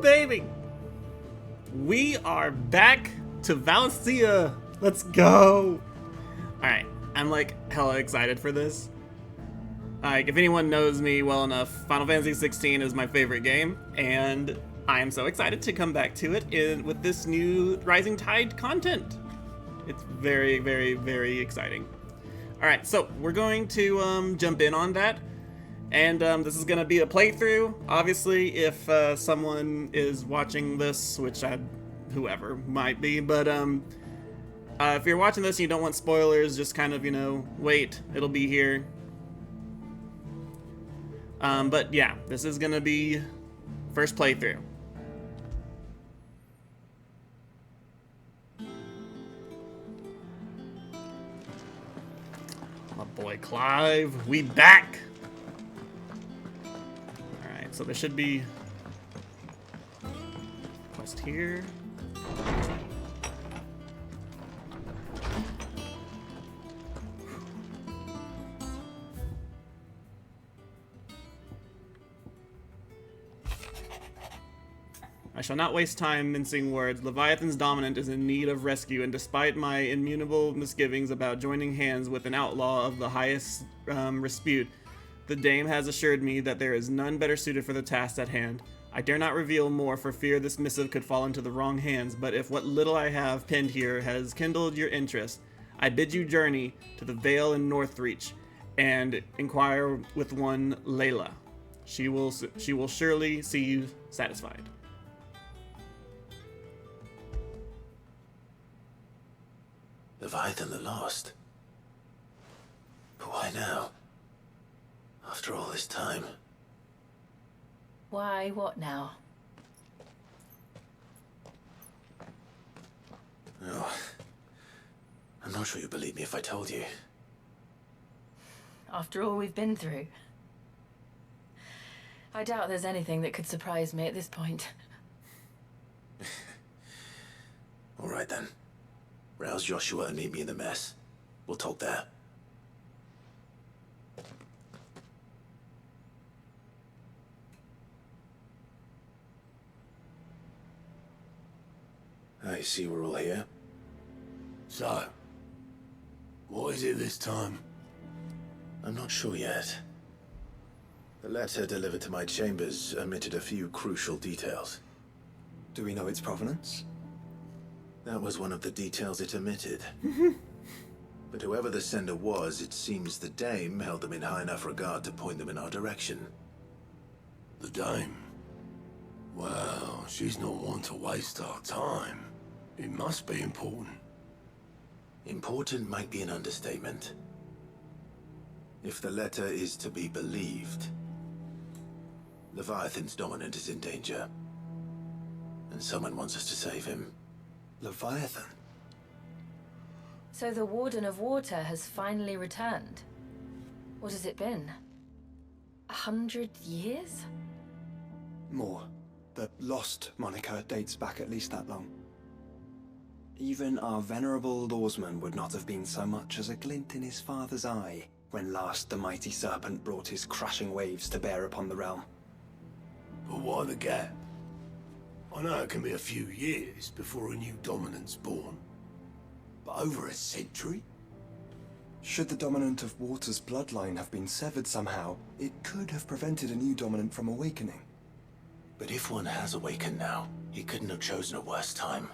baby! We are back to Valencia! Let's go! Alright, I'm like hella excited for this. Like, if anyone knows me well enough, Final Fantasy 16 is my favorite game, and I am so excited to come back to it with this new Rising Tide content. It's very, very, very exciting. Alright, so we're going to jump in on that. And this is going to be a playthrough. Obviously, if someone is watching this, which whoever might be, but if you're watching this and you don't want spoilers, just kind of, wait. It'll be here. But yeah, this is going to be first playthrough. My boy Clive, we back! So there should be quest here. I shall not waste time mincing words. Leviathan's dominant is in need of rescue, and despite my immutable misgivings about joining hands with an outlaw of the highest repute, the dame has assured me that there is none better suited for the task at hand. I dare not reveal more for fear this missive could fall into the wrong hands, but if what little I have penned here has kindled your interest, I bid you journey to the Vale in Northreach and inquire with one Layla. She will surely see you satisfied. Leviathan the Lost? But why now? After all this time. Why, what now? Oh, I'm not sure you'd believe me if I told you. After all we've been through. I doubt there's anything that could surprise me at this point. All right then. Rouse Joshua and meet me in the mess. We'll talk there. I see we're all here. So, what is it this time? I'm not sure yet. The letter delivered to my chambers omitted a few crucial details. Do we know its provenance? That was one of the details it omitted. But whoever the sender was, it seems the dame held them in high enough regard to point them in our direction. The dame? Well, she's not one to waste our time. It must be important. Important might be an understatement. If the letter is to be believed, Leviathan's dominant is in danger. And someone wants us to save him. Leviathan? So the Warden of Water has finally returned. What has it been? 100 years? More. The Lost moniker dates back at least that long. Even our venerable lawsman would not have been so much as a glint in his father's eye when last the mighty serpent brought his crushing waves to bear upon the realm. But why the gap? I know it can be a few years before a new dominant's born. But over a century? Should the dominant of Water's bloodline have been severed somehow, it could have prevented a new dominant from awakening. But if one has awakened now, he couldn't have chosen a worse time.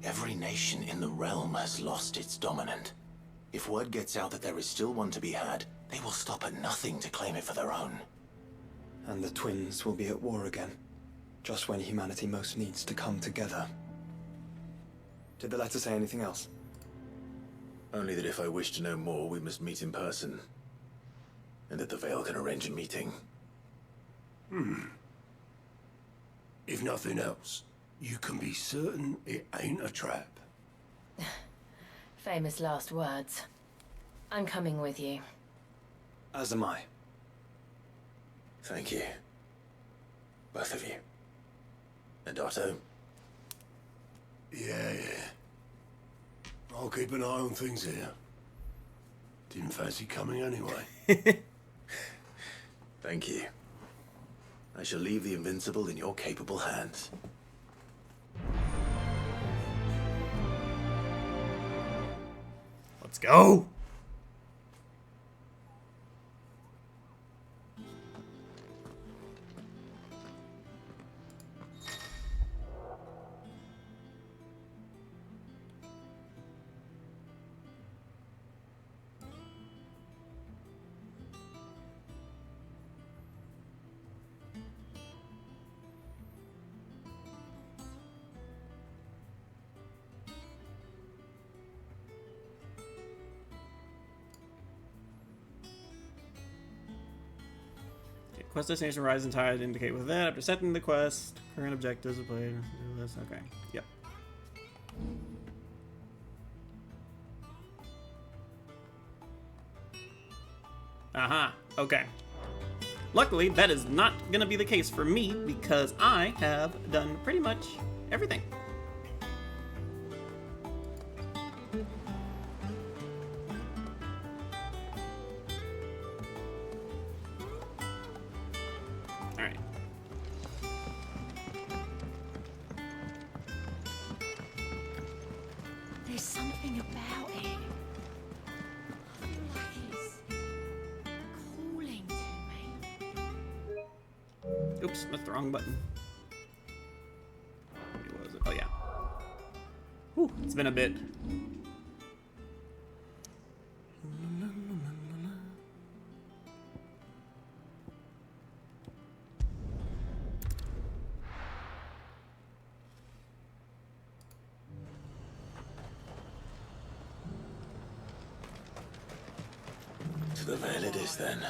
Every nation in the realm has lost its dominant. If word gets out that there is still one to be had, they will stop at nothing to claim it for their own. And the twins will be at war again, just when humanity most needs to come together. Did the letter say anything else? Only that if I wish to know more, we must meet in person. And that the Vale can arrange a meeting. If nothing else, you can be certain it ain't a trap. Famous last words. I'm coming with you. As am I. Thank you. Both of you. And Otto. Yeah. I'll keep an eye on things here. Didn't fancy coming anyway. Thank you. I shall leave the Invincible in your capable hands. Let's go. Quest destination Rising Tide indicate with that. After setting the quest, current objectives of player do this. Okay. Yep. Aha. Okay. Luckily, that is not gonna be the case for me because I have done pretty much everything. Alright. There's something about it. I feel like it's calling to me. Oops, that's the wrong button. What was it? Oh yeah. Whew, it's been a bit. To the Vale it is then.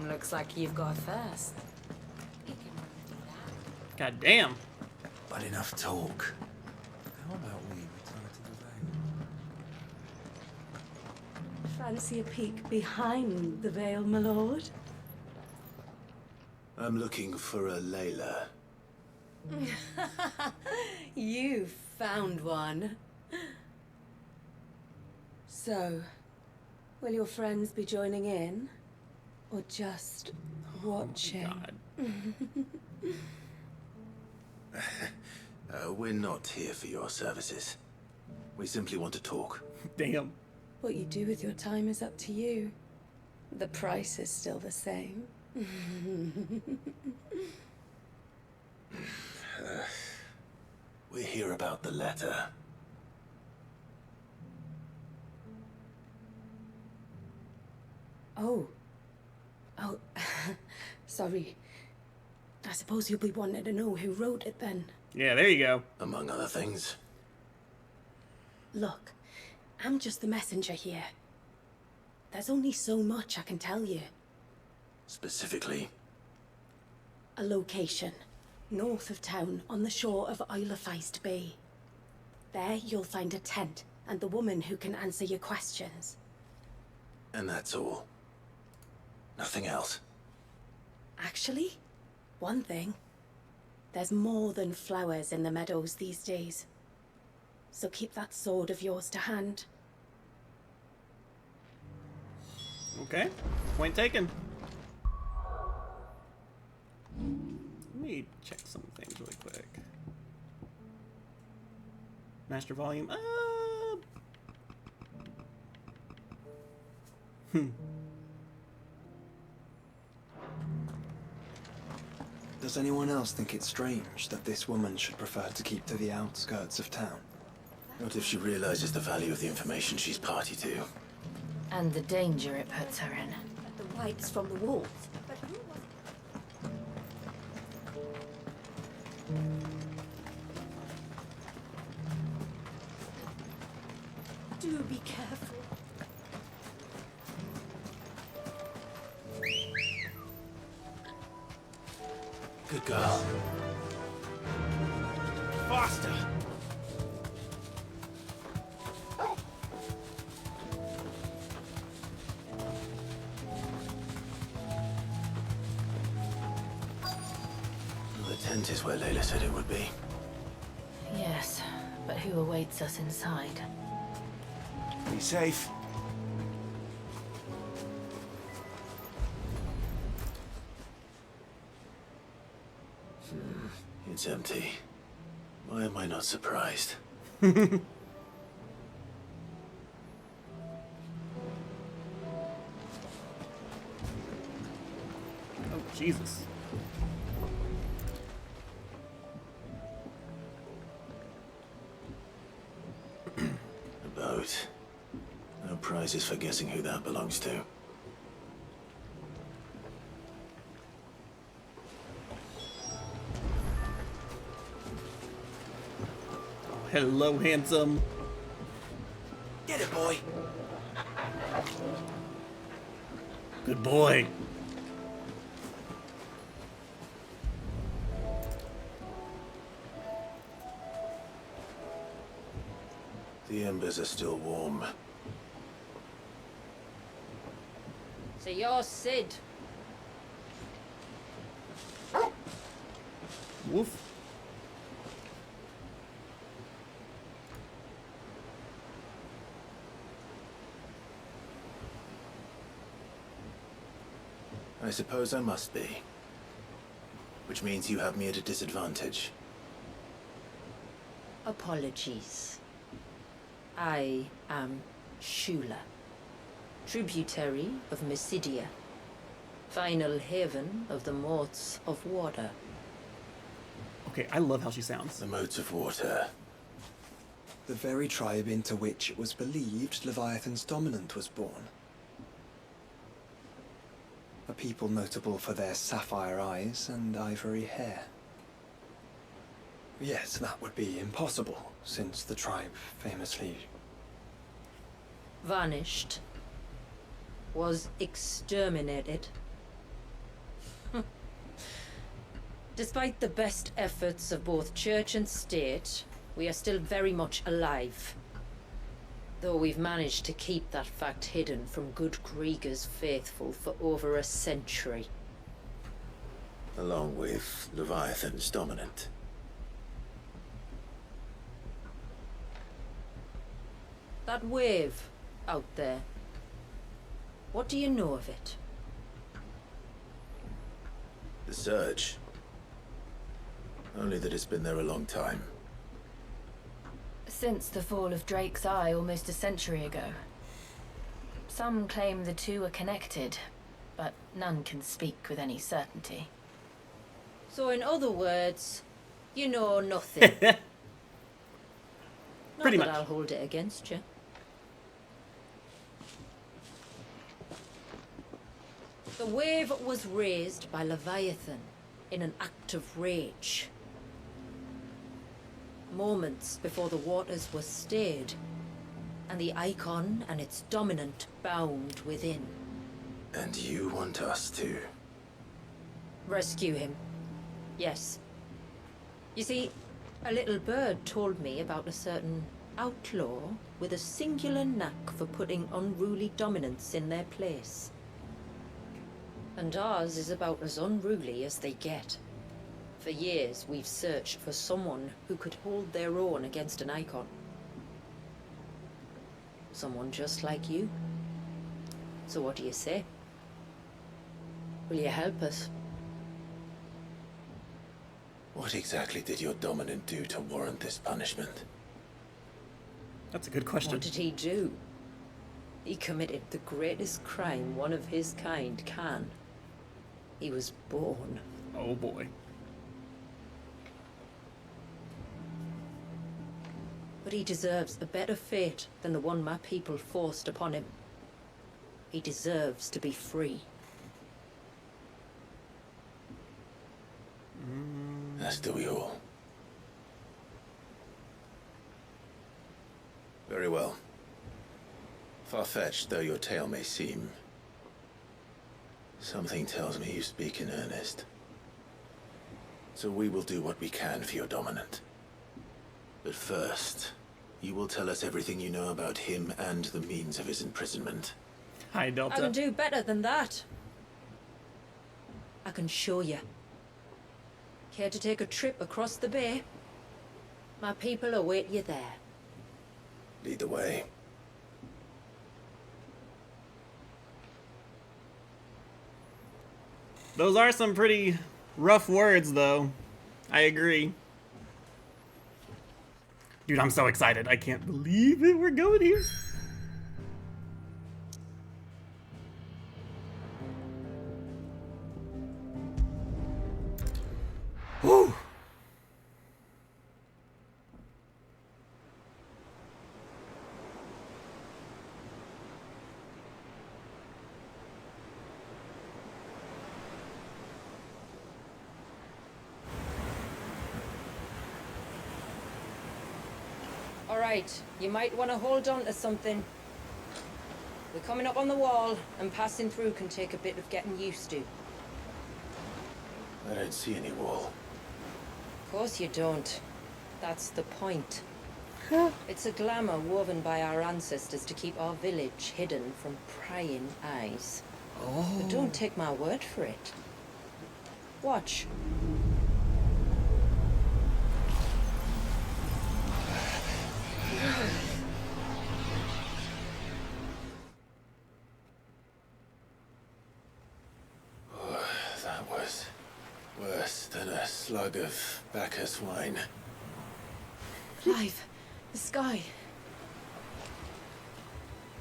Looks like you've got a thirst. God damn. But enough talk. How about we return to the Vale? Fancy a peek behind the veil, my lord? I'm looking for a Layla. You found one. So, will your friends be joining in? Or just watching? God. We're not here for your services. We simply want to talk. Damn. What you do with your time is up to you. The price is still the same. We're here about the letter. Oh. Oh, sorry. I suppose you'll be wanting to know who wrote it then. Yeah, there you go. Among other things. Look, I'm just the messenger here. There's only so much I can tell you. Specifically, A location, north of town, on the shore of Isle of Feist Bay. There you'll find a tent and the woman who can answer your questions. and that's all. Nothing else. Actually, one thing. There's more than flowers in the meadows these days. So keep that sword of yours to hand. Okay. Point taken. Let me check some things really quick. Master volume. Does anyone else think it's strange that this woman should prefer to keep to the outskirts of town? Not if she realizes the value of the information she's party to. And the danger it puts her in. The whites from the wolves. But who was... Do be careful. Good girl. Faster! The tent is where Layla said it would be. Yes, who awaits us inside. Be safe. It's empty. Why am I not surprised? Oh, Jesus. A boat. No prizes for guessing who that belongs to. Hello, handsome. Get it, boy! Good boy. The embers are still warm. So you're Sid. Woof. I suppose I must be. Which means you have me at a disadvantage. Apologies. I am Shula, tributary of Mysidia, final haven of the Moats of Water. Okay, I love how she sounds. The moats of water. The very tribe into which it was believed Leviathan's dominant was born. A people notable for their sapphire eyes and ivory hair. Yes, that would be impossible, since the tribe famously... Vanished. Was exterminated. Despite the best efforts of both church and state, we are still very much alive. Though we've managed to keep that fact hidden from good Krieger's faithful for over a century. Along with Leviathan's dominant. That wave out there. What do you know of it? The surge. Only that it's been there a long time. Since the fall of Drake's Eye almost a century ago. Some claim the two are connected, but none can speak with any certainty. So in other words, you know nothing. Not Pretty that much. I'll hold it against you. The wave was raised by Leviathan in an act of rage. Moments before the waters were stayed, and the icon and its dominant bound within. And you want us to? Rescue him. Yes. You see, a little bird told me about a certain outlaw with a singular knack for putting unruly dominants in their place. And ours is about as unruly as they get. For years, we've searched for someone who could hold their own against an icon. Someone just like you. So what do you say? Will you help us? What exactly did your dominant do to warrant this punishment? That's a good question. What did he do? He committed the greatest crime one of his kind can. He was born. Oh boy. But he deserves a better fate than the one my people forced upon him. He deserves to be free. As do we all. Very well. Far-fetched though your tale may seem, something tells me you speak in earnest. So we will do what we can for your dominant. But first, you will tell us everything you know about him and the means of his imprisonment. Hi, I Delta. can do better than that. I can show you. Care to take a trip across the bay? My people await you there. Lead the way. Those are some pretty rough words, though. I agree. Dude, I'm so excited. I can't believe it. We're going here. Whew. All right, you might want to hold on to something. We're coming up on the wall, and passing through can take a bit of getting used to. I don't see any wall. Of course you don't. That's the point. It's a glamour woven by our ancestors to keep our village hidden from prying eyes. But don't take my word for it. Watch. That was worse than a slug of Bacchus wine. Clive, the sky.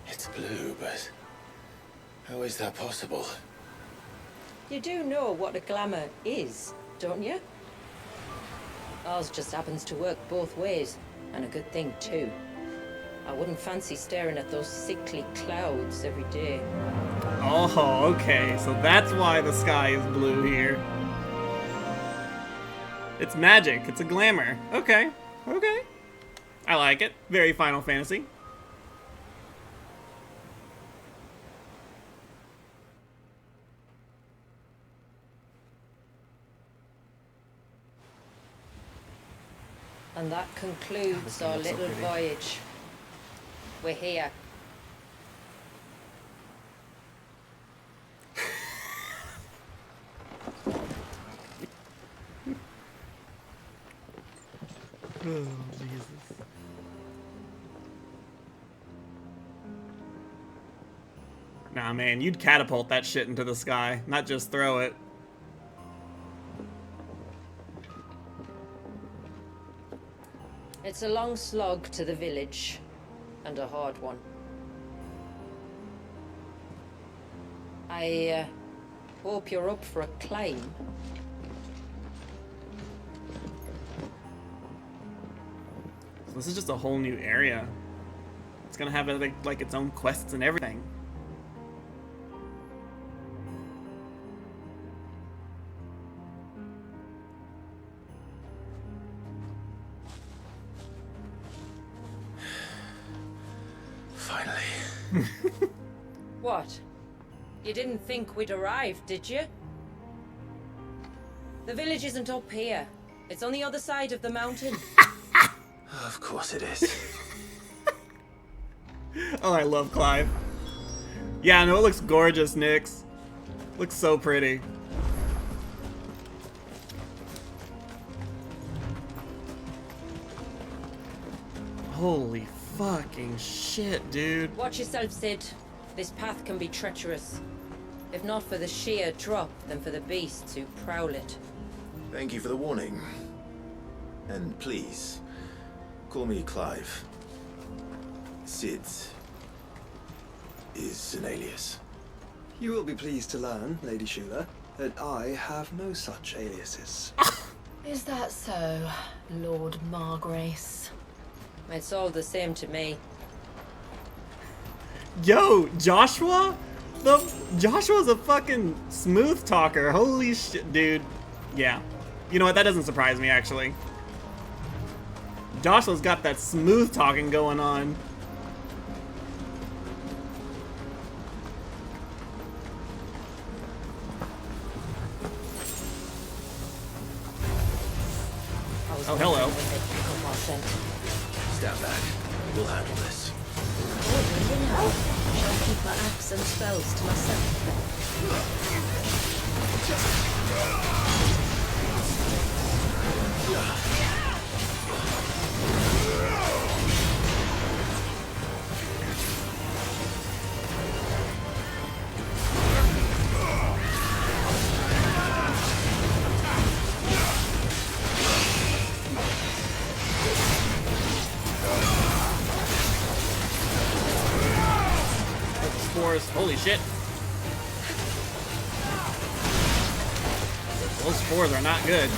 It's blue, but how is that possible? You do know what a glamour is, don't you? Ours just happens to work both ways, and a good thing too. I wouldn't fancy staring at those sickly clouds every day. Oh, okay. So that's why the sky is blue here. It's magic. It's a glamour. Okay. Okay. I like it. Very Final Fantasy. And that concludes our looks so little pretty. voyage. We're here. Oh, Jesus. Nah, man, you'd catapult that shit into the sky, not just throw it. It's a long slog to the village, and a hard one. I hope you're up for a climb. So this is just a whole new area. It's gonna have like its own quests and everything. Finally. What? You didn't think we'd arrived, did you? The village isn't up here. It's on the other side of the mountain. Of course it is. Oh, I love Clive. Yeah, no, it looks gorgeous, Nyx. Looks so pretty. Holy fucking shit, dude. Watch yourself, Sid. This path can be treacherous. If not for the sheer drop, then for the beasts who prowl it. Thank you for the warning. And please, call me Clive. Sid is an alias. You will be pleased to learn, Lady Shula, that I have no such aliases. Is that so, Lord Margrace? It's all the same to me. Yo, Joshua? Joshua's a fucking smooth talker. Holy shit, dude. Yeah. You know what? That doesn't surprise me, actually. Joshua's got that smooth talking going on. Oh, hello. Stand back. We'll handle this. I'll keep my axe and spells to myself. spores. Holy shit. Those spores are not good.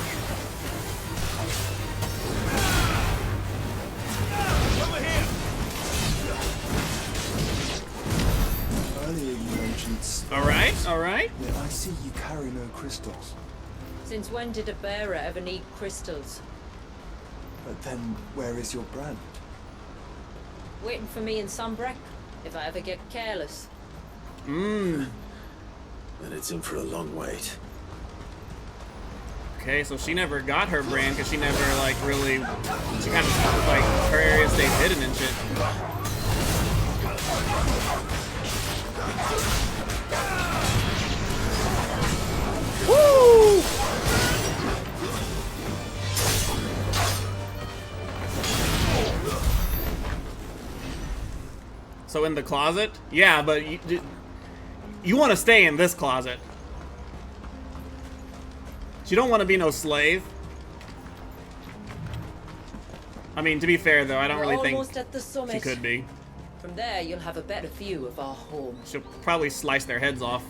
Earlier you mentioned... Alright, alright. Yeah, I see you carry no crystals. Since when did a bearer ever need crystals? But then, where is your brand? Waiting for me in Sunbreck, if I ever get careless. Then it's in for a long wait. Okay, so she never got her brand because she never, like, really... She kind of, like, her area stayed hidden and shit. Woo! So in the closet? Yeah, but you want to stay in this closet. You don't want to be no slave. I mean, to be fair though, I don't really think Almost at the summit. she could be. From there, you'll have a better view of our home. She'll probably slice their heads off.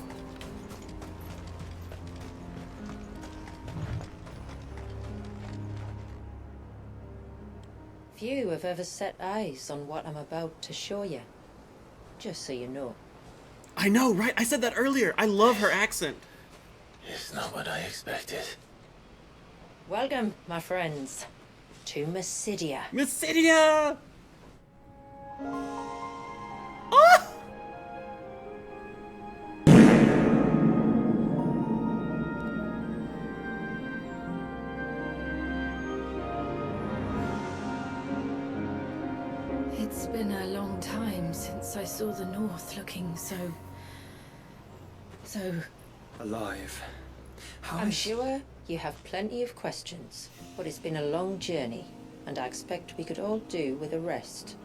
Few have ever set eyes on what I'm about to show you. Just so you know. I know, right? I said that earlier. I love her accent. It's not what I expected. Welcome, my friends, to Mysidia. Mysidia! Ah! It's been a long time since I saw the North looking so... Alive. How I'm is- sure you have plenty of questions, but it's been a long journey, and I expect we could all do with a rest.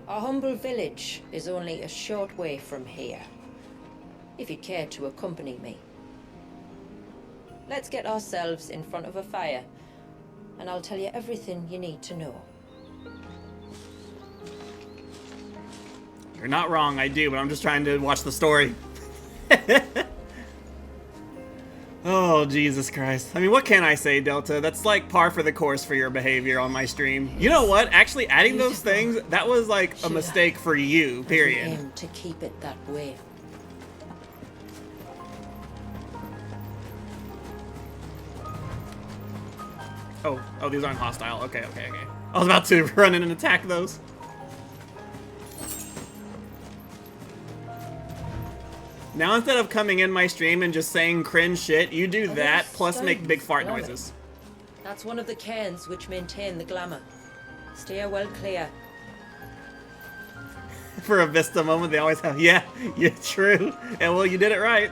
Our humble village is only a short way from here, if you'd care to accompany me. Let's get ourselves in front of a fire, and I'll tell you everything you need to know. You're not wrong, I do, but I'm just trying to watch the story. Oh, Jesus Christ. I mean, what can I say, Delta? That's like par for the course for your behavior on my stream. You know what? Actually, adding those things, that was like a mistake for you, We period. aim to keep it that way. Oh, these aren't hostile. Okay. I was about to run in and attack those. Now instead of coming in my stream and just saying cringe shit, you do that plus make big fart noises. That's one of the cairns which maintain the glamour. Steer well clear. For a Vista moment, they always have, yeah, true. And well, you did it right.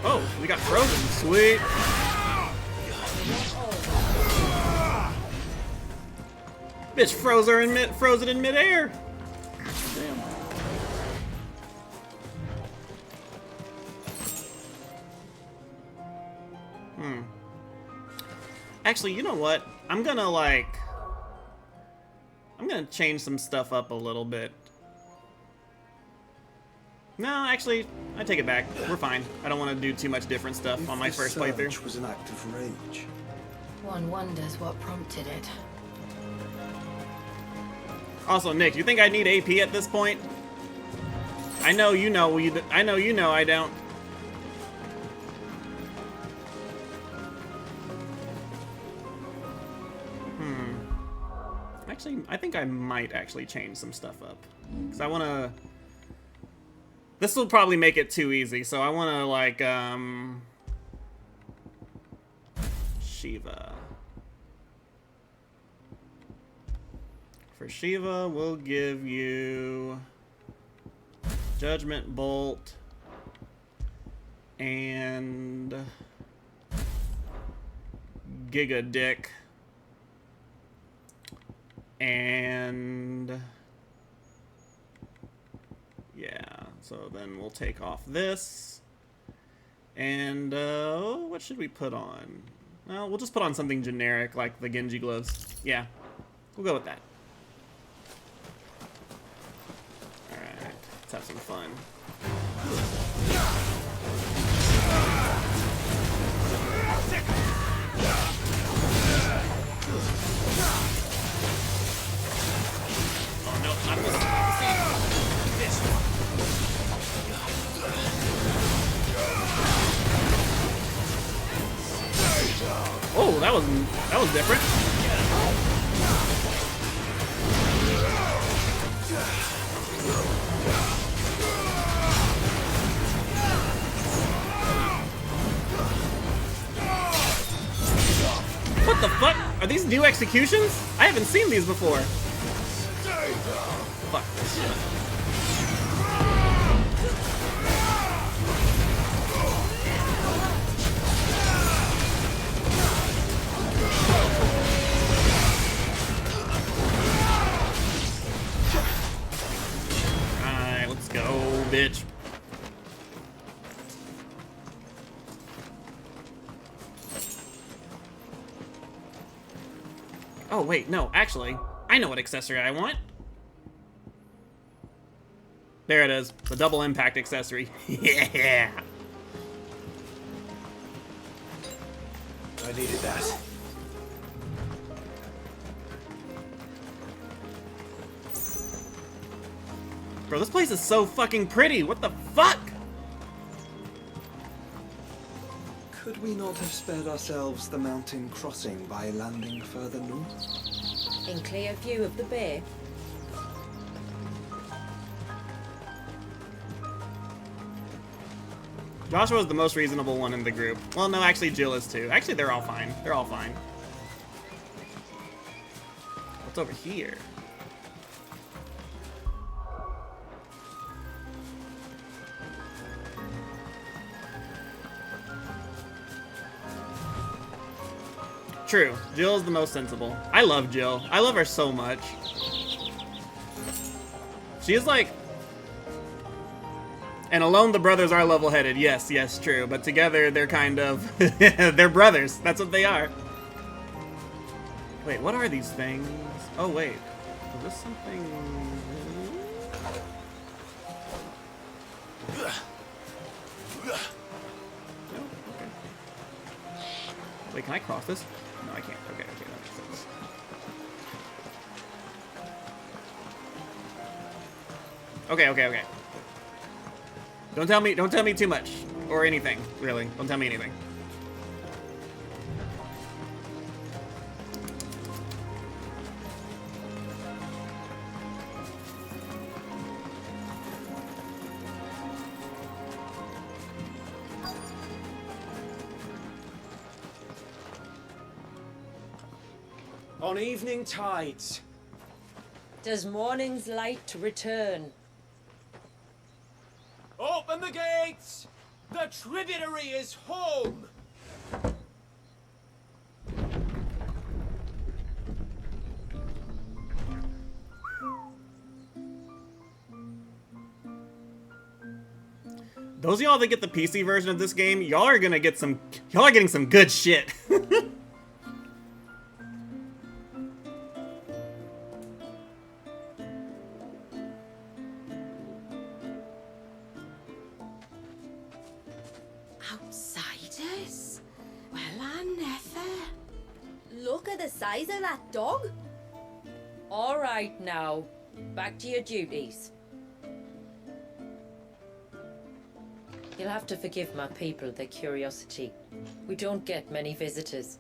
Oh, we got frozen. Sweet. Bitch froze it in midair. Damn. Actually, you know what? I'm gonna change some stuff up a little bit. No, actually, I take it back. We're fine. I don't want to do too much different stuff on my If first the playthrough. surge was an act of rage. One wonders what prompted it. Also, Nick, you think I need AP at this point? I know you know. I know you know I don't. Actually, I think I might actually change some stuff up. Because I want to... This will probably make it too easy, so I want to, like, Shiva. For Shiva, we'll give you Judgment Bolt and Giga Dick and yeah, so then we'll take off this and what should we put on? Well, we'll just put on something generic like the Genji gloves. Yeah, we'll go with that. Alright, let's have some fun. Oh no, not this. This one. Oh, that was different. What the fuck? Are these new executions? I haven't seen these before. Fuck this shit. Alright, let's go, bitch. Oh, wait, no, actually, I know what accessory I want. There it is, the double impact accessory. Yeah! I needed that. Bro, this place is so fucking pretty, what the fuck? Could we not have spared ourselves the mountain crossing by landing further north? In clear view of the bay. Joshua's the most reasonable one in the group. Well, no, actually Jill is too. Actually, they're all fine. They're all fine. What's over here? True. Jill is the most sensible. I love Jill. I love her so much. She is like... And alone the brothers are level-headed. Yes, yes, true. But together they're kind of... they're brothers. That's what they are. Wait, what are these things? Oh, wait. Is this something... No? Okay. Wait, can I cross this? No, I can't. Okay, okay, that makes sense. Okay, okay, okay. Don't tell me too much. Or anything, really. Don't tell me anything. On evening tides. Does morning's light return? Open the gates! The tributary is home! Those of y'all that get the PC version of this game, y'all are getting some good shit. Outsiders? Well, I never. Look at the size of that dog. All right now, back to your duties. You'll have to forgive my people their curiosity. We don't get many visitors.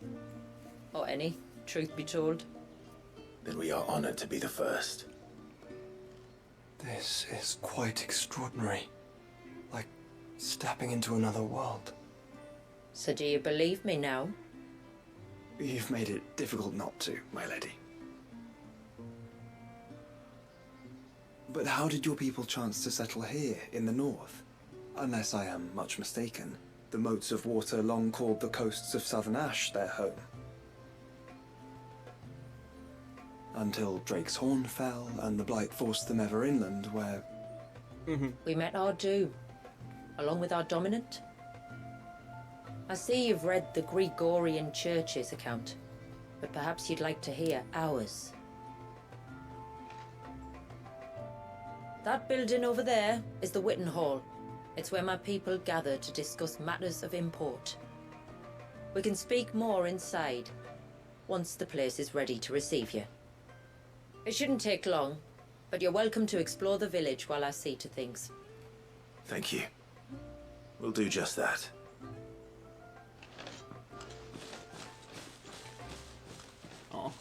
Or any, truth be told. Then we are honored to be the first. This is quite extraordinary. Like stepping into another world. So do you believe me now? You've made it difficult not to, my lady. But how did your people chance to settle here in the north? Unless I am much mistaken, the moats of water long called the coasts of Southern Ash their home. Until Drake's Horn fell and the Blight forced them ever inland, where... We met our doom, along with our dominant. I see you've read the Gregorian Church's account, but perhaps you'd like to hear ours. That building over there is the Witten Hall. It's where my people gather to discuss matters of import. We can speak more inside, once the place is ready to receive you. It shouldn't take long, but you're welcome to explore the village while I see to things. Thank you. We'll do just that. Oh.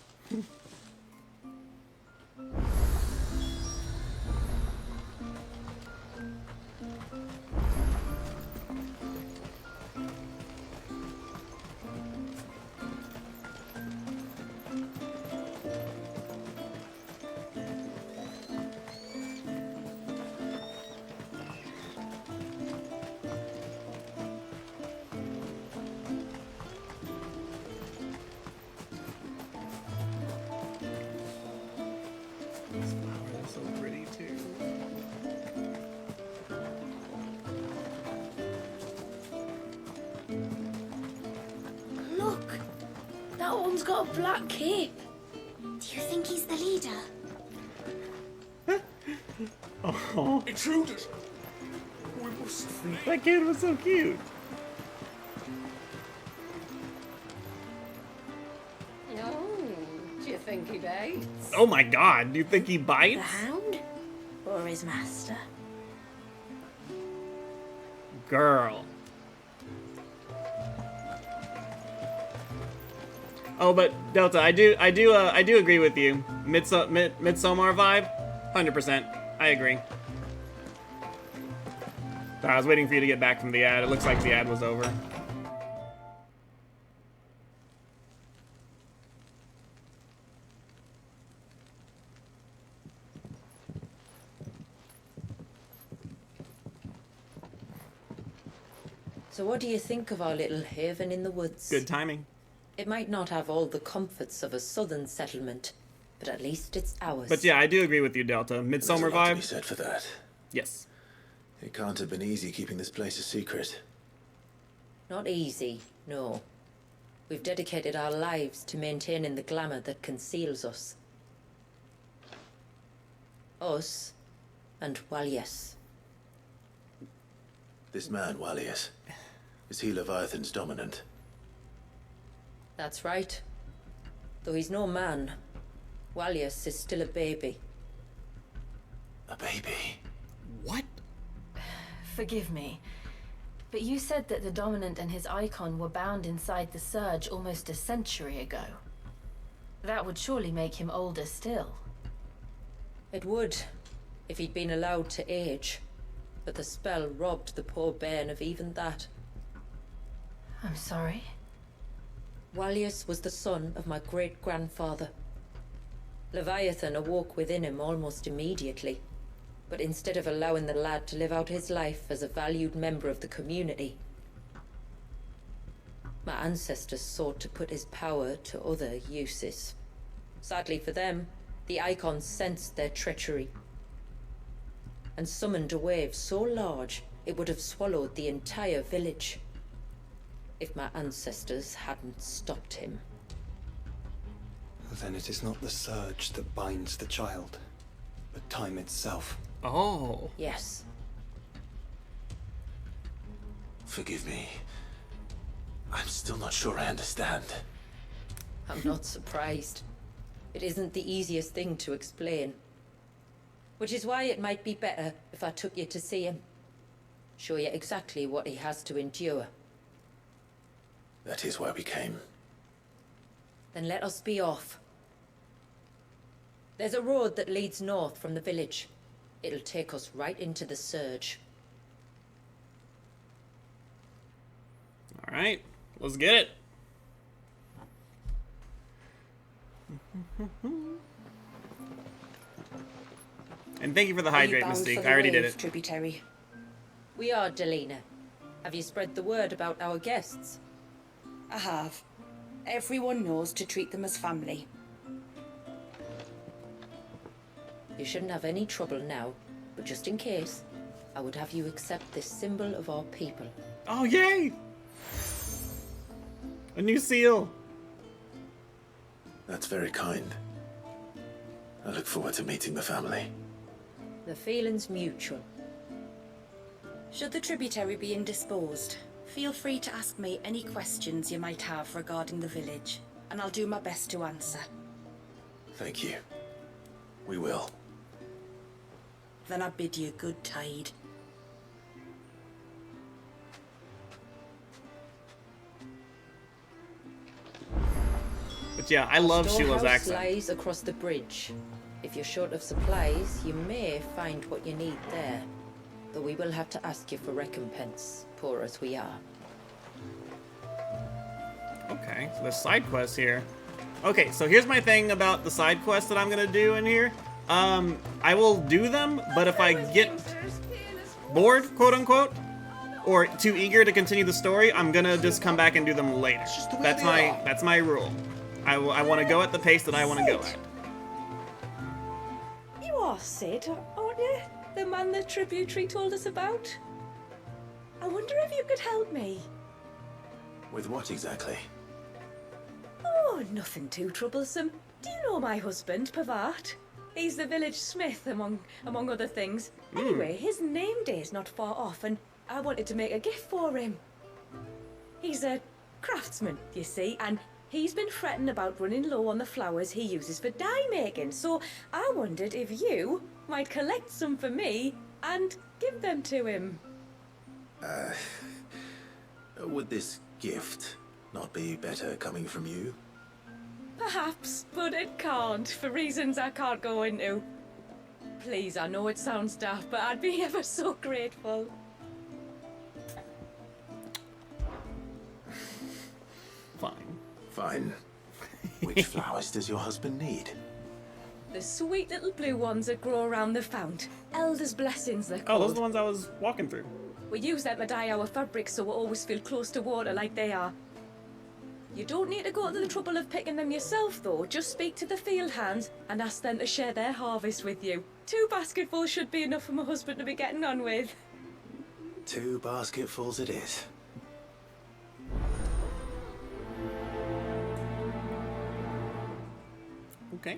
This flower is so pretty too. Look! That one's got a black cape. Do you think he's the leader? Oh, Intruders! We must flee. that kid was so cute. Oh, do you think he bites? Oh my god, do you think he The bites? hound? Or his master? Girl. Oh, but Delta, I do agree with you. Midsommar vibe, 100%. I agree. Sorry, I was waiting for you to get back from the ad. It looks like the ad was over. So what do you think of our little haven in the woods? Good timing. It might not have all the comforts of a southern settlement, but at least it's ours. But yeah, I do agree with you, Delta. There's a Midsommar lot to be vibe. said for that. Yes. It can't have been easy keeping this place a secret. Not easy, no. We've dedicated our lives to maintaining the glamour that conceals us. Us, and well, yes. This man, Wallius, is he Leviathan's dominant? That's right. Though he's no man, Wallius is still a baby. A baby? What? Forgive me, but you said that the Dominant and his icon were bound inside the Surge almost a century ago. That would surely make him older still. It would, if he'd been allowed to age. But the spell robbed the poor bairn of even that. I'm sorry. Wallius was the son of my great-grandfather. Leviathan awoke within him almost immediately. But instead of allowing the lad to live out his life as a valued member of the community, my ancestors sought to put his power to other uses. Sadly for them, the icons sensed their treachery and summoned a wave so large it would have swallowed the entire village if my ancestors hadn't stopped him. Then it is not the surge that binds the child, but time itself. Oh. Yes. Forgive me. I'm still not sure I understand. I'm not surprised. It isn't the easiest thing to explain. Which is why it might be better if I took you to see him. Show you exactly what he has to endure. That is why we came. Then let us be off. There's a road that leads north from the village. It'll take us right into the Surge. All right, let's get it. And thank you for the Are you hydrate, bound Mystique. for the I already did wave, it. Tributary? We are, Delina. Have you spread the word about our guests? I have. Everyone knows to treat them as family. You shouldn't have any trouble now, but just in case, I would have you accept this symbol of our people. Oh, yay! A new seal. That's very kind. I look forward to meeting the family. The feeling's mutual. Should the tributary be indisposed, feel free to ask me any questions you might have regarding the village, and I'll do my best to answer. Thank you. We will. Then I bid you good tide. But yeah, I love Sheila's Storehouse accent. lies across the bridge. If you're short of supplies, you may find what you need there. Though we will have to ask you for recompense, poor as we are. Okay, so there's side quests here. Okay, so here's my thing about the side quests that I'm gonna do in here. I will do them, but if I get bored, quote unquote, or too eager to continue the story, I'm gonna just come back and do them later. That's my rule. I want to go at the pace that I want to go at. You are Sid, aren't you? The man the tributary told us about? I wonder if you could help me. With what exactly? Oh, nothing too troublesome. Do you know my husband, Pavat? He's the village smith, among other things. Anyway, his name day's not far off, and I wanted to make a gift for him. He's a craftsman, you see, and he's been fretting about running low on the flowers he uses for dye making, so I wondered if you might collect some for me and give them to him. Would this gift not be better coming from you? Perhaps, but it can't, for reasons I can't go into. Please, I know it sounds daft, but I'd be ever so grateful. Fine. Fine. Which flowers does your husband need? The sweet little blue ones that grow around the fount. Elder's blessings, they're Oh, called. those are the ones I was walking through. We use them to dye our fabrics so we always feel close to water like they are. You don't need to go to the trouble of picking them yourself, though. Just speak to the field hands and ask them to share their harvest with you. 2 basketfuls should be enough for my husband to be getting on with. 2 basketfuls it is. Okay.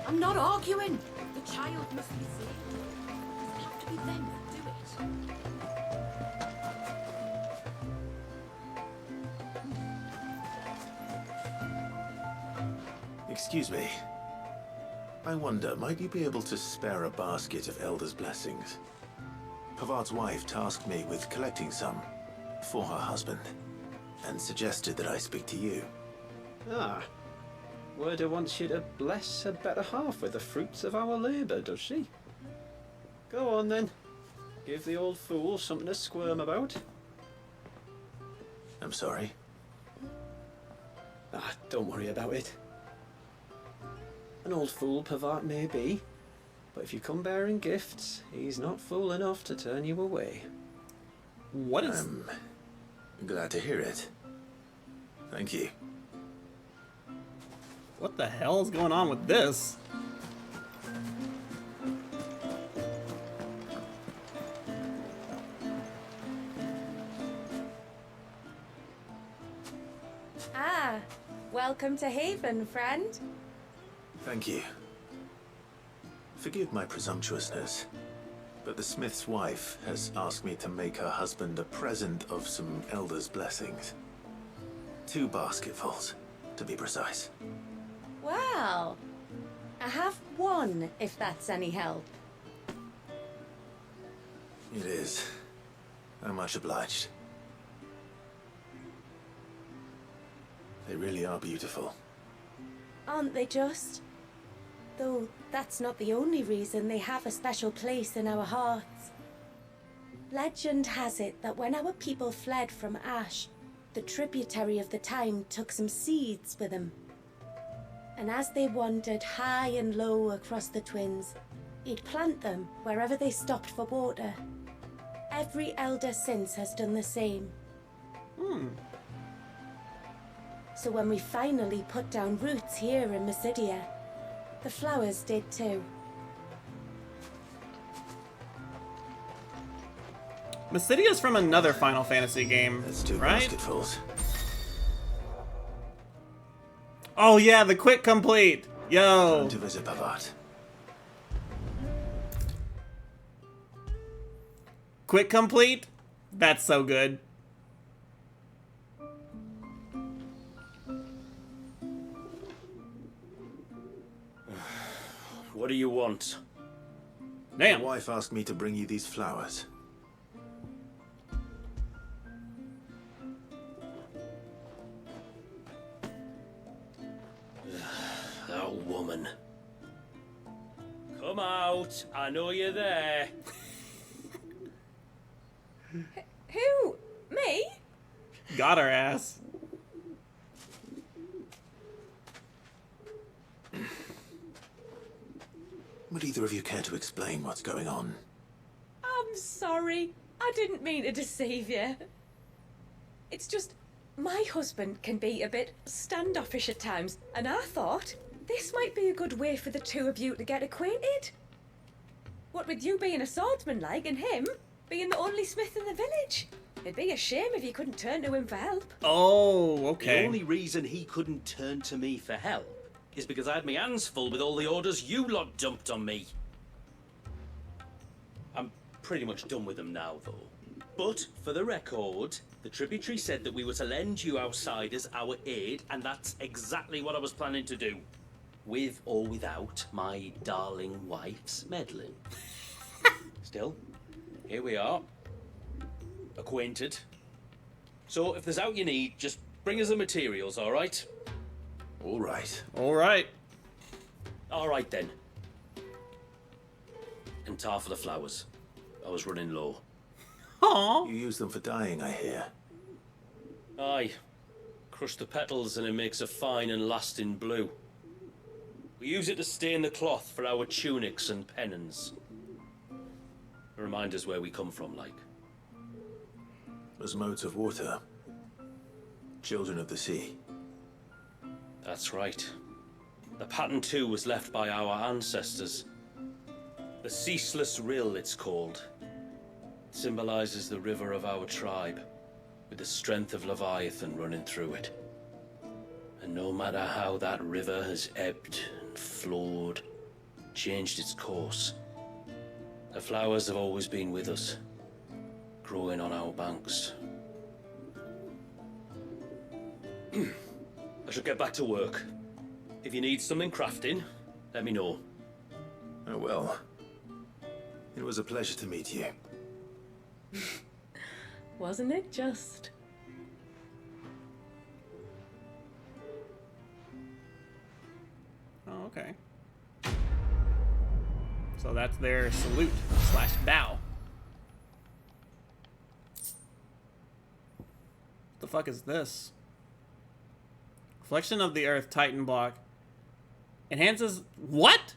I'm not arguing. The child must be saved. It'll have to be them that do it. Excuse me. I wonder, might you be able to spare a basket of Elder's blessings? Pavart's wife tasked me with collecting some for her husband, and suggested that I speak to you. Ah. Werda wants you to bless her better half with the fruits of our labour, does she? Go on then. Give the old fool something to squirm about. I'm sorry. Ah, don't worry about it. An old fool Pavart may be, but if you come bearing gifts, he's not fool enough to turn you away. What is... I'm glad to hear it. Thank you. What the hell is going on with this? Ah, welcome to Haven, friend. Thank you. Forgive my presumptuousness, but the smith's wife has asked me to make her husband a present of some Elder's blessings. 2 basketfuls, to be precise. Well, I have 1, if that's any help. It is. I'm much obliged. They really are beautiful. Aren't they just? Though that's not the only reason they have a special place in our hearts. Legend has it that when our people fled from Ash, the tributary of the Tyne took some seeds with them. And as they wandered high and low across the Twins, he'd plant them wherever they stopped for water. Every elder since has done the same. So when we finally put down roots here in Mysidia, the flowers did too. Mysidia's from another Final Fantasy game, That's 2 right? basketfuls. Oh yeah, the quick complete. Yo. Time to visit Pavat. Quick complete? That's so good. What do you want? Damn. My wife asked me to bring you these flowers. That woman. Come out. I know you're there. Who? Me? Got our ass. Would either of you care to explain what's going on? I'm sorry. I didn't mean to deceive you. It's just, my husband can be a bit standoffish at times, and I thought this might be a good way for the two of you to get acquainted. What with you being a swordsman like, and him being the only smith in the village. It'd be a shame if you couldn't turn to him for help. Oh, okay. The only reason he couldn't turn to me for help is because I had my hands full with all the orders you lot dumped on me. I'm pretty much done with them now, though. But, for the record, the tributary said that we were to lend you outsiders our aid, and that's exactly what I was planning to do. With or without my darling wife's meddling. Still, here we are. Acquainted. So, if there's out you need, just bring us the materials, alright? All right. All right. All right then. And tar for the flowers. I was running low. Aww. You use them for dyeing, I hear. Aye. Crush the petals and it makes a fine and lasting blue. We use it to stain the cloth for our tunics and pennons. Remind us where we come from, like. As modes of water. Children of the sea. That's right. The pattern too was left by our ancestors. The Ceaseless Rill, it's called. It symbolizes the river of our tribe, with the strength of Leviathan running through it. And no matter how that river has ebbed and flowed, changed its course, the flowers have always been with us, growing on our banks. I should get back to work. If you need something crafting, let me know. Oh well. It was a pleasure to meet you. Wasn't it just? Oh, okay. So that's their salute / bow. What the fuck is this? Reflection of the Earth Titan block. Enhances... What?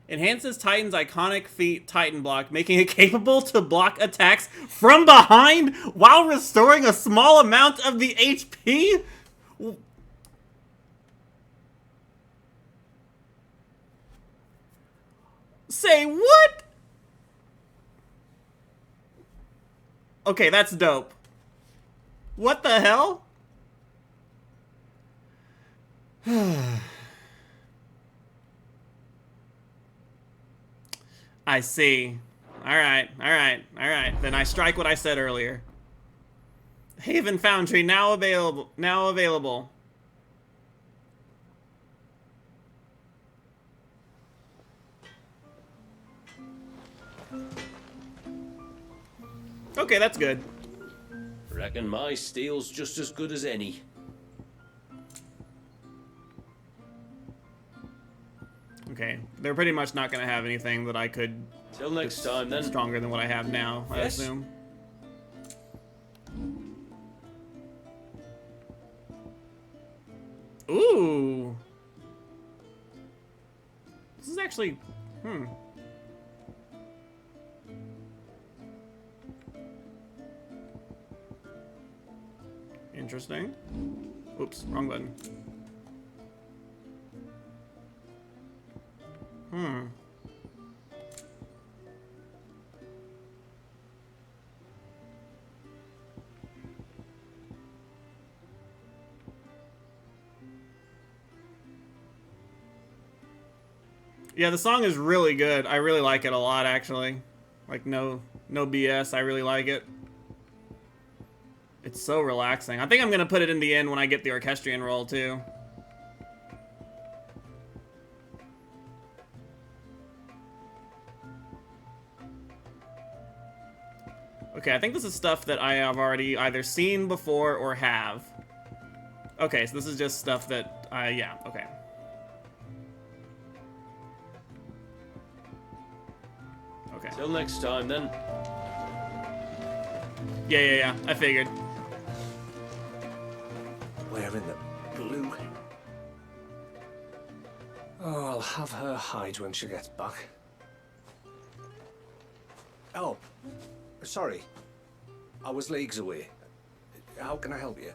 Enhances Titan's iconic feat Titan block, making it capable to block attacks from behind while restoring a small amount of the HP? Say what? Okay, that's dope. What the hell? I see. Alright. Then I strike what I said earlier. Haven Foundry now available. Okay, that's good. Reckon my steel's just as good as any. Okay, they're pretty much not gonna have anything that I could Till next time, then. Stronger than what I have now, I Yes. assume. Ooh. This is actually, Interesting. Oops, wrong button. Yeah, the song is really good. I really like it a lot, actually. Like, no BS. I really like it. It's so relaxing. I think I'm gonna put it in the end when I get the orchestrion roll, too. Okay, I think this is stuff that I have already either seen before or have. Okay, so this is just stuff that yeah, okay. Okay. Till next time, then. Yeah, I figured. Wearing the blue. Oh, I'll have her hide when she gets back. Oh, sorry. I was leagues away. How can I help you?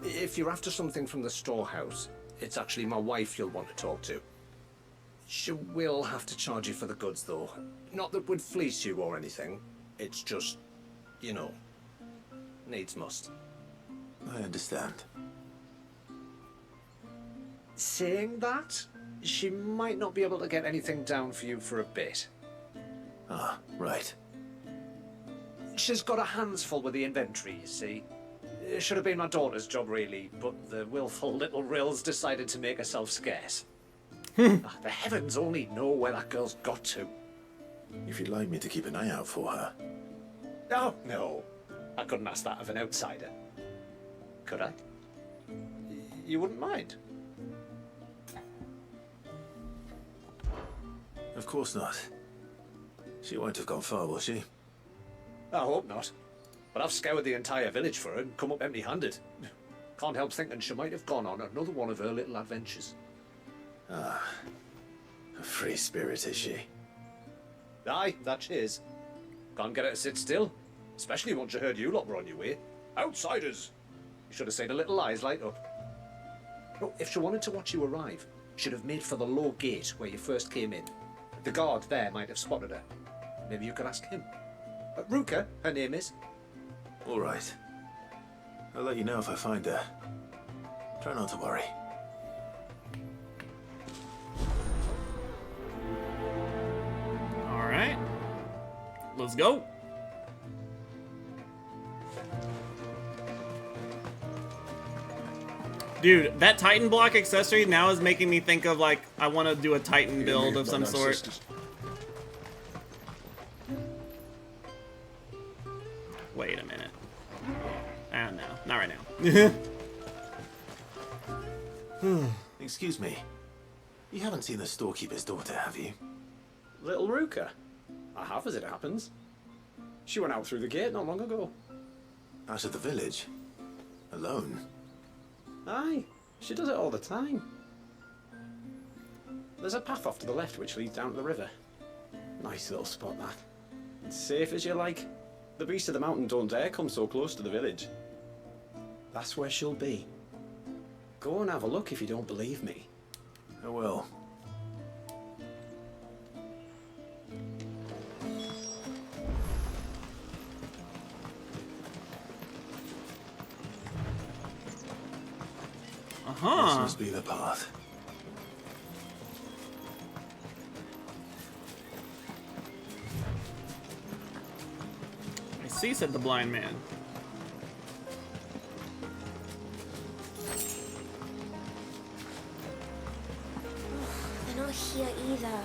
If you're after something from the storehouse, it's actually my wife you'll want to talk to. She will have to charge you for the goods, though. Not that would fleece you or anything. It's just, you know, needs must. I understand. Saying that, she might not be able to get anything down for you for a bit. Ah, right. She's got her hands full with the inventory, you see. It should have been my daughter's job, really, but the willful little Rills decided to make herself scarce. The heavens only know where that girl's got to. If you'd like me to keep an eye out for her. Oh, no. I couldn't ask that of an outsider. Could I? You wouldn't mind? Of course not. She won't have gone far, will she? I hope not. But I've scoured the entire village for her and come up empty-handed. Can't help thinking she might have gone on another one of her little adventures. Ah. A free spirit, is she? Aye, that she is. Can't get her to sit still. Especially once you heard you lot were on your way. Outsiders! You should have seen her little eyes light up. Oh, if she wanted to watch you arrive, she'd have made for the low gate where you first came in. The guard there might have spotted her. Maybe you could ask him. Ruka, her name is. All right. I'll let you know if I find her. Try not to worry. All right. Let's go. Dude, that Titan block accessory now is making me think of, like, I want to do a Titan build of some sort. Wait a minute. Ah, no. Not right now. Excuse me. You haven't seen the storekeeper's daughter, have you? Little Ruka? I have, as it happens. She went out through the gate not long ago. Out of the village? Alone? Aye, she does it all the time. There's a path off to the left which leads down to the river. Nice little spot, that. It's safe as you like. The beasts of the mountain don't dare come so close to the village. That's where she'll be. Go and have a look if you don't believe me. I will. This must be the path. I see, said the blind man. They're not here either.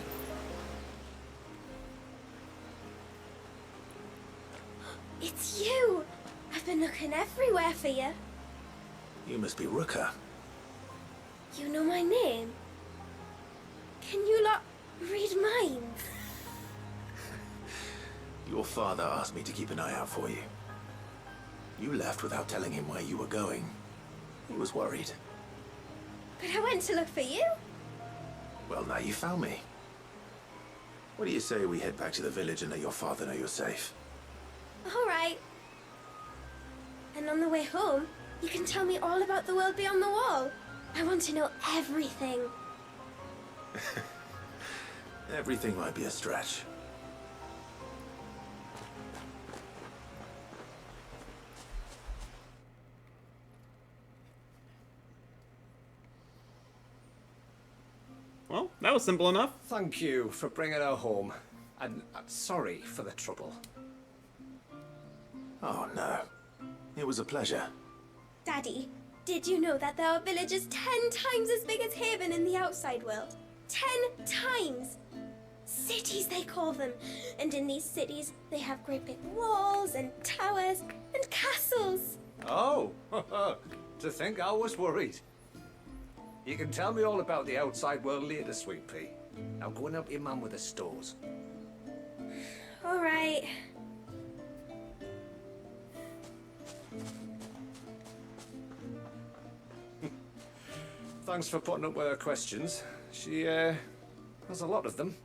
It's you! I've been looking everywhere for you. You must be Ruka. You know my name? Can you lot read minds? Your father asked me to keep an eye out for you. You left without telling him where you were going. He was worried. But I went to look for you. Well, now you found me. What do you say we head back to the village and let your father know you're safe? All right. And on the way home, you can tell me all about the world beyond the wall. I want to know everything. Everything might be a stretch. Well, that was simple enough. Thank you for bringing her home. And I'm sorry for the trouble. Oh, no. It was a pleasure. Daddy, did you know that there are villages 10 times as big as Haven in the outside world? 10 times! Cities, they call them. And in these cities, they have great big walls and towers and castles. Oh, to think I was worried. You can tell me all about the outside world later, Sweet Pea. Now go and help your mum with the stores. All right. Thanks for putting up with her questions. She, has a lot of them.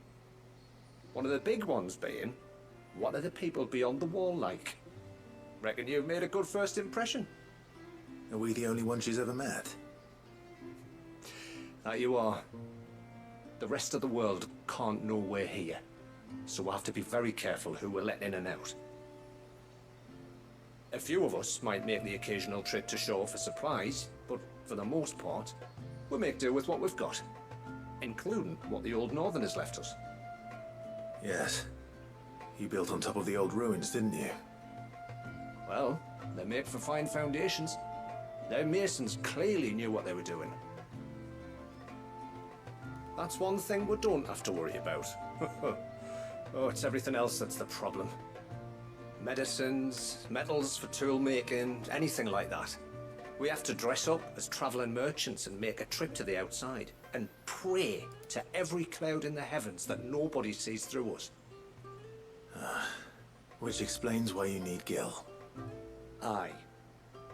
One of the big ones being, what are the people beyond the wall like? Reckon you've made a good first impression. Are we the only ones she's ever met? That you are. The rest of the world can't know we're here, so we'll have to be very careful who we're letting in and out. A few of us might make the occasional trip to shore for supplies, but for the most part, we'll make do with what we've got, including what the old Northerners left us. Yes. You built on top of the old ruins, didn't you? Well, they're made for fine foundations. Their masons clearly knew what they were doing. That's one thing we don't have to worry about. Oh, it's everything else that's the problem. Medicines, metals for tool making, anything like that. We have to dress up as traveling merchants and make a trip to the outside and pray to every cloud in the heavens that nobody sees through us. Which explains why you need Gil. Aye.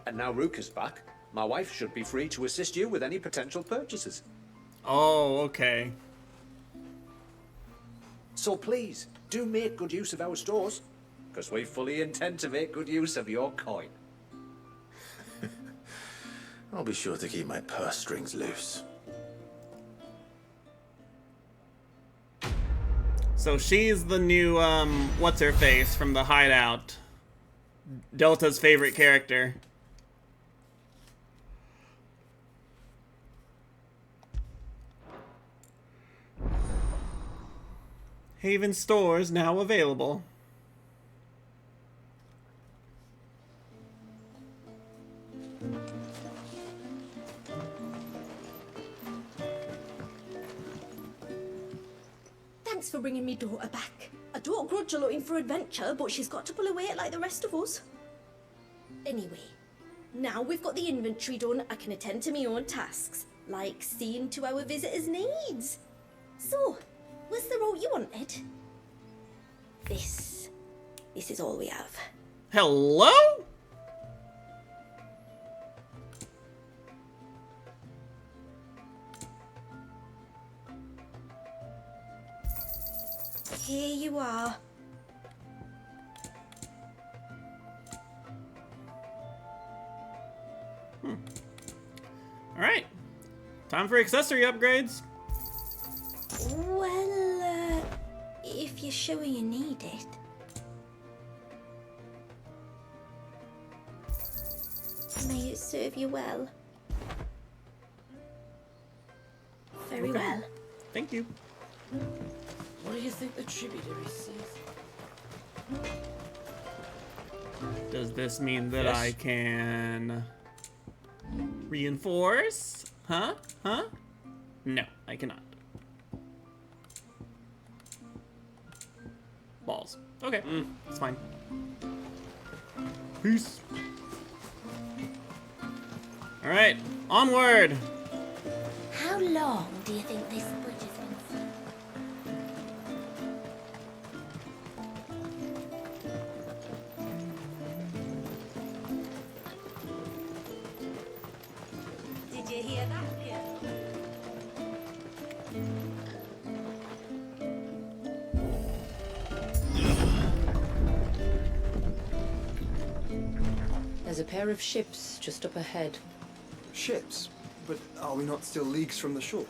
And now Rook is back, my wife should be free to assist you with any potential purchases. Oh, okay. So please, do make good use of our stores, because we fully intend to make good use of your coin. I'll be sure to keep my purse strings loose. So she's the new, what's-her-face from the Hideout. Delta's favorite character. Haven stores now available. Thanks for bringing me daughter back. I don't grudge her looking for adventure, but she's got to pull her weight like the rest of us. Anyway, now we've got the inventory done, I can attend to my own tasks, like seeing to our visitors' needs. So, what's the route you wanted? This is all we have. Hello? Here you are. Alright. Time for accessory upgrades. Well, if you're sure you need it. May it serve you well. Very Okay. well. Thank you. What do you think the tributary says? Does this mean that Yes. I can reinforce? Huh? Huh? No, I cannot. Balls. Okay, it's fine. Peace. All right, onward. How long do you think this bridge has been you hear that, Pierre? There's a pair of ships just up ahead. Ships? But are we not still leagues from the shore?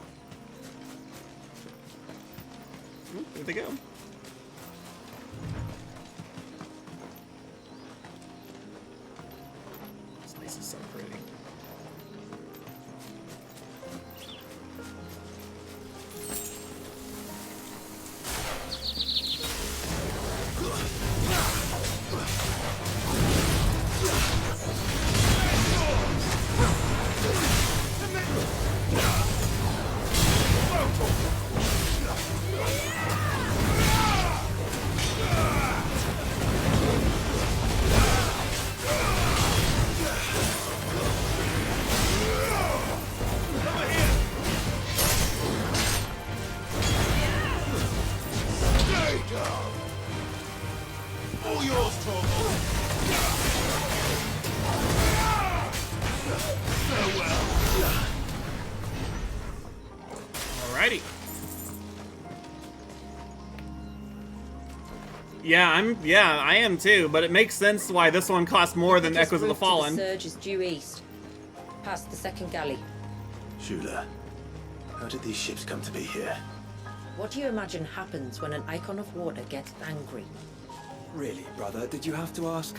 Here they go. This place is so pretty. All yours, Torgal. Farewell. Alrighty. Yeah, I am too, but it makes sense why this one costs more than Echoes of the Fallen. The surge is due east, past the second galley. Shula, how did these ships come to be here? What do you imagine happens when an icon of water gets angry? Really, brother? Did you have to ask?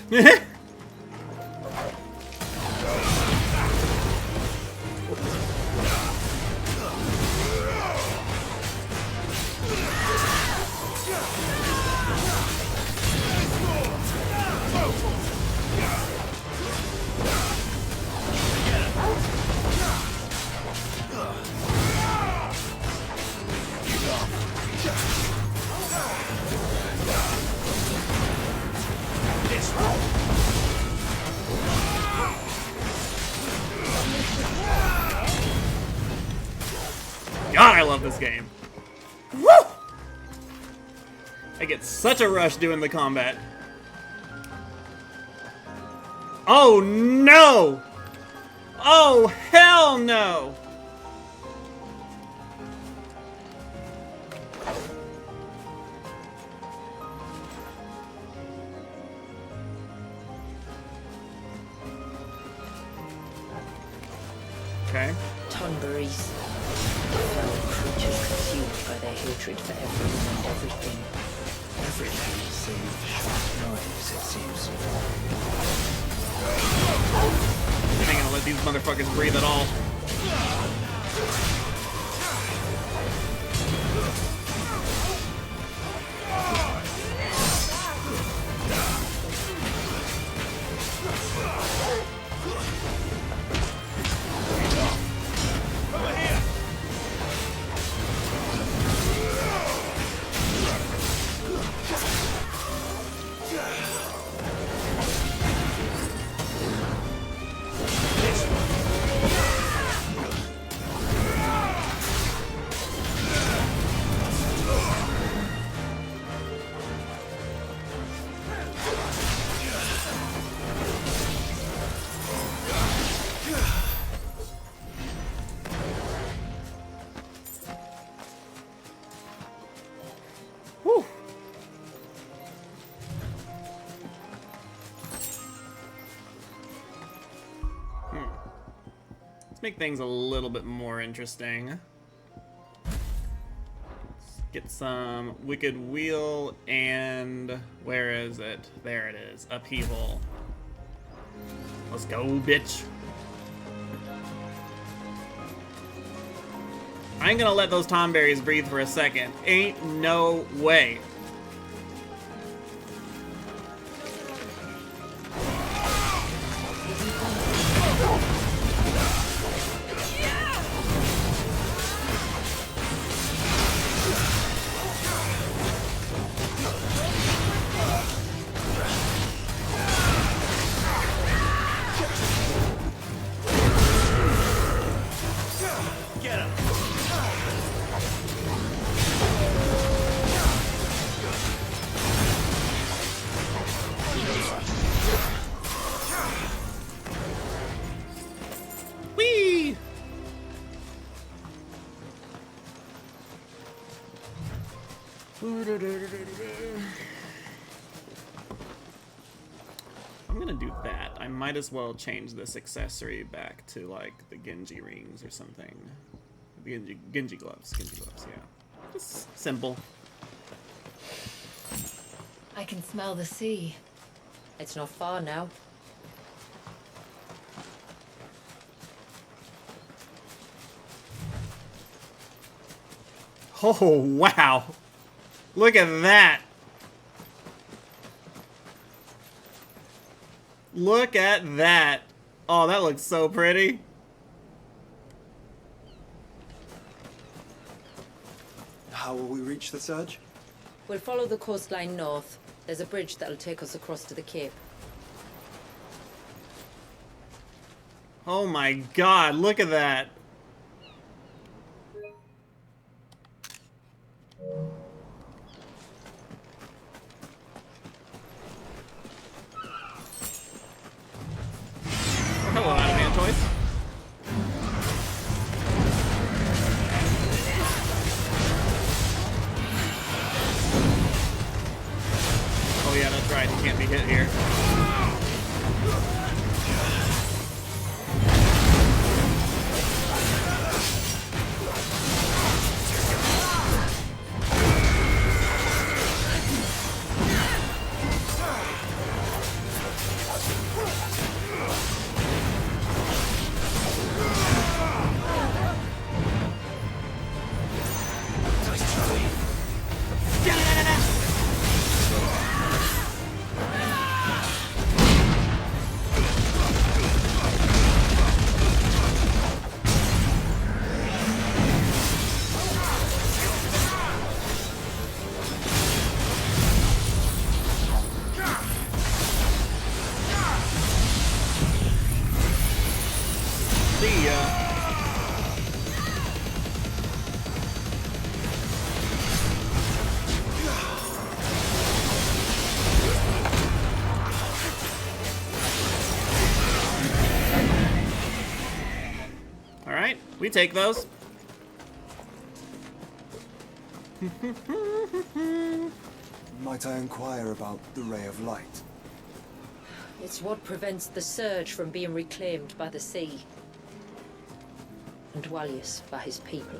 God, I love this game. Woo! I get such a rush doing the combat. Oh no! Oh hell no! Okay. Tonberries. Foul creatures consumed by their hatred for everyone and everything. Everything save sharp knives, it seems. I ain't gonna let these motherfuckers breathe at all. Let's make things a little bit more interesting. Let's get some Wicked Wheel and... where is it? There it is. Upheaval. Let's go, bitch. I ain't gonna let those Tomberries breathe for a second. Ain't no way. I'm gonna do that. I might as well change this accessory back to like the Genji rings or something. The Genji gloves, yeah. Just simple. I can smell the sea. It's not far now. Oh, wow. Look at that. Look at that. Oh, that looks so pretty. How will we reach the surge? We'll follow the coastline north. There's a bridge that'll take us across to the cape. Oh my god, look at that. Hello, Adamant Toys. Oh yeah, that's right, he can't be hit here. See ya. All right, we take those. Might I inquire about the Ray of Light? It's what prevents the surge from being reclaimed by the sea. And Dwalius by his people.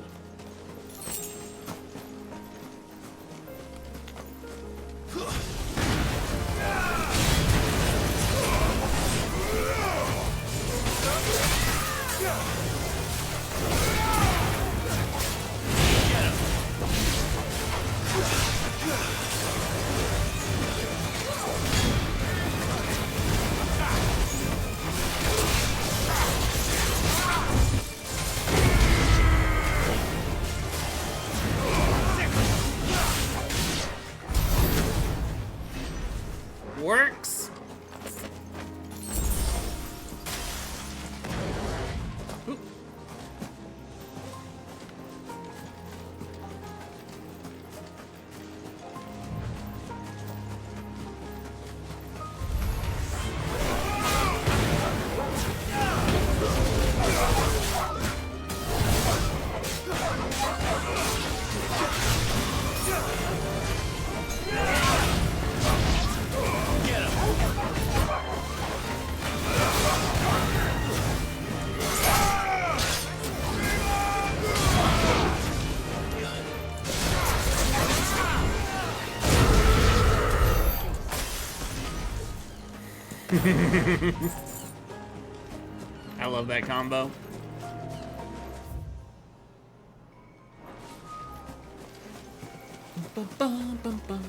Works. Oop. I love that combo. Bum, bum, bum, bum.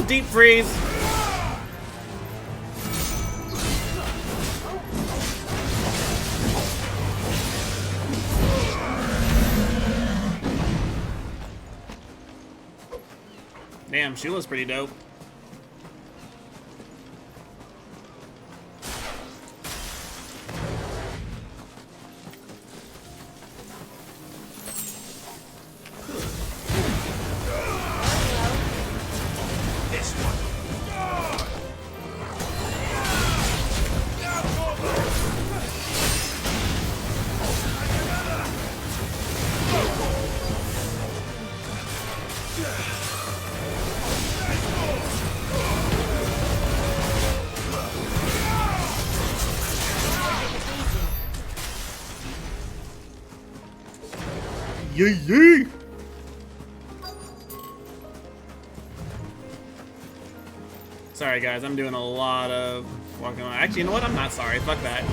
deep freeze. Damn, Shula's pretty dope. Yee yee! Sorry guys, I'm doing a lot of walking around. Actually, you know what? I'm not sorry. Fuck that.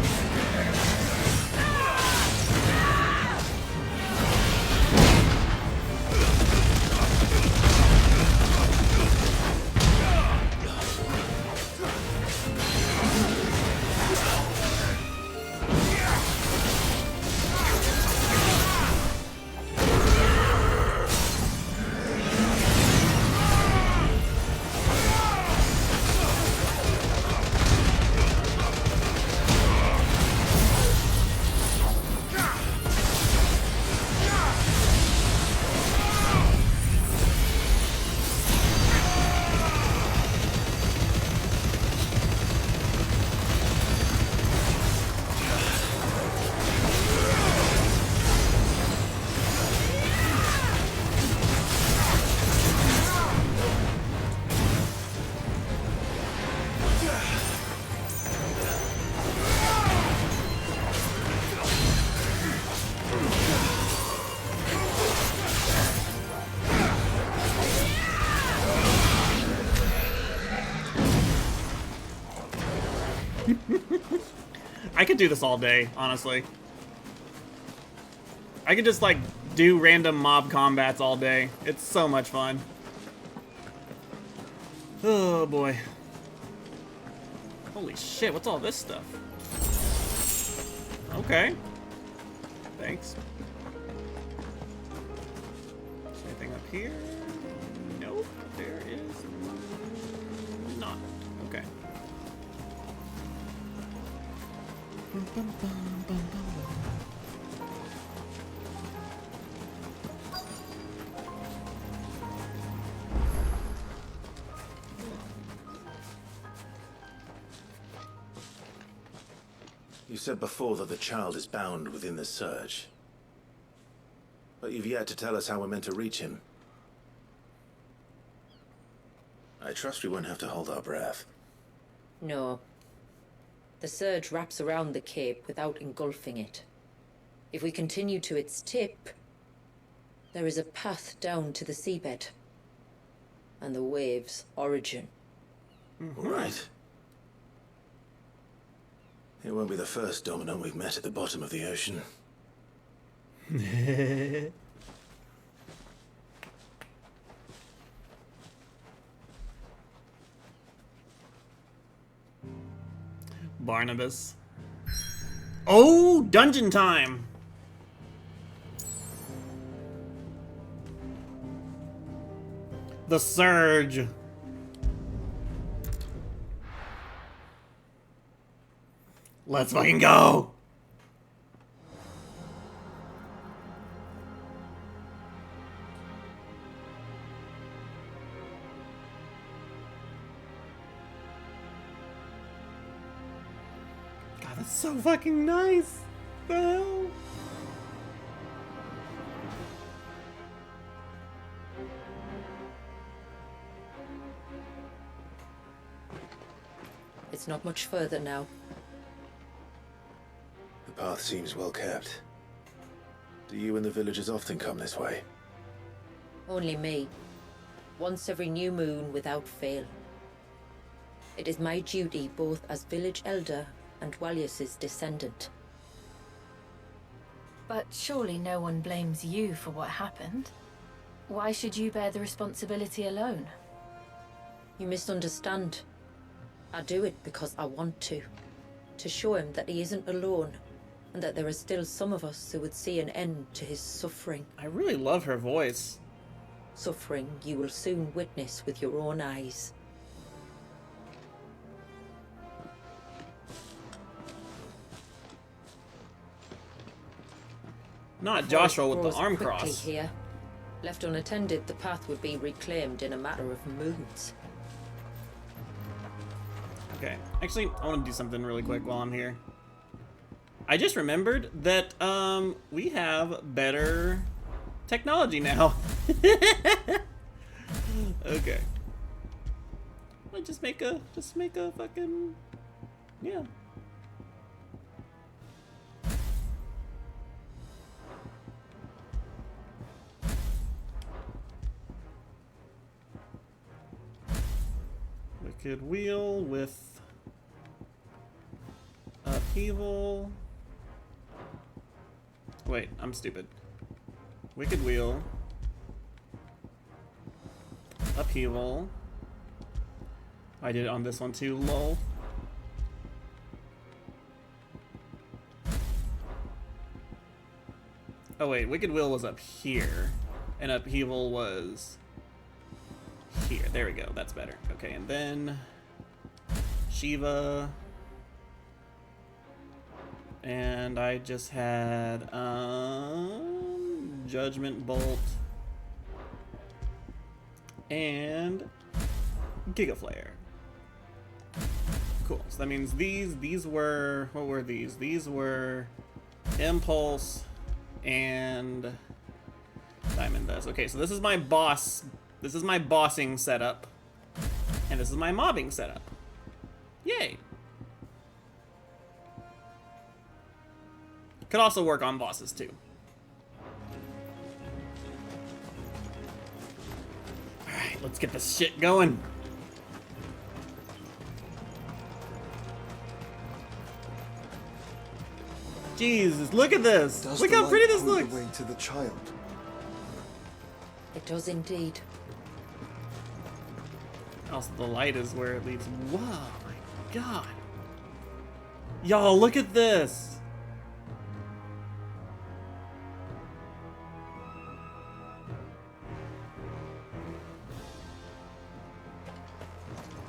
I could do this all day, honestly. I could just, like, do random mob combats all day. It's so much fun. Oh, boy. Holy shit, what's all this stuff? Okay. Thanks. Anything up here? Nope, there is not. Okay. You said before that the child is bound within the surge. But you've yet to tell us how we're meant to reach him. I trust we won't have to hold our breath. No. The surge wraps around the cape without engulfing it. If we continue to its tip, there is a path down to the seabed. And the wave's origin. Right. It won't be the first dominant we've met at the bottom of the ocean. Barnabas. Oh, dungeon time! The Surge. Let's fucking go! God, that's so fucking nice! The hell? It's not much further now. The path seems well kept. Do you and the villagers often come this way? Only me. Once every new moon without fail. It is my duty both as village elder and Walius's descendant. But surely no one blames you for what happened. Why should you bear the responsibility alone? You misunderstand. I do it because I want to show him that he isn't alone, and that there are still some of us who would see an end to his suffering. I really love her voice. Suffering you will soon witness with your own eyes. Not Joshua with the Grows arm quickly cross. Here. Left unattended, the path would be reclaimed in a matter of moons. Okay, actually, I want to do something really quick while I'm here. I just remembered that we have better technology now. Okay. Well, just make a fucking, yeah. Wicked wheel with upheaval. Wait, I'm stupid. Wicked wheel. Upheaval. I did it on this one too, lol. Oh wait, Wicked Wheel was up here, and Upheaval was here. There we go, that's better. Okay, and then Shiva. And I just had Judgment Bolt and Giga Flare. Cool. So that means these were, what were these? These were Impulse and Diamond Dust. Okay, so this is my boss. This is my bossing setup. And this is my mobbing setup. Yay. Could also work on bosses too. Alright, let's get this shit going. Jesus, look at this! Look how pretty this looks! The way to the child. It does indeed. Also, the light is where it leads. Whoa, my god. Y'all, look at this!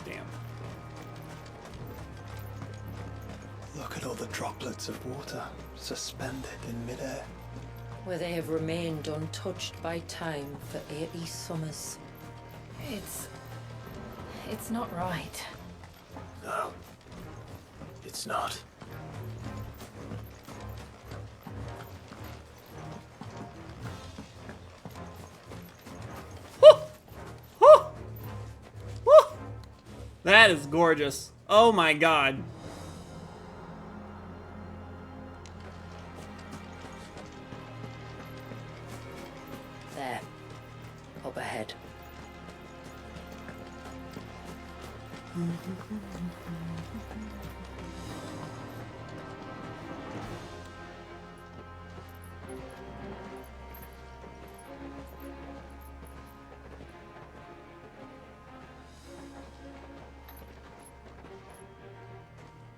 Damn. Look at all the droplets of water suspended in midair. Where they have remained untouched by time for 80 summers. It's not right. No, it's not. That is gorgeous. Oh my god. There. Up ahead.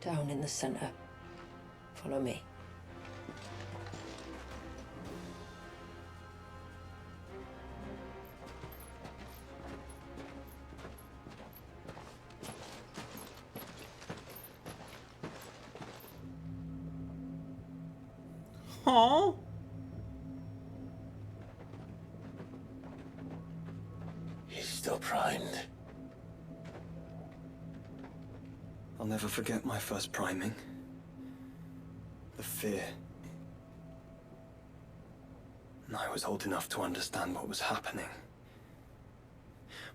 Down in the center. Follow me. Aww. He's still primed. I'll never forget my first priming. The fear. And I was old enough to understand what was happening.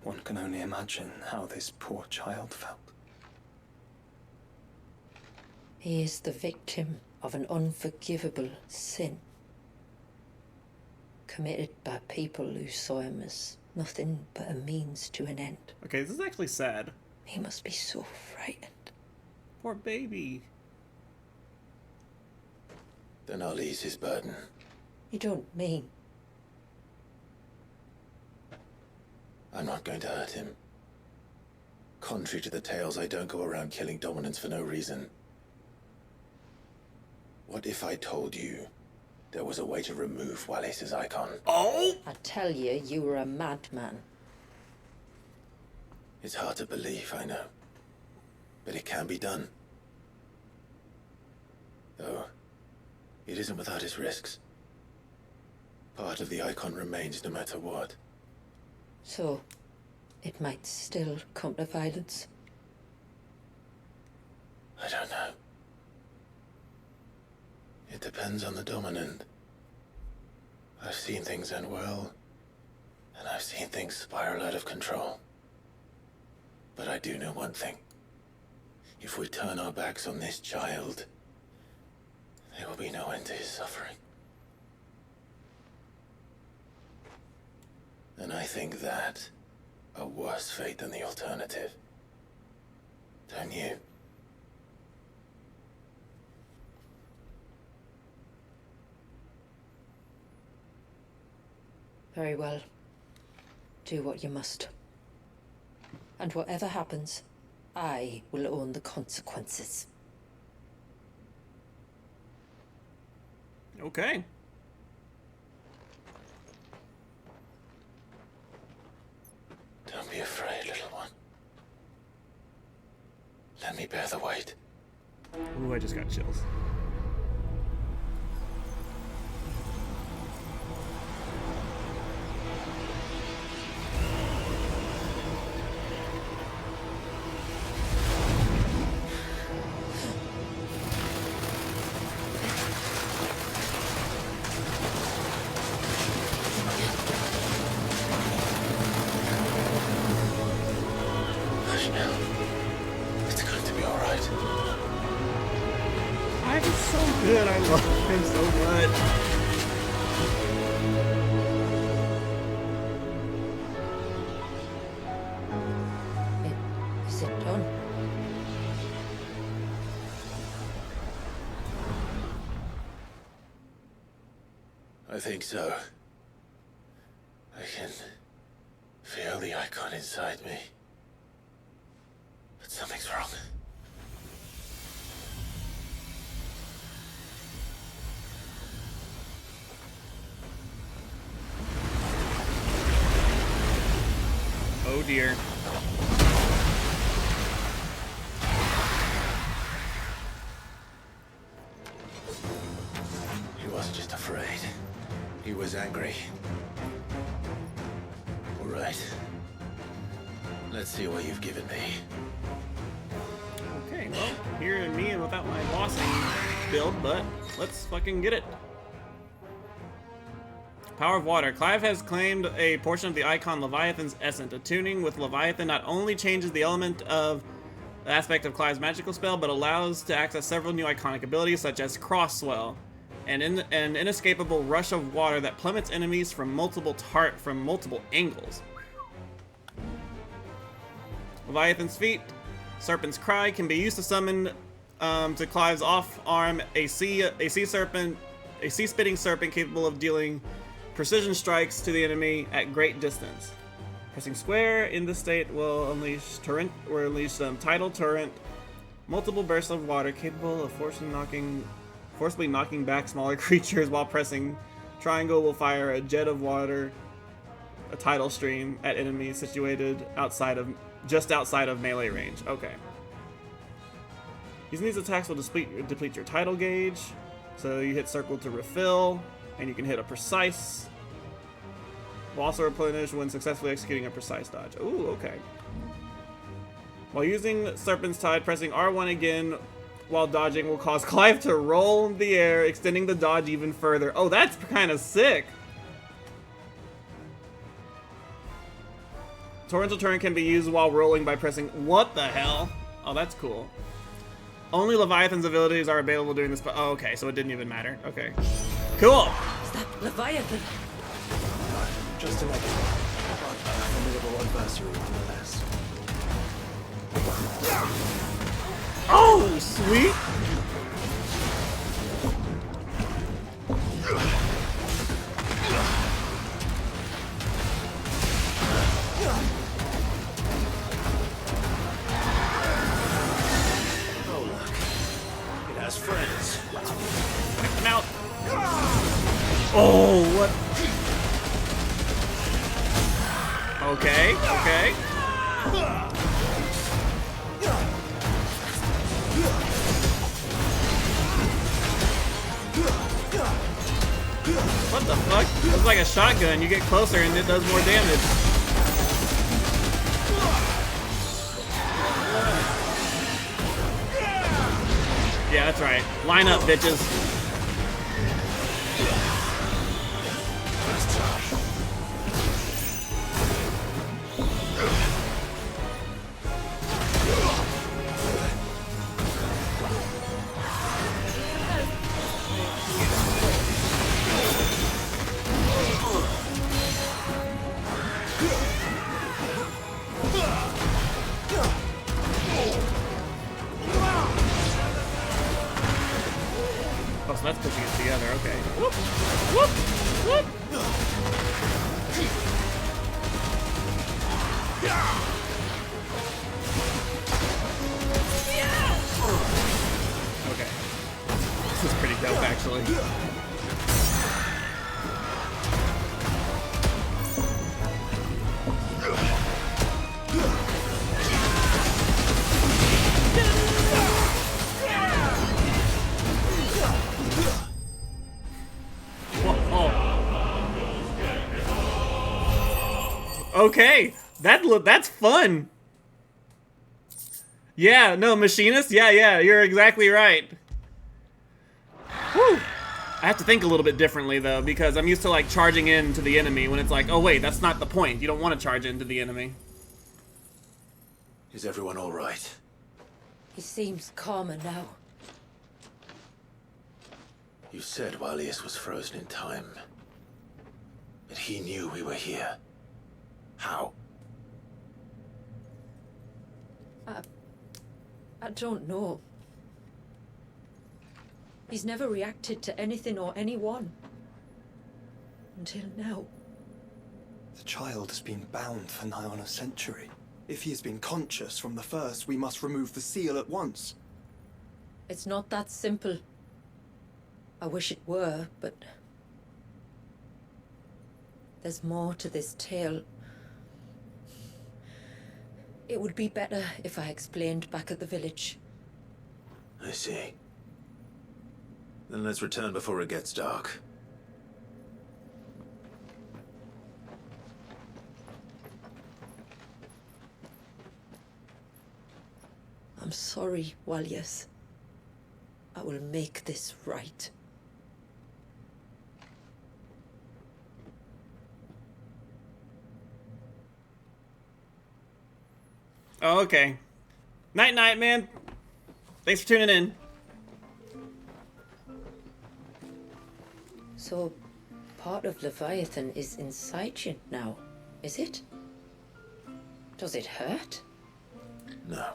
One can only imagine how this poor child felt. He is the victim of an unforgivable sin. Committed by people who saw him as nothing but a means to an end. Okay, this is actually sad. He must be so frightened. Poor baby. Then I'll ease his burden. You don't mean? I'm not going to hurt him. Contrary to the tales, I don't go around killing dominants for no reason. What if I told you there was a way to remove Wallace's icon? Oh! I tell you, you were a madman. It's hard to believe, I know. But it can be done. Though, it isn't without its risks. Part of the icon remains no matter what. So, it might still come to violence. I don't know. It depends on the dominant. I've seen things end well, and I've seen things spiral out of control. But I do know one thing. If we turn our backs on this child, there will be no end to his suffering. And I think that a worse fate than the alternative. Don't you? Very well. Do what you must. And whatever happens, I will own the consequences. Okay. Don't be afraid, little one. Let me bear the weight. Ooh, I just got chills. Hush now. It's going to be all right. Clive is so good. I love him so much. Is it done? I think so. I can feel the icon inside me. But something's wrong. Oh dear. He wasn't just afraid. He was angry. All right. Let's see what you've given me. Okay, well, here and me and without my bossing build, but let's fucking get it. Power of Water. Clive has claimed a portion of the icon Leviathan's essence. Attuning with Leviathan not only changes the element of the aspect of Clive's magical spell, but allows to access several new iconic abilities such as Cross-Swell, an inescapable rush of water that plummets enemies from multiple angles. Leviathan's Feet. Serpent's Cry can be used to summon to Clive's off arm a sea spitting serpent capable of dealing precision strikes to the enemy at great distance. Pressing square in this state will unleash tidal torrent, multiple bursts of water capable of forcibly knocking back smaller creatures, while pressing triangle will fire a jet of water, a tidal stream at enemies situated just outside of melee range. Okay. Using these attacks will deplete your tidal gauge, so you hit circle to refill, and you can hit a precise. Will also replenish when successfully executing a precise dodge. Ooh, okay. While using Serpent's Tide, pressing R1 again while dodging will cause Clive to roll in the air, extending the dodge even further. Oh, that's kind of sick. Torrential Turn can be used while rolling by pressing... What the hell? Oh, that's cool. Only Leviathan's abilities are available during this... Oh, okay, so it didn't even matter. Okay. Cool! Is that Leviathan? Just a negative, but a formidable adversary nonetheless. Oh, sweet! as friends. Now. Oh, what? Okay, okay. What the fuck? It's like a shotgun. You get closer and it does more damage. Yeah, that's right. Line up, bitches. Oh, so that's pushing it together, okay. Whoop! Whoop! Whoop! Okay. This is pretty dope, actually. Okay, that's fun. Yeah, no, machinist. Yeah, you're exactly right. Whew. I have to think a little bit differently though, because I'm used to like charging into the enemy when it's like, oh wait, that's not the point. You don't want to charge into the enemy. Is everyone all right? He seems calmer now. You said Walius was frozen in time. But he knew we were here. How? I don't know. He's never reacted to anything or anyone. Until now. The child has been bound for nigh on a century. If he has been conscious from the first, we must remove the seal at once. It's not that simple. I wish it were, but... there's more to this tale. It would be better if I explained back at the village. I see. Then let's return before it gets dark. I'm sorry, Walius. I will make this right. Oh, okay. Night, night, man. Thanks for tuning in. So, part of Leviathan is inside you now, is it? Does it hurt? No.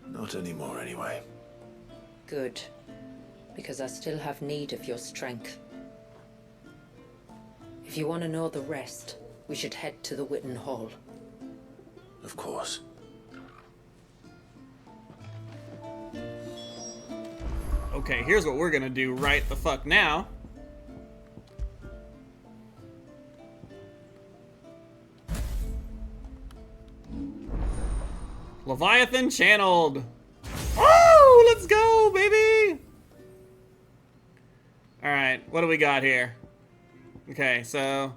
Not anymore, anyway. Good. Because I still have need of your strength. If you want to know the rest, we should head to the Witten Hall. Of course. Okay, here's what we're gonna do right the fuck now. Leviathan channeled. Oh, let's go, baby! Alright, what do we got here? Okay, so...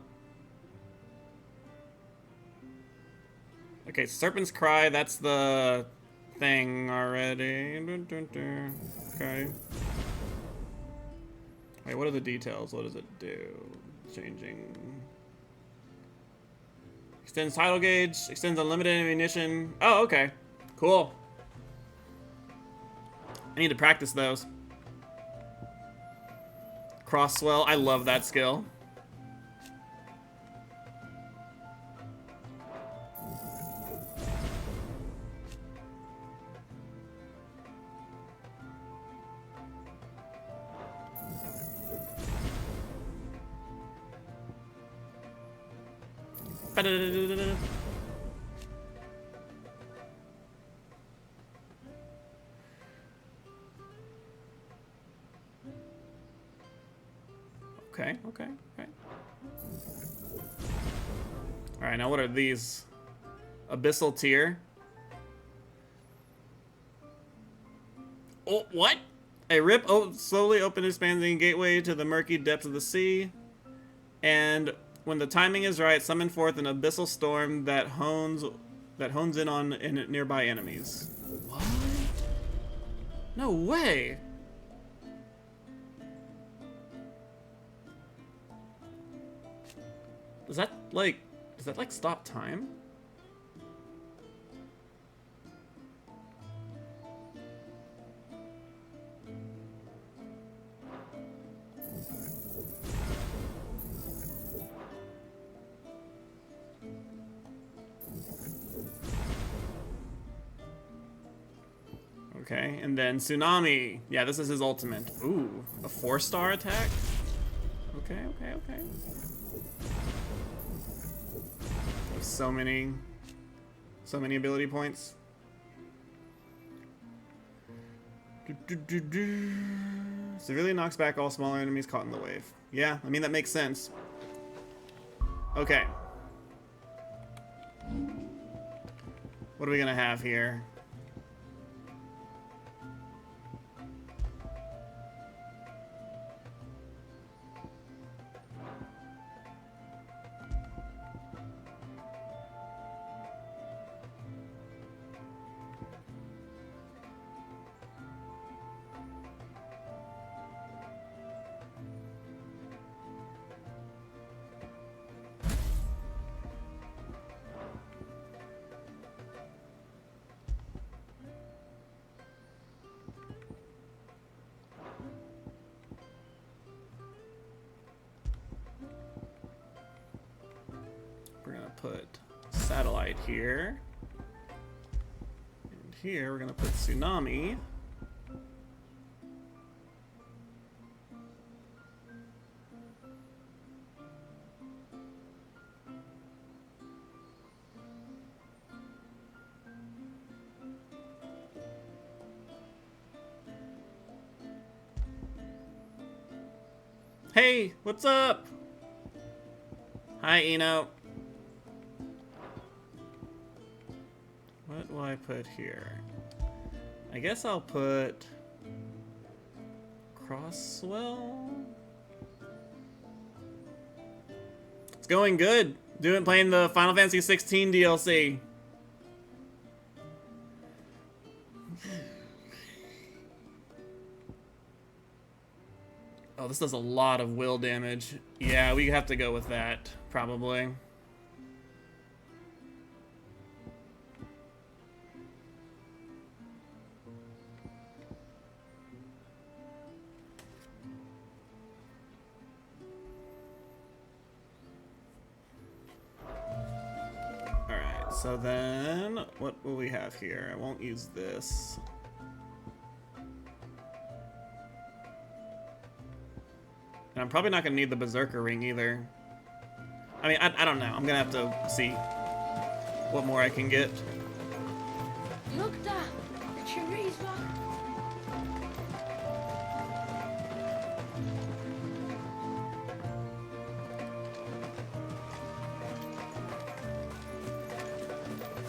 okay, Serpent's Cry, that's the thing already. Okay. Wait, what are the details? What does it do? Changing. Extends tidal gauge, extends unlimited ammunition. Oh, okay. Cool. I need to practice those. Cross swell, I love that skill. Okay, okay, okay. Alright, now what are these? Abyssal Tier. Oh, what? A rip slowly open expanding gateway to the murky depths of the sea. And when the timing is right, summon forth an abyssal storm that hones in on nearby enemies. What? No way! Does that like stop time? Okay, and then Tsunami. Yeah, this is his ultimate. Ooh, a 4-star attack? Okay, okay, okay. So many ability points. Severely knocks back all smaller enemies caught in the wave. Yeah, I mean, that makes sense. Okay. What are we gonna have here? We're gonna put Satellite here. And here we're gonna put Tsunami. Hey, what's up? Hi, Eno. What will I put here? I guess I'll put Crosswell. It's going good. Playing the Final Fantasy 16 DLC. Oh, this does a lot of will damage. Yeah, we have to go with that, probably. Alright, so then, what will we have here? I won't use this. And I'm probably not going to need the Berserker Ring either. I mean, I don't know. I'm going to have to see what more I can get. Look, Dad, the tree's back.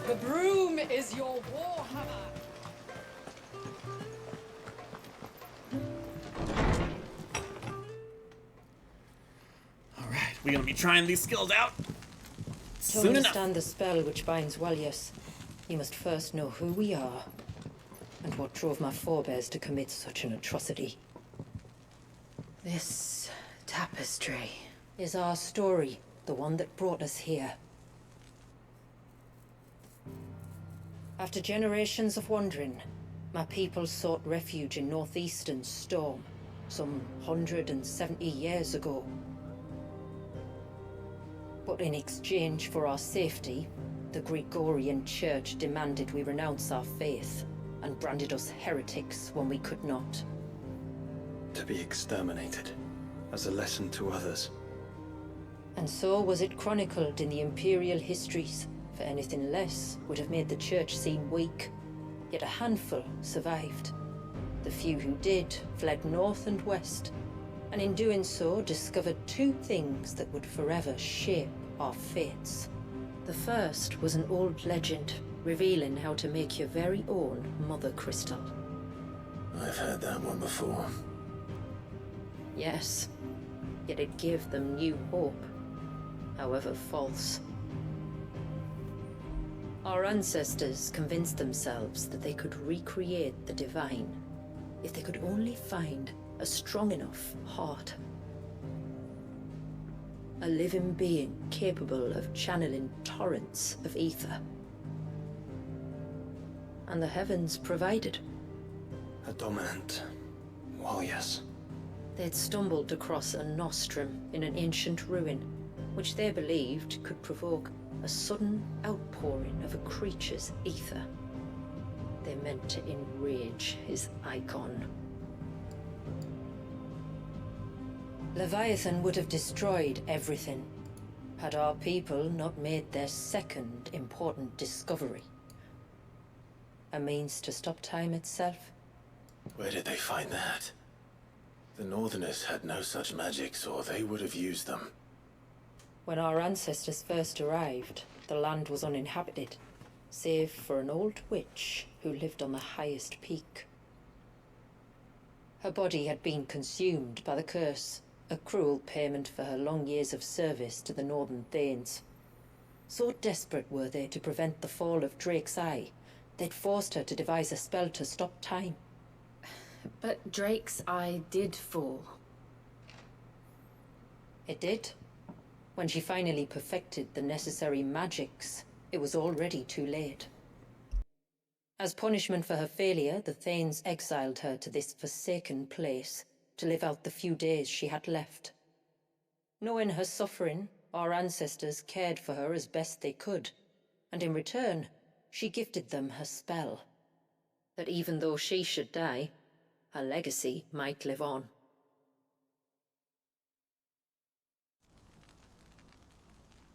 The broom is your warhammer. We're gonna be trying these skills out To soon enough. understand the spell which binds Walius, you must first know who we are, and what drove my forebears to commit such an atrocity. This tapestry is our story, the one that brought us here. After generations of wandering, my people sought refuge in northeastern Storm, some 170 years ago. But in exchange for our safety, the Gregorian Church demanded we renounce our faith and branded us heretics when we could not. To be exterminated, as a lesson to others. And so was it chronicled in the imperial histories, for anything less would have made the Church seem weak. Yet a handful survived. The few who did fled north and west, and in doing so discovered two things that would forever shape our fates. The first was an old legend revealing how to make your very own Mother Crystal. I've heard that one before. Yes, yet it gave them new hope, however false. Our ancestors convinced themselves that they could recreate the divine if they could only find a strong enough heart. A living being capable of channeling torrents of ether. And the heavens provided. A dominant. Well, yes. They'd stumbled across a nostrum in an ancient ruin, which they believed could provoke a sudden outpouring of a creature's ether. They meant to enrage his icon. Leviathan would have destroyed everything, had our people not made their second important discovery. A means to stop time itself. Where did they find that? The Northerners had no such magics, or they would have used them. When our ancestors first arrived, the land was uninhabited, save for an old witch who lived on the highest peak. Her body had been consumed by the curse, a cruel payment for her long years of service to the Northern Thanes. So desperate were they to prevent the fall of Drake's Eye, they'd forced her to devise a spell to stop time. But Drake's Eye did fall. It did. When she finally perfected the necessary magics, it was already too late. As punishment for her failure, the Thanes exiled her to this forsaken place to live out the few days she had left. Knowing her suffering, our ancestors cared for her as best they could, and in return, she gifted them her spell. That even though she should die, her legacy might live on.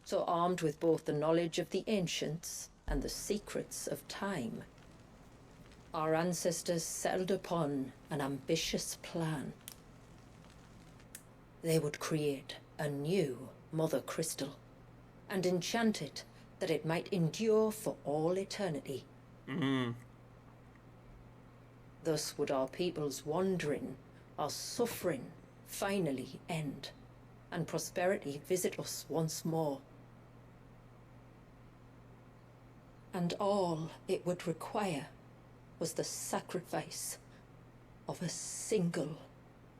So armed with both the knowledge of the ancients and the secrets of time, our ancestors settled upon an ambitious plan. They would create a new Mother Crystal and enchant it that it might endure for all eternity. Thus would our people's wandering, our suffering, finally end, and prosperity visit us once more. And all it would require was the sacrifice of a single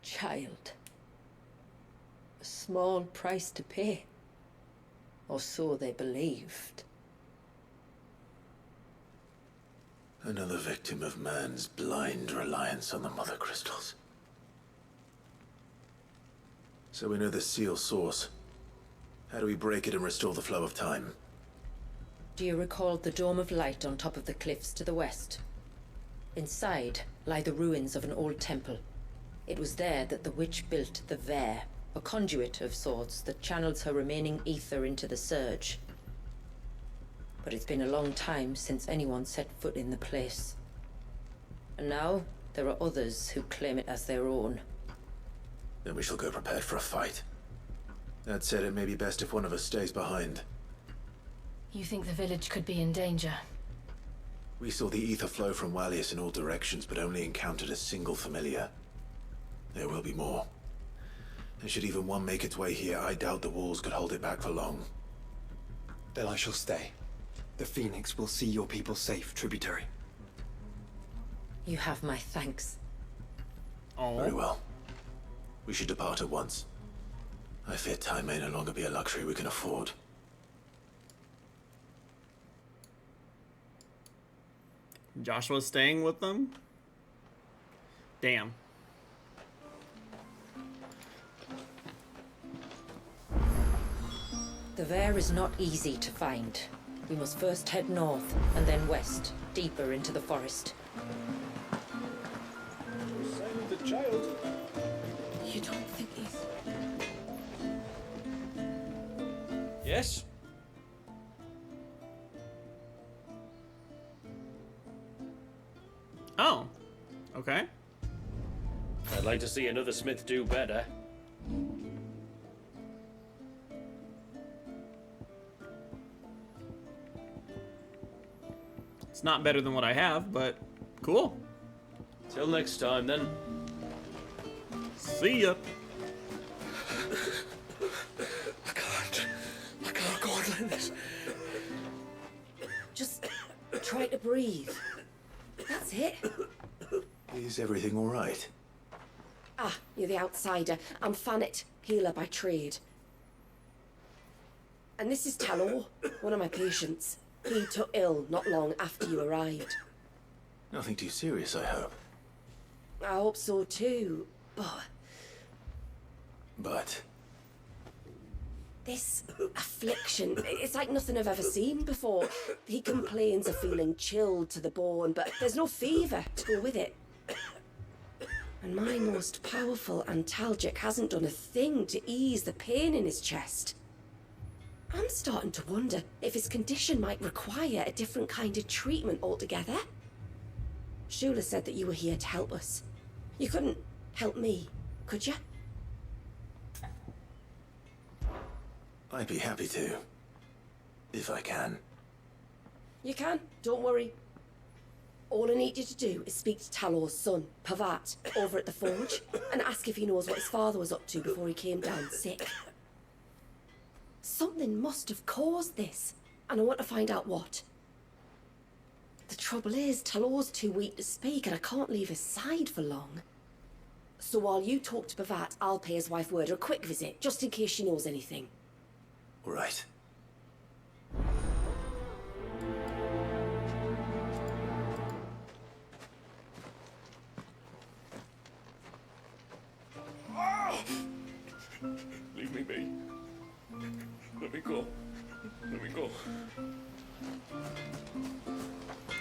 child. A small price to pay, or so they believed. Another victim of man's blind reliance on the Mother Crystals. So we know the seal source. How do we break it and restore the flow of time? Do you recall the Dome of Light on top of the cliffs to the west? Inside lie the ruins of an old temple. It was there that the witch built the Vare, a conduit of sorts that channels her remaining ether into the Surge. But it's been a long time since anyone set foot in the place. And now, there are others who claim it as their own. Then we shall go prepared for a fight. That said, it may be best if one of us stays behind. You think the village could be in danger? We saw the ether flow from Wallius in all directions, but only encountered a single familiar. There will be more. And should even one make its way here, I doubt the walls could hold it back for long. Then I shall stay. The Phoenix will see your people safe, Tributary. You have my thanks. Very well. We should depart at once. I fear time may no longer be a luxury we can afford. Joshua's staying with them? Damn. The Vare is not easy to find. We must first head north, and then west, deeper into the forest. The child. You don't think he's... Yes? Oh. Okay. I'd like to see another smith do better. It's not better than what I have, but cool. Till next time, then. See ya. I can't go on like this. Just try to breathe. That's it. Is everything all right? Ah, you're the outsider. I'm Fanit, healer by trade. And this is Talor, one of my patients. He took ill not long after you arrived. Nothing too serious, I hope. I hope so too, but But this affliction, it's like nothing I've ever seen before. He complains of feeling chilled to the bone, but there's no fever to go with it. And my most powerful antalgic hasn't done a thing to ease the pain in his chest. I'm starting to wonder if his condition might require a different kind of treatment altogether. Shula said that you were here to help us. You couldn't help me, could you? I'd be happy to. If I can. You can, don't worry. All I need you to do is speak to Talor's son, Pavat, over at the forge, and ask if he knows what his father was up to before he came down sick. Something must have caused this, and I want to find out what. The trouble is, Talor's too weak to speak, and I can't leave his side for long. So while you talk to Pavat, I'll pay his wife word a quick visit, just in case she knows anything. All right. Leave me be. Let me go. Let me go.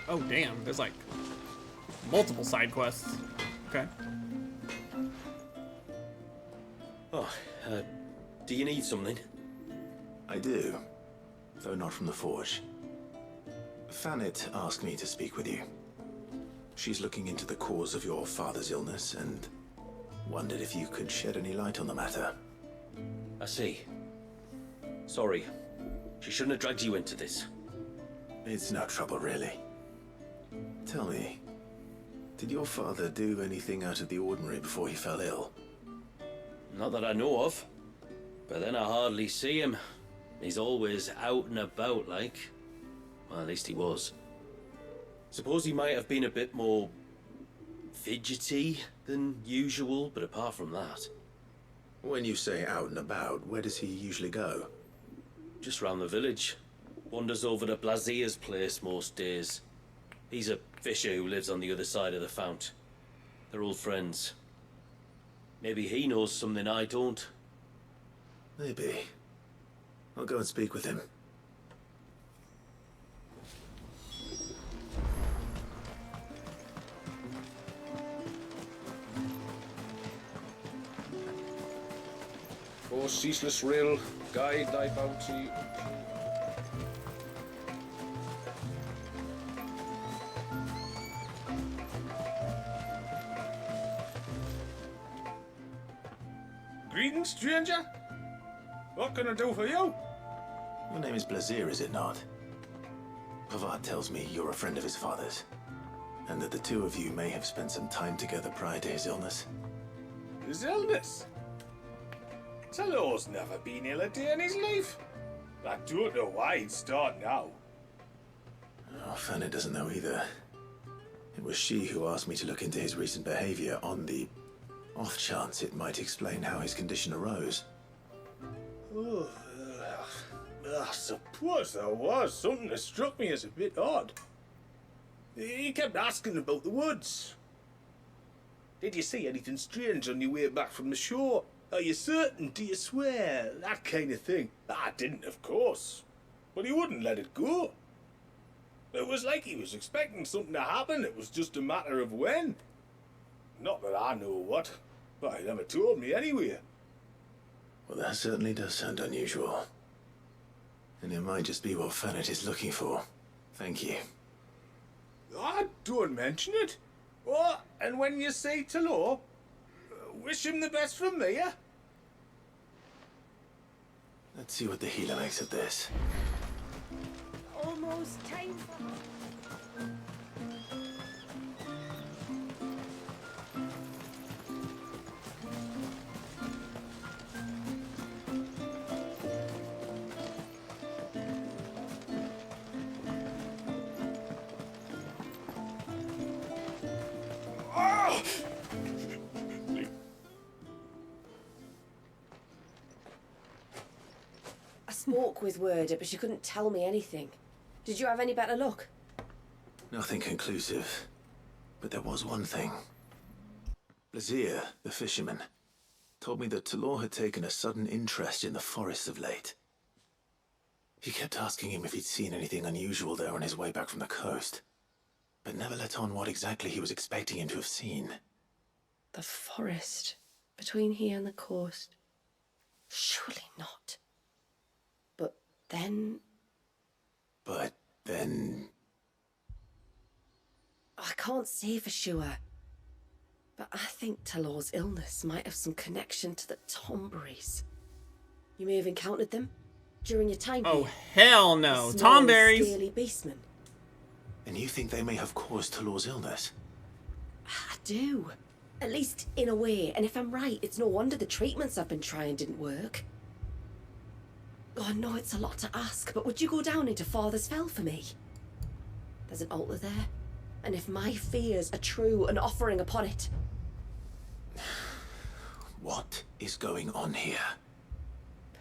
Oh, damn. There's like multiple side quests. Okay. Oh, do you need something? I do, though not from the forge. Fanit asked me to speak with you. She's looking into the cause of your father's illness and wondered if you could shed any light on the matter. I see. Sorry. She shouldn't have dragged you into this. It's no trouble, really. Tell me, did your father do anything out of the ordinary before he fell ill? Not that I know of. But then I hardly see him. He's always out and about, like. Well, at least he was. Suppose he might have been a bit more fidgety than usual, but apart from that. When you say out and about, where does he usually go? Just round the village. Wanders over to Blazier's place most days. He's a fisher who lives on the other side of the fount. They're old friends. Maybe he knows something I don't. Maybe. I'll go and speak with him. For ceaseless rill, guide thy bounty. Greetings, stranger. What can I do for you? Your name is Blazier, is it not? Pavat tells me you're a friend of his father's, and that the two of you may have spent some time together prior to his illness. His illness? Talor's never been ill a day in his life. I don't know why he'd start now. Oh, Fanny doesn't know either. It was she who asked me to look into his recent behavior on the off chance it might explain how his condition arose. Oh, I suppose there was something that struck me as a bit odd. He kept asking about the woods. Did you see anything strange on your way back from the shore? Are you certain? Do you swear? That kind of thing. I didn't, of course. But he wouldn't let it go. It was like he was expecting something to happen. It was just a matter of when. Not that I know what. But he never told me anyway. Well, that certainly does sound unusual. And it might just be what Fanit is looking for. Thank you. I don't mention it. Oh, and when you say Talor, wish him the best from me, yeah? Let's see what the healer makes of this. Almost time for... I spoke with Werder, but she couldn't tell me anything. Did you have any better luck? Nothing conclusive. But there was one thing. Blazir, the fisherman, told me that Talor had taken a sudden interest in the forest of late. He kept asking him if he'd seen anything unusual there on his way back from the coast, but never let on what exactly he was expecting him to have seen. The forest between here and the coast. Surely not. But then... I can't say for sure. But I think Talor's illness might have some connection to the Tomberries. You may have encountered them during your time Oh, here. hell no. The small, Tomberries. scaly beastmen. And you think they may have caused Talor's illness? I do. At least in a way. And if I'm right, it's no wonder the treatments I've been trying didn't work. Oh, I know it's a lot to ask, but would you go down into Father's Fell for me? There's an altar there. And if my fears are true, an offering upon it. What is going on here?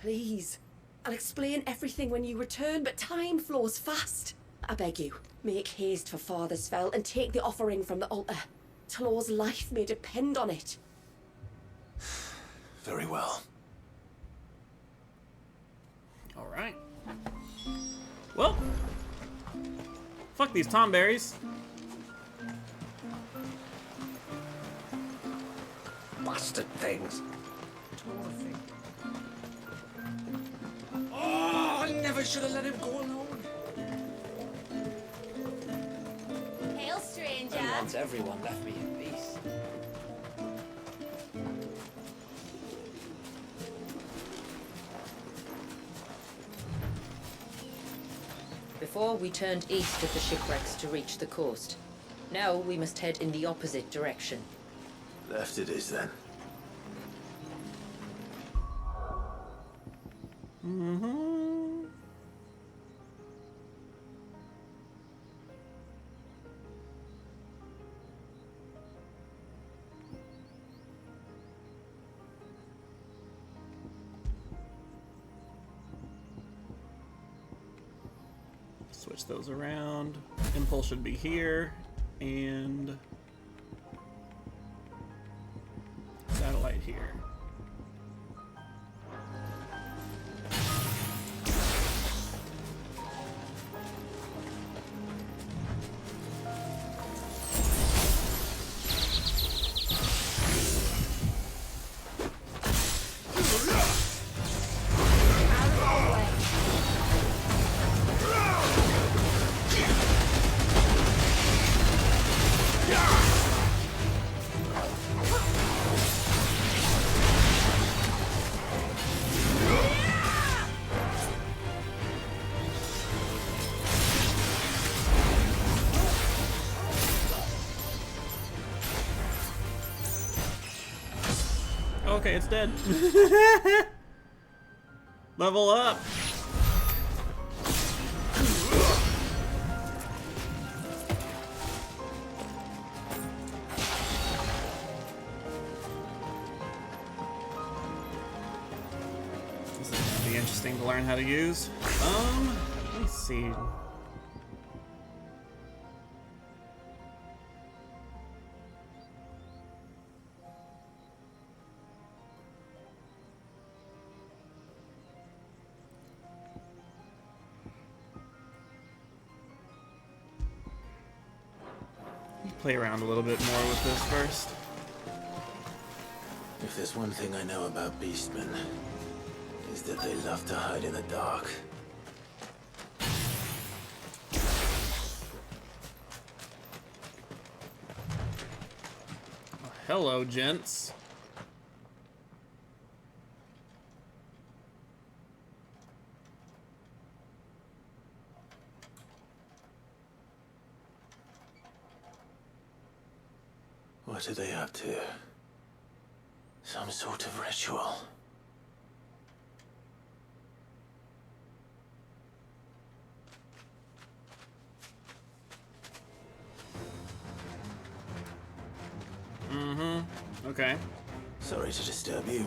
Please. I'll explain everything when you return, but time flows fast. I beg you, make haste for Father's Fell and take the offering from the altar. Talor's life may depend on it. Very well. Alright. Well. Fuck these Tomberries. Bastard things. Oh, I never should have let him go alone. Hail, stranger. Once everyone left me in peace. Before we turned east of the shipwrecks to reach the coast. Now we must head in the opposite direction. Left it is then. Mm-hmm. Switch those around. Impulse should be here, and satellite here. Okay, it's dead. Level up. This is gonna be interesting to learn how to use. Let me see. Play around a little bit more with this first. If there's one thing I know about beastmen, is that they love to hide in the dark. Hello, gents. What are they up to? Some sort of ritual. Mm-hmm. Okay. Sorry to disturb you.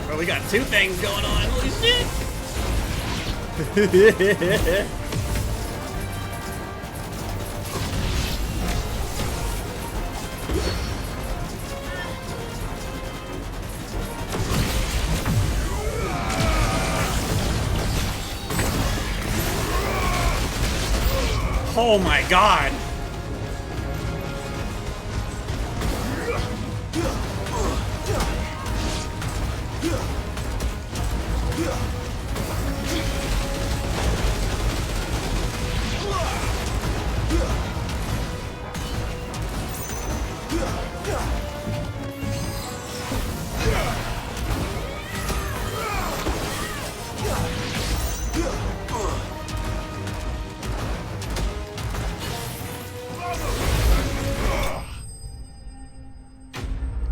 Bro, we got two things going on. Holy shit! Oh my god!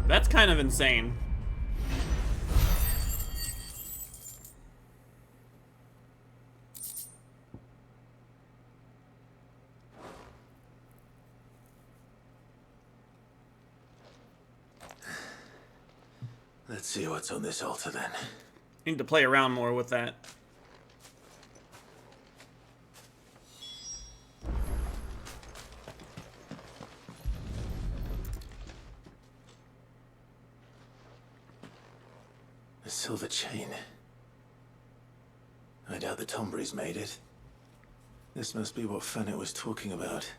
That's kind of insane. Let's see what's on this altar then. Need to play around more with that. A silver chain. I doubt the Tomberries made it. This must be what Fennec was talking about.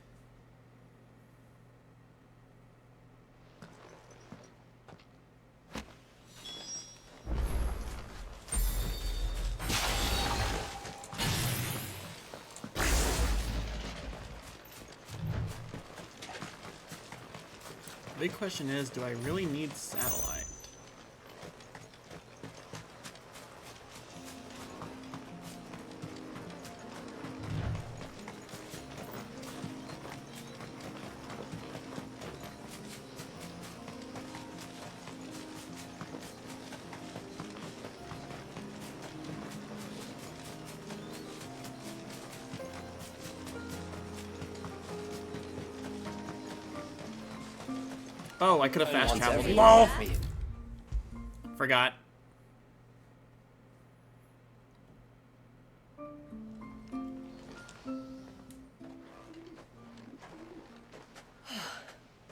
The big question is, do I really need satellite? Oh, I could have fast traveled. LOL! Forgot.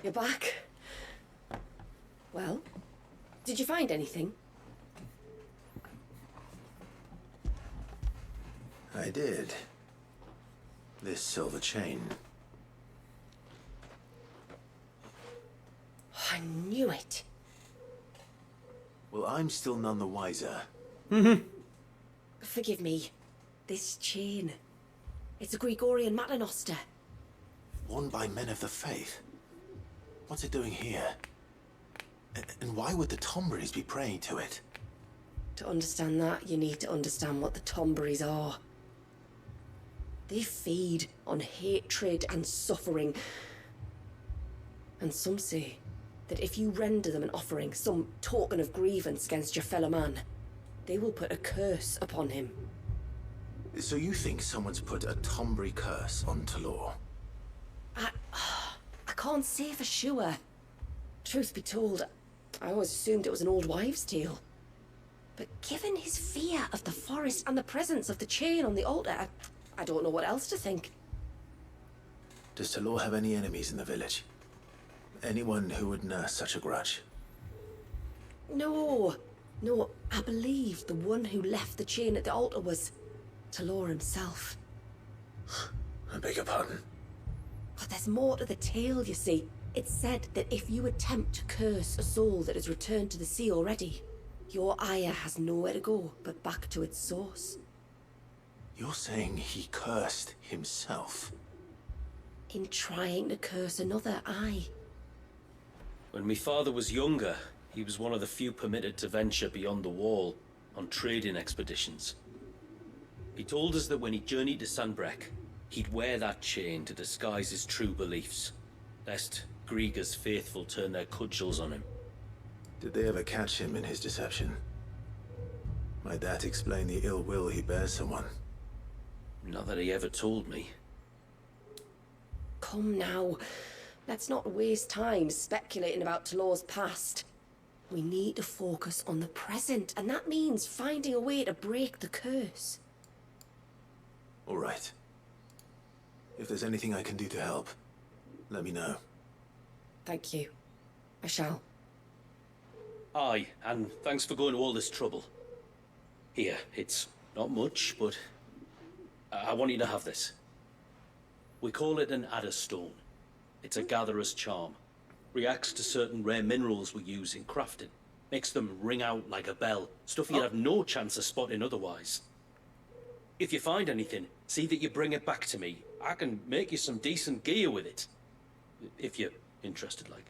You're back. Well, did you find anything? I did. This silver chain. I knew it. Well, I'm still none the wiser. Forgive me. This chain. It's a Gregorian Maternoster. Worn by men of the faith. What's it doing here? And why would the Tomberries be praying to it? To understand that, you need to understand what the Tomberries are. They feed on hatred and suffering. And some say that if you render them an offering, some token of grievance against your fellow man, they will put a curse upon him. So you think someone's put a Tomberry curse on Talor? I can't say for sure. Truth be told, I always assumed it was an old wives' tale. But given his fear of the forest and the presence of the chain on the altar, I don't know what else to think. Does Talor have any enemies in the village? Anyone who would nurse such a grudge? No, I believe the one who left the chain at the altar was Talor himself. I beg your pardon? But there's more to the tale, you see. It's said that if you attempt to curse a soul that has returned to the sea already, your ire has nowhere to go but back to its source. You're saying he cursed himself? In trying to curse another, aye. When my father was younger, He was one of the few permitted to venture beyond the wall on trading expeditions. He told us that when he journeyed to Sanbreque, he'd wear that chain to disguise his true beliefs, lest Grieger's faithful turn their cudgels on him. Did they ever catch him in his deception? Might that explain the ill will he bears someone? Not that he ever told me. Come now. Let's not waste time speculating about Talor's past. We need to focus on the present, and that means finding a way to break the curse. All right. If there's anything I can do to help, let me know. Thank you. I shall. Aye, and thanks for going to all this trouble. Here, it's not much, but I want you to have this. We call it an Adder Stone. It's a gatherer's charm. Reacts to certain rare minerals we use in crafting. Makes them ring out like a bell. Stuff you'd have no chance of spotting otherwise. If you find anything, see that you bring it back to me. I can make you some decent gear with it. If you're interested, like.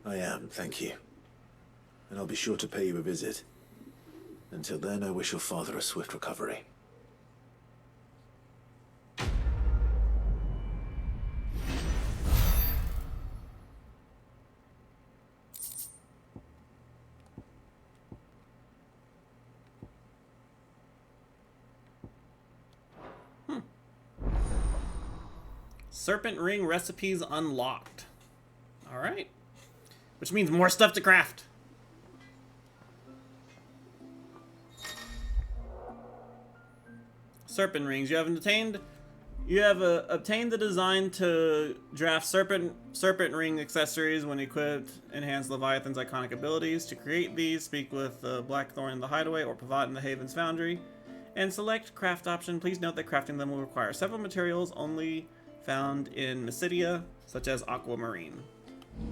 I am, thank you. And I'll be sure to pay you a visit. Until then, I wish your father a swift recovery. Serpent ring recipes unlocked. All right. Which means more stuff to craft. Serpent rings. You have obtained the design to draft serpent ring accessories when equipped. Enhance Leviathan's iconic abilities. To create these, speak with Blackthorn in the Hideaway or Pavat in the Haven's Foundry. And select craft option. Please note that crafting them will require several materials only found in Mysidia, such as aquamarine.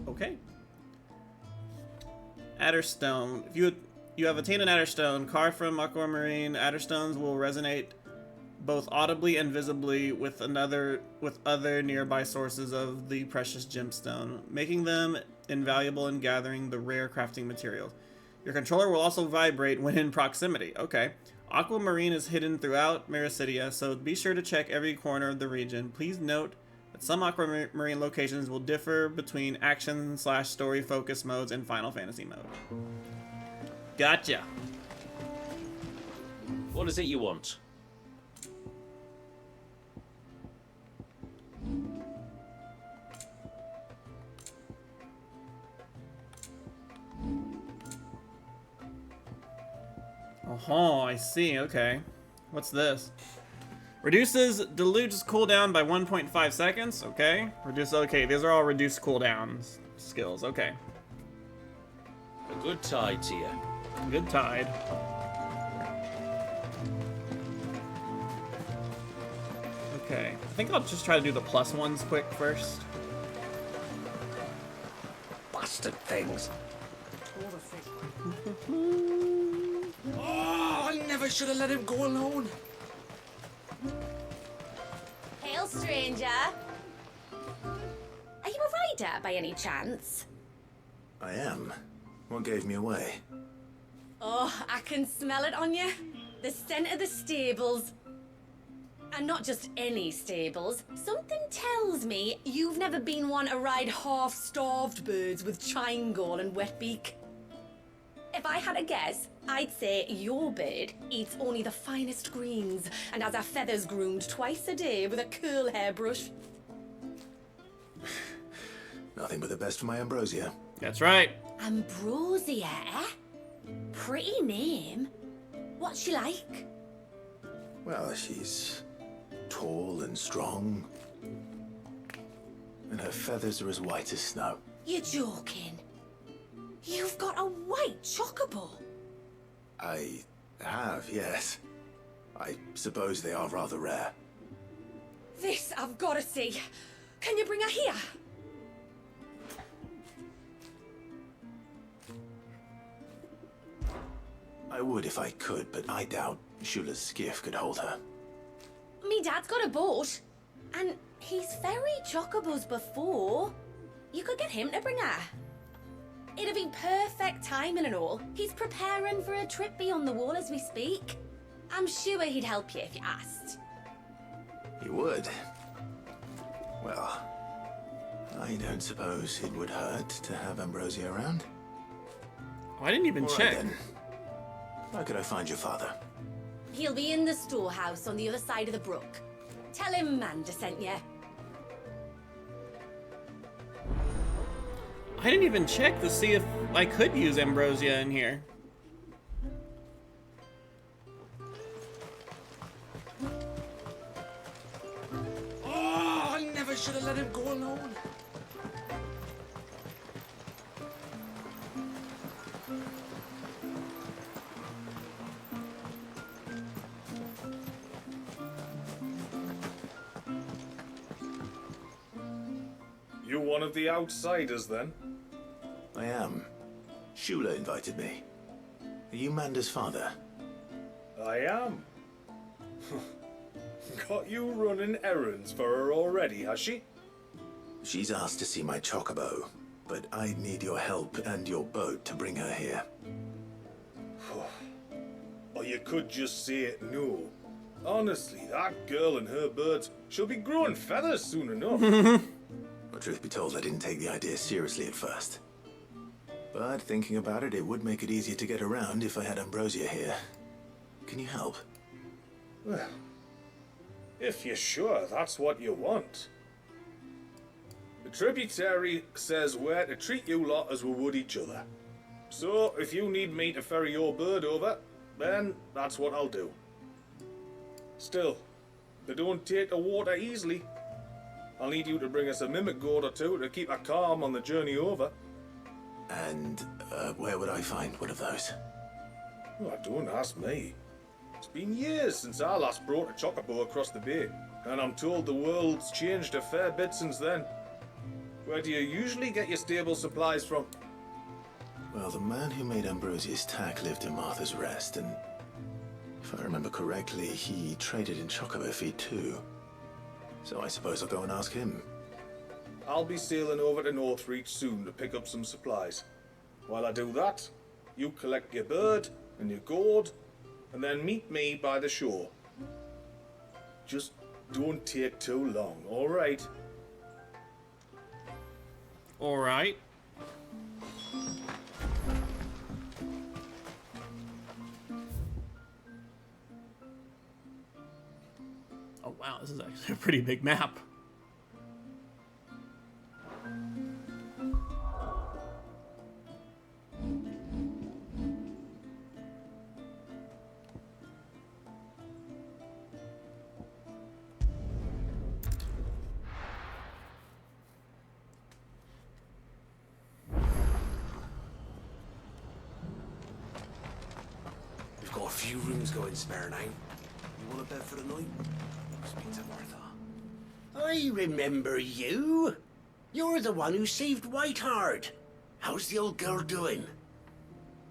Okay. Adderstone. If you have attained an Adderstone carved from aquamarine, Adderstones will resonate both audibly and visibly with other nearby sources of the precious gemstone, making them invaluable in gathering the rare crafting materials. Your controller will also vibrate when in proximity. Okay. Aquamarine is hidden throughout Mysidia, so be sure to check every corner of the region. Please note that some aquamarine locations will differ between action/story focus modes and Final Fantasy mode. Gotcha. What is it you want? Oh, I see. Okay. What's this? Reduces Deluge's cooldown by 1.5 seconds. Okay. Okay, these are all reduced cooldowns skills. Okay. A good tide to you. Good tide. Okay. I think I'll just try to do the plus ones quick first. Bastard things. Oh, I never should have let him go alone. Hail, stranger. Are you a rider by any chance? I am. What gave me away? Oh, I can smell it on you. The scent of the stables. And not just any stables. Something tells me you've never been one to ride half-starved birds with Chingol and Wetbeak. If I had a guess, I'd say your bird eats only the finest greens and has her feathers groomed twice a day with a curl hairbrush. Nothing but the best for my Ambrosia. That's right. Ambrosia, eh? Pretty name. What's she like? Well, she's tall and strong. And her feathers are as white as snow. You're joking. You've got a white chocobo. I have, yes. I suppose they are rather rare. This I've got to see. Can you bring her here? I would if I could, but I doubt Shula's skiff could hold her. Me dad's got a boat. And he's ferried chocobos before. You could get him to bring her. It'd be perfect timing and all. He's preparing for a trip beyond the wall as we speak. I'm sure he'd help you if you asked. He would. Well, I don't suppose it would hurt to have Ambrosia around. Oh, I didn't even check. Then. Where could I find your father? He'll be in the storehouse on the other side of the brook. Tell him Manda sent you. I didn't even check to see if I could use Ambrosia in here. Oh, I never should have let him go alone. You one of the outsiders, then? I am. Shula invited me. Are you Manda's father? I am. Got you running errands for her already, has she? She's asked to see my chocobo, but I need your help and your boat to bring her here. Or you could just say it no. Honestly, that girl and her birds, she'll be growing feathers soon enough. Well, truth be told, I didn't take the idea seriously at first. But thinking about it, it would make it easier to get around if I had Ambrosia here. Can you help? Well, if you're sure that's what you want. The tributary says we're to treat you lot as we would each other. So, if you need me to ferry your bird over, then that's what I'll do. Still, they don't take the water easily. I'll need you to bring us a mimic gourd or two to keep her calm on the journey over. And where would I find one of those? Oh, don't ask me. It's been years since I last brought a chocobo across the bay, and I'm told the world's changed a fair bit since then. Where do you usually get your stable supplies from? Well, the man who made Ambrosia's tack lived in Martha's Rest, and if I remember correctly, he traded in chocobo feed too. So I suppose I'll go and ask him. I'll be sailing over to Northreach soon to pick up some supplies. While I do that, you collect your bird and your gourd, and then meet me by the shore. Just don't take too long, all right? All right. Oh wow, this is actually a pretty big map. We've got a few rooms going spare now. You want a bed for the night? Speak to Martha. I remember you. You're the one who saved Whiteheart. How's the old girl doing?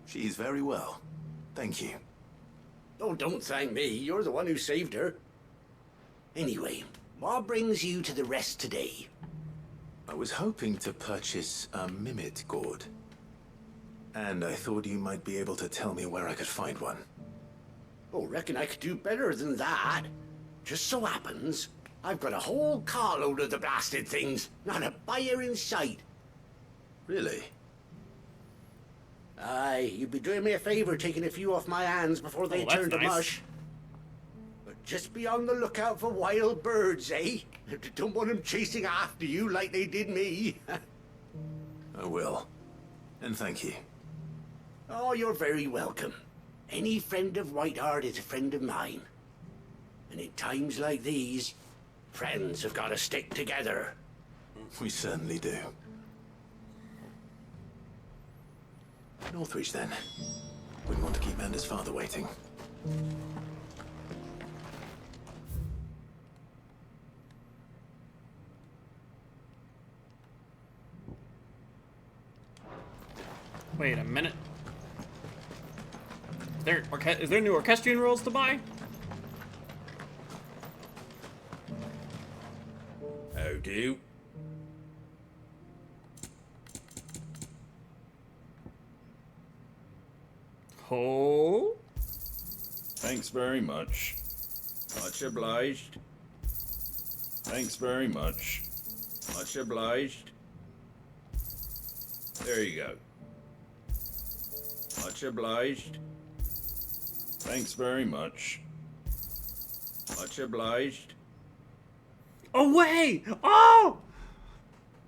She's very well. Thank you. Oh, don't thank me. You're the one who saved her. Anyway, what brings you to the rest today? I was hoping to purchase a Mimit gourd. And I thought you might be able to tell me where I could find one. Oh, reckon I could do better than that. Just so happens, I've got a whole carload of the blasted things. Not a buyer in sight. Really? Aye, you'd be doing me a favor taking a few off my hands before they turn to mush. But just be on the lookout for wild birds, eh? Don't want them chasing after you like they did me. I will. And thank you. Oh, you're very welcome. Any friend of Whiteheart is a friend of mine. And in times like these, friends have got to stick together. We certainly do. Northreach, then. Wouldn't want to keep Manda's father waiting. Wait a minute. Is there new orchestrion rolls to buy? How do? Oh. Thanks very much. Much obliged. Thanks very much. Much obliged. There you go. Much obliged. Thanks very much. Much obliged. Away! Oh!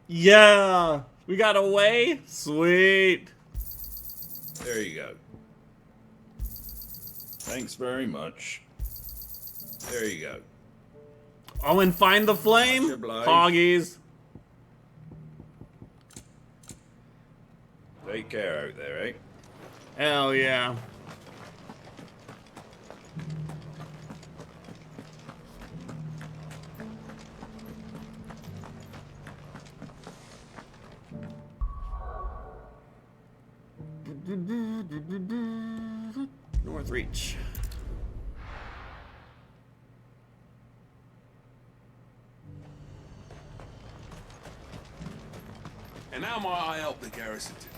Yeah! We got away? Sweet. There you go. Thanks very much. There you go. Oh, and find the flame? Much obliged. Hoggies. Take care out there, eh? Hell yeah. Northreach. And how might I help the garrison today?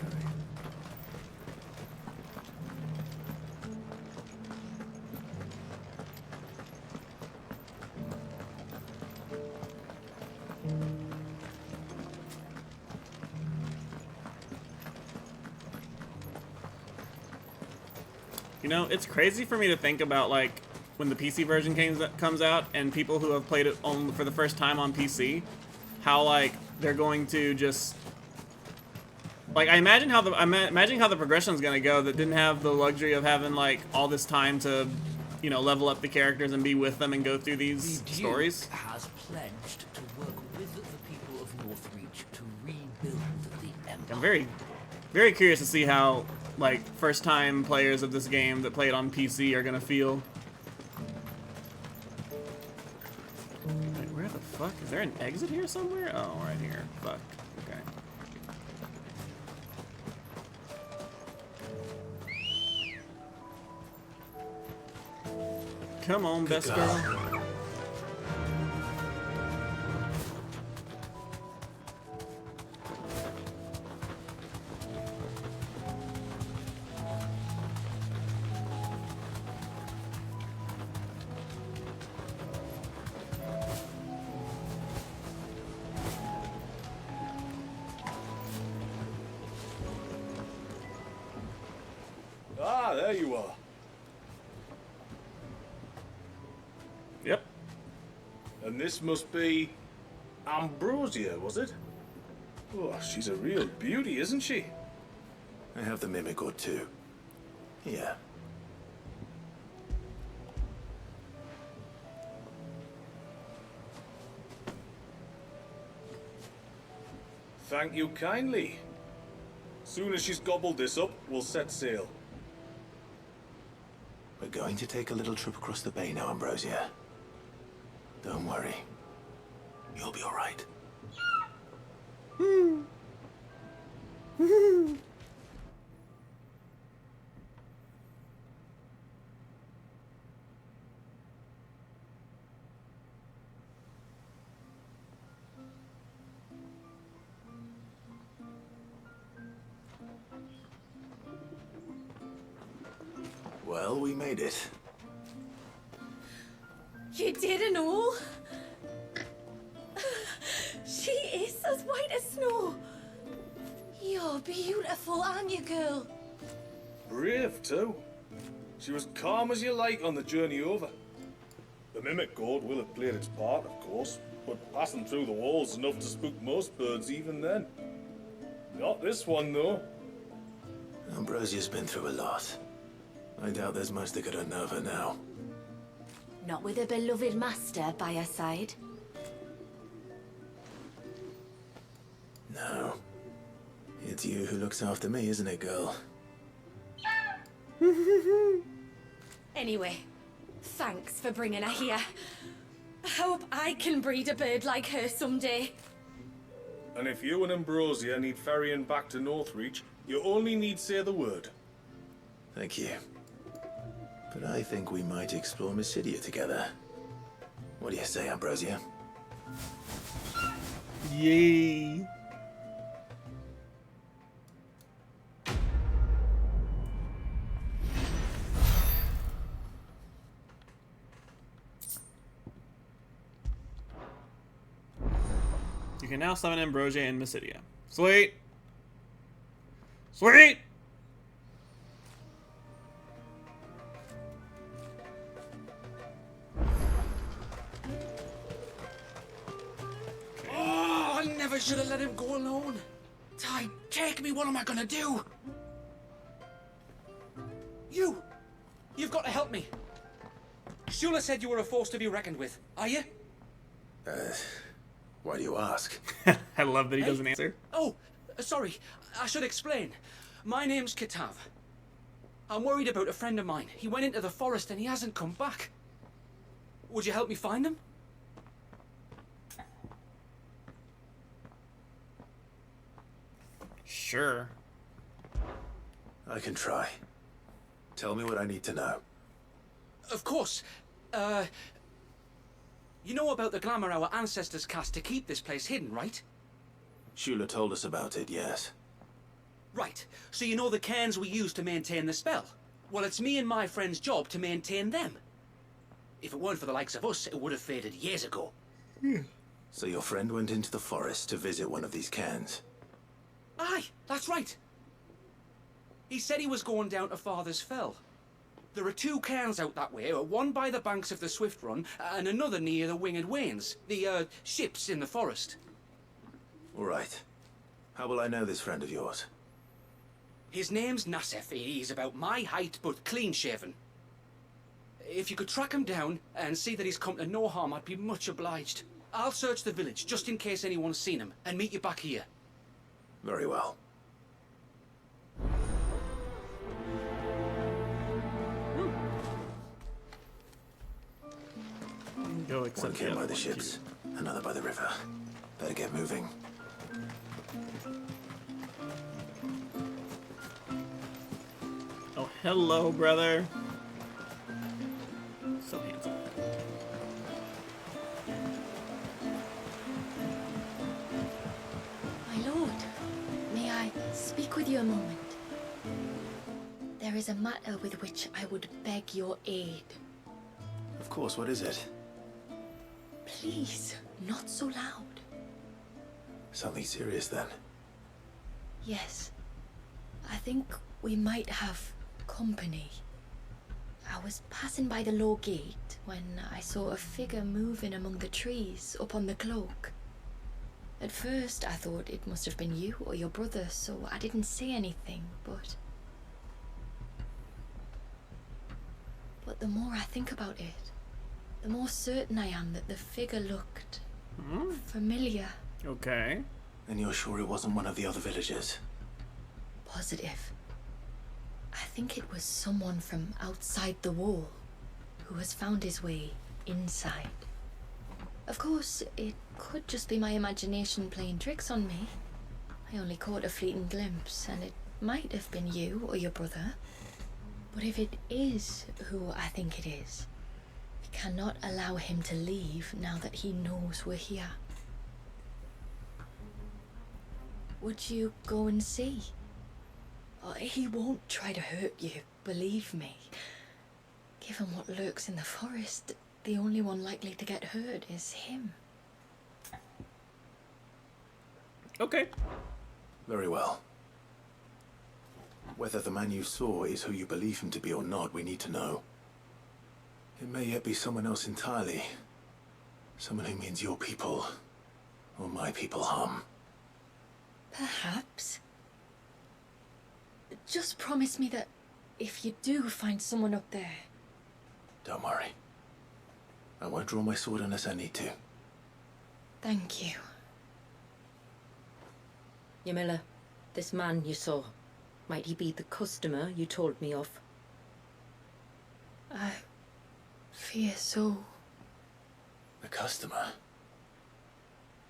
You know, it's crazy for me to think about, like, when the PC version comes out and people who have played it for the first time on PC, how, like, they're going to just... Like, I imagine how the progression is going to go that didn't have the luxury of having, like, all this time to, you know, level up the characters and be with them and go through these stories. Has pledged to work with the people of Northreach to rebuild the Empire. I'm very curious to see how, like, first-time players of this game that play it on PC are gonna feel. Wait, where the fuck? Is there an exit here somewhere? Oh, right here. Fuck. Okay. Come on, best girl. Ah, there you are. Yep. And this must be Ambrosia, was it? Oh, she's a real beauty, isn't she? I have the mimic or two. Yeah. Thank you kindly. Soon as she's gobbled this up, we'll set sail. We're going to take a little trip across the bay now, Ambrosia. Don't worry. You'll be all right. Well, we made it. You didn't all? She is as white as snow. You're beautiful, aren't you, girl? Brave, too. She was calm as you like on the journey over. The mimic gourd will have played its part, of course, but passing through the walls enough to spook most birds even then. Not this one, though. Ambrosia's been through a lot. I doubt there's much that could unnerve her now. Not with a beloved master by her side. No. It's you who looks after me, isn't it, girl? Anyway, thanks for bringing her here. I hope I can breed a bird like her someday. And if you and Ambrosia need ferrying back to Northreach, you only need say the word. Thank you. But I think we might explore Mysidia together. What do you say, Ambrosia? Yay. You can now summon Ambrosia and Mysidia. Sweet! Sweet! Oh, I never should have let him go alone. Ty, take me. What am I gonna do? You've got to help me. Shula said you were a force to be reckoned with. Are you? Why do you ask? I love that he doesn't answer. Oh, sorry. I should explain. My name's Kitav. I'm worried about a friend of mine. He went into the forest and he hasn't come back. Would you help me find him? Sure. I can try. Tell me what I need to know. Of course. You know about the glamour our ancestors cast to keep this place hidden, right? Shula told us about it, yes. Right. So you know the cairns we use to maintain the spell? Well, it's me and my friend's job to maintain them. If it weren't for the likes of us, it would have faded years ago. So your friend went into the forest to visit one of these cairns? Aye, that's right. He said he was going down to Father's Fell. There are 2 cairns out that way, one by the banks of the Swift Run, and another near the Winged Wains, the, ships in the forest. All right. How will I know this friend of yours? His name's Nassef. He's about my height, but clean-shaven. If you could track him down and see that he's come to no harm, I'd be much obliged. I'll search the village, just in case anyone's seen him, and meet you back here. Very well. Go One accept came the by other the one, ships, another by the river. Better get moving. Oh, hello, brother. So handsome. My lord, may I speak with you a moment? There is a matter with which I would beg your aid. Of course, what is it? Please, not so loud. Something serious then. Yes, I think we might have company. I was passing by the low gate when I saw a figure moving among the trees up on the cloak. At first I thought it must have been you or your brother, so I didn't say anything, but the more I think about it, the more certain I am that the figure looked familiar. Okay. And you're sure it wasn't one of the other villagers? Positive. I think it was someone from outside the wall who has found his way inside. Of course, it could just be my imagination playing tricks on me. I only caught a fleeting glimpse, and it might have been you or your brother. But if it is who I think it is, we cannot allow him to leave now that he knows we're here. Would you go and see? Oh, he won't try to hurt you, believe me. Given what lurks in the forest, the only one likely to get hurt is him. Okay. Very well. Whether the man you saw is who you believe him to be or not, we need to know. It may yet be someone else entirely. Someone who means your people, or my people, harm. Perhaps. Just promise me that if you do find someone up there... Don't worry. I won't draw my sword unless I need to. Thank you. Ymilla, this man you saw, might he be the customer you told me of? I fear so. The customer?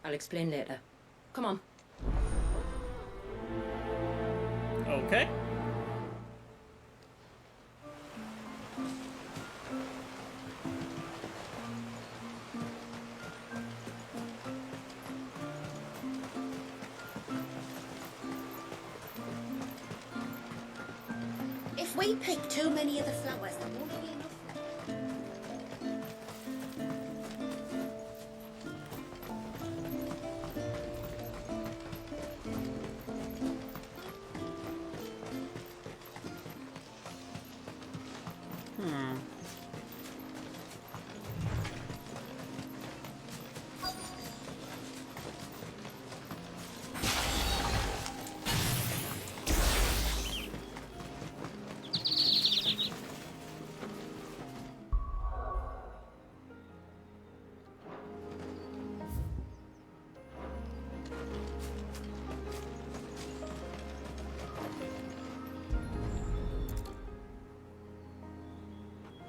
I'll explain later. Come on. Okay. If we pick too many of the flowers, there won't be enough left.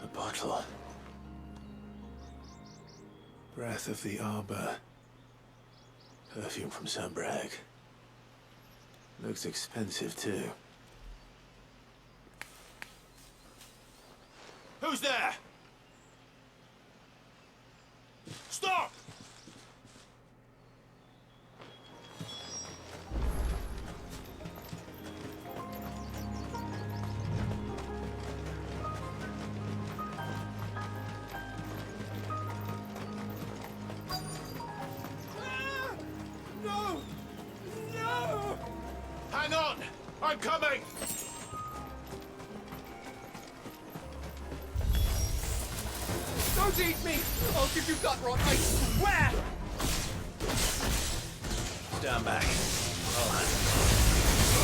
A bottle. Breath of the Arbor. Perfume from Sir Bragg. Looks expensive, too. Who's there? Stop! No! No! Hang on! I'm coming! Don't eat me! I'll give you gut rot, I swear! Stand back. I'll handle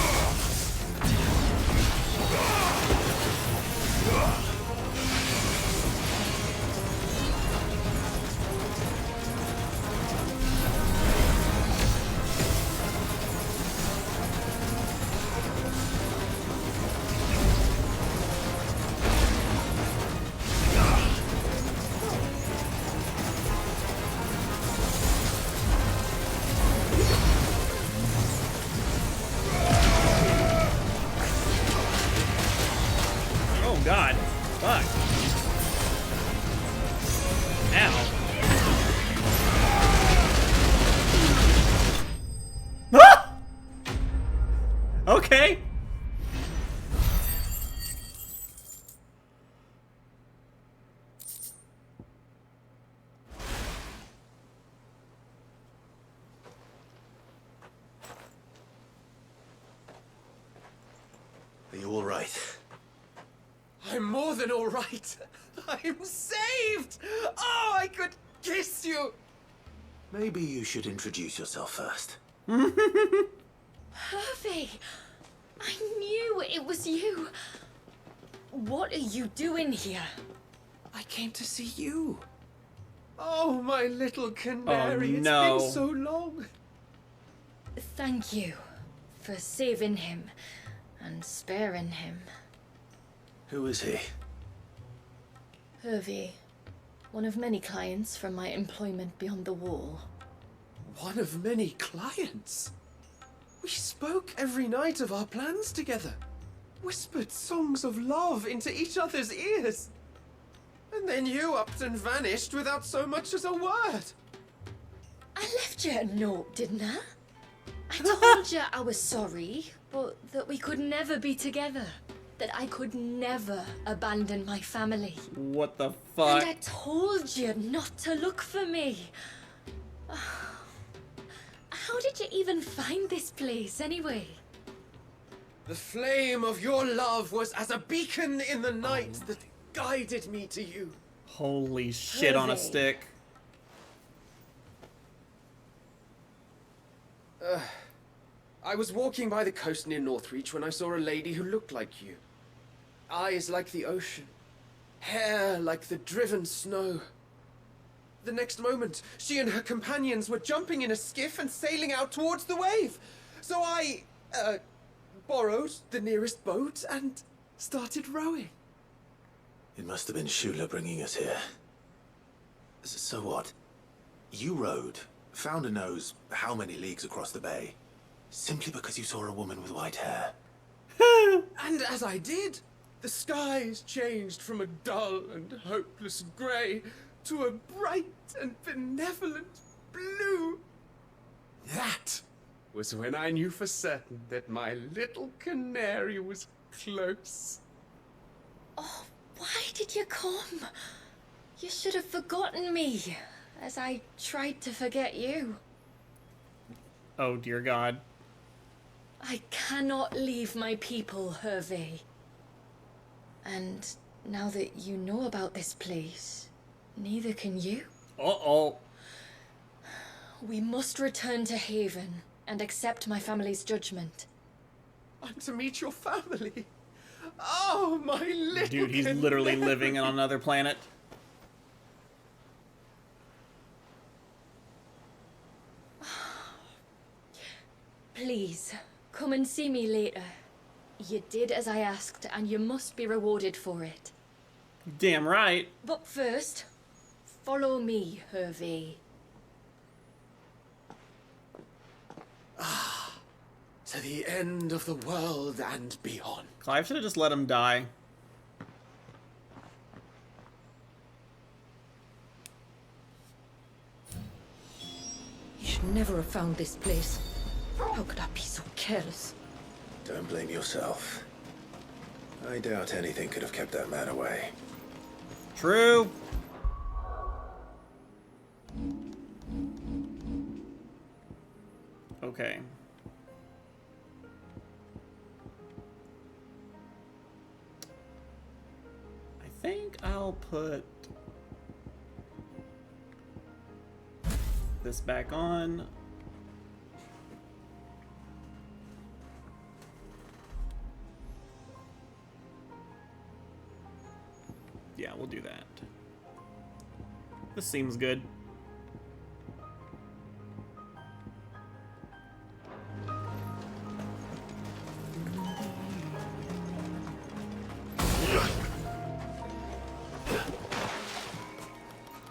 Oh god. Fuck. Ow. Ah! Okay. Are you all right? I'm more than all right. I'm saved! Oh, I could kiss you! Maybe you should introduce yourself first. Hervey! I knew it was you. What are you doing here? I came to see you. Oh, my little canary. Oh, no. It's been so long. Thank you for saving him and sparing him. Who is he? Hervey, one of many clients from my employment beyond the wall. One of many clients? We spoke every night of our plans together. Whispered songs of love into each other's ears. And then you upped and vanished without so much as a word. I left you a note, didn't I? I told you I was sorry, but that we could never be together. That I could never abandon my family. What the fuck? And I told you not to look for me. How did you even find this place, anyway? The flame of your love was as a beacon in the night that guided me to you. Holy shit on a Hervey. stick. I was walking by the coast near Northreach when I saw a lady who looked like you. Eyes like the ocean. Hair like the driven snow. The next moment, she and her companions were jumping in a skiff and sailing out towards the wave. So I, borrowed the nearest boat and started rowing. It must have been Shula bringing us here. So what? You rowed, found a nose how many leagues across the bay, simply because you saw a woman with white hair. And as I did, the skies changed from a dull and hopeless grey to a bright and benevolent blue. That was when I knew for certain that my little canary was close. Oh, why did you come? You should have forgotten me, as I tried to forget you. Oh dear God. I cannot leave my people, Hervey. And now that you know about this place, neither can you. Uh-oh. We must return to Haven and accept my family's judgment. I'm to meet your family. Oh, my little Dude, he's literally living on another planet. Please, come and see me later. You did as I asked, and you must be rewarded for it. Damn right. But first, follow me, Hervé. To the end of the world and beyond. Clive should have just let him die. You should never have found this place. How could I be so careless? Don't blame yourself. I doubt anything could have kept that man away. True. Okay. I think I'll put this back on. Yeah, we'll do that. This seems good.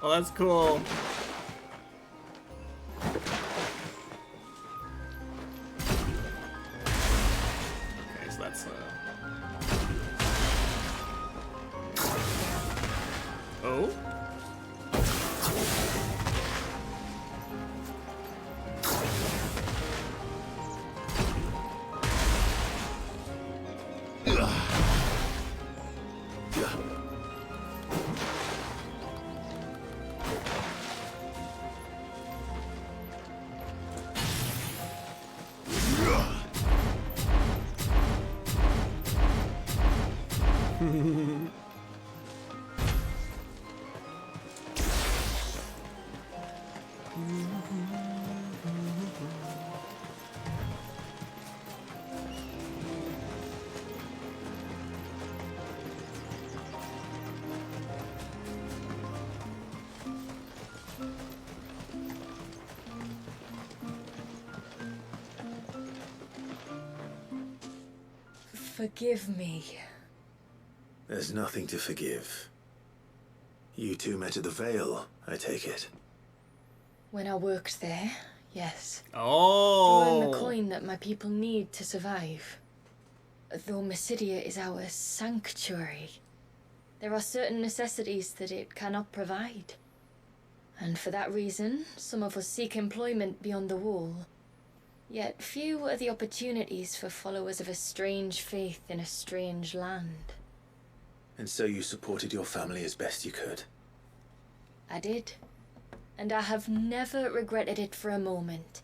Oh, that's cool. Okay, so that's oh. Forgive me. There's nothing to forgive. You two met at the Vale, I take it. When I worked there, yes. Oh. Drawing the coin that my people need to survive. Though Mysidia is our sanctuary, there are certain necessities that it cannot provide. And for that reason, some of us seek employment beyond the wall. Yet few are the opportunities for followers of a strange faith in a strange land. And so you supported your family as best you could? I did. And I have never regretted it for a moment.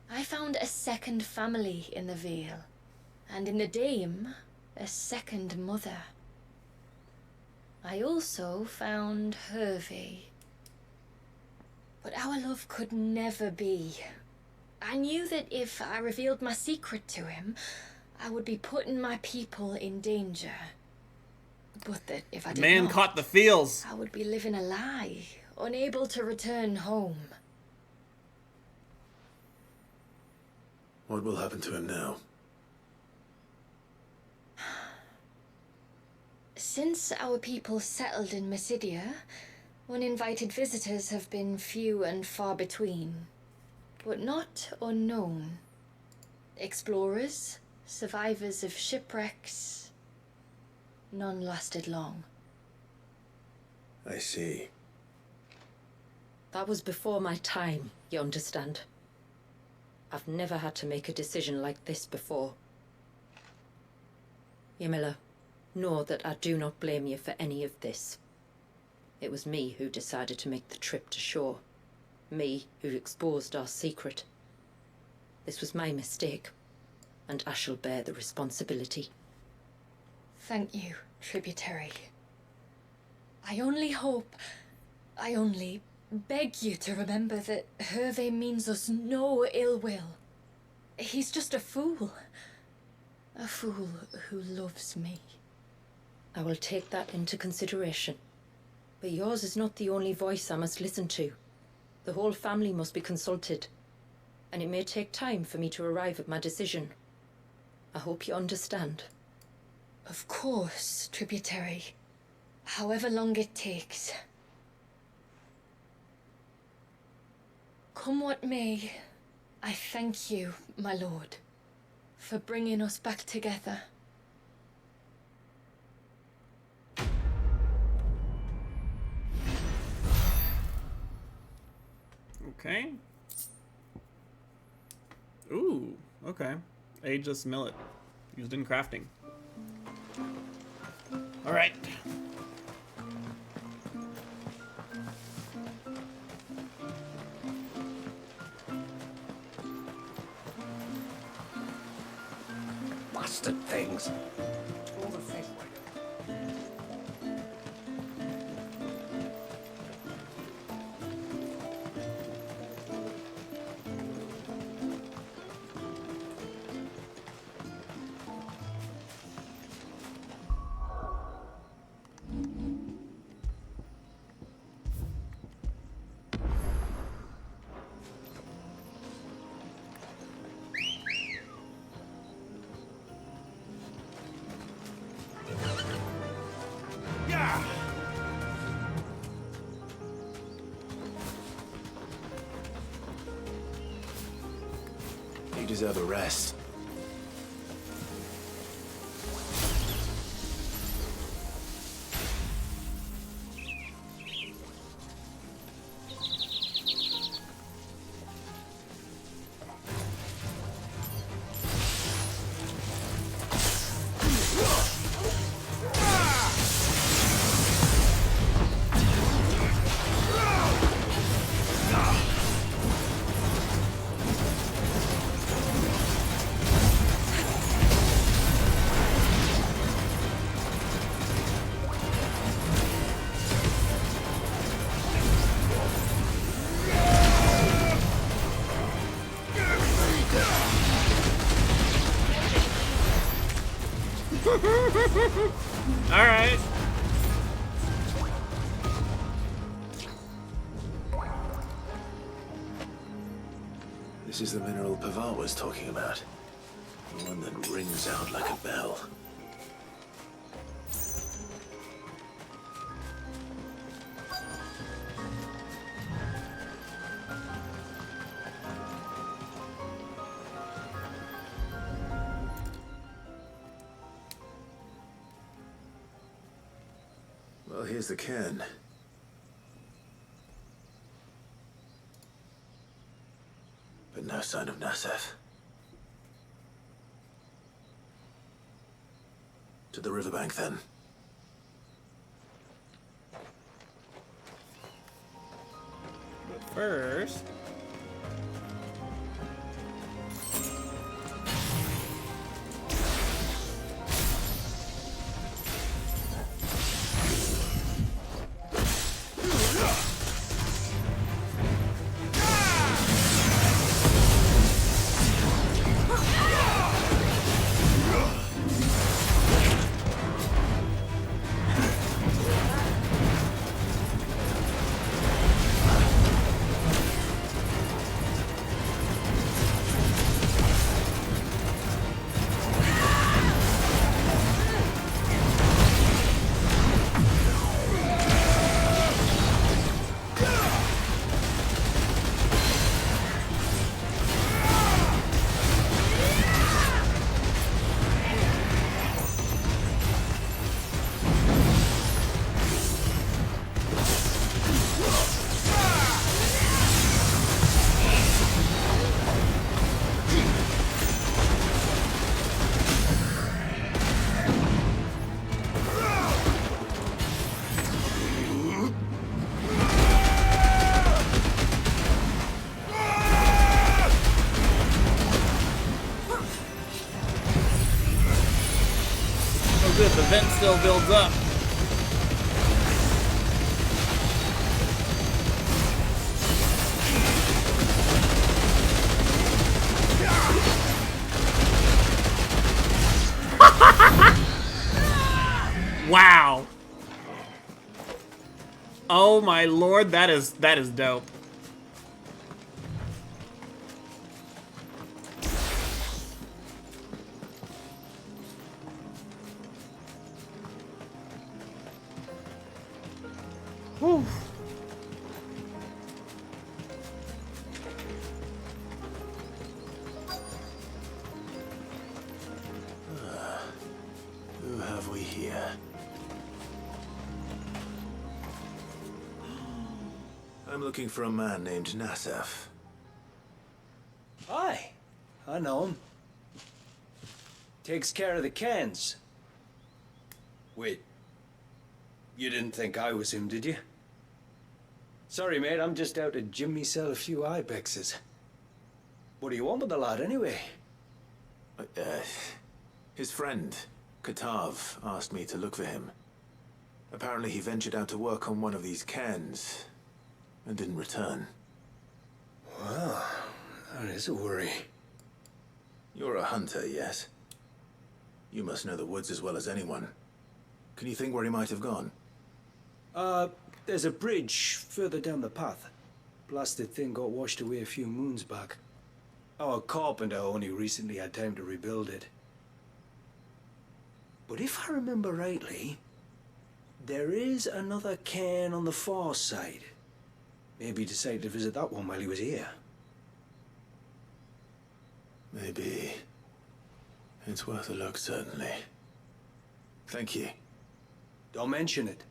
I found a second family in the Vale. And in the Dame, a second mother. I also found Hervé. But our love could never be. I knew that if I revealed my secret to him, I would be putting my people in danger. But that if I did Man not, caught the feels. I would be living a lie, unable to return home. What will happen to him now? Since our people settled in Mysidia, uninvited visitors have been few and far between, but not unknown. Explorers, survivors of shipwrecks, none lasted long. I see. That was before my time, you understand? I've never had to make a decision like this before. Ymila, know that I do not blame you for any of this. It was me who decided to make the trip to shore. Me who exposed our secret. This was my mistake, and I shall bear the responsibility. Thank you, tributary. I only hope, I only beg you to remember that Hervé means us no ill will. He's just a fool. A fool who loves me. I will take that into consideration. But yours is not the only voice I must listen to. The whole family must be consulted, and it may take time for me to arrive at my decision. I hope you understand. Of course, Tributary. However long it takes. Come what may, I thank you, my lord, for bringing us back together. Okay. Ooh, okay. Ageless millet. Used in crafting. Alright. Bastard things. All the things. You deserve a rest. Alright. This is the mineral Pavar was talking about. The one that rings out like a bell. Well, here's the cairn. But no sign of Nasef. To the riverbank, then. But first... Oh good, the vent still builds up. Wow. Oh my lord, that is dope. Whew. Who have we here? I'm looking for a man named Nasef. Hi, I know him. Takes care of the cans. Wait, you didn't think I was him, did you? Sorry, mate, I'm just out to gym myself a few ibexes. What do you want with the lad, anyway? His friend, Katav, asked me to look for him. Apparently he ventured out to work on one of these cans and didn't return. Well, that is a worry. You're a hunter, yes? You must know the woods as well as anyone. Can you think where he might have gone? There's a bridge further down the path. Blasted thing got washed away a few moons back. Our carpenter only recently had time to rebuild it. But if I remember rightly, there is another cairn on the far side. Maybe he decided to visit that one while he was here. Maybe. It's worth a look, certainly. Thank you. Don't mention it.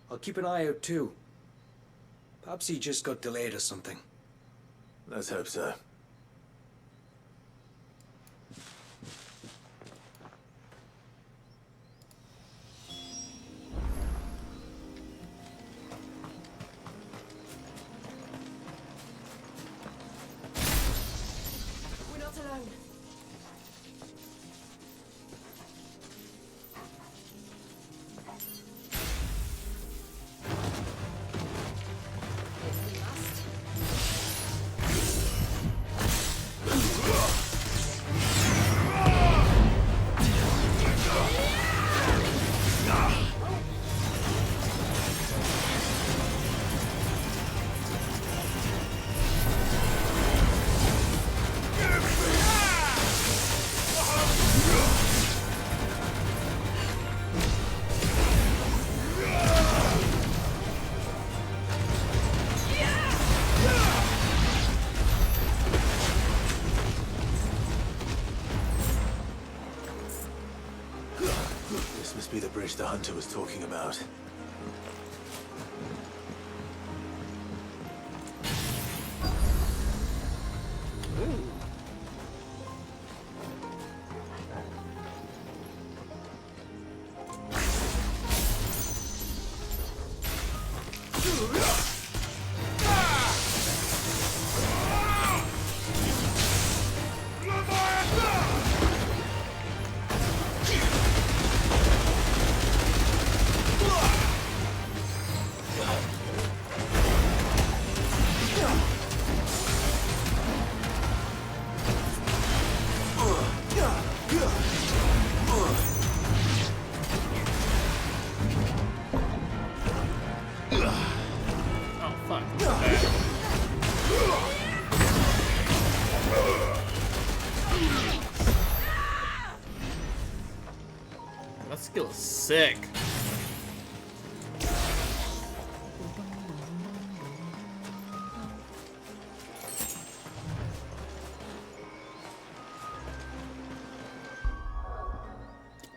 I'll keep an eye out too. Perhaps he just got delayed or something. Let's hope so. We're not alone. This must be the bridge the hunter was talking about. Oh, fuck. That skill is sick.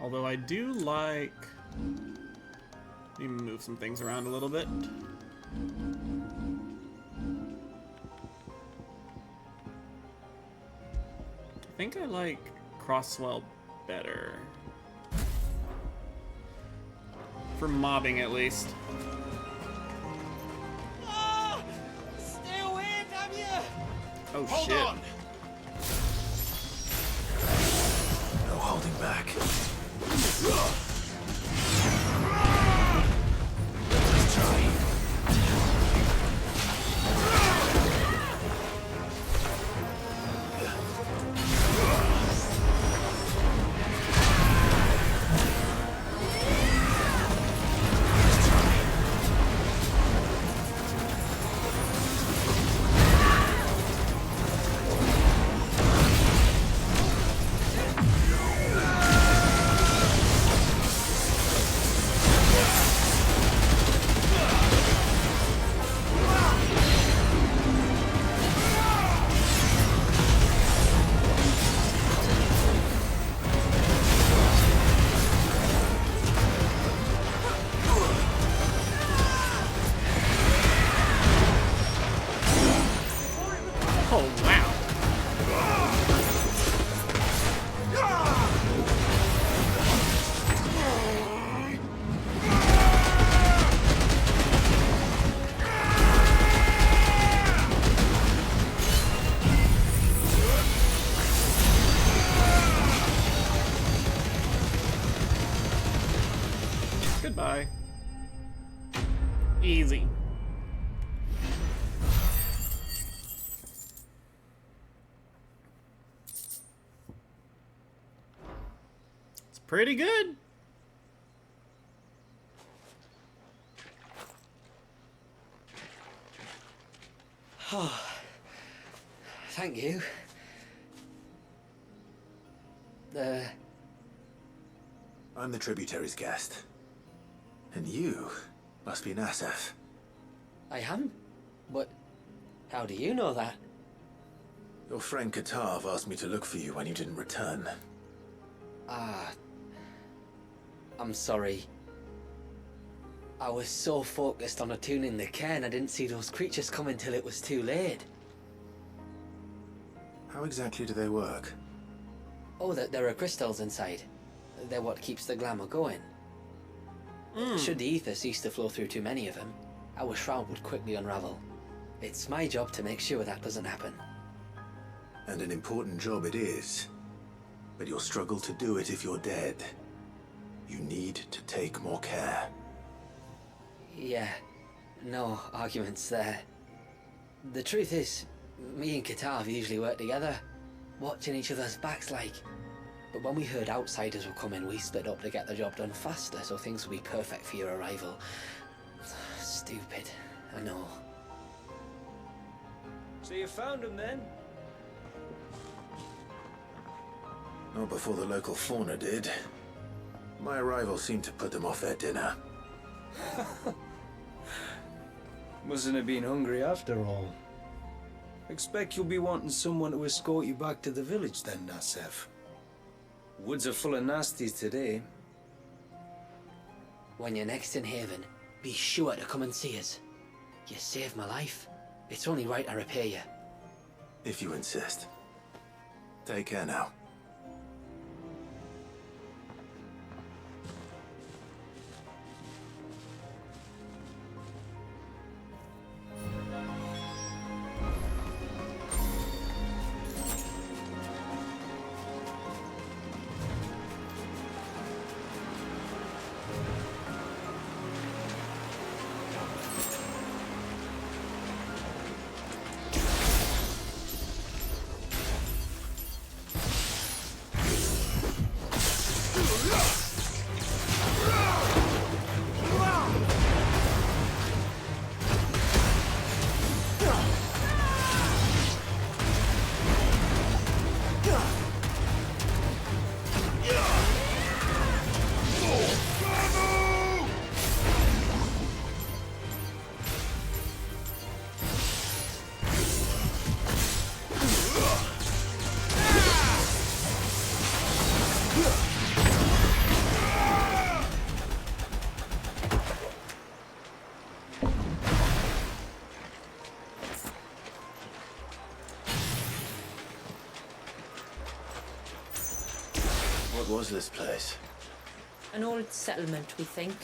Although I do like... Let me move some things around a little bit. I think I like Crosswell better. For mobbing, at least. Stay away, damn you! Oh, Hold shit. on. No holding back. Let's try. Easy. It's pretty good. Oh, thank you. I'm the tributary's guest. And you must be Nasef. I am? But how do you know that? Your friend Katav asked me to look for you when you didn't return. Ah, I'm sorry. I was so focused on attuning the cairn, I didn't see those creatures coming till it was too late. How exactly do they work? Oh, there are crystals inside. They're what keeps the glamour going. Should the ether cease to flow through too many of them, our shroud would quickly unravel. It's my job to make sure that doesn't happen. And an important job it is. But you'll struggle to do it if you're dead. You need to take more care. Yeah, no arguments there. The truth is, me and Katav usually work together, watching each other's backs like. But when we heard outsiders were coming, we split up to get the job done faster so things would be perfect for your arrival. Stupid, I know. So you found him then? Not before the local fauna did. My arrival seemed to put them off their dinner. Mustn't have been hungry after all. Expect you'll be wanting someone to escort you back to the village then, Nasef. Woods are full of nasties today. When you're next in Haven, be sure to come and see us. You saved my life. It's only right I repay you. If you insist. Take care now. What was this place? An old settlement, we think.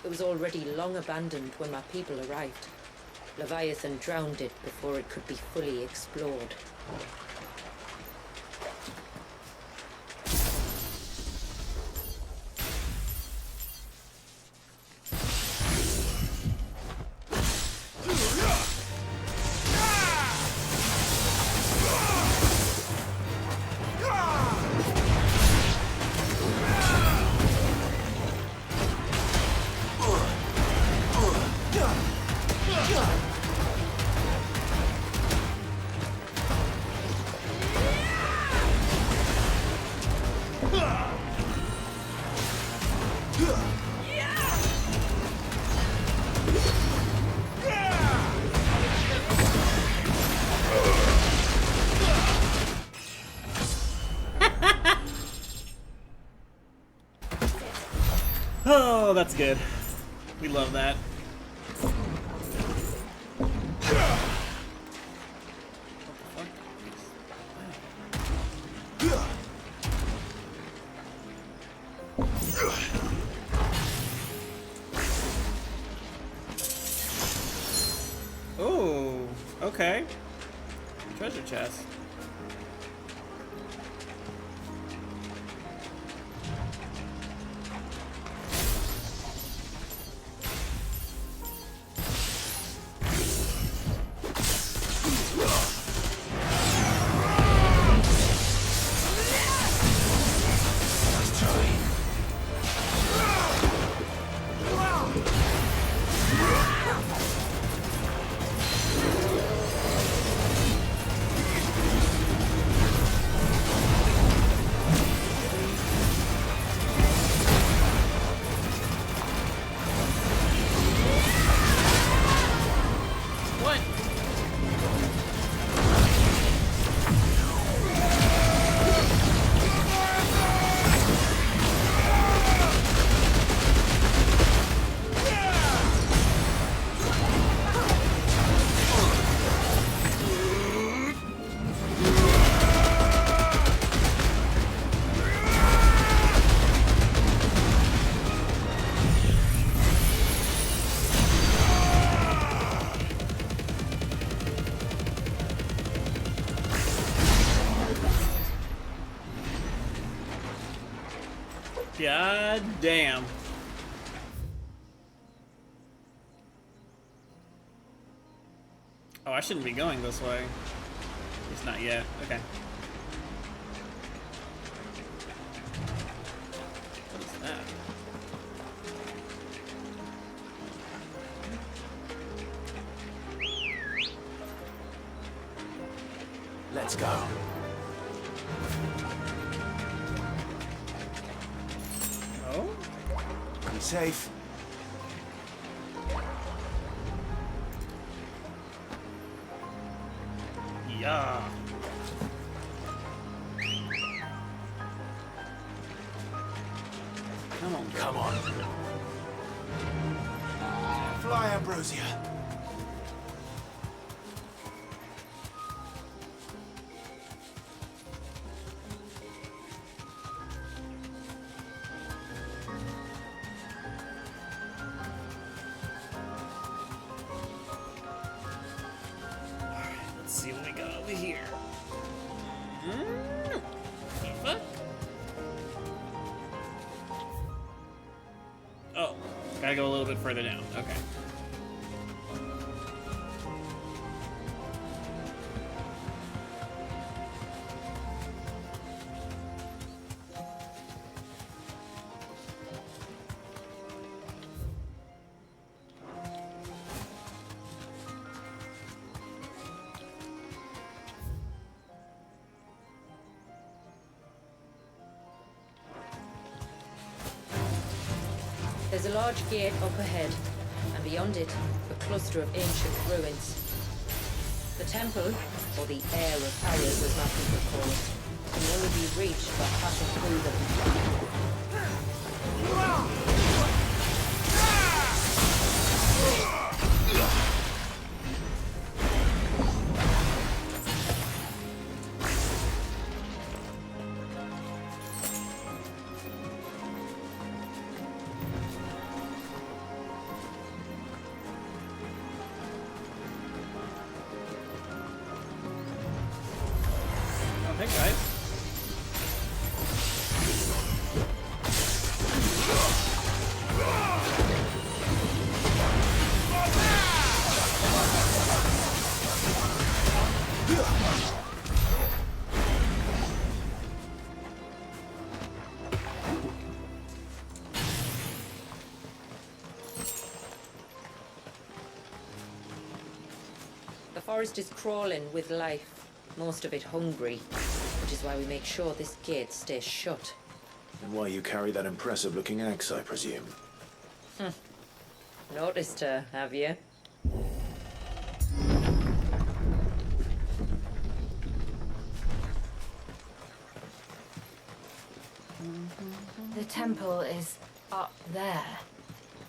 It was already long abandoned when my people arrived. Leviathan drowned it before it could be fully explored. Oh, that's good. We love that. Oh, okay. Treasure chest. God damn. Oh, I shouldn't be going this way. At least not yet. Okay. What is that? Let's go. Oh? I'm safe. Yeah. Come on. Come on. Fly, Ambrosia. Let's see what we got over here. Fuck. Oh, gotta go a little bit further down. Okay. There's a large gate up ahead, and beyond it, a cluster of ancient ruins. The temple, or the Heir of Arias as my people call it, can only be reached by passing through them. Hey guys. The forest is crawling with life, most of it hungry, which is why we make sure this gate stays shut. And why you carry that impressive-looking axe, I presume. Noticed her, have you? The temple is up there.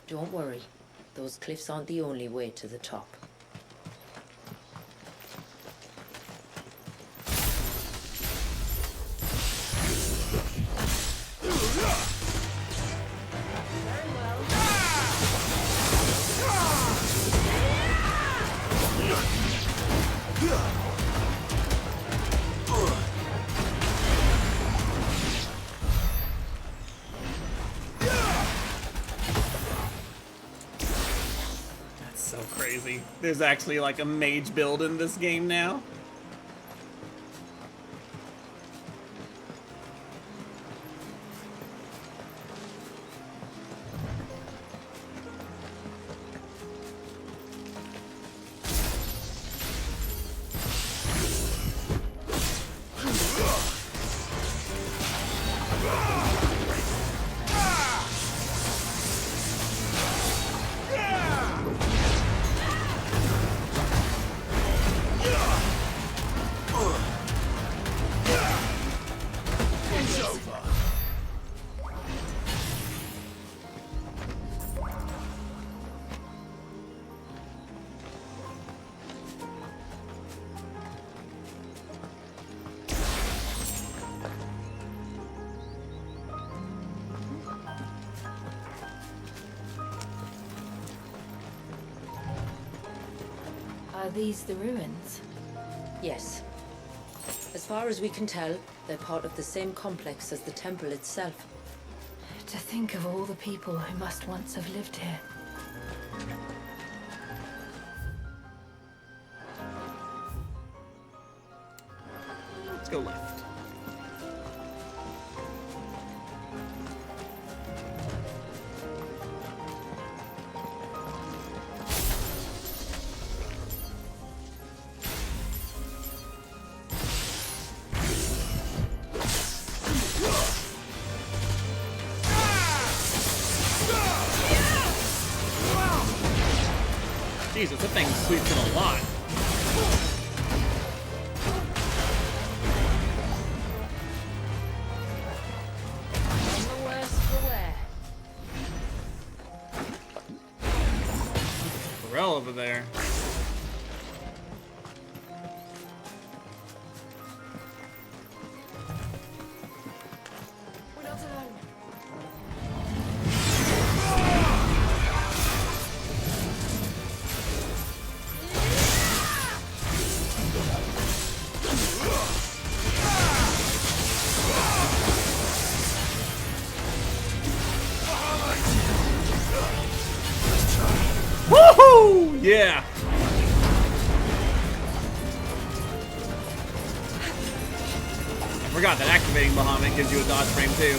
Don't worry. Those cliffs aren't the only way to the top. That's so crazy. There's actually like a mage build in this game now. Are these the ruins? Yes. As far as we can tell, they're part of the same complex as the temple itself. To think of all the people who must once have lived here. Let's go left. Jesus, that thing sweeps in a lot. And the worse for wear. Pharrell over there. We're not alone. Woohoo! Yeah. I forgot that activating Bahamut gives you a dodge frame too.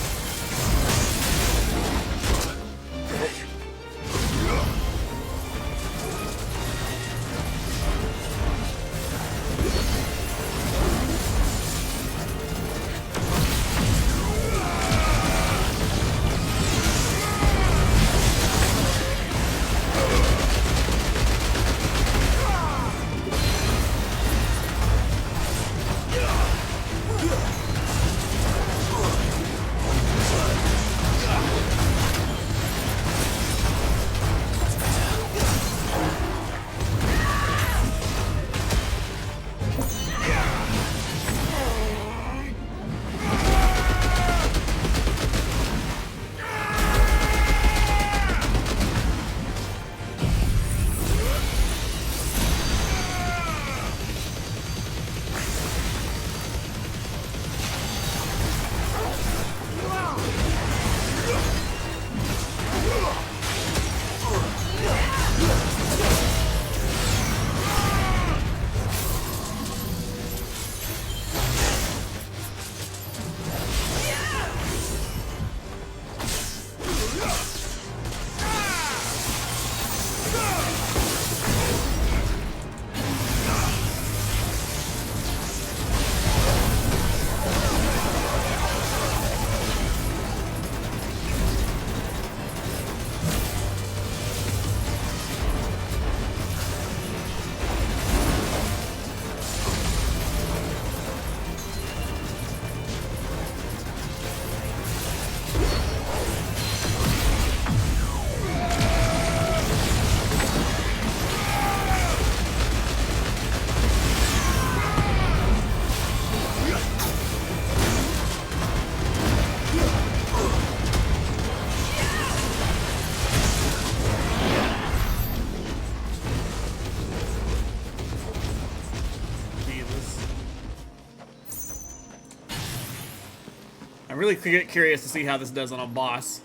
I'm really curious to see how this does on a boss.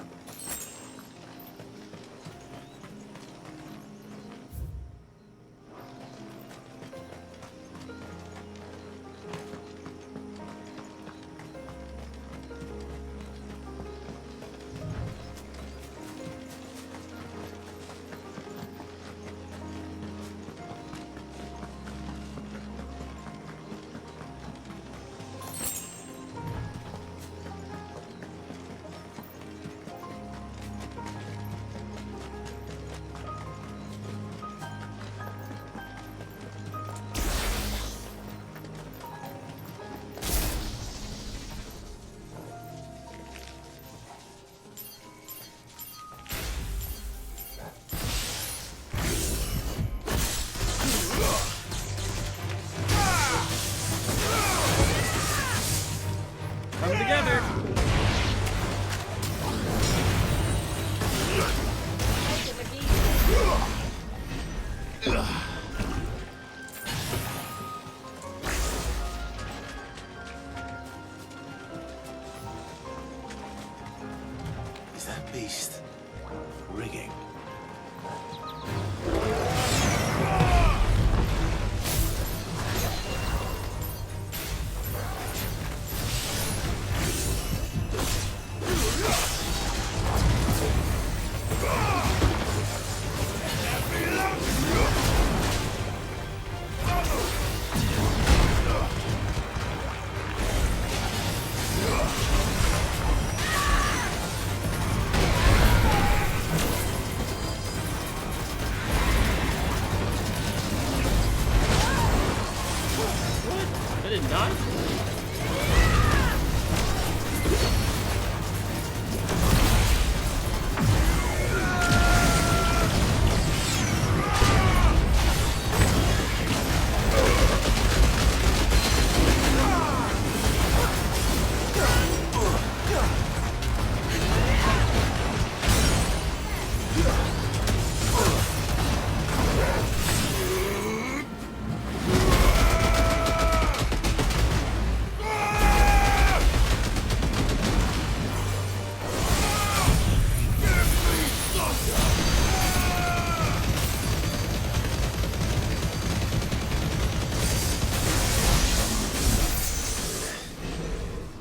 die?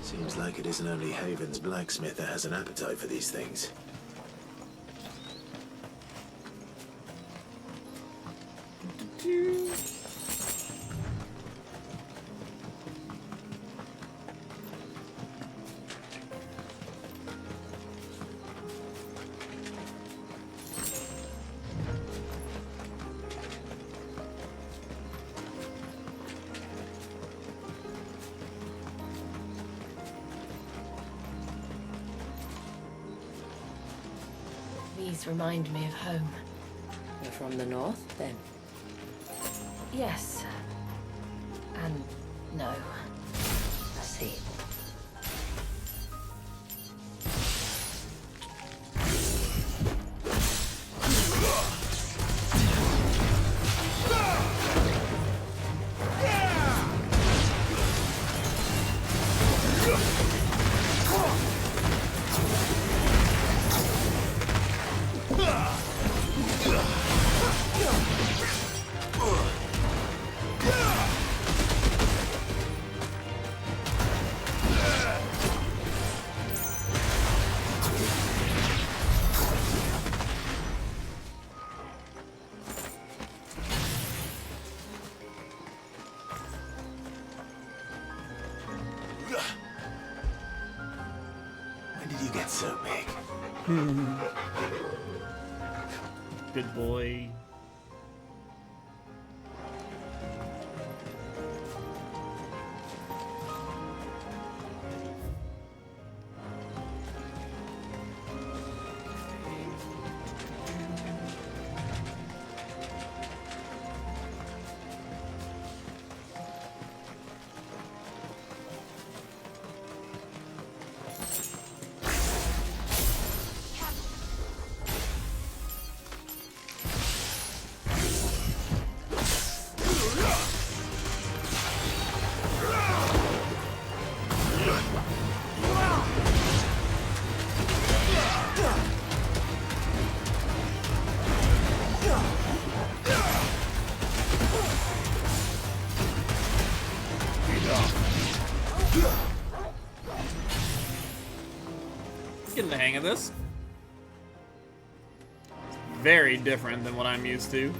Seems like it isn't only Haven's blacksmith that has an appetite for these things. These remind me of home. You're from the north, then? Yes. And no. I see. When did you get so big? Good boy. Getting the hang of this. Very different than what I'm used to.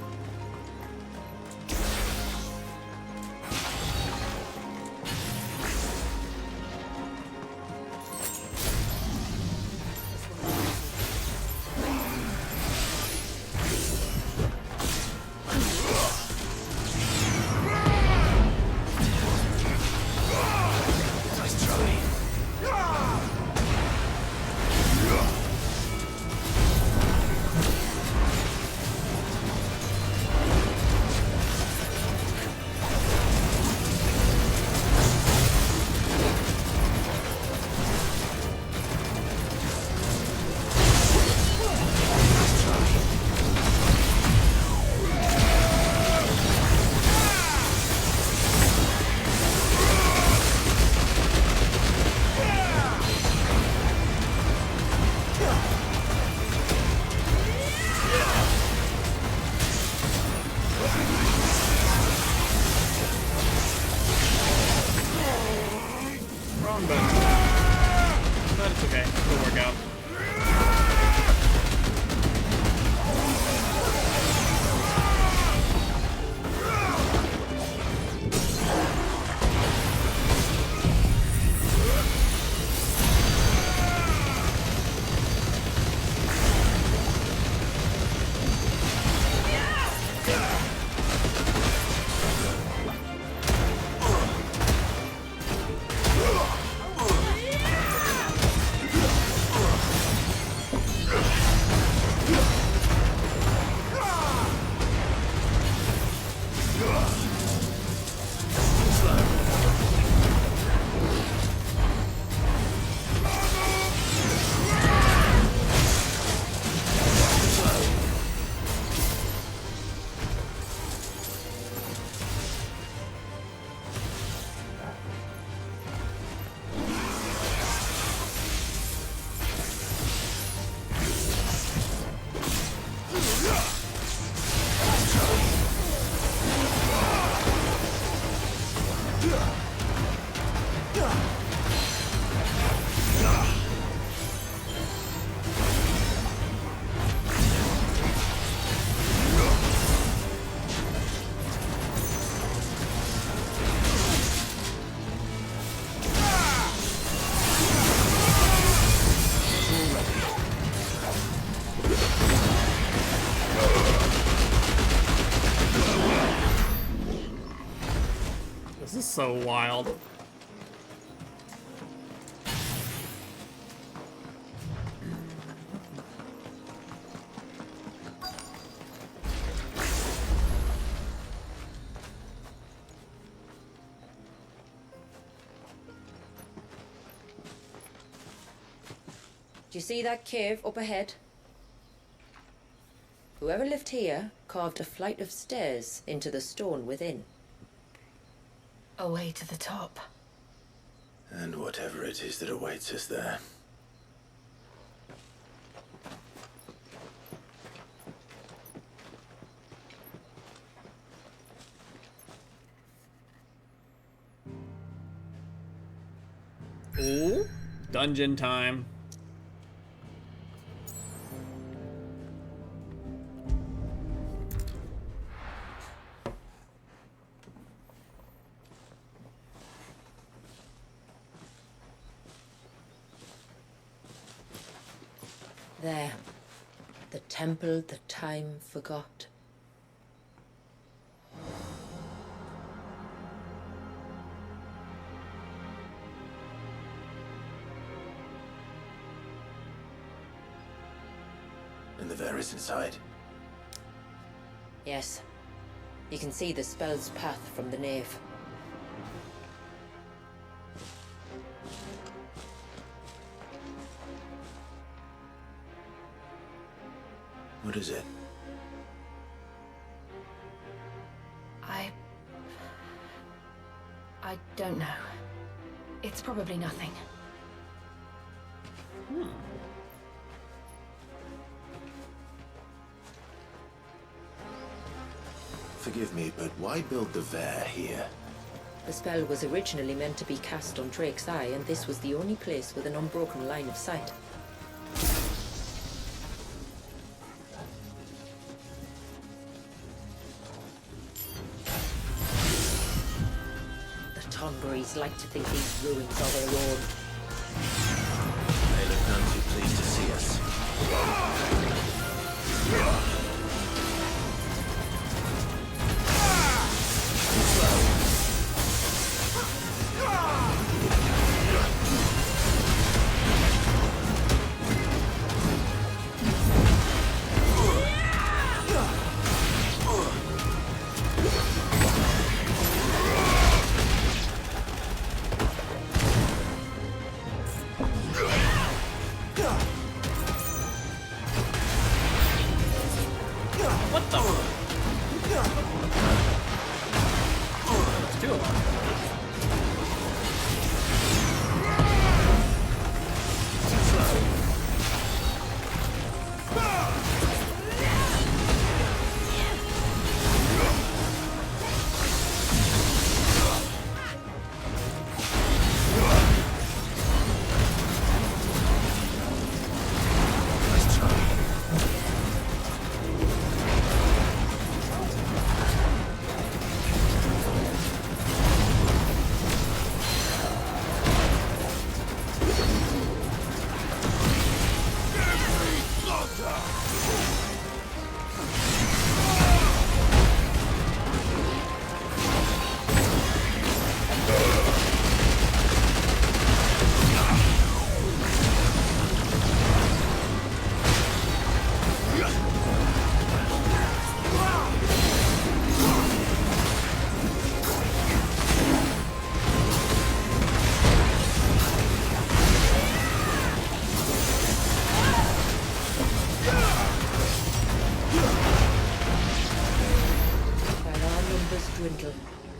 so wild. Do you see that cave up ahead? Whoever lived here carved a flight of stairs into the stone within. A way to the top. And whatever it is that awaits us there. Ooh, dungeon time. There. The temple the time forgot. And the Varys inside. Yes. You can see the spell's path from the nave. What is it? I don't know. It's probably nothing. Forgive me, but why build the Vare here? The spell was originally meant to be cast on Drake's Eye, and this was the only place with an unbroken line of sight. The Tonberries like to think these ruins are their own. They look none too pleased to see us.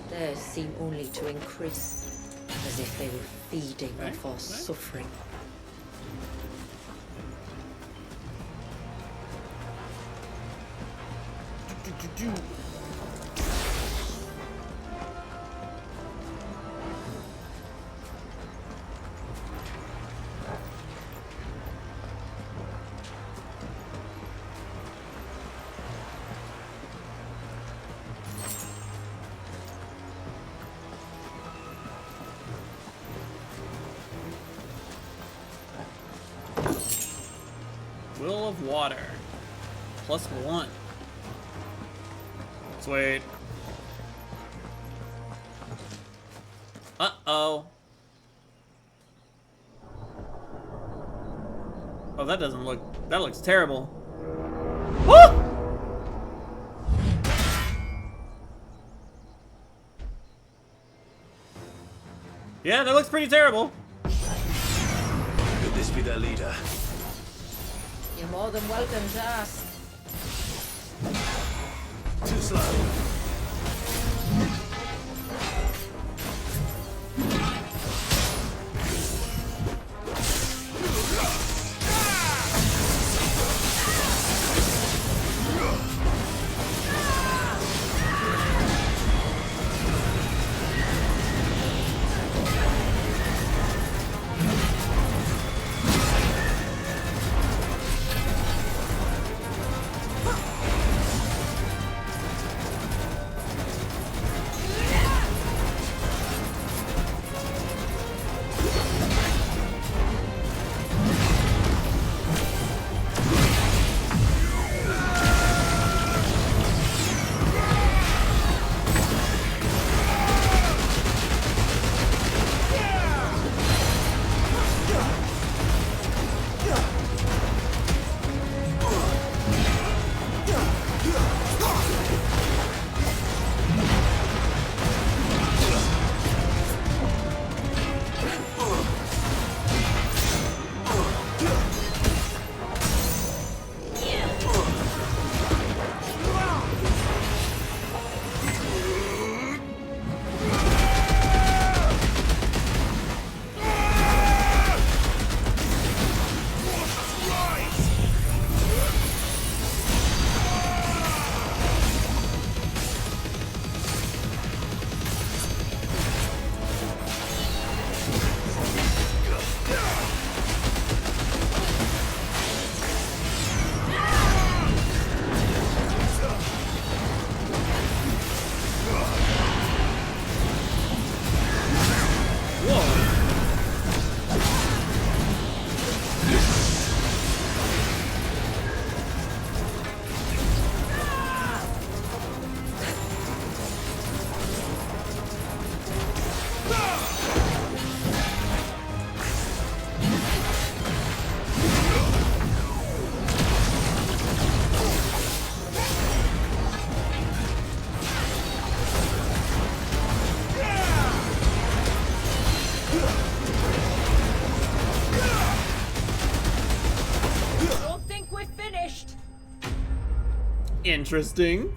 Theirs seem only to increase, as if they were feeding off our suffering. Will of Water. +1. Let's wait. Uh-oh. Oh, that doesn't look... That looks terrible. Woo! Yeah, that looks pretty terrible. Could this be their leader? You're more than welcome to ask. Too slow. Interesting.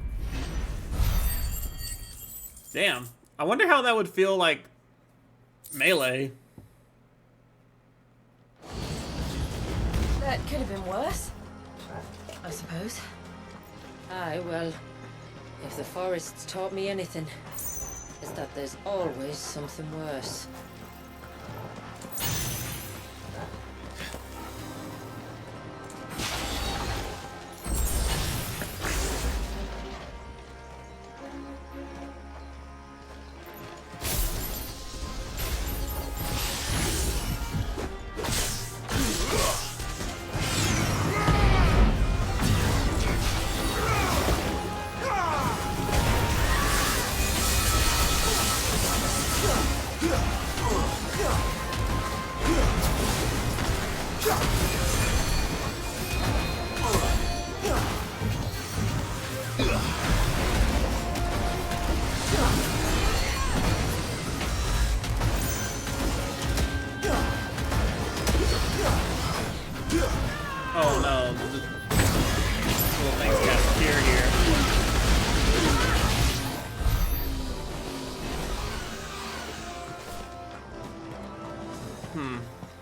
Damn. I wonder how that would feel like melee. That could have been worse, I suppose. Aye, well, if the forest's taught me anything, it's that there's always something worse. Oh no, the little thing's got fear here.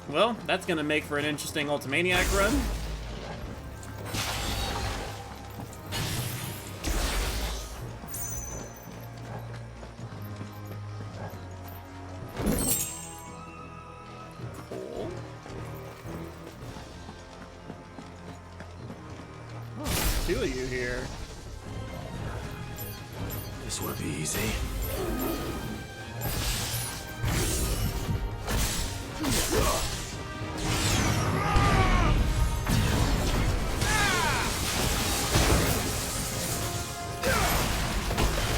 Well, that's gonna make for an interesting Ultimaniac run. Cool. Oh, two of you here. This won't be easy.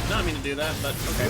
Not mean to do that, but okay.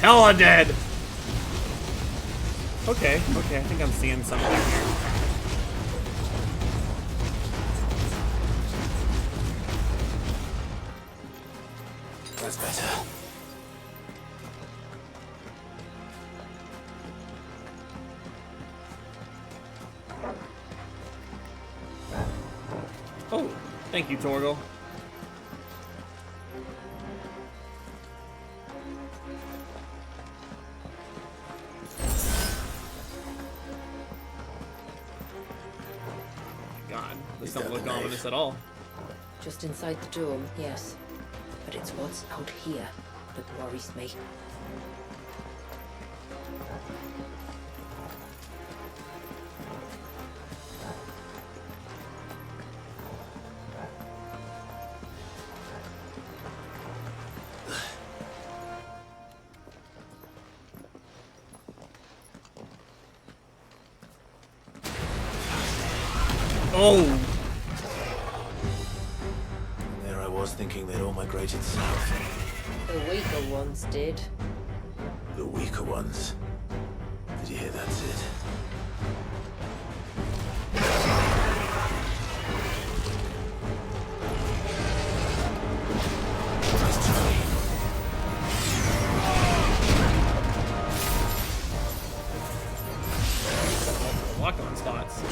hella dead. Okay, okay, I think I'm seeing something here. That's better. Oh, thank you, Torgal. God, this don't look ominous at all. Just inside the dome, yes. But it's what's out here that worries me. Oh! There I was thinking they'd all migrated south. The weaker ones did. The weaker ones. Did you hear that, Sid? Lock on spots.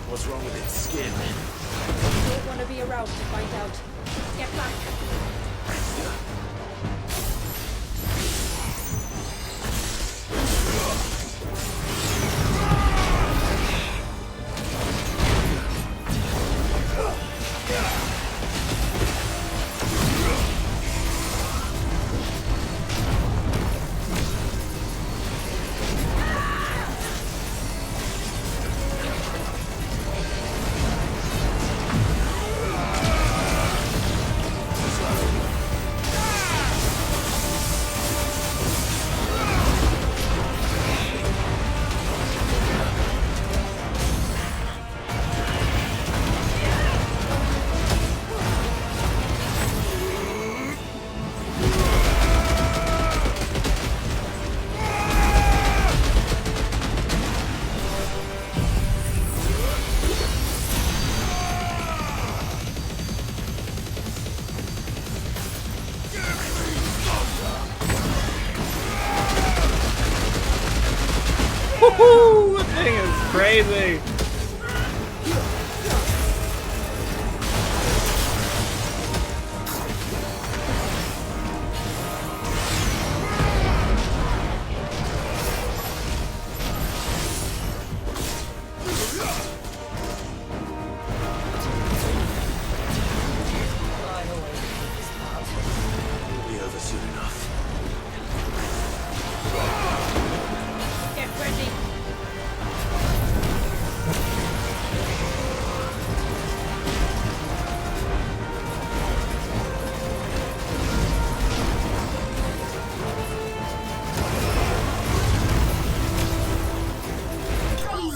What's wrong with its skin? You don't want to be around to find out. Get back. Woohoo! This thing is crazy. We'll be over soon enough. Get ready.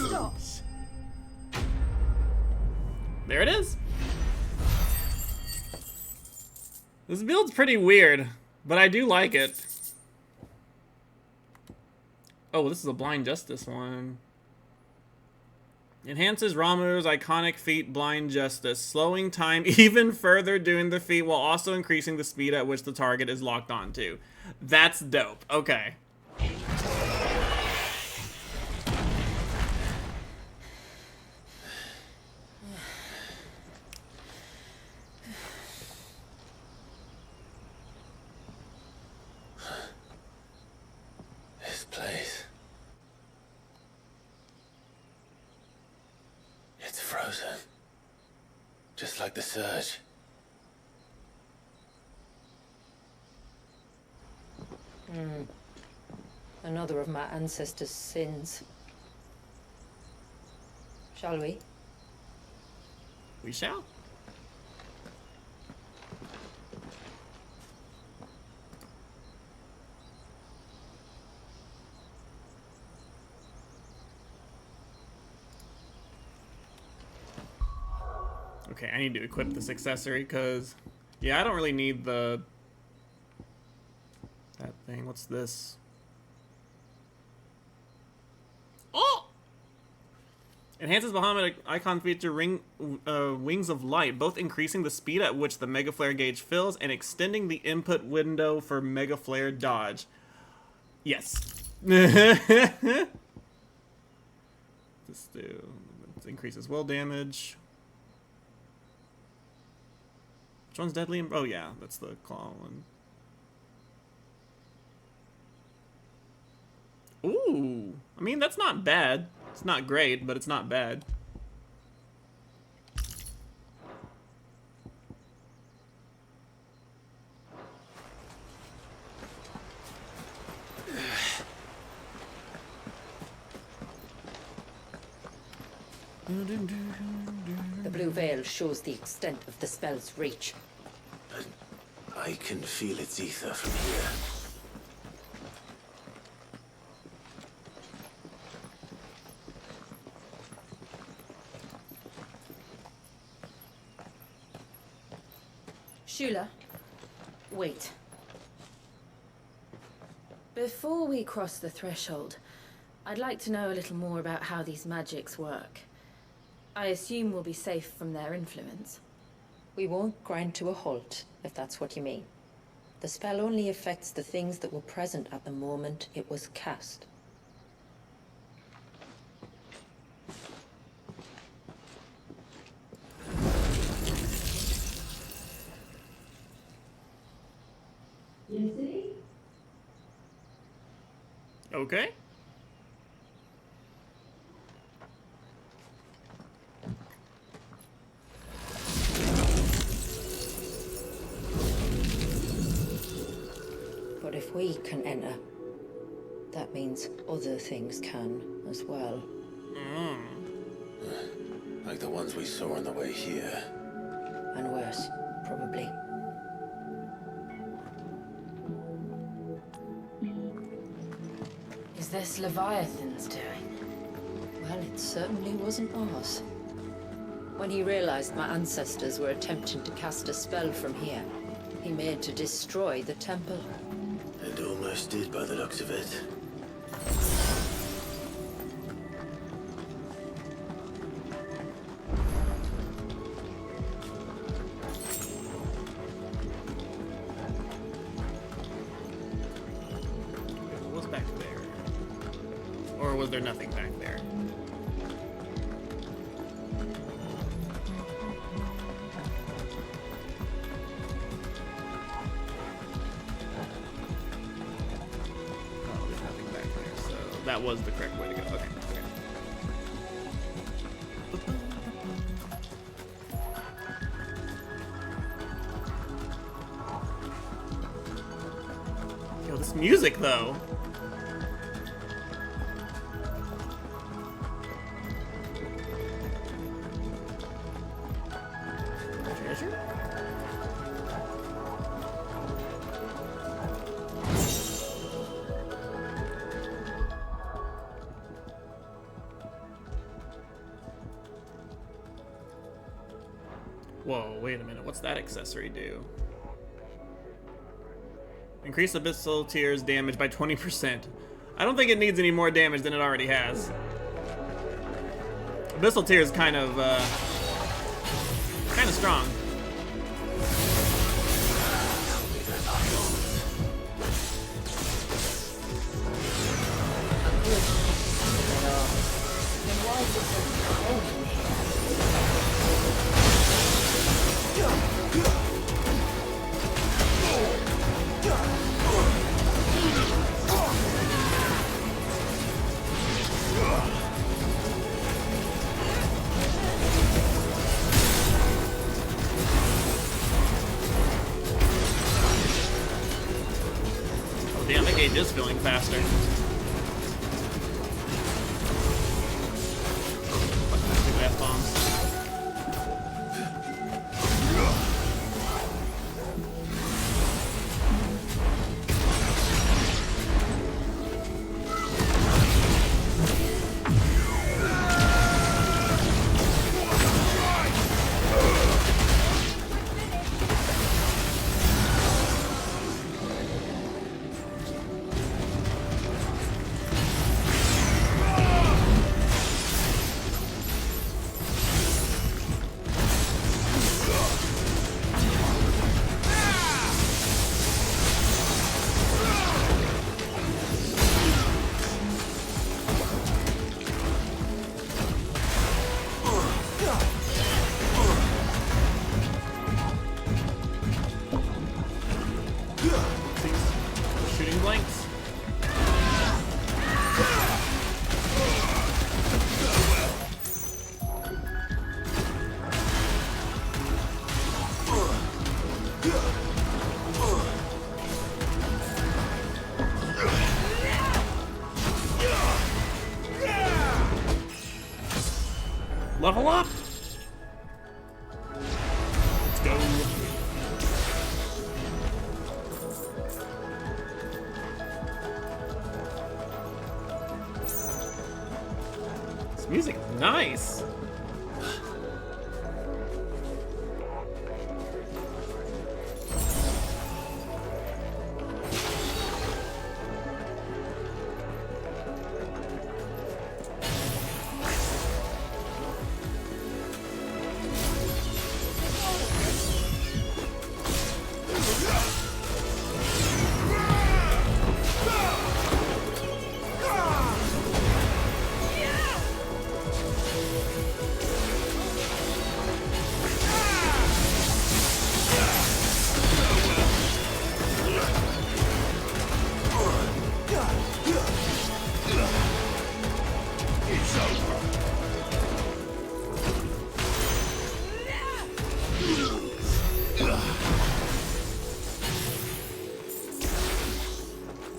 Stop. There it is. This build's pretty weird, but I do like it. Oh, this is a Blind Justice one. Enhances Ramuh's iconic feat, Blind Justice, slowing time even further during the feat while also increasing the speed at which the target is locked onto. That's dope. Okay. Just like the surge. Another of my ancestors' sins. Shall we? We shall. Okay, I need to equip this accessory because, yeah, I don't really need that thing. What's this? Oh! Enhances Bahamut icon feature Wings of Light, both increasing the speed at which the Mega Flare gauge fills and extending the input window for Mega Flare dodge. Yes. This increases will damage. Which one's deadly? Oh yeah, that's the claw one. Ooh, I mean, that's not bad. It's not great, but it's not bad. The blue veil shows the extent of the spell's reach. I can feel its ether from here. Shula, wait. Before we cross the threshold, I'd like to know a little more about how these magics work. I assume we'll be safe from their influence. We won't grind to a halt, if that's what you mean. The spell only affects the things that were present at the moment it was cast. Okay. But if we can enter, that means other things can as well. Like the ones we saw on the way here. And worse, probably. Is this Leviathan's doing? Well, it certainly wasn't ours. When he realized my ancestors were attempting to cast a spell from here, he made to destroy the temple. And almost did by the looks of it. What was back there? Or was there nothing back there? That was the correct way to go. Okay. Yo, this music though. Treasure? Whoa, wait a minute. What's that accessory do? Increase Abyssal Tear's damage by 20%. I don't think it needs any more damage than it already has. Abyssal Tear is kind of strong. stage is feeling faster. Fucking ass bombs. Shooting blanks. Level up! Let's go. This music is nice.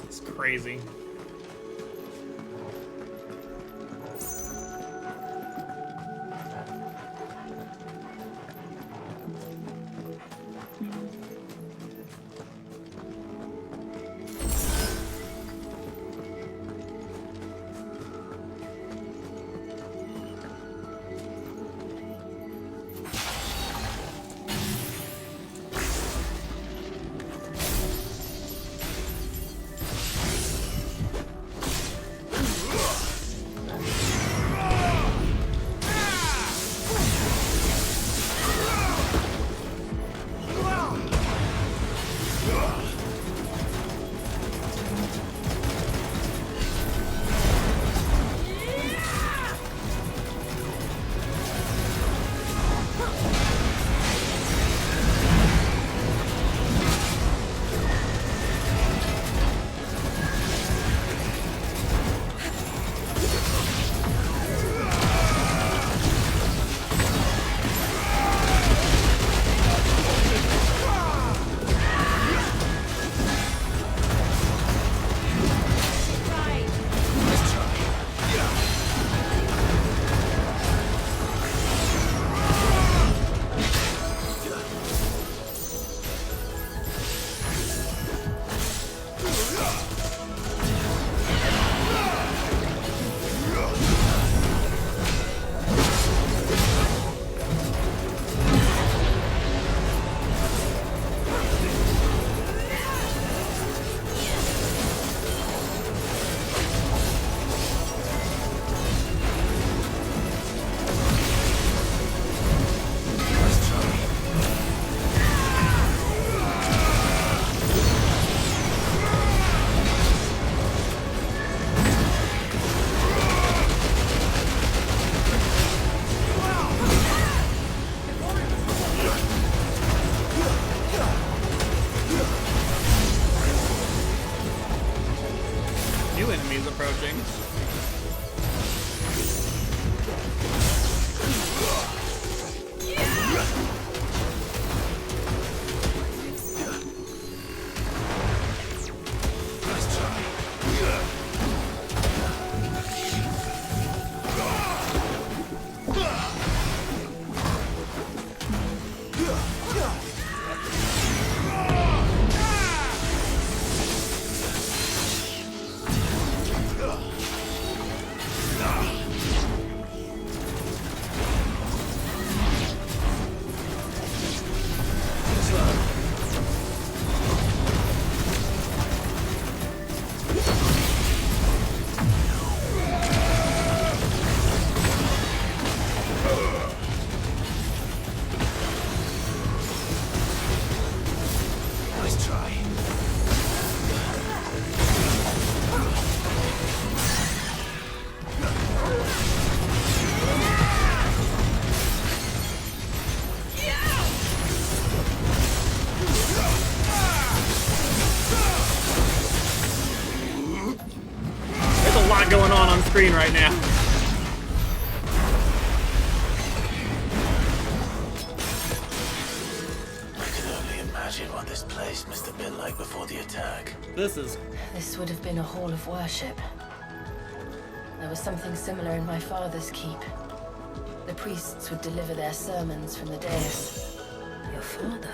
It's crazy. right now. I can only imagine what this place must have been like before the attack. This would have been a hall of worship. There was something similar in my father's keep. The priests would deliver their sermons from the dais. Your father?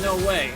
No way.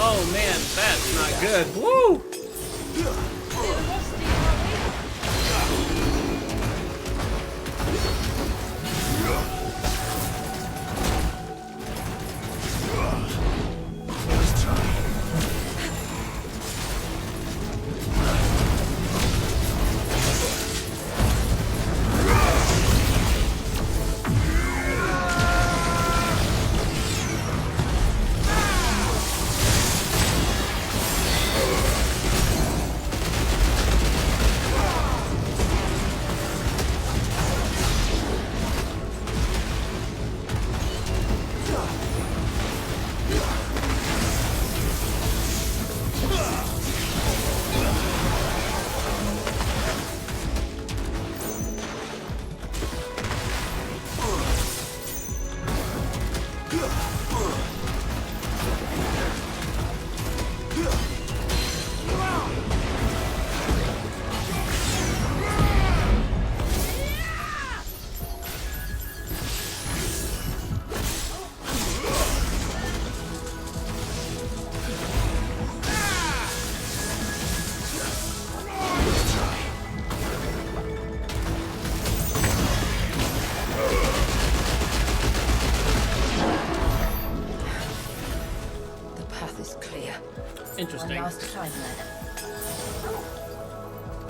Oh man, that's not good. Woo! Ours to climb then.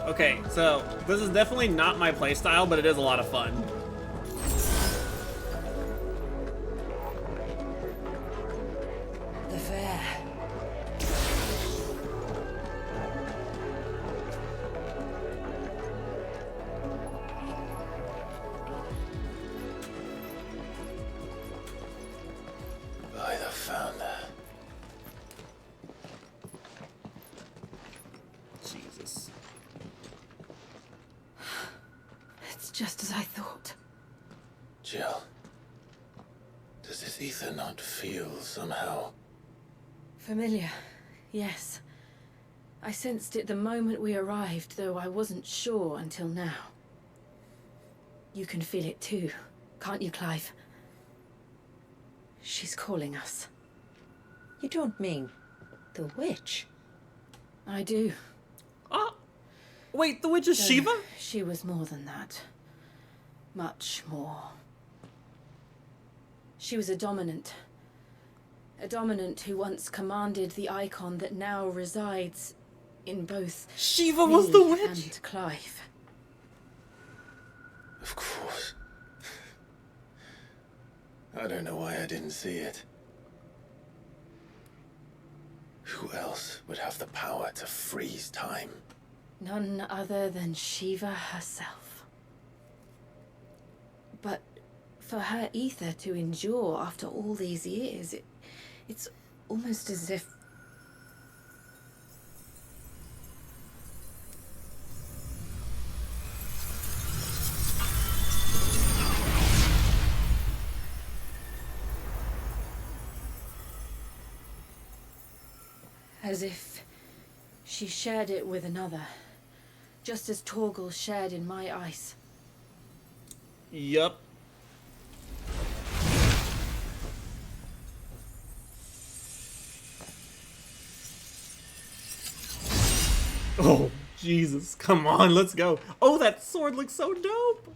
Okay, so this is definitely not my playstyle, but it is a lot of fun. The fair. By the founder. Jesus. It's just as I thought. Jill, does this ether not feel somehow? Familiar, yes. I sensed it the moment we arrived, though I wasn't sure until now. You can feel it too, can't you, Clive? She's calling us. You don't mean the witch? I do. Oh, wait, the witch is Though Shiva? She was more than that. Much more. She was a dominant. A dominant who once commanded the icon that now resides in both Shiva was the witch? and Clive. Of course. I don't know why I didn't see it. Who else would have the power to freeze time? None other than Shiva herself. But for her ether to endure after all these years, it's almost as if... As if she shared it with another, just as Torgal shared in my ice. Yup. Oh, Jesus. Come on, let's go. Oh, that sword looks so dope.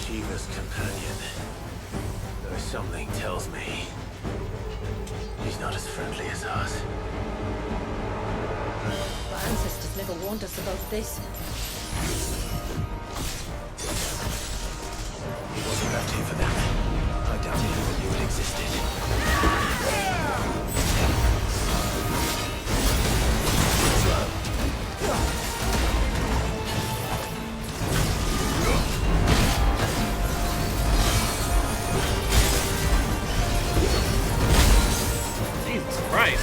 Shiva's companion. Though something tells me she's not as friendly as us. Our ancestors never warned us about this. He wasn't left here for that. I doubt he even knew it existed. Jesus Christ.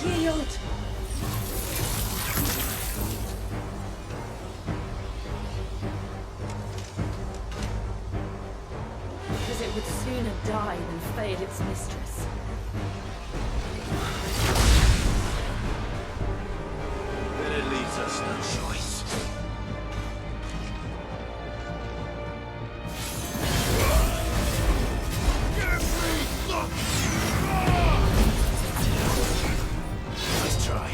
Killed. Because it would sooner die than fail its mistress. Then it leaves us no choice. Nice try.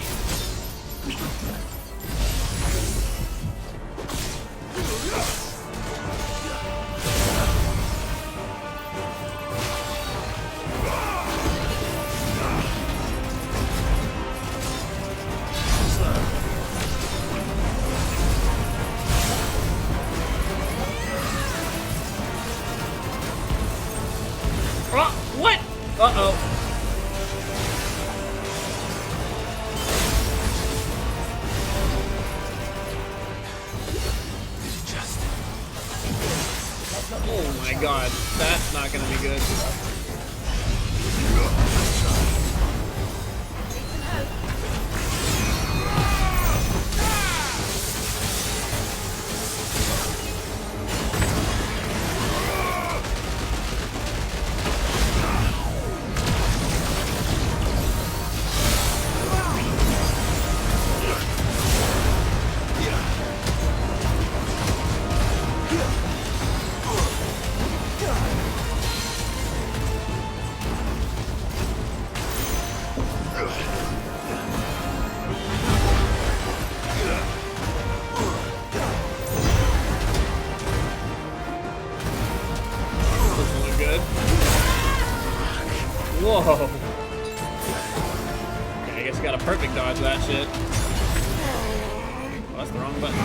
What? Uh-oh. Oh my god, that's not gonna be good. Whoa. Okay, I guess I got a perfect dodge of that shit. Oh, that's the wrong button.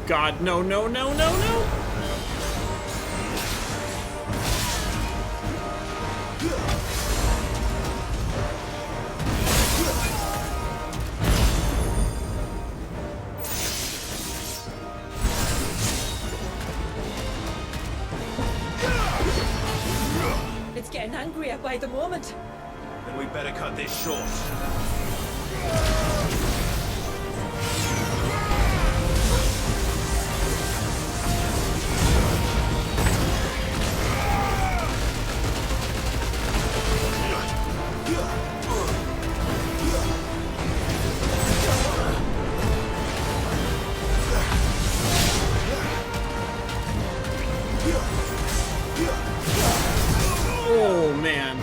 God, no, no, no, no, no! It's getting angrier by the moment. Then we better cut this short. Oh, man.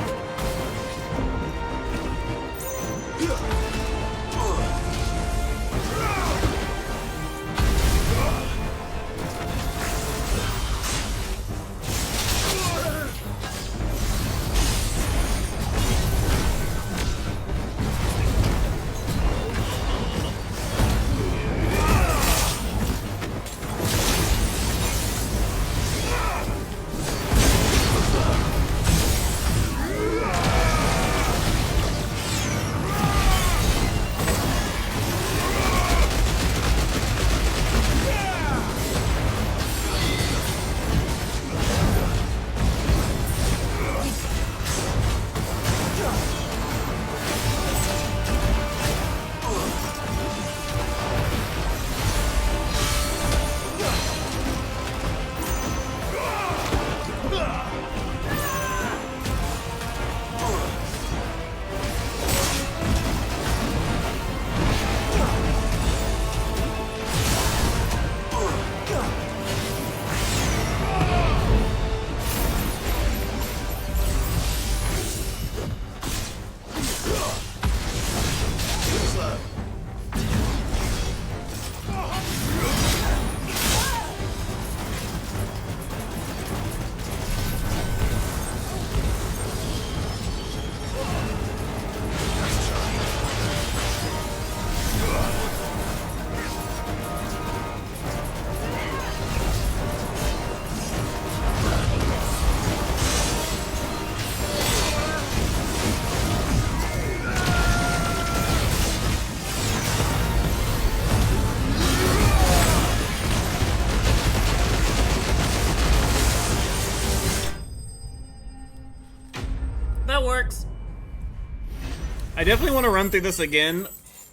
definitely want to run through this again,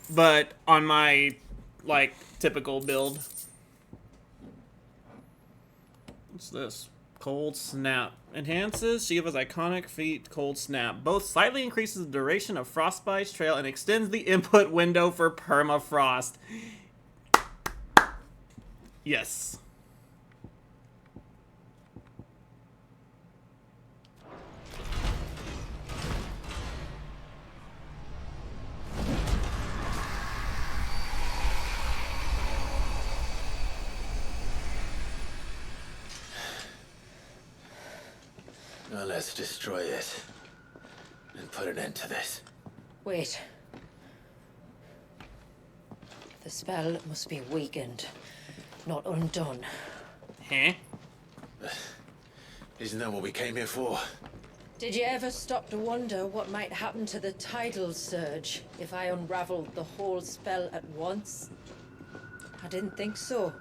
but on my, like, typical build. What's this? Cold Snap. Enhances Shiva's iconic feat, Cold Snap. Both slightly increases the duration of Frostbite's trail and extends the input window for permafrost. Yes. Now let's destroy it and put an end to this. Wait. The spell must be weakened, not undone. Huh? Isn't that what we came here for? Did you ever stop to wonder what might happen to the tidal surge if I unraveled the whole spell at once? I didn't think so.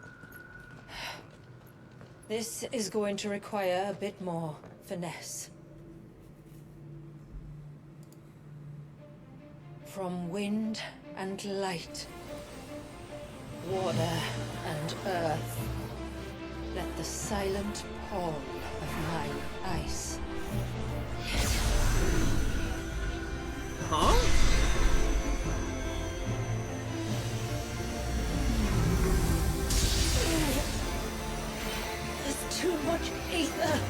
This is going to require a bit more finesse. From wind and light, water and earth, let the silent pall of my ice. Huh? There's too much ether.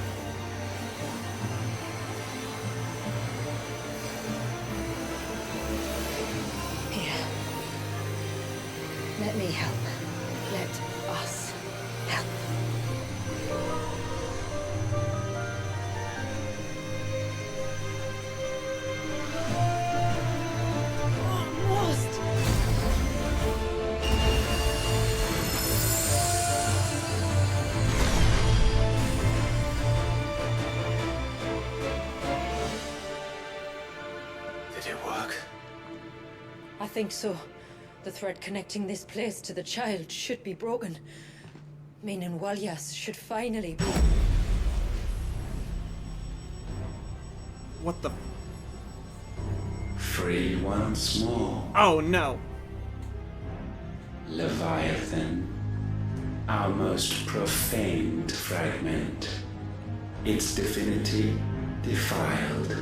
Here. Let me help. Let us help. Almost. Did it work? I think so. The thread connecting this place to the child should be broken. Meaning Walyas should finally be... What the... Free once more. Oh, no. Leviathan, our most profaned fragment. Its divinity defiled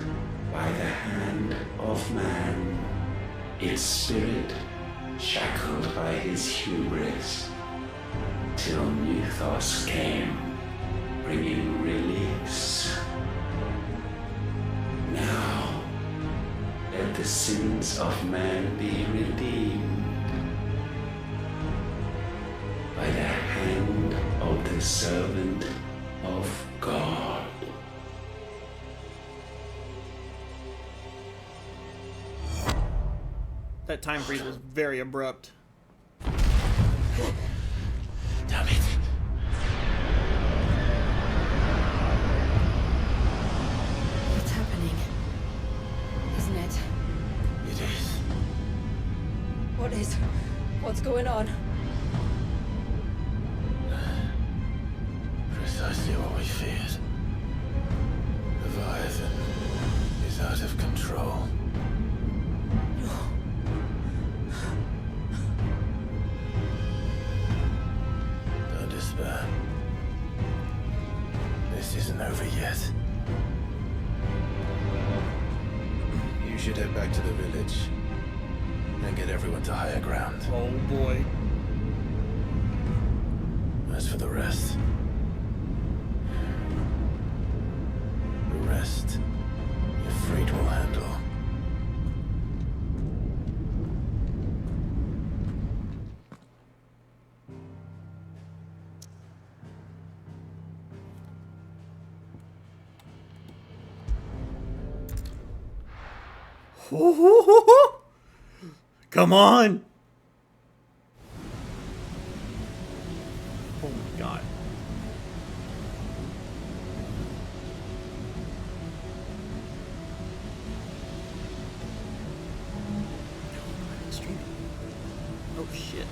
by the hand of man. Its spirit shackled by his hubris. Till Mythos came, bringing release. Now, let the sins of man be redeemed by the hand of the servant of God. That time freeze was very abrupt. Damn it. It's happening. Isn't it? It is. What is? What's going on? Precisely what we feared. Leviathan is out of control. Don't despair. This isn't over yet. You should head back to the village and get everyone to higher ground. Oh boy. As for the rest, your freight will handle. Come on! Oh my god. Oh shit.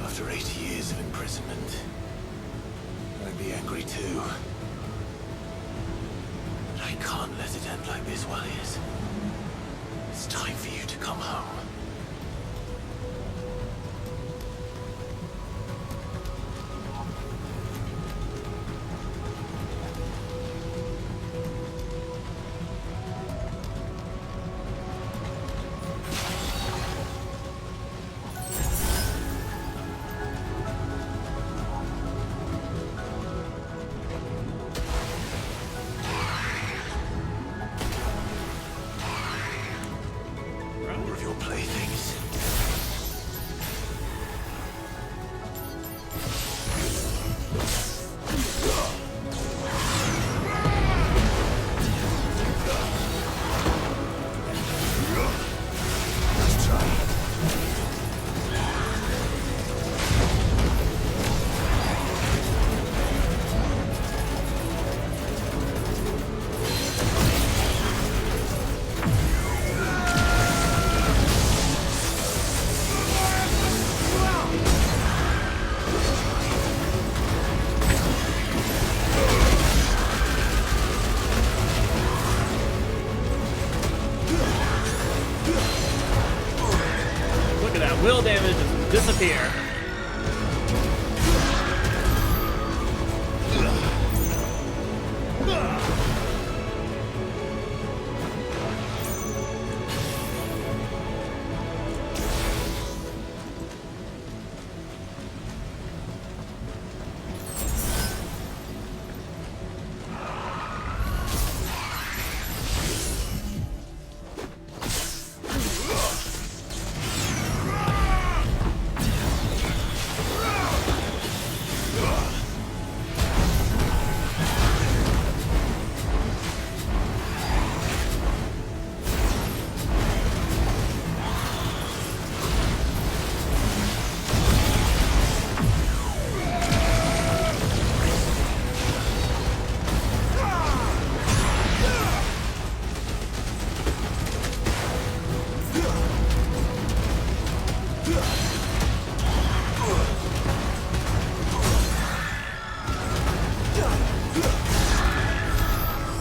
After 80 years of imprisonment, I be angry too. But I can't let it end like this, Warriors. It's time for you to come home. More of your playthings. Look at that. Will damage just disappear.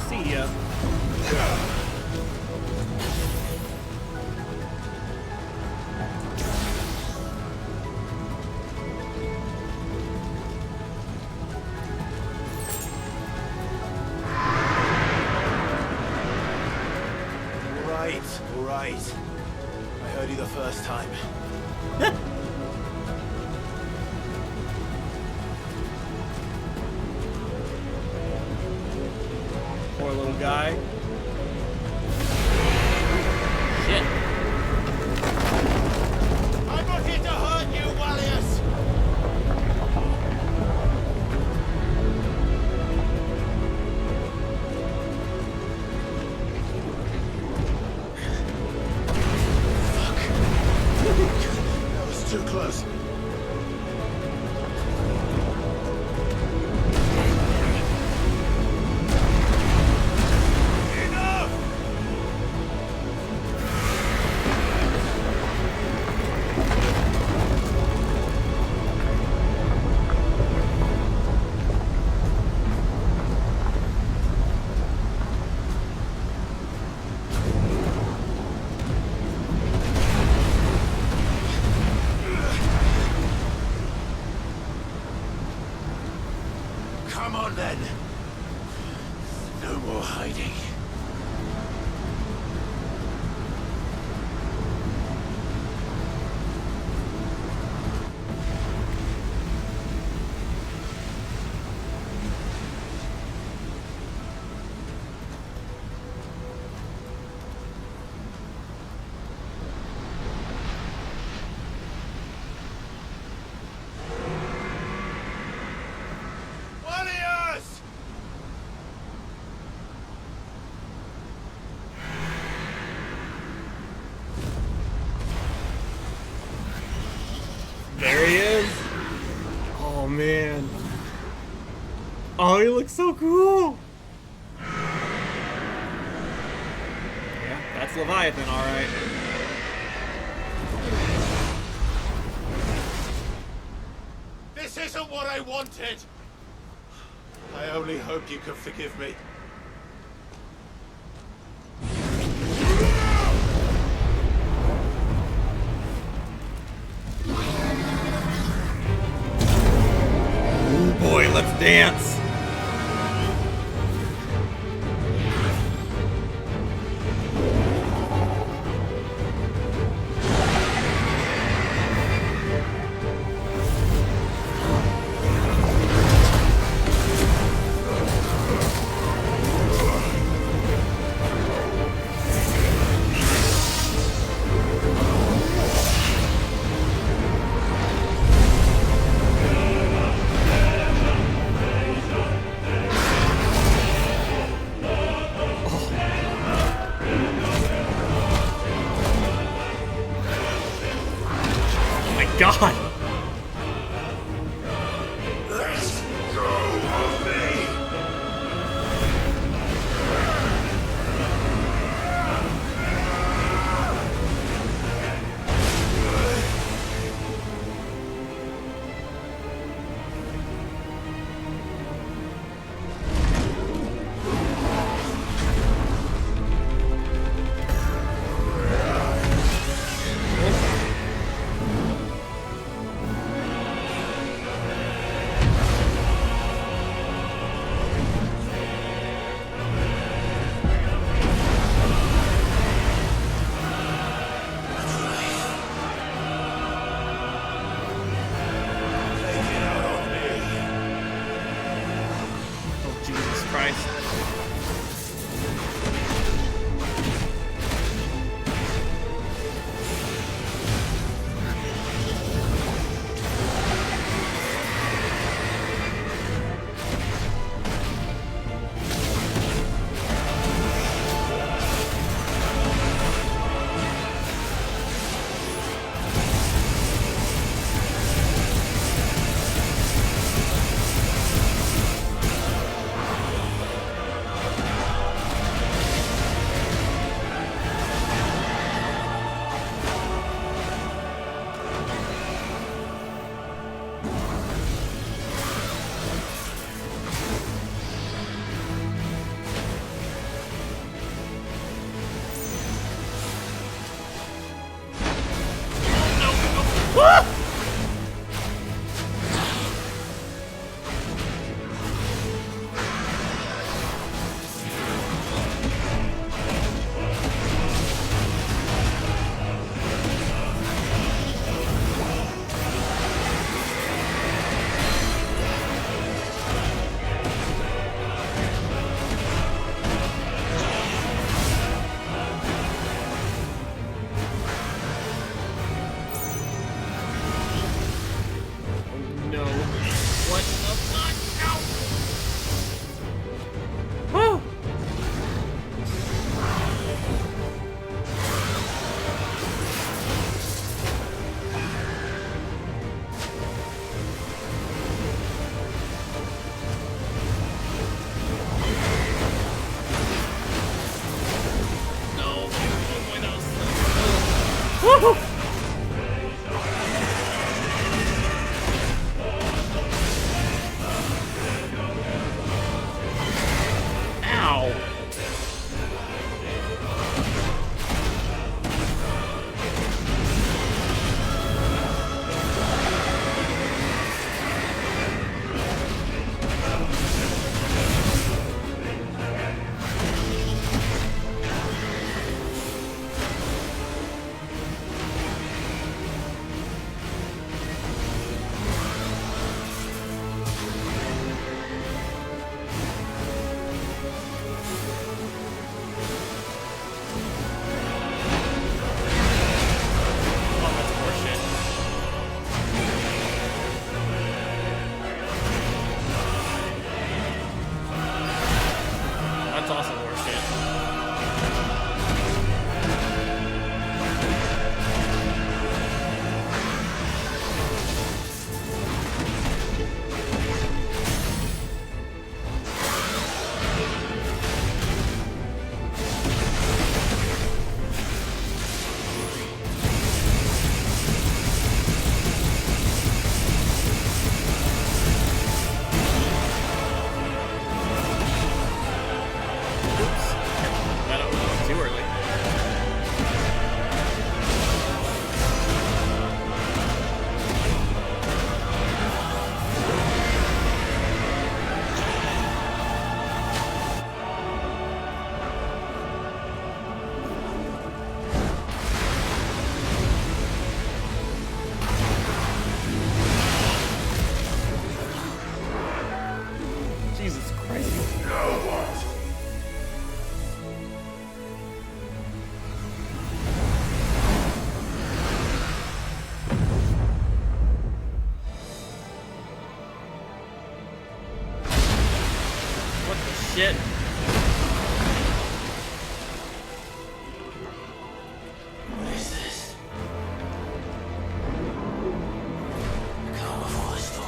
See ya. All right. I heard you the first time. Poor little guy. Shit. I'm not here to hurt you, Warriors! That was too close. Come on then. No more hiding. Warriors! There he is. Oh man. Oh, he looks so cool. Yeah, that's Leviathan, all right. This isn't what I wanted! I only hope you can forgive me. Oh boy, let's dance. God! Let's go of me! shit. What is this? Calm before the storm.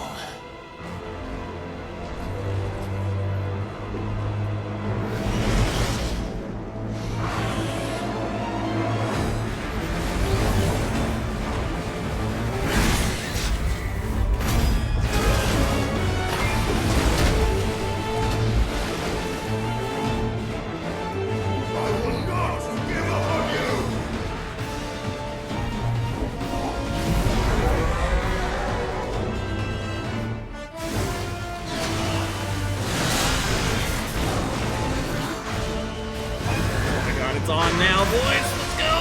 Oh my god, it's on now, boys. Let's go.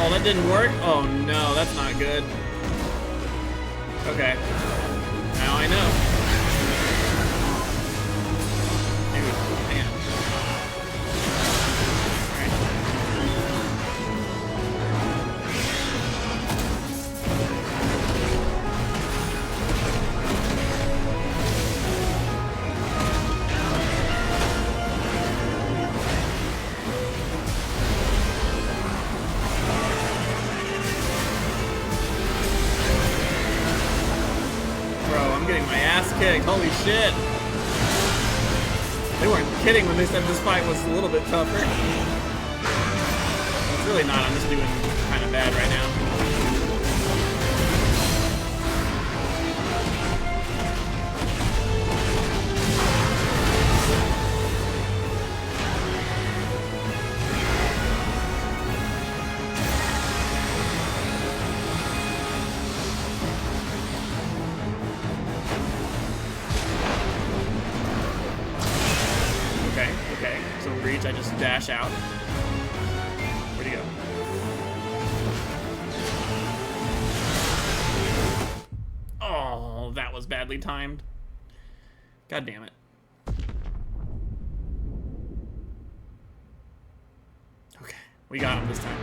Oh, that didn't work? Oh no, that's not good. Okay. Now I know. Dude, man. Bro, I'm getting my ass kicked. Holy shit. They weren't kidding when they said this fight was a little bit tougher. It's really not. I'm just doing kind of bad right now. Okay, so reach, I just dash out. Where'd he go? Oh, that was badly timed. God damn it. Okay, we got him this time.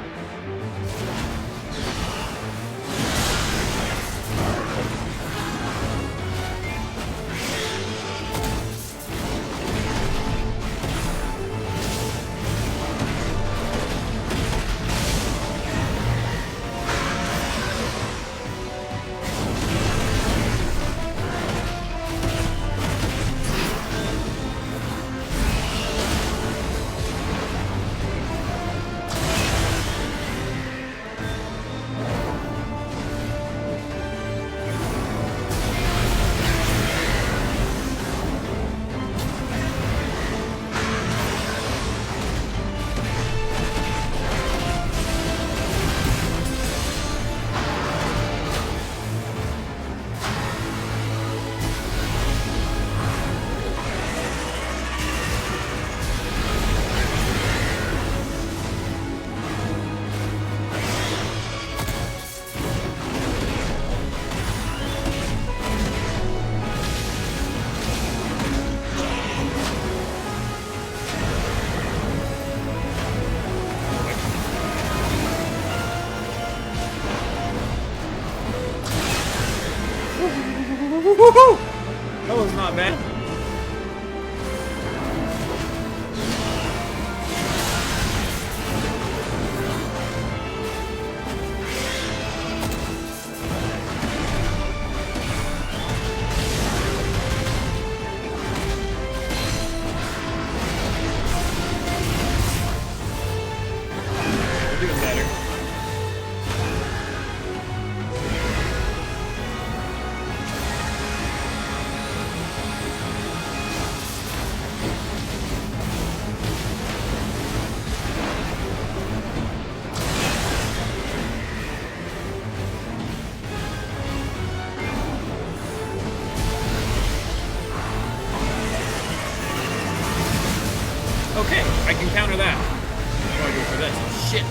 That was not bad. We're doing better. Okay, I can counter that. I'm gonna go for this. Shit.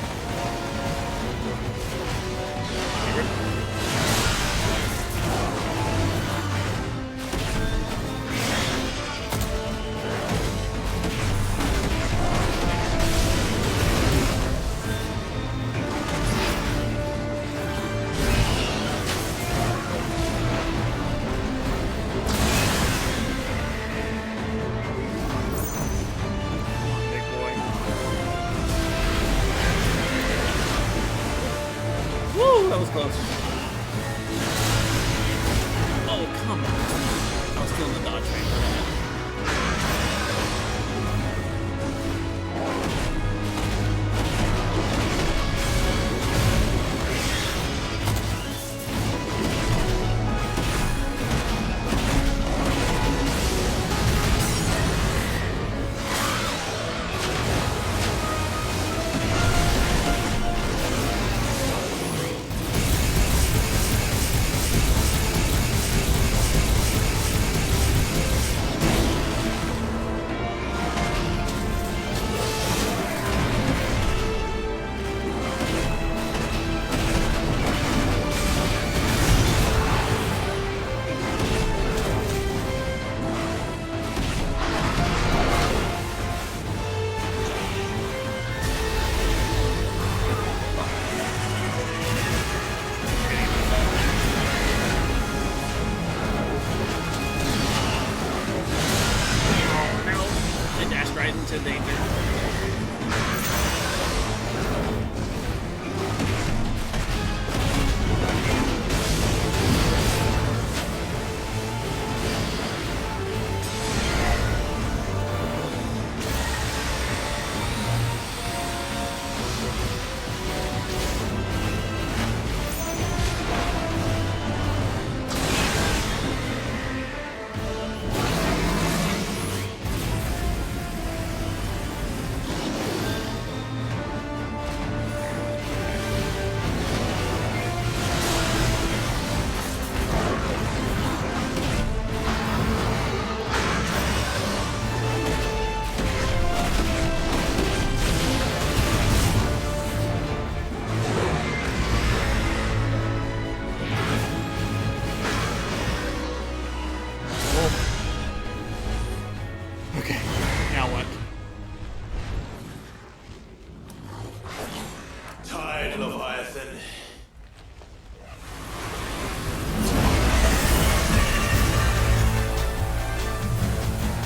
close. Oh, come on. I was still in the dodge range.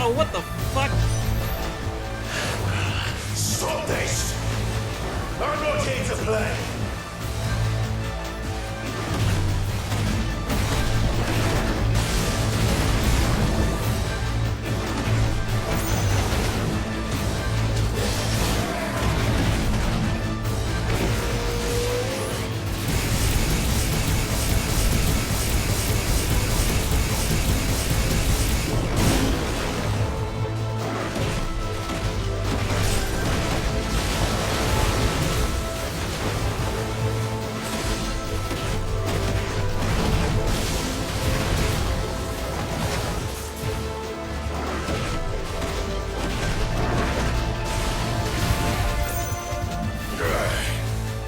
Oh, what the fuck? Stop this! I'm not here to play!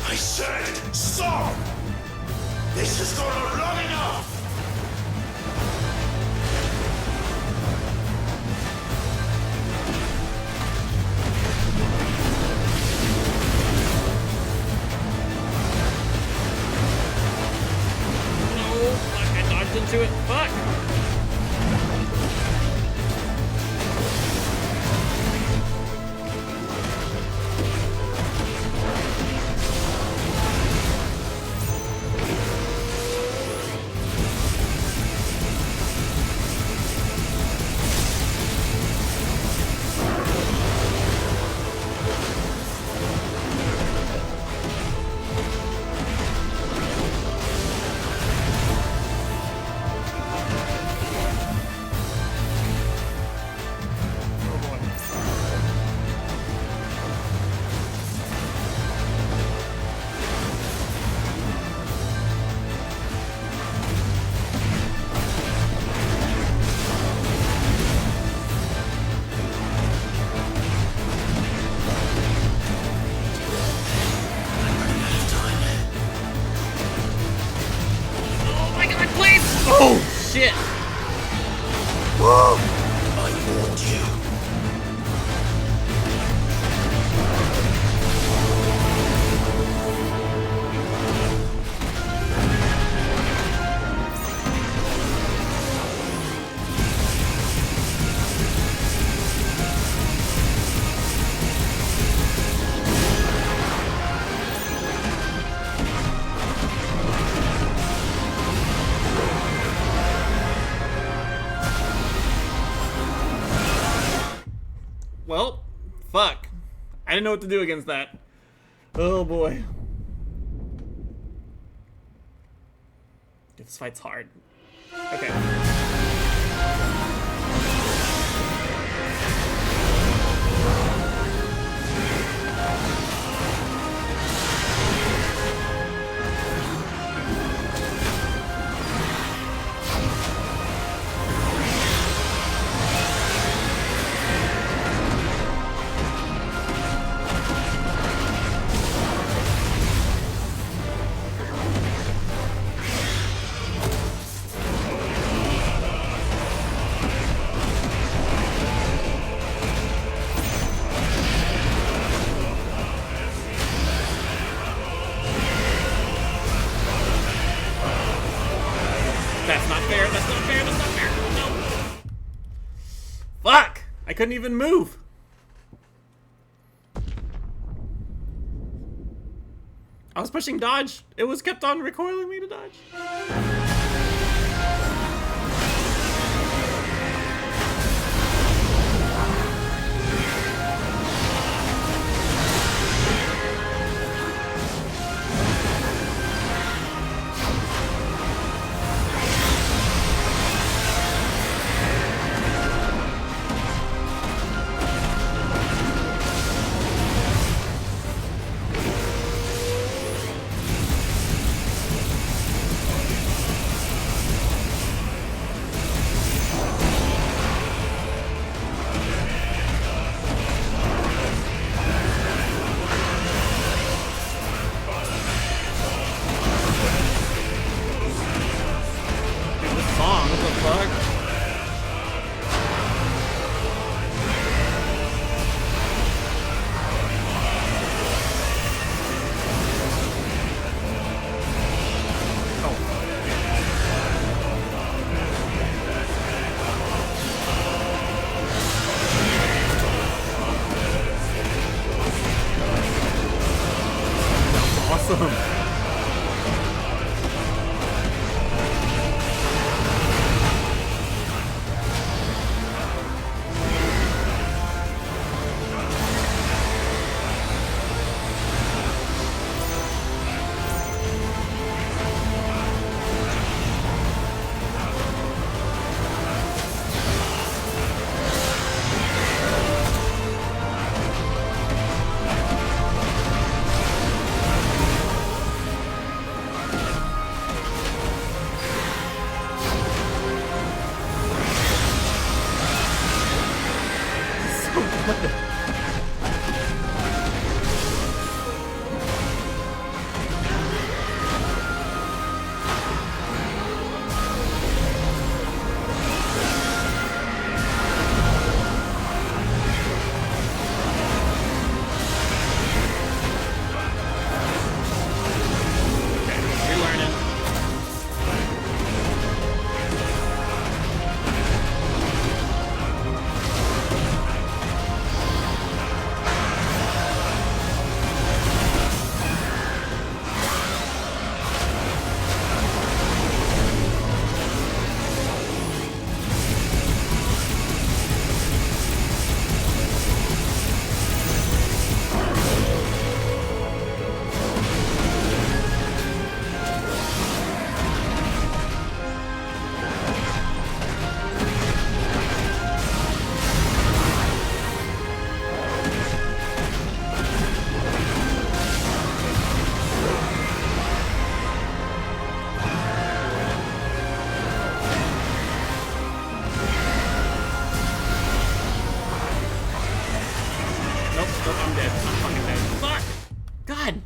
I said, stop! This has gone on long enough! No, fuck, I dodged into it. Fuck! Oh, shit! Whoa! I warned you. Well, fuck. I didn't know what to do against that. Oh boy. This fight's hard. Okay. That's not fair, that's not fair, that's not fair. No. Fuck! I couldn't even move. I was pushing dodge. It was kept on recoiling me to dodge.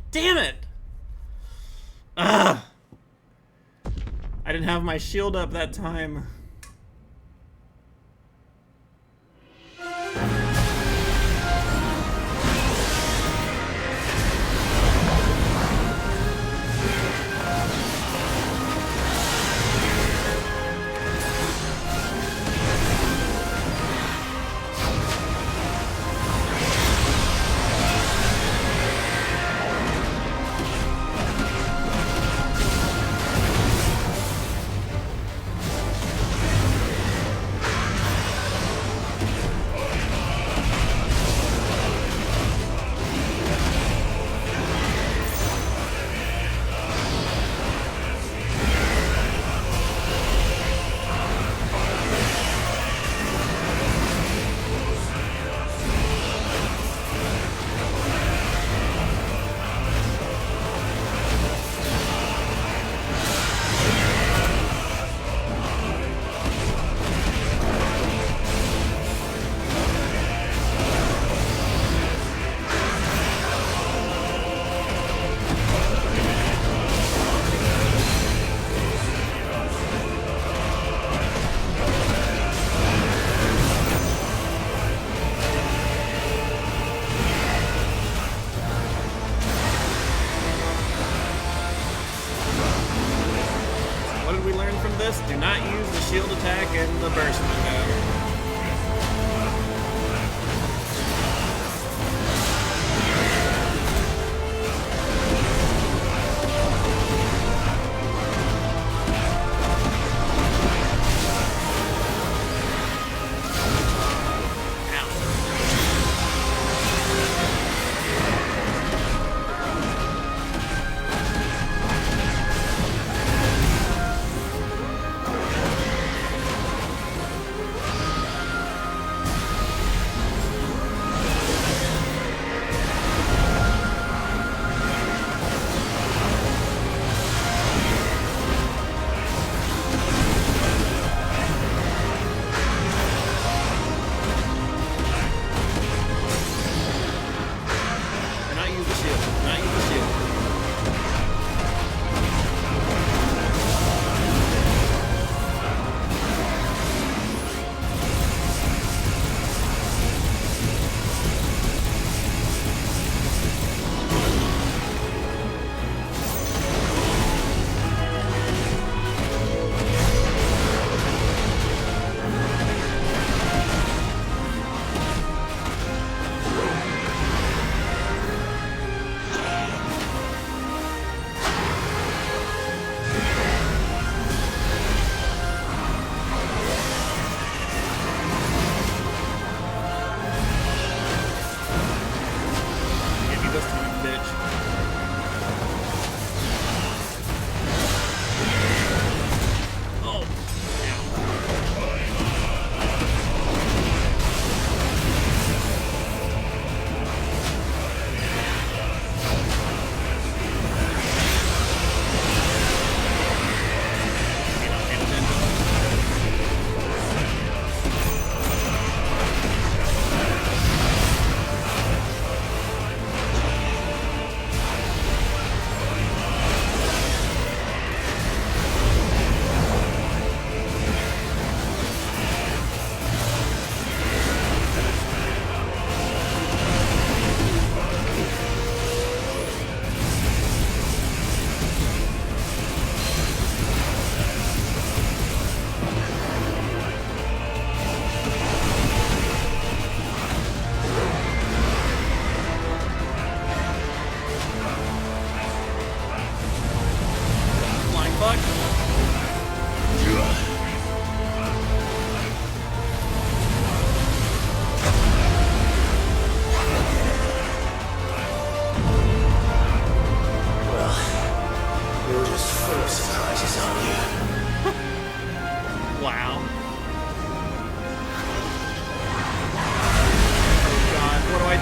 Damn it! Ugh! I didn't have my shield up that time.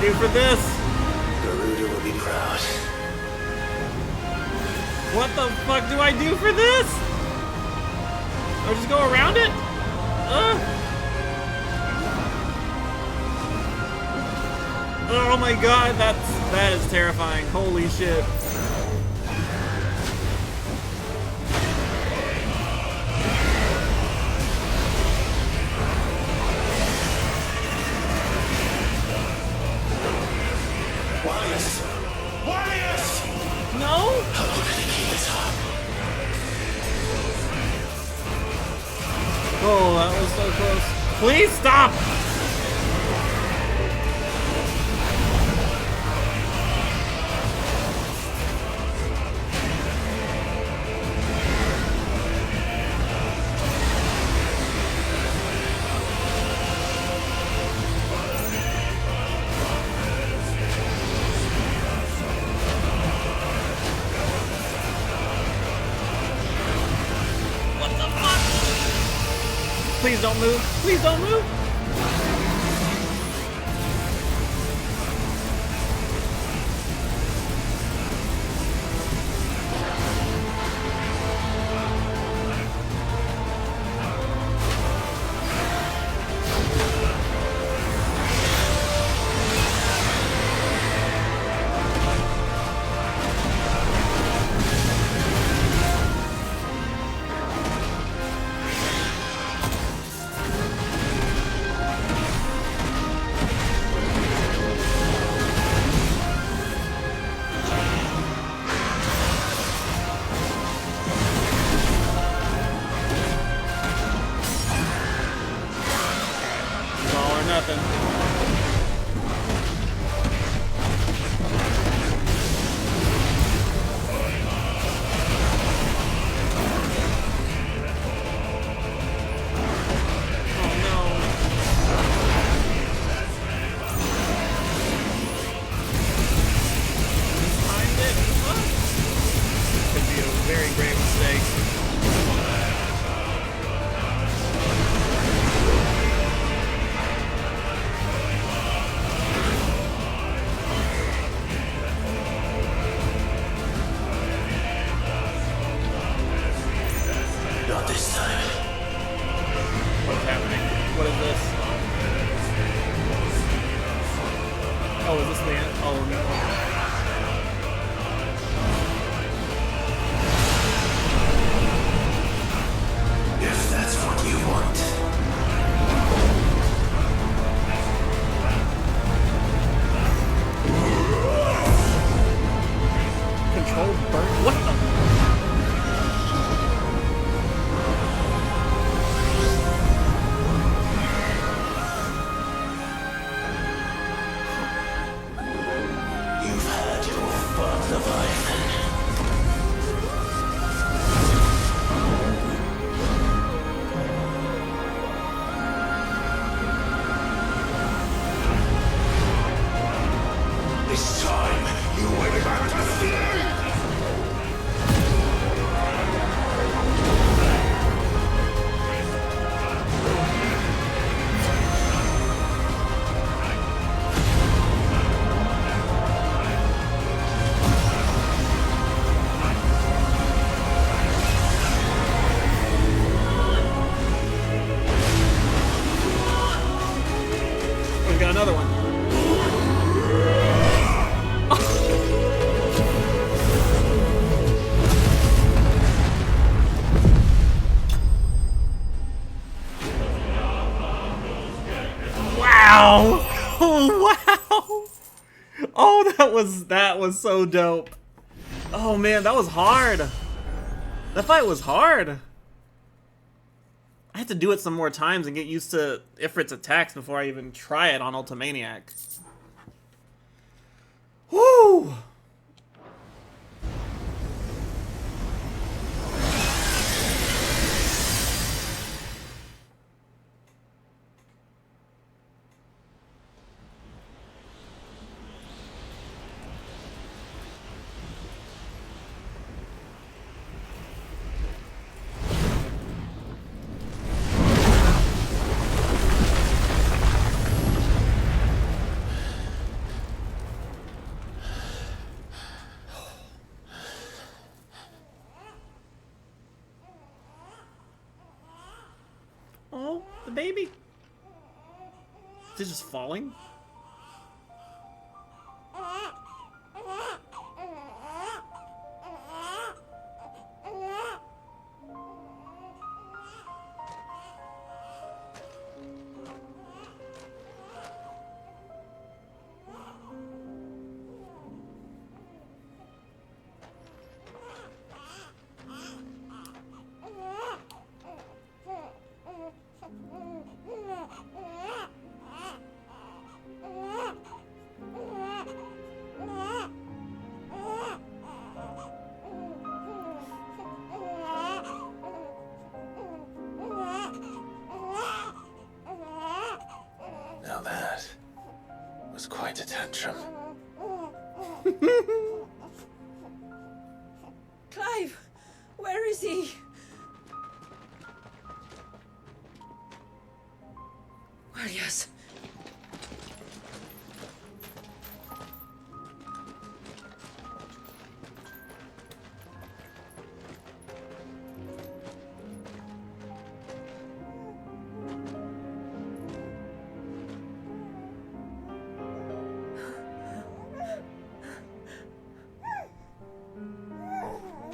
do for this? Garuda will be proud. What the fuck do I do for this? Do I just go around it? Oh my god, that is terrifying. Holy shit. Warriors! Warriors! No? How can he keep it up? Oh, that was so close. Please stop! Please don't move. Please don't move. Not this time. What's happening? What is this? Oh, is this the end? Oh no. If that's what you want. Control burn? What the? You've had your fun, Leviathan. This time, you will back to fear! We've got another one. Wow! Oh wow! Oh, that was so dope. Oh man, that was hard. That fight was hard. I have to do it some more times and get used to Ifrit's attacks before I even try it on Ultimaniac. Woo! baby? Is it just falling? Now that was quite a tantrum. Clive! Where is he? Well, yes.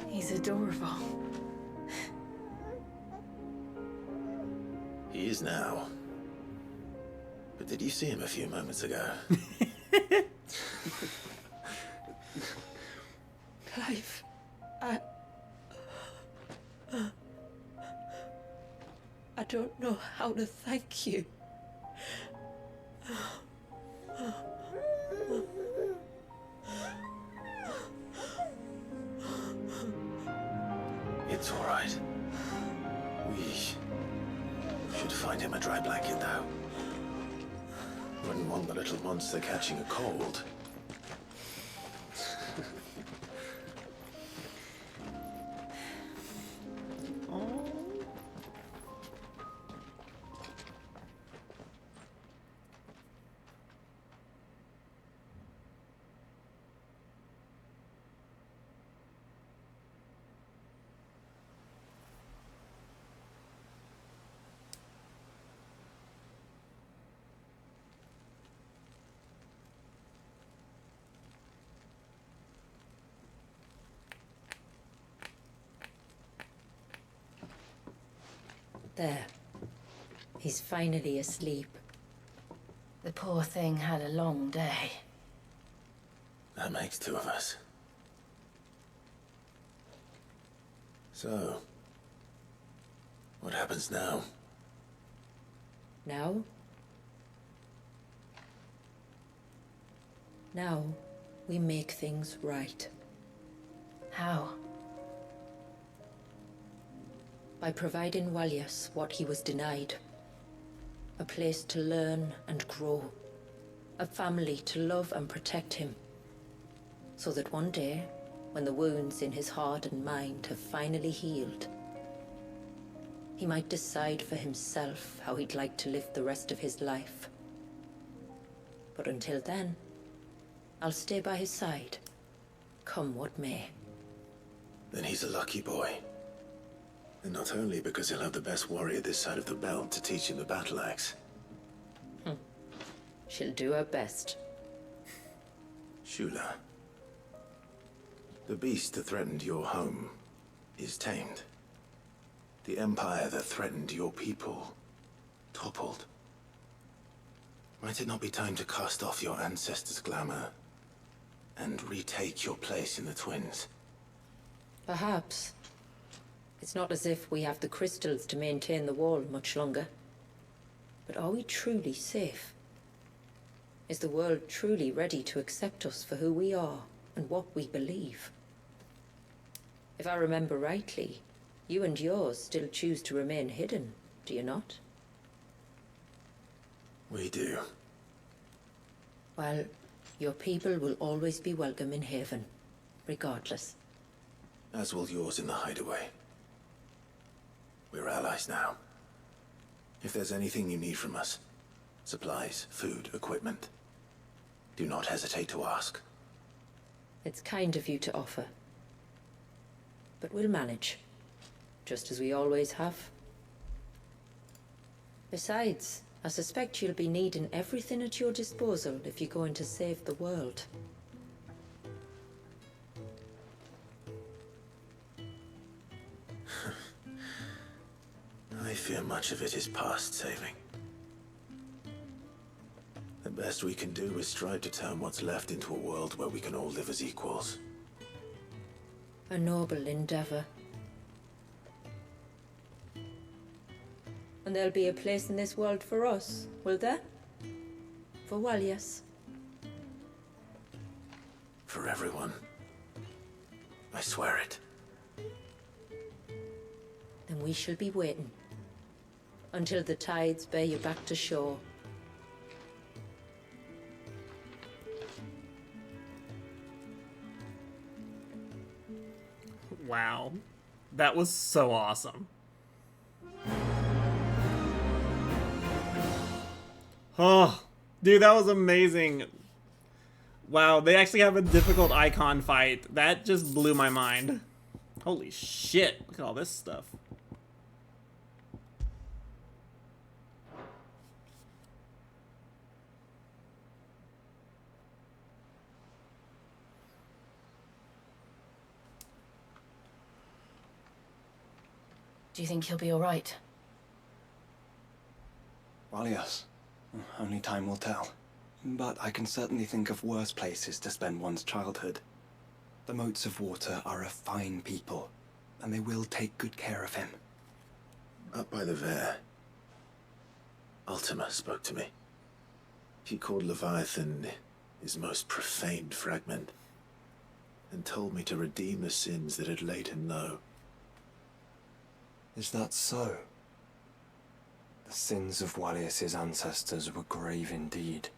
He's adorable. He is now. But did you see him a few moments ago? Clive, I don't know how to thank you. It's all right. We should find him a dry blanket, though. Wouldn't want the little monster catching a cold. There. He's finally asleep. The poor thing had a long day. That makes two of us. So, what happens now? Now? Now, we make things right. How? By providing Walyas what he was denied. A place to learn and grow. A family to love and protect him. So that one day, when the wounds in his heart and mind have finally healed, he might decide for himself how he'd like to live the rest of his life. But until then, I'll stay by his side, come what may. Then he's a lucky boy. And not only because he'll have the best warrior this side of the belt to teach him the battle axe. She'll do her best. Shula, the beast that threatened your home is tamed. The empire that threatened your people toppled. Might it not be time to cast off your ancestors' glamour and retake your place in the Twins? Perhaps. It's not as if we have the crystals to maintain the wall much longer. But are we truly safe? Is the world truly ready to accept us for who we are and what we believe? If I remember rightly, you and yours still choose to remain hidden, do you not? We do. Well, your people will always be welcome in Haven, regardless. As will yours in the hideaway. We're allies now. If there's anything you need from us, supplies, food, equipment, do not hesitate to ask. It's kind of you to offer. But we'll manage, just as we always have. Besides, I suspect you'll be needing everything at your disposal if you're going to save the world. I fear much of it is past saving. The best we can do is strive to turn what's left into a world where we can all live as equals. A noble endeavor. And there'll be a place in this world for us, will there? For Walias. For everyone. I swear it. Then we shall be waiting. Until the tides bear you back to shore. Wow. That was so awesome. Oh, dude, that was amazing. Wow, they actually have a difficult icon fight. That just blew my mind. Holy shit, look at all this stuff. Do you think he'll be all right? Well, yes. Only time will tell. But I can certainly think of worse places to spend one's childhood. The Moats of Water are a fine people, and they will take good care of him. Up by the Vare, Ultima spoke to me. He called Leviathan his most profaned fragment, and told me to redeem the sins that had laid him low. Is that so? The sins of Walias's ancestors were grave indeed.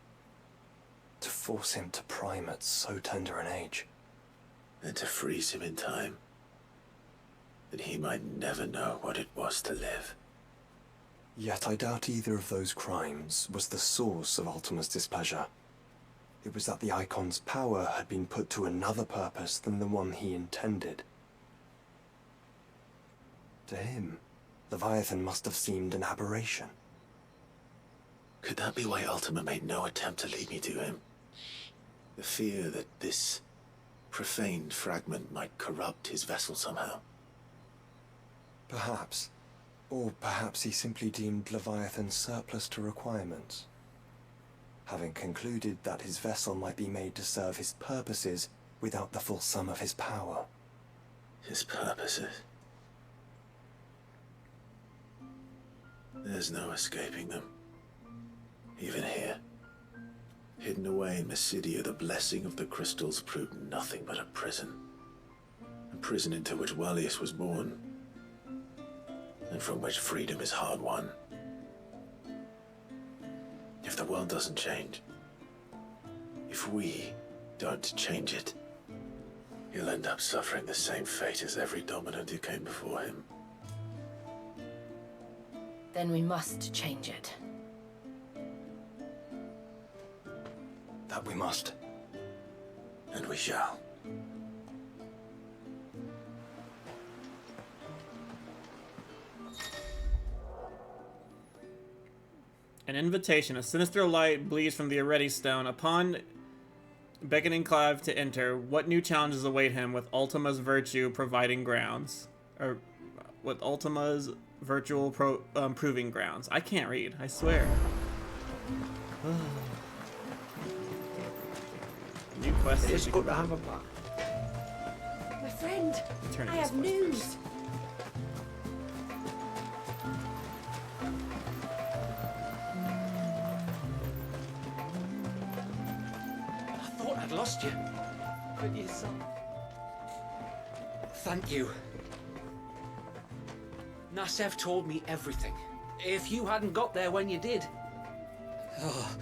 To force him to prime at so tender an age. And to freeze him in time, that he might never know what it was to live. Yet I doubt either of those crimes was the source of Ultima's displeasure. It was that the Icon's power had been put to another purpose than the one he intended. To him, Leviathan must have seemed an aberration. Could that be why Ultima made no attempt to lead me to him? The fear that this profaned fragment might corrupt his vessel somehow. Perhaps. Or perhaps he simply deemed Leviathan surplus to requirements. Having concluded that his vessel might be made to serve his purposes without the full sum of his power. His purposes? There's no escaping them. Even here. Hidden away in Mysidia, the blessing of the crystals proved nothing but a prison. A prison into which Walias was born, and from which freedom is hard won. If the world doesn't change, if we don't change it, he'll end up suffering the same fate as every dominant who came before him. Then we must change it. That we must. And we shall. An invitation. A sinister light bleeds from the Areti stone. Upon beckoning Clive to enter, what new challenges await him with Ultima's virtue providing grounds? Or with Ultima's virtual proving grounds. I can't read, I swear. New quest. It's good to have a back. My friend, Turn I this have quest news. first. I thought I'd lost you. But you saw. Thank you. Nasev told me everything. If you hadn't got there when you did. Oh,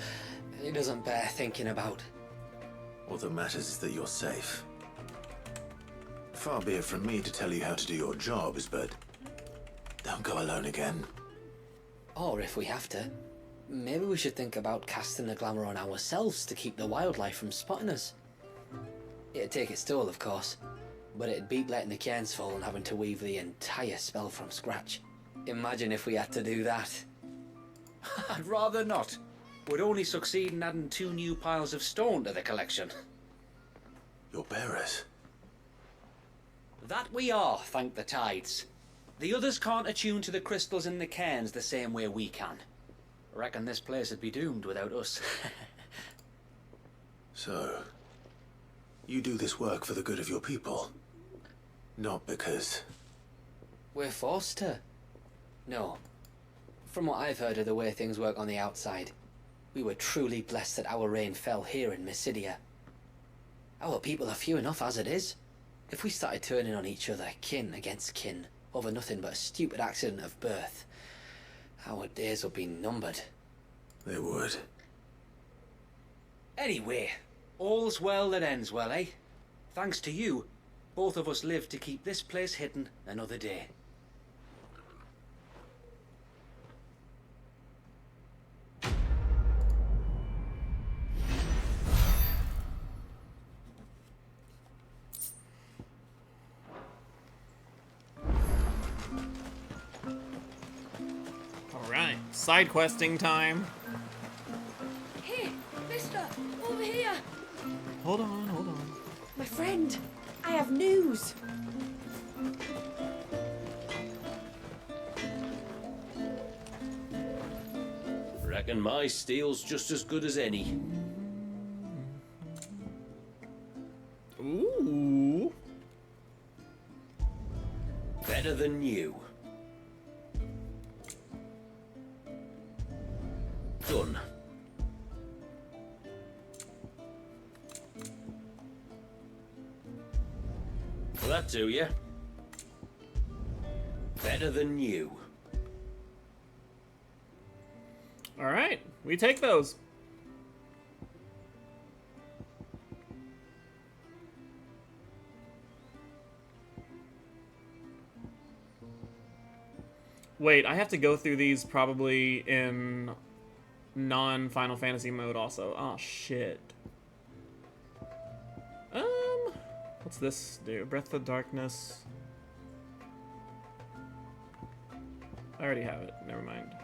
it doesn't bear thinking about. All that matters is that you're safe. Far be it from me to tell you how to do your jobs, but don't go alone again. Or if we have to, maybe we should think about casting a glamour on ourselves to keep the wildlife from spotting us. It'd take its toll, of course, but it'd beat letting the cairns fall and having to weave the entire spell from scratch. Imagine if we had to do that. I'd rather not. Would only succeed in adding 2 new piles of stone to the collection. Your bearers? That we are, thank the tides. The others can't attune to the crystals in the cairns the same way we can. Reckon this place would be doomed without us. So, you do this work for the good of your people? Not because... We're forced to. No. From what I've heard of the way things work on the outside, we were truly blessed that our reign fell here in Mysidia. Our people are few enough as it is. If we started turning on each other, kin against kin, over nothing but a stupid accident of birth, our days would be numbered. They would. Anyway, all's well that ends well, eh? Thanks to you, both of us lived to keep this place hidden another day. Alright, side questing time. Here, mister, over here. Hold on, hold on. My friend, I have news. Reckon my steel's just as good as any. Ooh. Better than you. Done. Will that do you? Better than you. Alright, we take those. Wait, I have to go through these probably in non-Final Fantasy mode also. Oh, shit. What's this do? Breath of Darkness. I already have it. Never mind.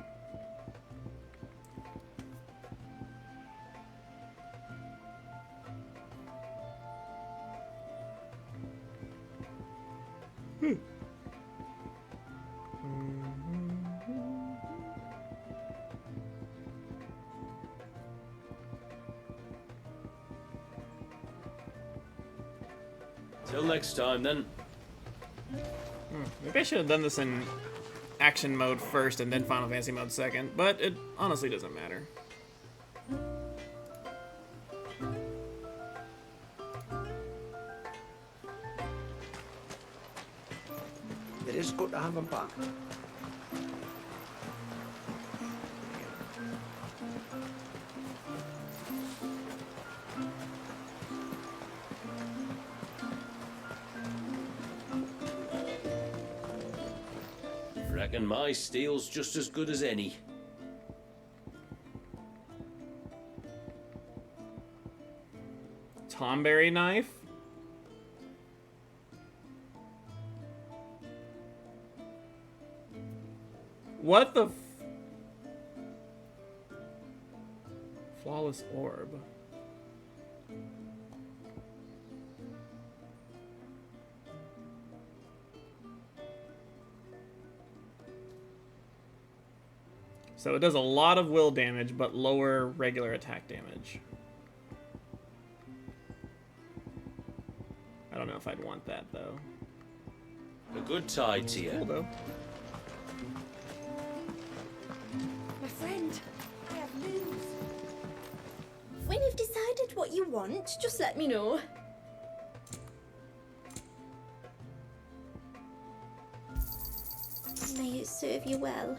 Till next time, then. Maybe I should have done this in action mode first and then Final Fantasy mode second, but it honestly doesn't matter. It is good to have them back. Reckon my steel's just as good as any. Tomberry knife? What the Flawless orb. So it does a lot of will damage, but lower regular attack damage. I don't know if I'd want that, though. A good tide to you. Cool, though. My friend, I have news. When you've decided what you want, just let me know. May it serve you well.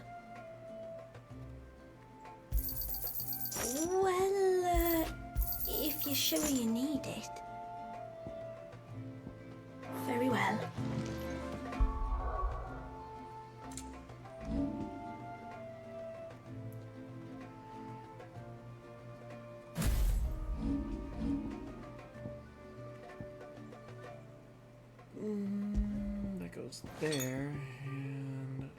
Well, if you're sure you need it. Very well. That goes there, and...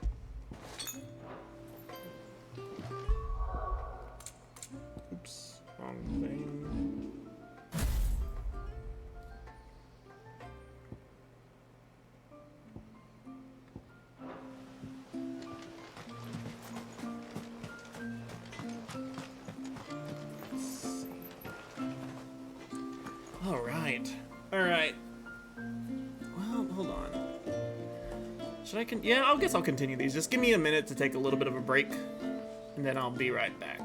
Alright. Alright. Well, hold on. Should I yeah, I guess I'll continue these. Just give me a minute to take a little bit of a break, and then I'll be right back.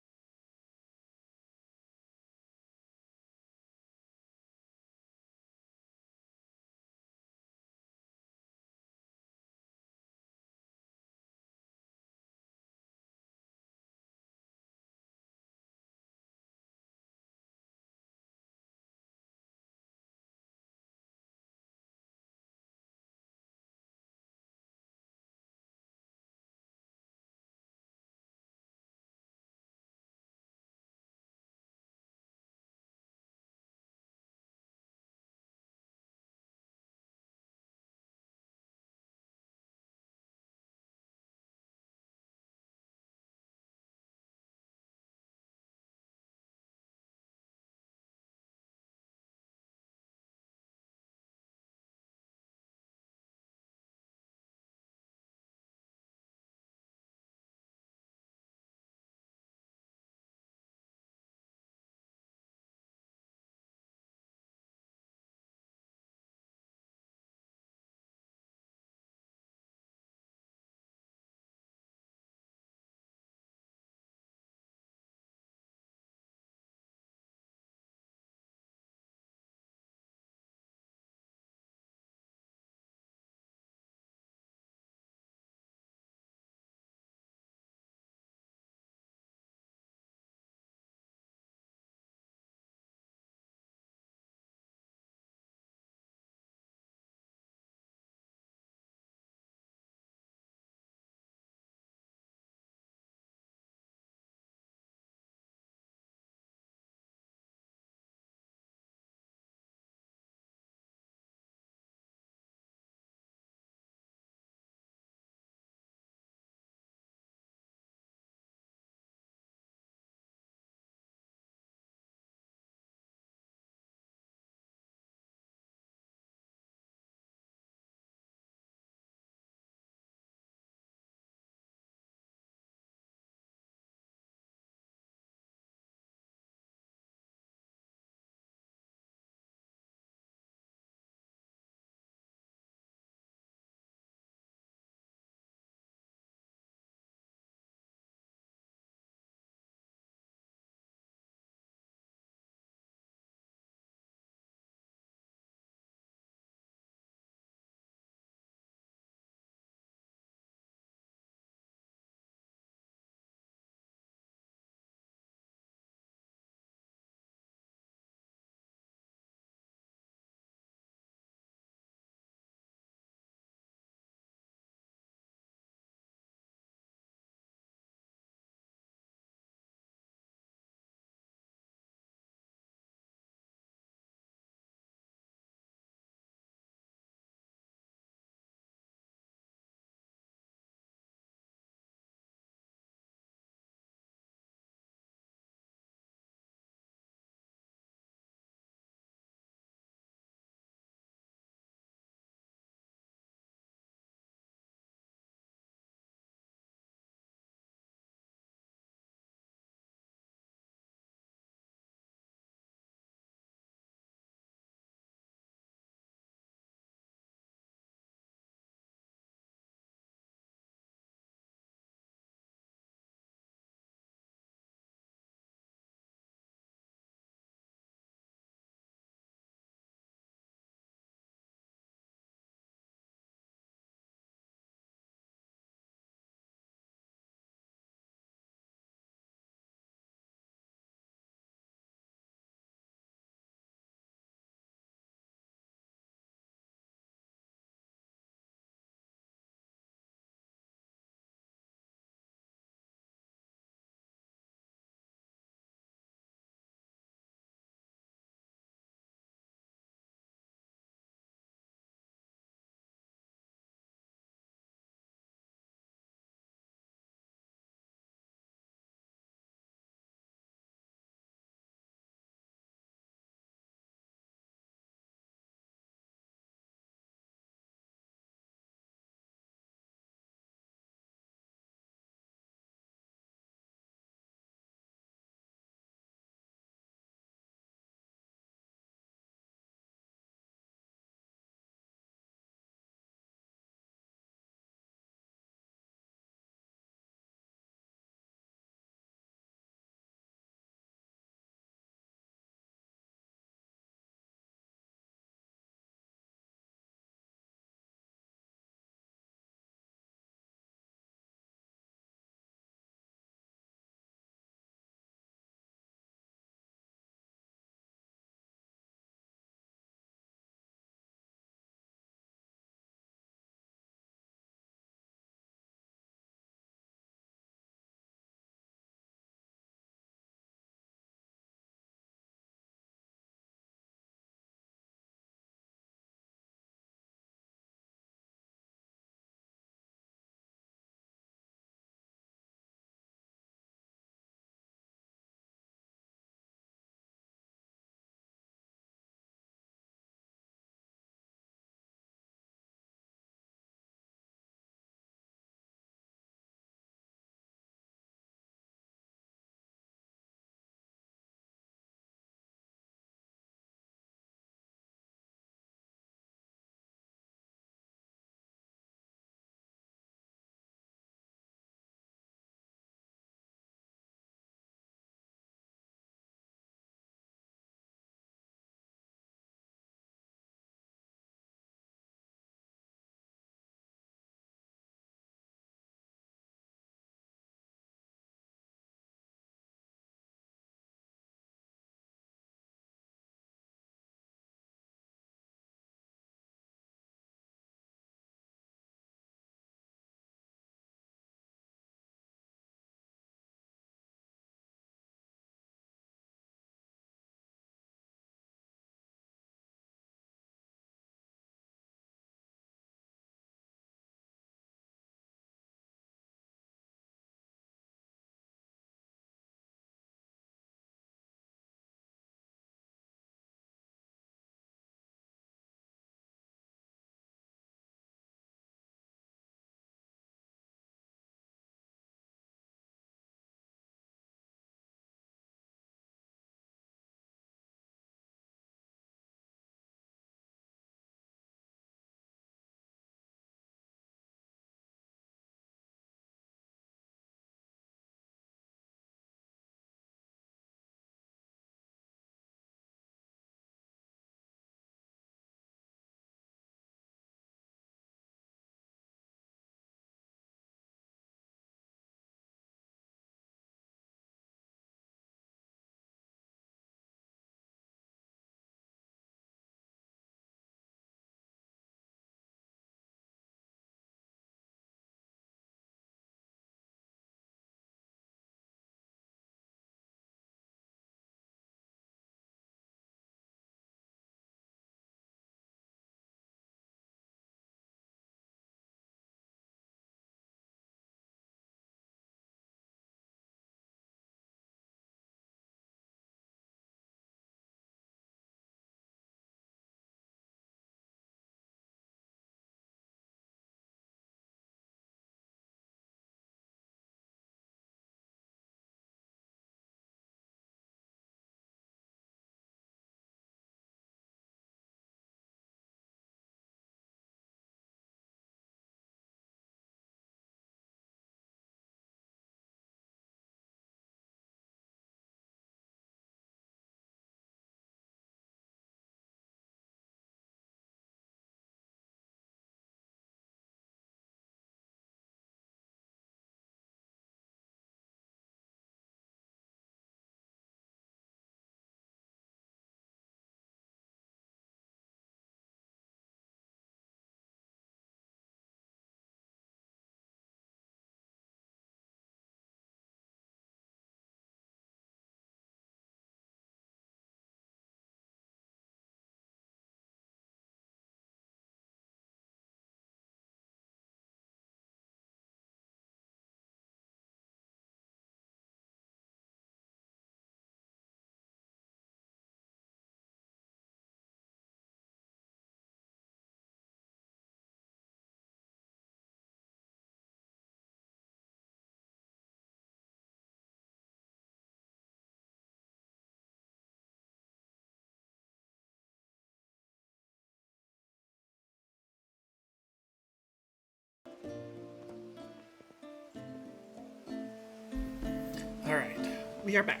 we are back.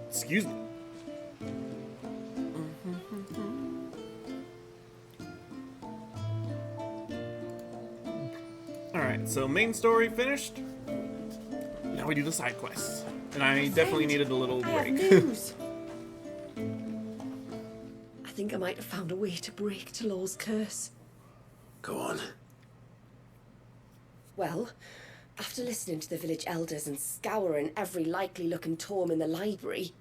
Excuse me. Alright, so main story finished. Now we do the side quests. And I definitely needed a little I have break. news. I think I might have found a way to break Talor's curse. Go on. Well, after listening to the village elders and scouring every likely-looking tome in the library,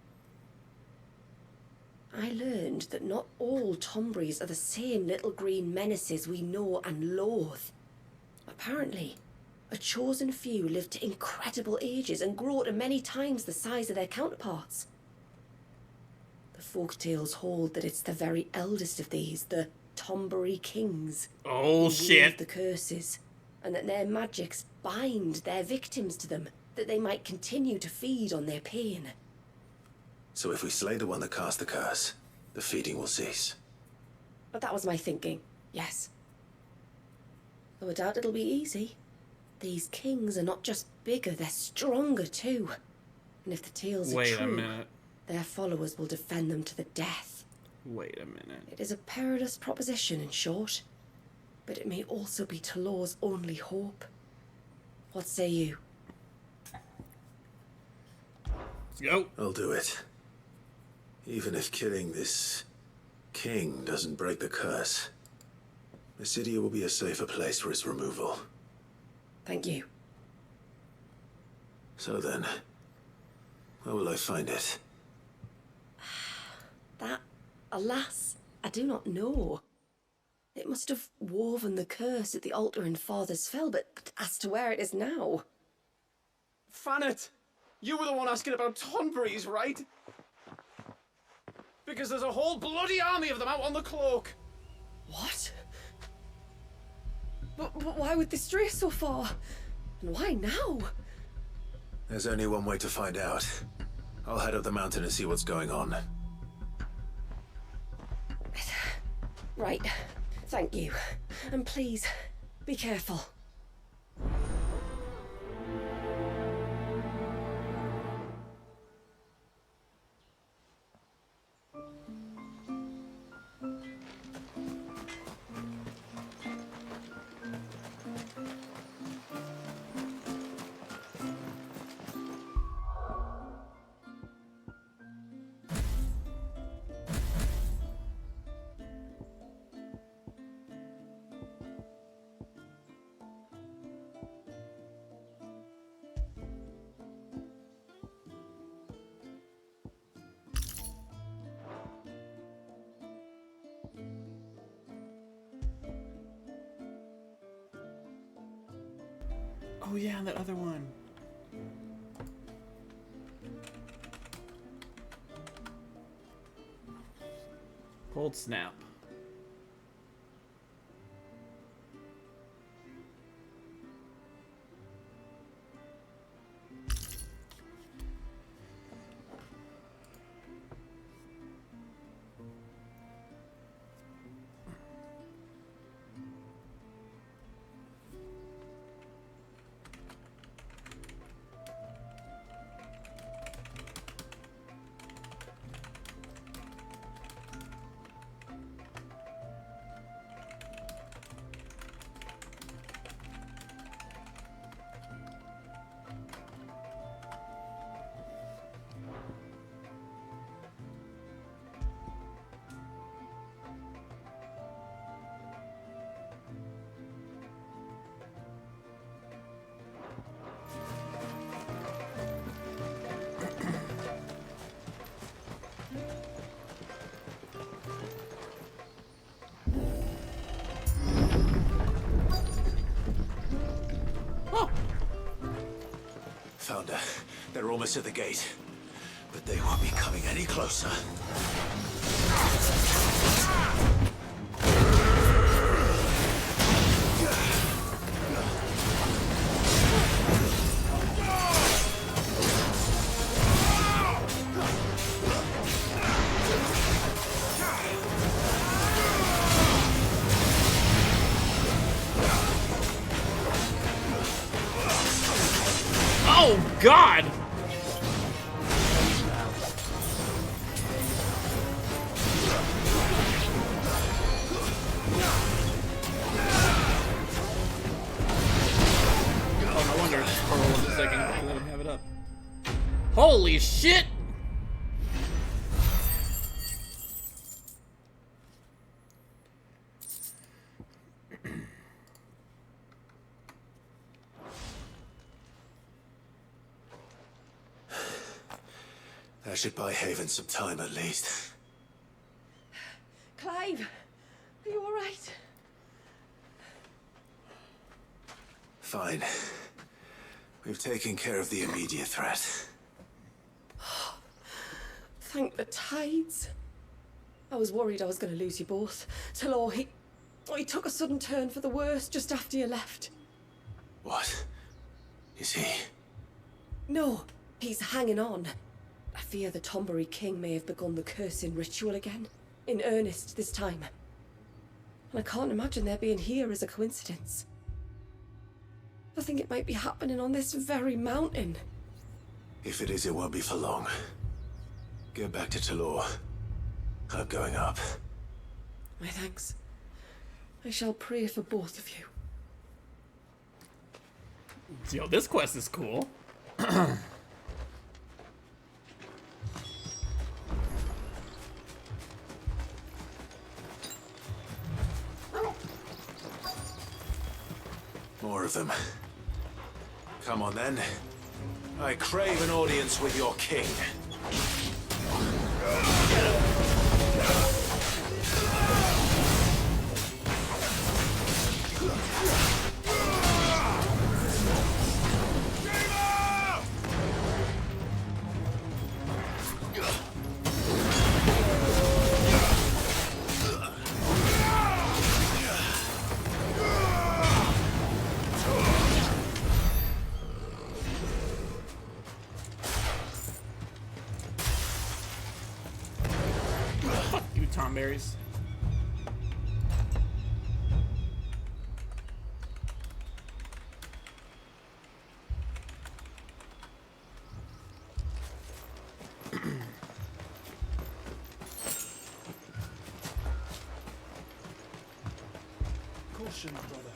I learned that not all Tombries are the same little green menaces we know and loathe. Apparently, a chosen few live to incredible ages and grow to many times the size of their counterparts. The folktales hold that it's the very eldest of these, the Tombury Kings, Oh, who shit. wield the curses, and that their magics bind their victims to them, that they might continue to feed on their pain. So if we slay the one that cast the curse, the feeding will cease. But that was my thinking, yes. Though I doubt it'll be easy. These kings are not just bigger, they're stronger too. And if the tales are Wait a true, minute. their followers will defend them to the death. Wait a minute. It is a perilous proposition, in short. But it may also be Talor's only hope. What say you? Let's go. I'll do it. Even if killing this king doesn't break the curse, the city will be a safer place for its removal. Thank you. So then, where will I find it? That, alas, I do not know. It must have woven the curse at the altar in Father's Fell, but as to where it is now... Fanet, you were the one asking about Tonbury's, right? Because there's a whole bloody army of them out on the cloak. What? But why would they stray so far? And why now? There's only one way to find out. I'll head up the mountain and see what's going on. Right. Thank you. And please, be careful. Oh yeah, that other one. Cold snap. Found her. They're almost at the gate. But they won't be coming any closer. Oh, God! Oh, no wonder Pearl wasn't second. Let him have it up. Holy shit! That should buy Haven some time at least. Clive, are you all right? Fine. We've taken care of the immediate threat. Thank the tides. I was worried I was going to lose you both. Talor, he took a sudden turn for the worse just after you left. What? Is he? No, he's hanging on. I fear the Tombury King may have begun the cursing ritual again. In earnest this time. And I can't imagine their being here as a coincidence. I think it might be happening on this very mountain. If it is, it won't be for long. Get back to Talor. I'm going up. My thanks. I shall pray for both of you. Yo, this quest is cool. More of them. Come on then. I crave an audience with your king. Tomberries. Caution, brother.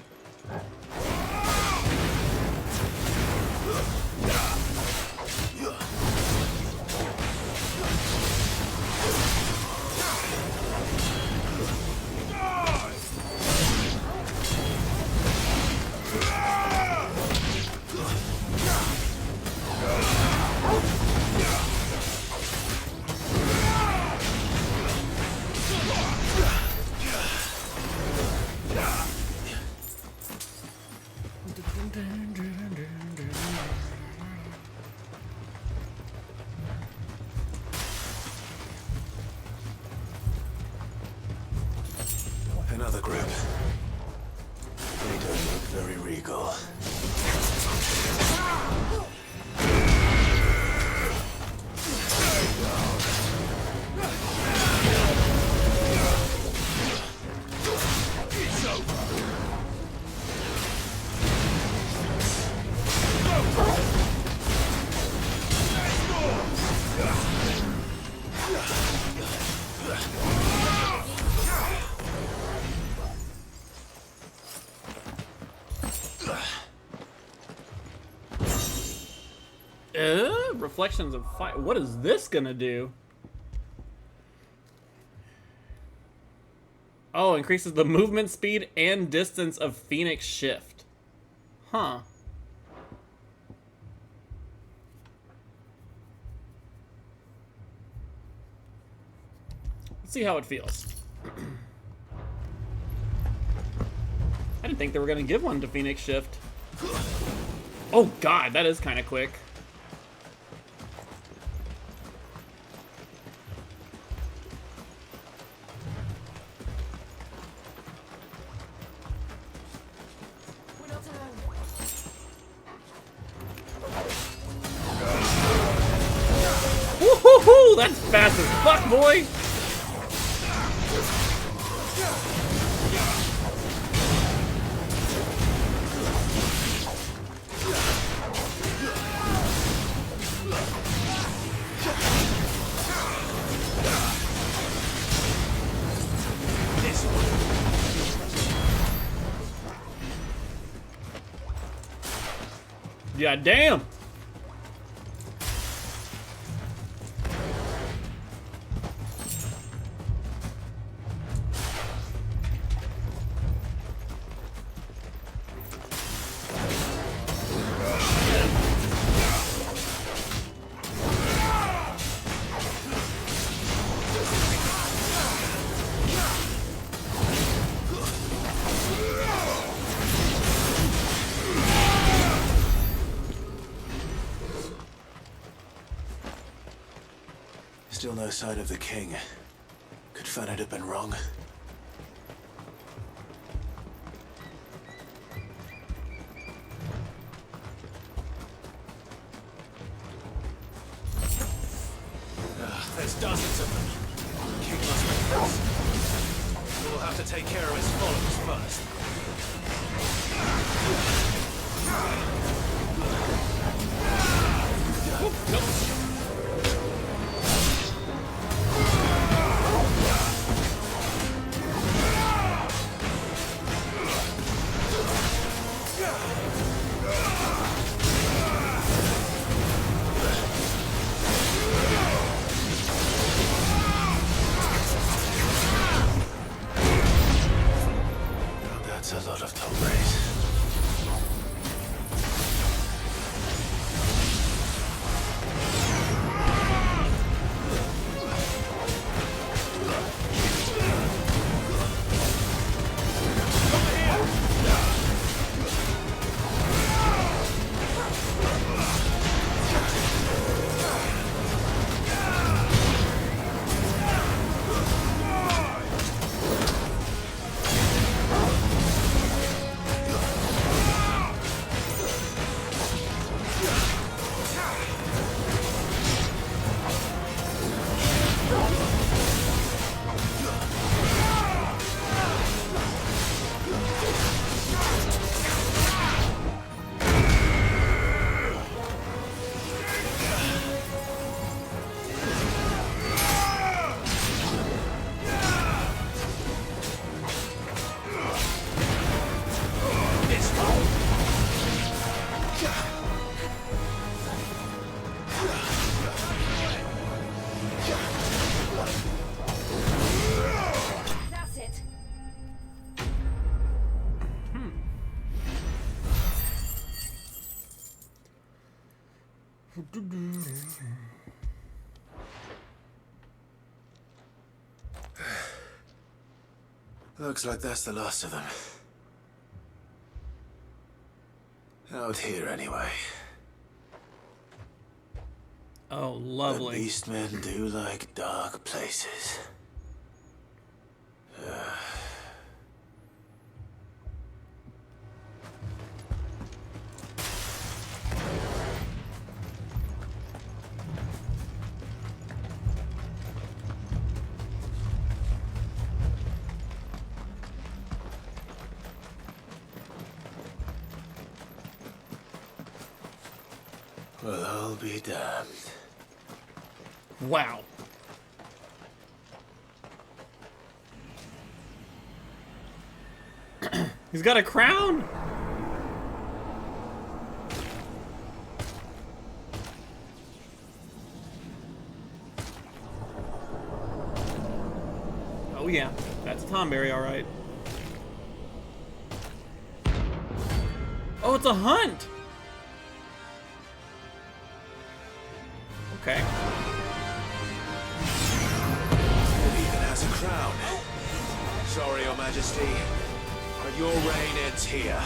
Another group. They don't look very regal. Reflections of fire. What is this gonna do? Oh, increases the movement speed and distance of Phoenix Shift. Huh. Let's see how it feels. I didn't think they were gonna give one to Phoenix Shift. Oh god, that is kind of quick. Woohoo! That's fast as fuck, boy! Yeah, damn. Still no sign of the king. Could Fanad have been wrong? There's dozens of them. The king must be close. We'll have to take care of his followers first. That's a lot of Tomrays. Looks like that's the last of them. Out here, anyway. Oh, lovely. The beastmen do like dark places. Well, I'll be damned. Wow. He's got a crown? Oh yeah, that's a Tomberry, all right. Oh, it's a hunt! Okay. It even has a crown. Sorry, Your Majesty, but your reign ends here.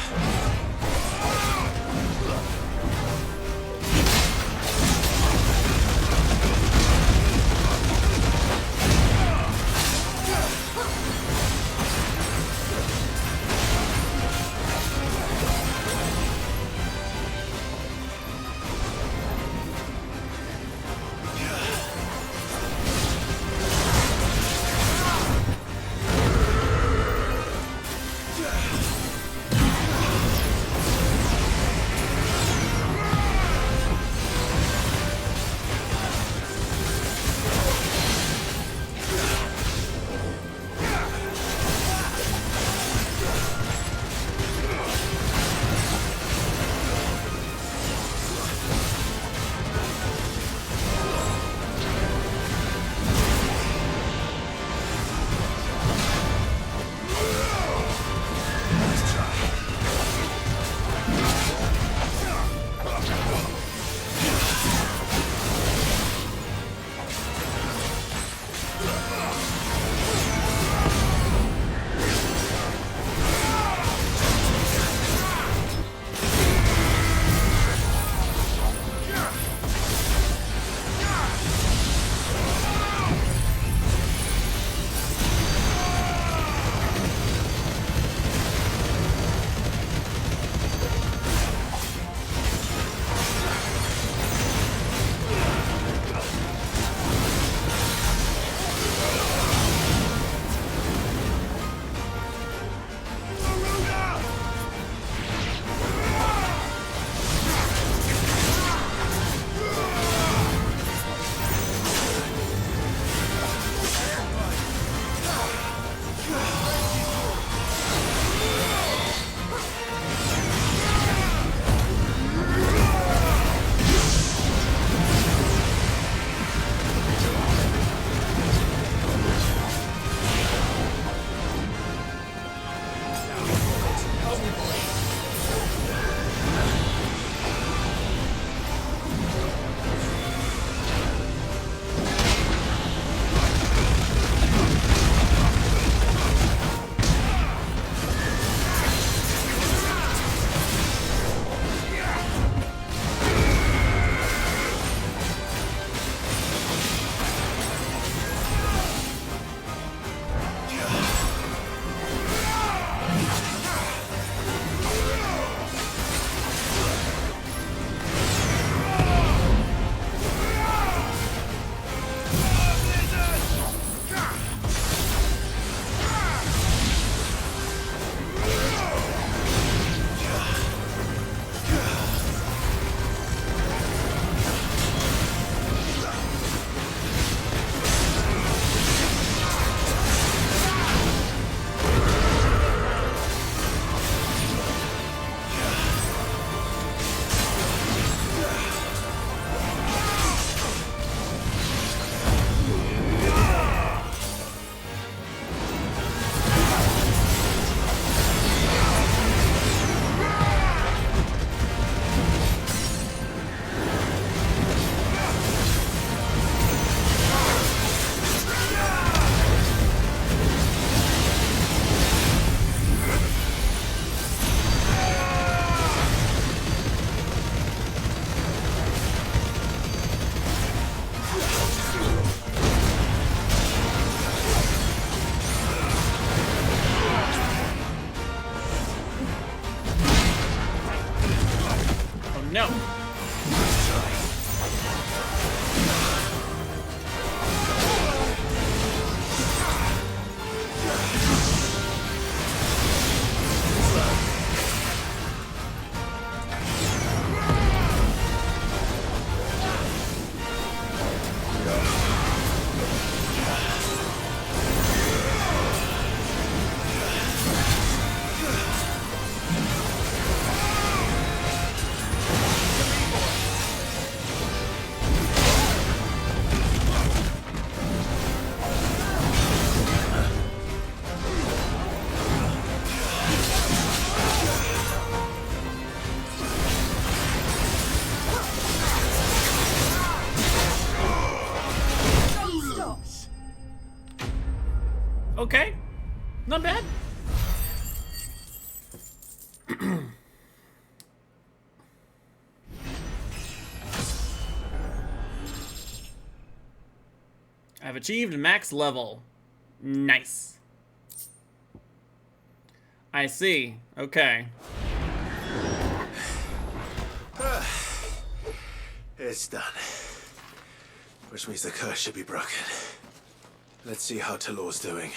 no. Okay, not bad. I've achieved max level. Nice. I see. Okay. It's done. Which means the curse should be broken. Let's see how Talor's doing.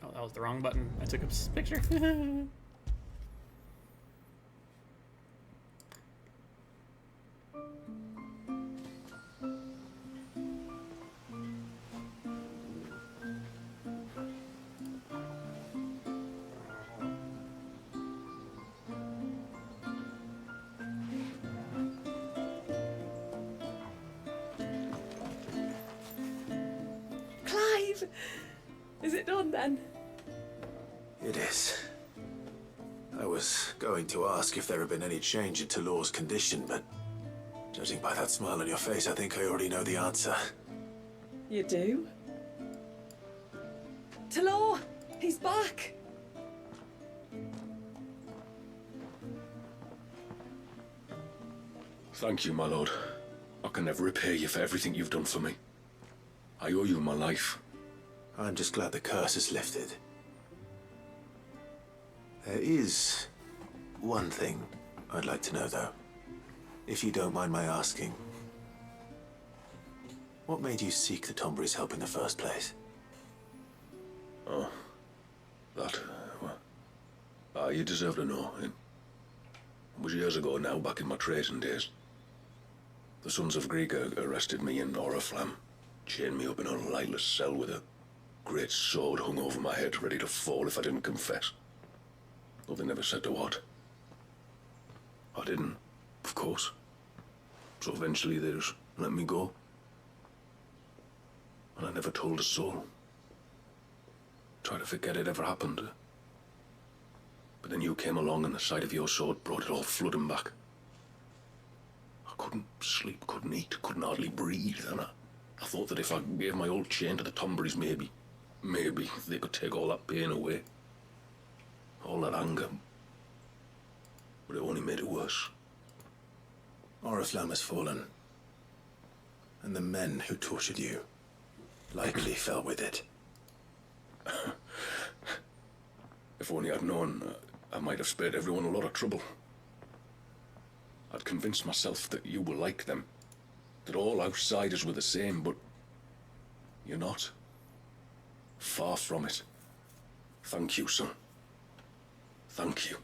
Oh, that was the wrong button. I took a picture. Clive! Is it done then? It is. I was going to ask if there had been any change in Talor's condition, but judging by that smile on your face, I think I already know the answer. You do? Talor! He's back! Thank you, my lord. I can never repay you for everything you've done for me. I owe you my life. I'm just glad the curse is lifted. There is one thing I'd like to know, though. If you don't mind my asking. What made you seek the Tombury's help in the first place? Oh, that, well, you deserve to know. It was years ago now, back in my trading days. The Sons of Greek arrested me in Oriflamme, chained me up in a lightless cell with a great sword hung over my head, ready to fall if I didn't confess. Though they never said to what. I didn't, of course. So eventually they just let me go. And I never told a soul. Tried to forget it ever happened. But then you came along and the sight of your sword brought it all flooding back. I couldn't sleep, couldn't eat, couldn't hardly breathe, and I thought that if I gave my old chain to the Tomburys, maybe they could take all that pain away. All that anger. But it only made it worse. Oriflamme has fallen. And the men who tortured you likely fell with it. If only I'd known, I might have spared everyone a lot of trouble. I'd convinced myself that you were like them. That all outsiders were the same, but you're not. Far from it. Thank you, son. Thank you.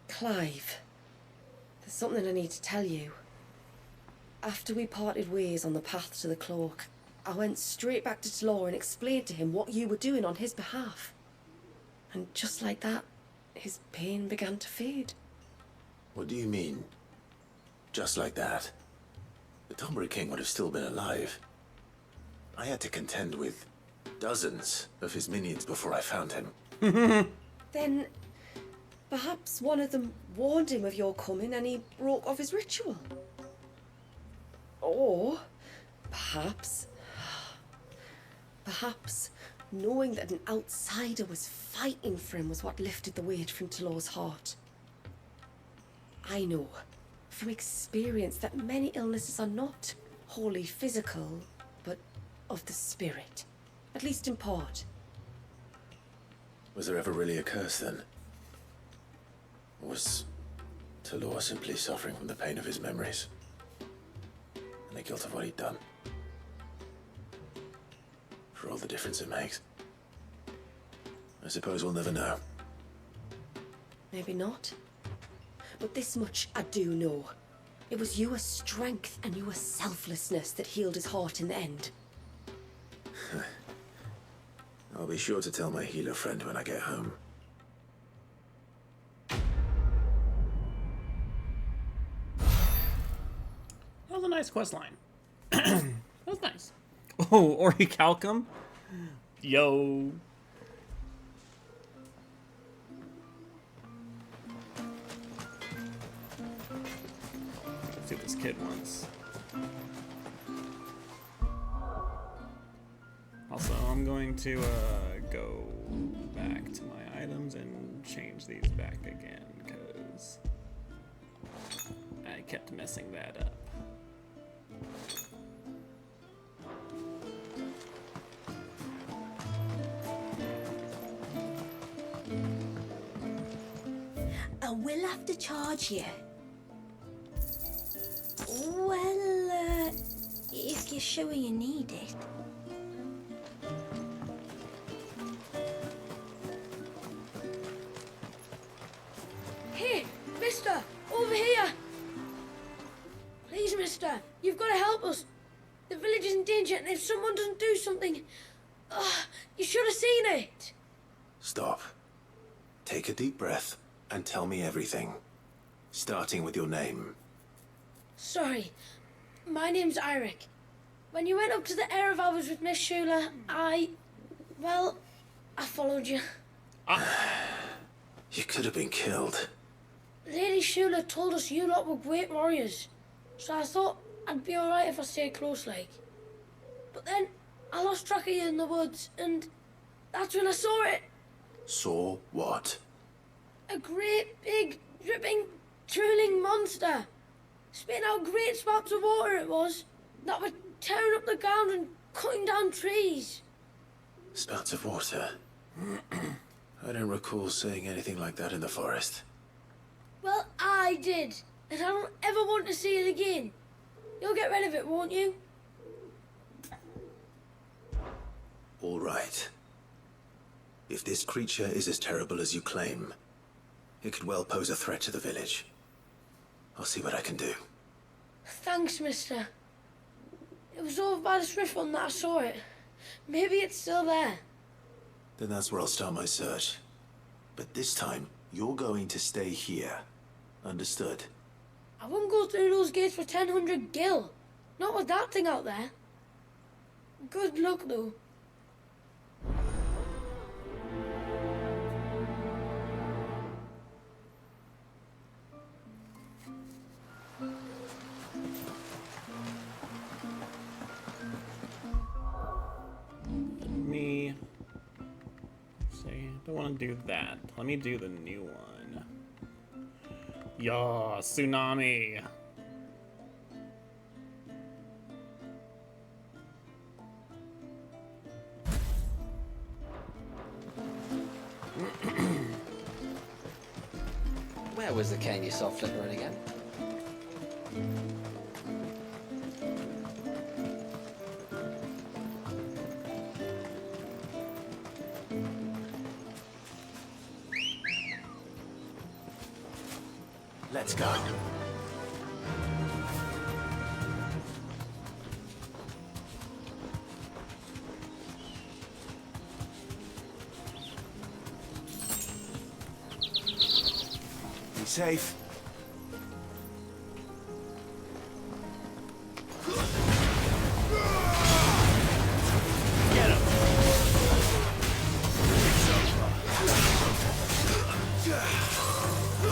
Clive, there's something I need to tell you. After we parted ways on the path to the cloak, I went straight back to Talor and explained to him what you were doing on his behalf. And just like that, his pain began to fade. What do you mean? Just like that? The Tombury King would have still been alive. I had to contend with dozens of his minions before I found him. Then, Perhaps one of them warned him of your coming and he broke off his ritual. Or perhaps knowing that an outsider was fighting for him was what lifted the weight from Talor's heart. I know from experience that many illnesses are not wholly physical, but of the spirit, at least in part. Was there ever really a curse then? Or was Talor simply suffering from the pain of his memories? And the guilt of what he'd done? For all the difference it makes. I suppose we'll never know. Maybe not. But this much I do know. It was your strength and your selflessness that healed his heart in the end. I'll be sure to tell my healer friend when I get home. That was a nice quest line. That was nice. Oh, Orichalcum? Yo. Let's see what this kid wants. Also, I'm going to go back to my items and change these back again, because I kept messing that up. I will have to charge you. Well, if you're sure you need it. Hey, mister! Over here! Please, mister, you've got to help us. The village is in danger, and if someone doesn't do something... you should have seen it! Stop. Take a deep breath and tell me everything. Starting with your name. Sorry, my name's Eirik. When you went up to the Ereval with Miss Shula, I followed you. You could have been killed. Lady Shula told us you lot were great warriors, so I thought I'd be alright if I stayed close like. But then I lost track of you in the woods, and that's when I saw it. Saw what? A great, big, dripping, drooling monster. Spitting out great spouts of water it was, that were tearing up the ground and cutting down trees. Spouts of water? I don't recall seeing anything like that in the forest. Well, I did, and I don't ever want to see it again. You'll get rid of it, won't you? All right. If this creature is as terrible as you claim, it could well pose a threat to the village. I'll see what I can do. Thanks, mister. It was over by the Swift one that I saw it. Maybe it's still there. Then that's where I'll start my search. But this time, you're going to stay here. Understood? I wouldn't go through those gates for 1000 gil. Not with that thing out there. Good luck, though. Don't want to do that. Let me do the new one. Yo, tsunami. Where was the cane you saw flickering again? Let's go. Be safe. Get him! Oh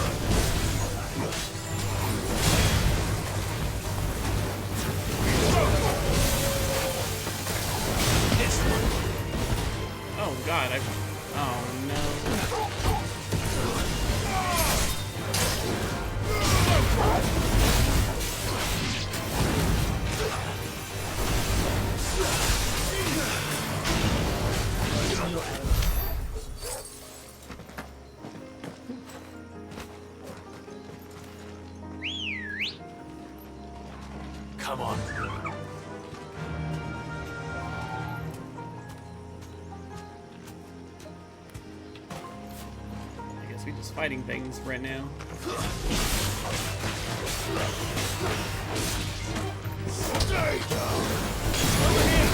god, oh no. Come on. I guess we're just fighting things right now. Stay down. Over here.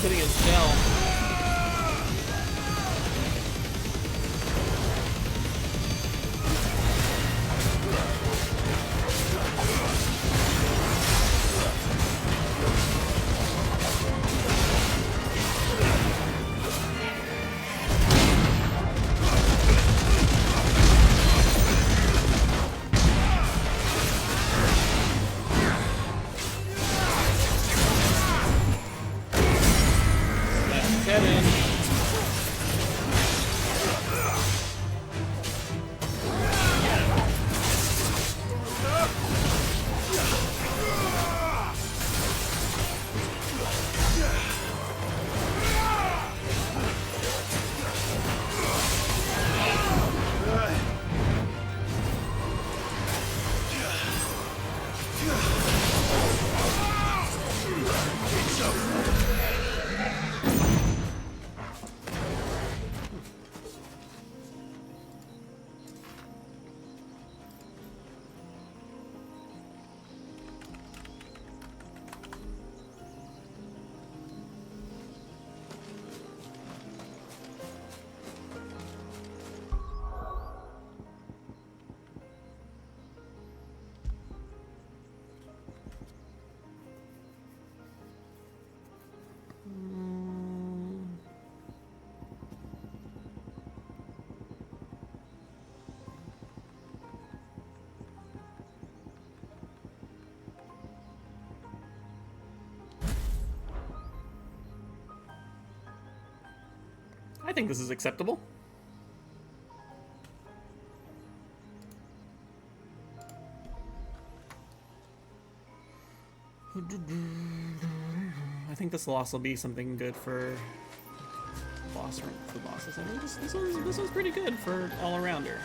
Hitting his shell. I think this is acceptable. I think this will also be something good for bosses. I mean, this one's pretty good for all-arounder.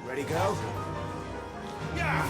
Ready, go? Yeah!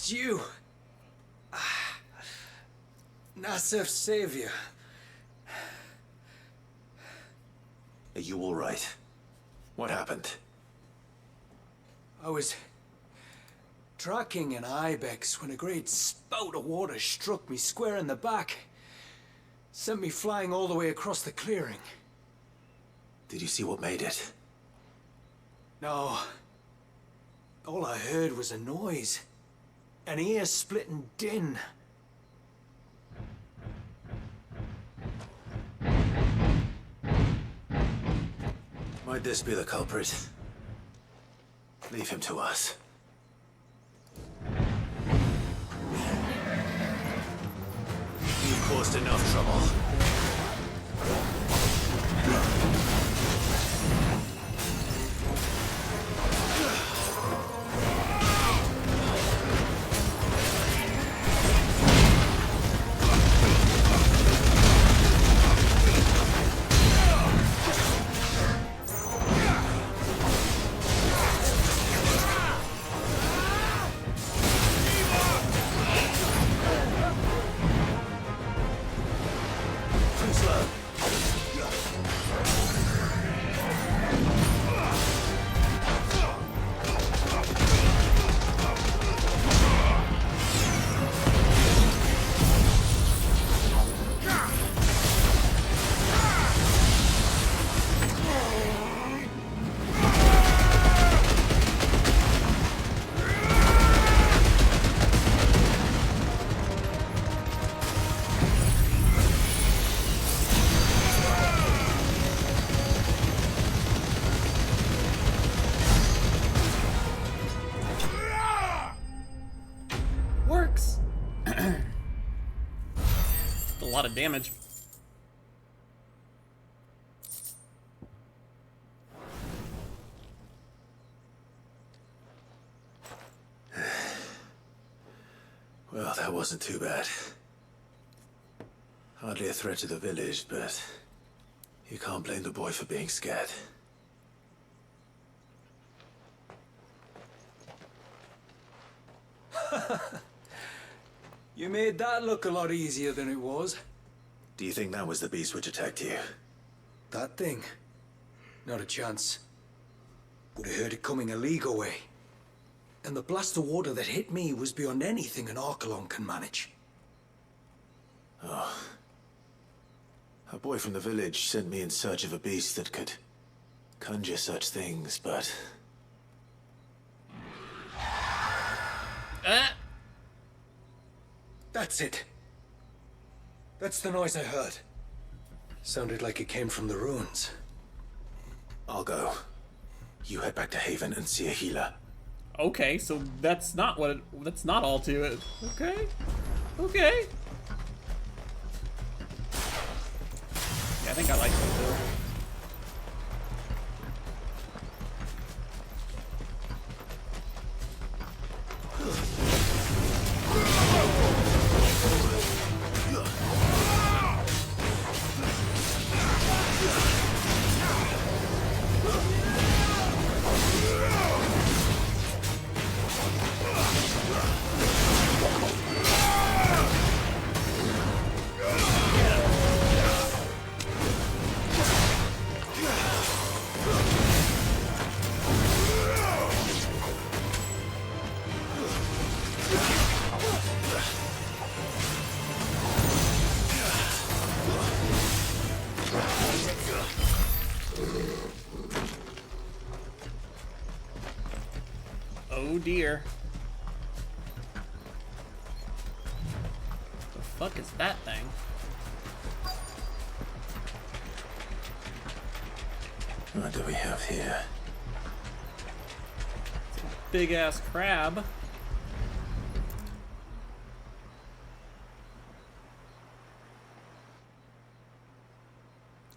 It's you. Nasef's savior. Are you all right? What happened? I was tracking an ibex when a great spout of water struck me square in the back. Sent me flying all the way across the clearing. Did you see what made it? No. All I heard was a noise. An ear-splitting din. Might this be the culprit? Leave him to us. You've caused enough trouble. Works. A lot of damage. Well, that wasn't too bad. Hardly a threat to the village, but you can't blame the boy for being scared. You made that look a lot easier than it was. Do you think that was the beast which attacked you? That thing? Not a chance. Would have heard it coming a league away. And the blast of water that hit me was beyond anything an Archelon can manage. Oh. A boy from the village sent me in search of a beast that could conjure such things, but... That's it. That's the noise I heard. Sounded like it came from the ruins. I'll go. You head back to Haven and see a healer. Okay, so that's not what that's not all to it. Okay. Okay. Yeah, I think I like that too. Oh dear. The fuck is that thing? What do we have here? It's a big ass crab.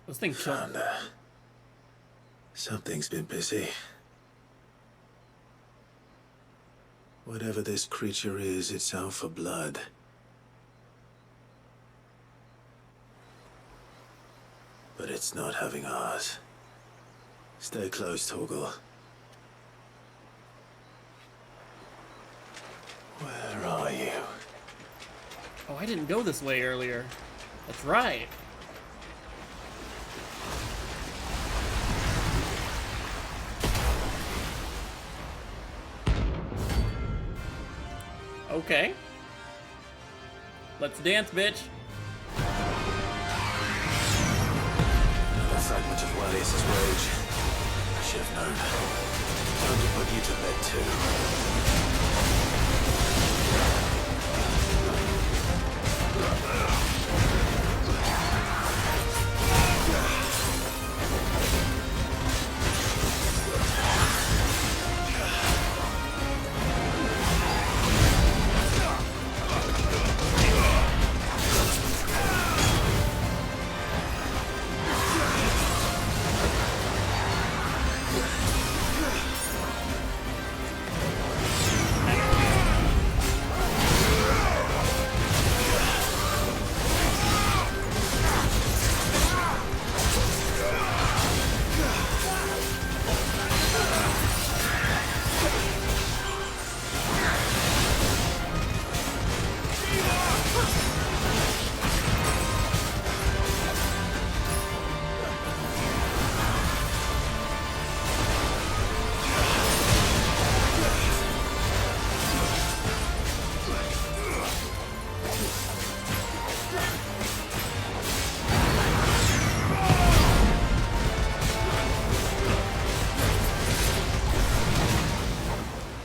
This thing killed. Something's been busy. Whatever this creature is, it's out for blood. But it's not having ours. Stay close, Torgal. Where Oh, I didn't go this way earlier. That's right. Okay. Let's dance, bitch. A fragment of Walius' rage. I should have known. Time to put you to bed too.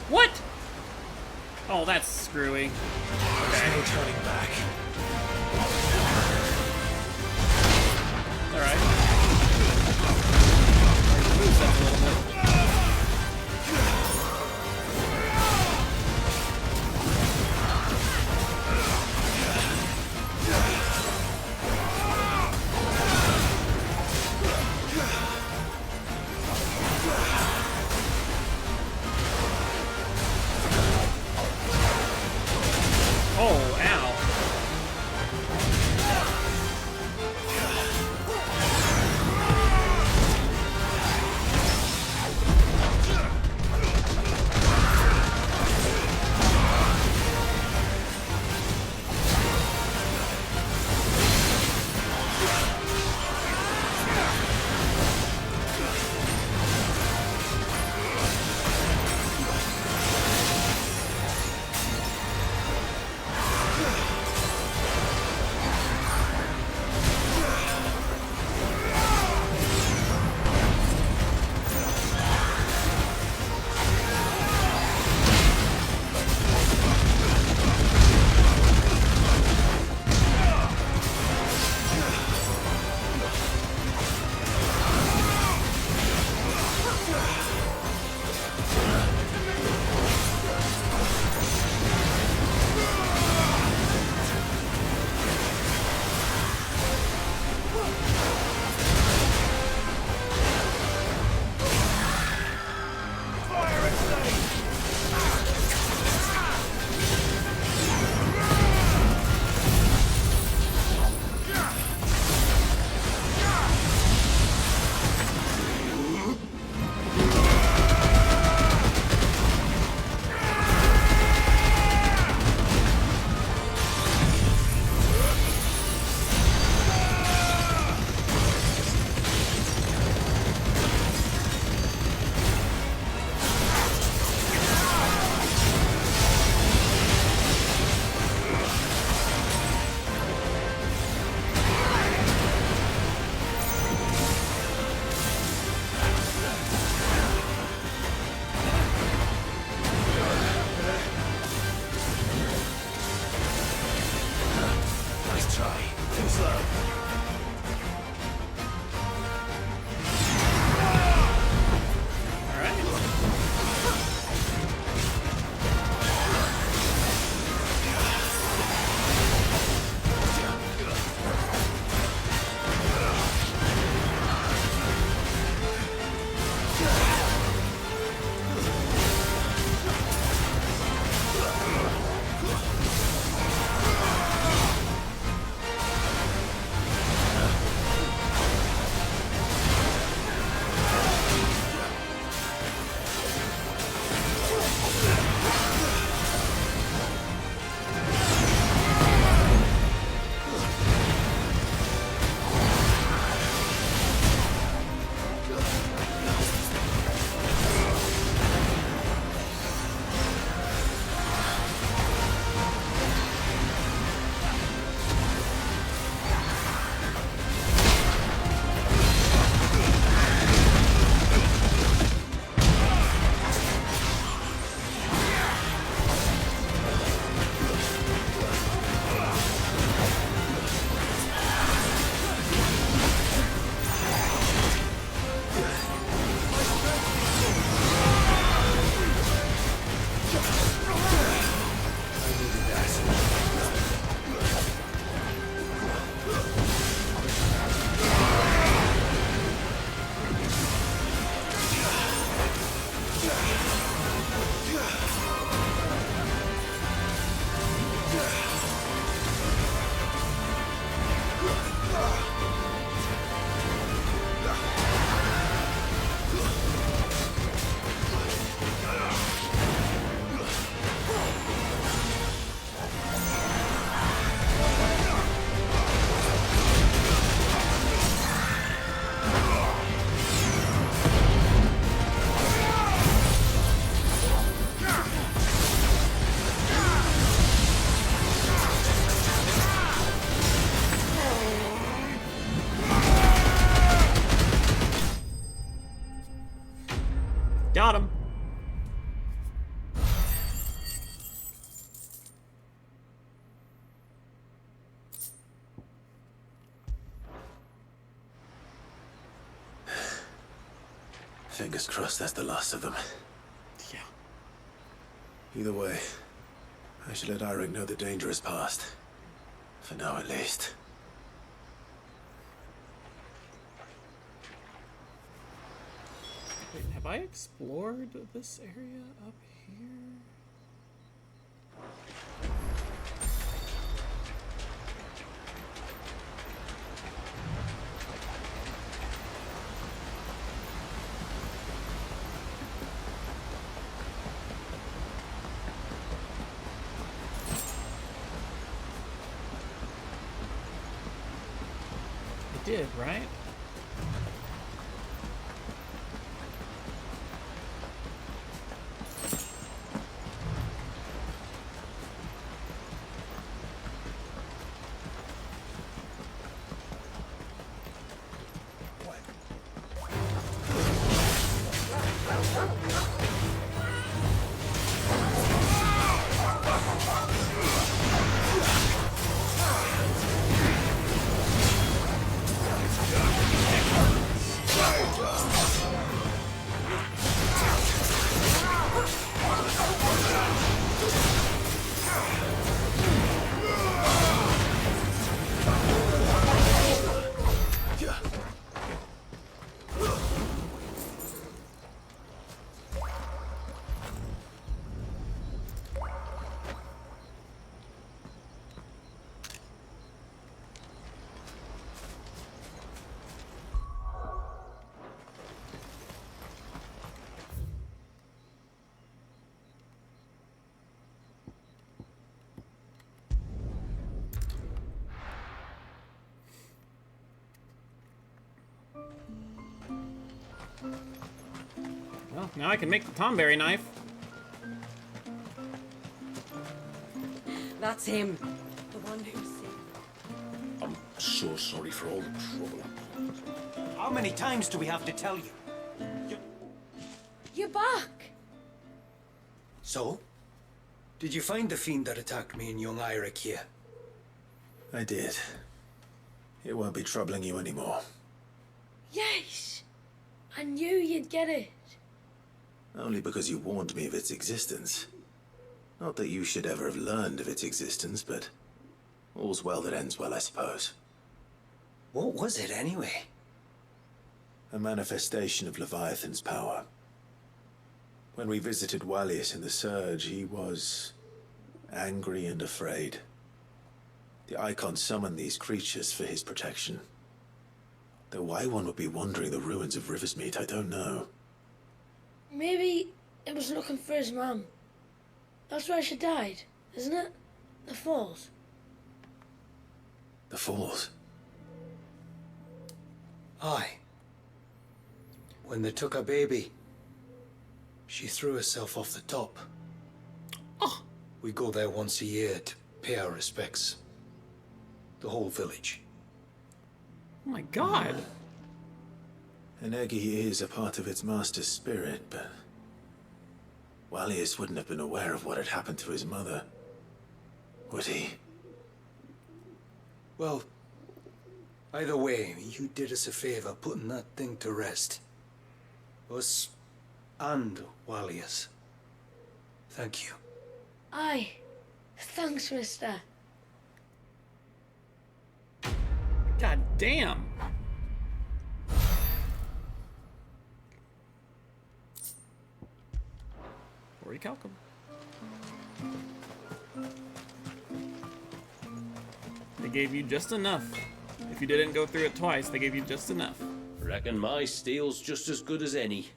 What? Oh, that's screwy. There's no turning back. Alright. Moves up a little bit. Oh, ow. got him. Fingers crossed that's the last of them. Yeah. Either way, I should let Eirik know the danger is past. For now, at least. Wait, have I explored this area up here? I did, right? Well, now I can make the Tomberry knife. That's him. The one who's sick. I'm so sorry for all the trouble I caused. How many times do we have to tell you? You're back. So? Did you find the fiend that attacked me and young Eirik here? I did. It won't be troubling you anymore. Yes. I knew you'd get it. Only because you warned me of its existence. Not that you should ever have learned of its existence, but all's well that ends well, I suppose. What was it, anyway? A manifestation of Leviathan's power. When we visited Wallius in the Surge, he was angry and afraid. The Icon summoned these creatures for his protection. Though why one would be wandering the ruins of Riversmeet, I don't know. Maybe it was looking for his mum. That's where she died, isn't it? The Falls. The Falls? Aye. When they took her baby, she threw herself off the top. Oh. We go there once a year to pay our respects. The whole village. Oh my god. An Eggy is a part of its master's spirit, but Wallius wouldn't have been aware of what had happened to his mother, would he? Well, either way, you did us a favor putting that thing to rest. Us and Wallius. Thank you. Aye. Thanks, mister. God damn. Orichalcum. They gave you just enough. If you didn't go through it twice, they gave you just enough. Reckon my steel's just as good as any.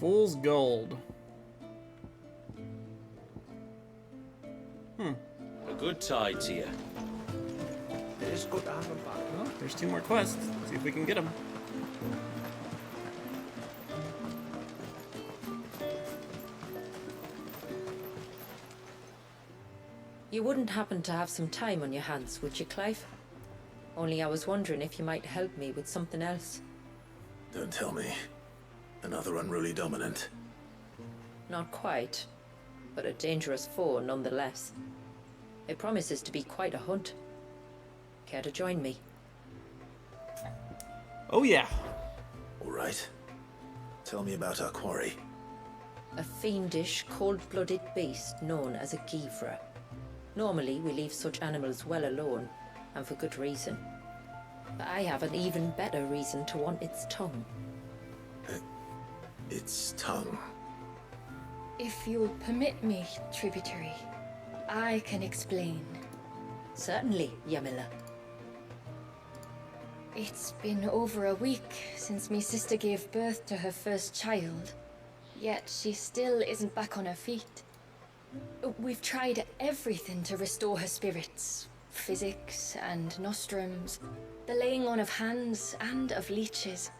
Fool's Gold. A good tide to you. It is good to have him back. Well, there's 2 more quests. Let's see if we can get them. You wouldn't happen to have some time on your hands, would you, Clive? Only I was wondering if you might help me with something else. Don't tell me. Another unruly dominant. Not quite, but a dangerous foe nonetheless. It promises to be quite a hunt. Care to join me? Oh yeah. All right. Tell me about our quarry. A fiendish, cold-blooded beast known as a Givra. Normally, we leave such animals well alone, and for good reason. But I have an even better reason to want its tongue. Its tongue? If you'll permit me, Tributary, I can explain. Certainly, Yamila. It's been over a week since me sister gave birth to her first child, yet she still isn't back on her feet. We've tried everything to restore her spirits. Physics and nostrums, the laying on of hands and of leeches,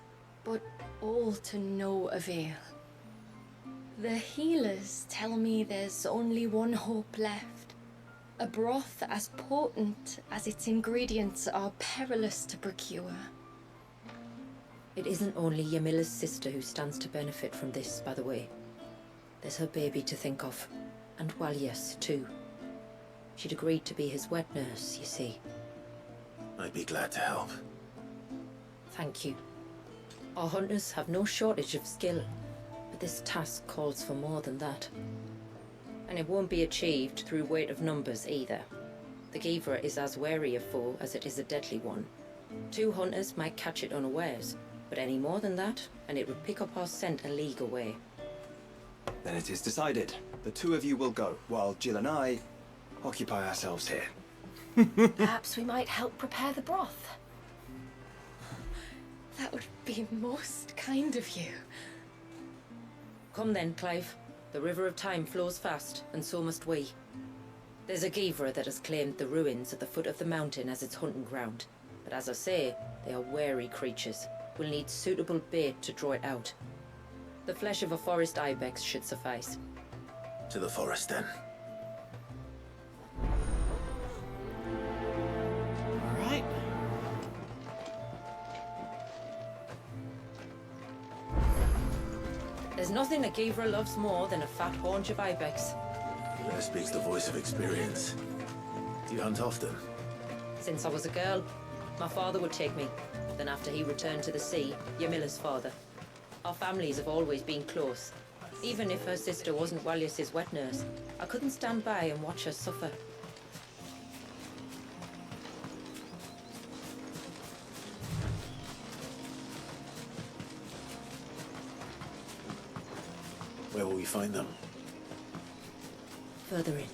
but all to no avail. The healers tell me there's only one hope left. A broth as potent as its ingredients are perilous to procure. It isn't only Yamila's sister who stands to benefit from this, by the way. There's her baby to think of, and Walias, too. She'd agreed to be his wet nurse, you see. I'd be glad to help. Thank you. Our hunters have no shortage of skill, but this task calls for more than that. And it won't be achieved through weight of numbers either. The Givra is as wary a foe as it is a deadly one. 2 hunters might catch it unawares, but any more than that, and it would pick up our scent a league away. Then it is decided. The 2 of you will go, while Jill and I occupy ourselves here. Perhaps we might help prepare the broth. That would be most kind of you. Come then, Clive. The River of Time flows fast, and so must we. There's a Givra that has claimed the ruins at the foot of the mountain as its hunting ground. But as I say, they are wary creatures. We'll need suitable bait to draw it out. The flesh of a forest ibex should suffice. To the forest, then. All right. There's nothing a Givra loves more than a fat haunch of ibex. There speaks the voice of experience. Do you hunt often? Since I was a girl, my father would take me. Then after he returned to the sea, Yamila's father. Our families have always been close. Even if her sister wasn't Walias's wet nurse, I couldn't stand by and watch her suffer. Where will we find them? Further in.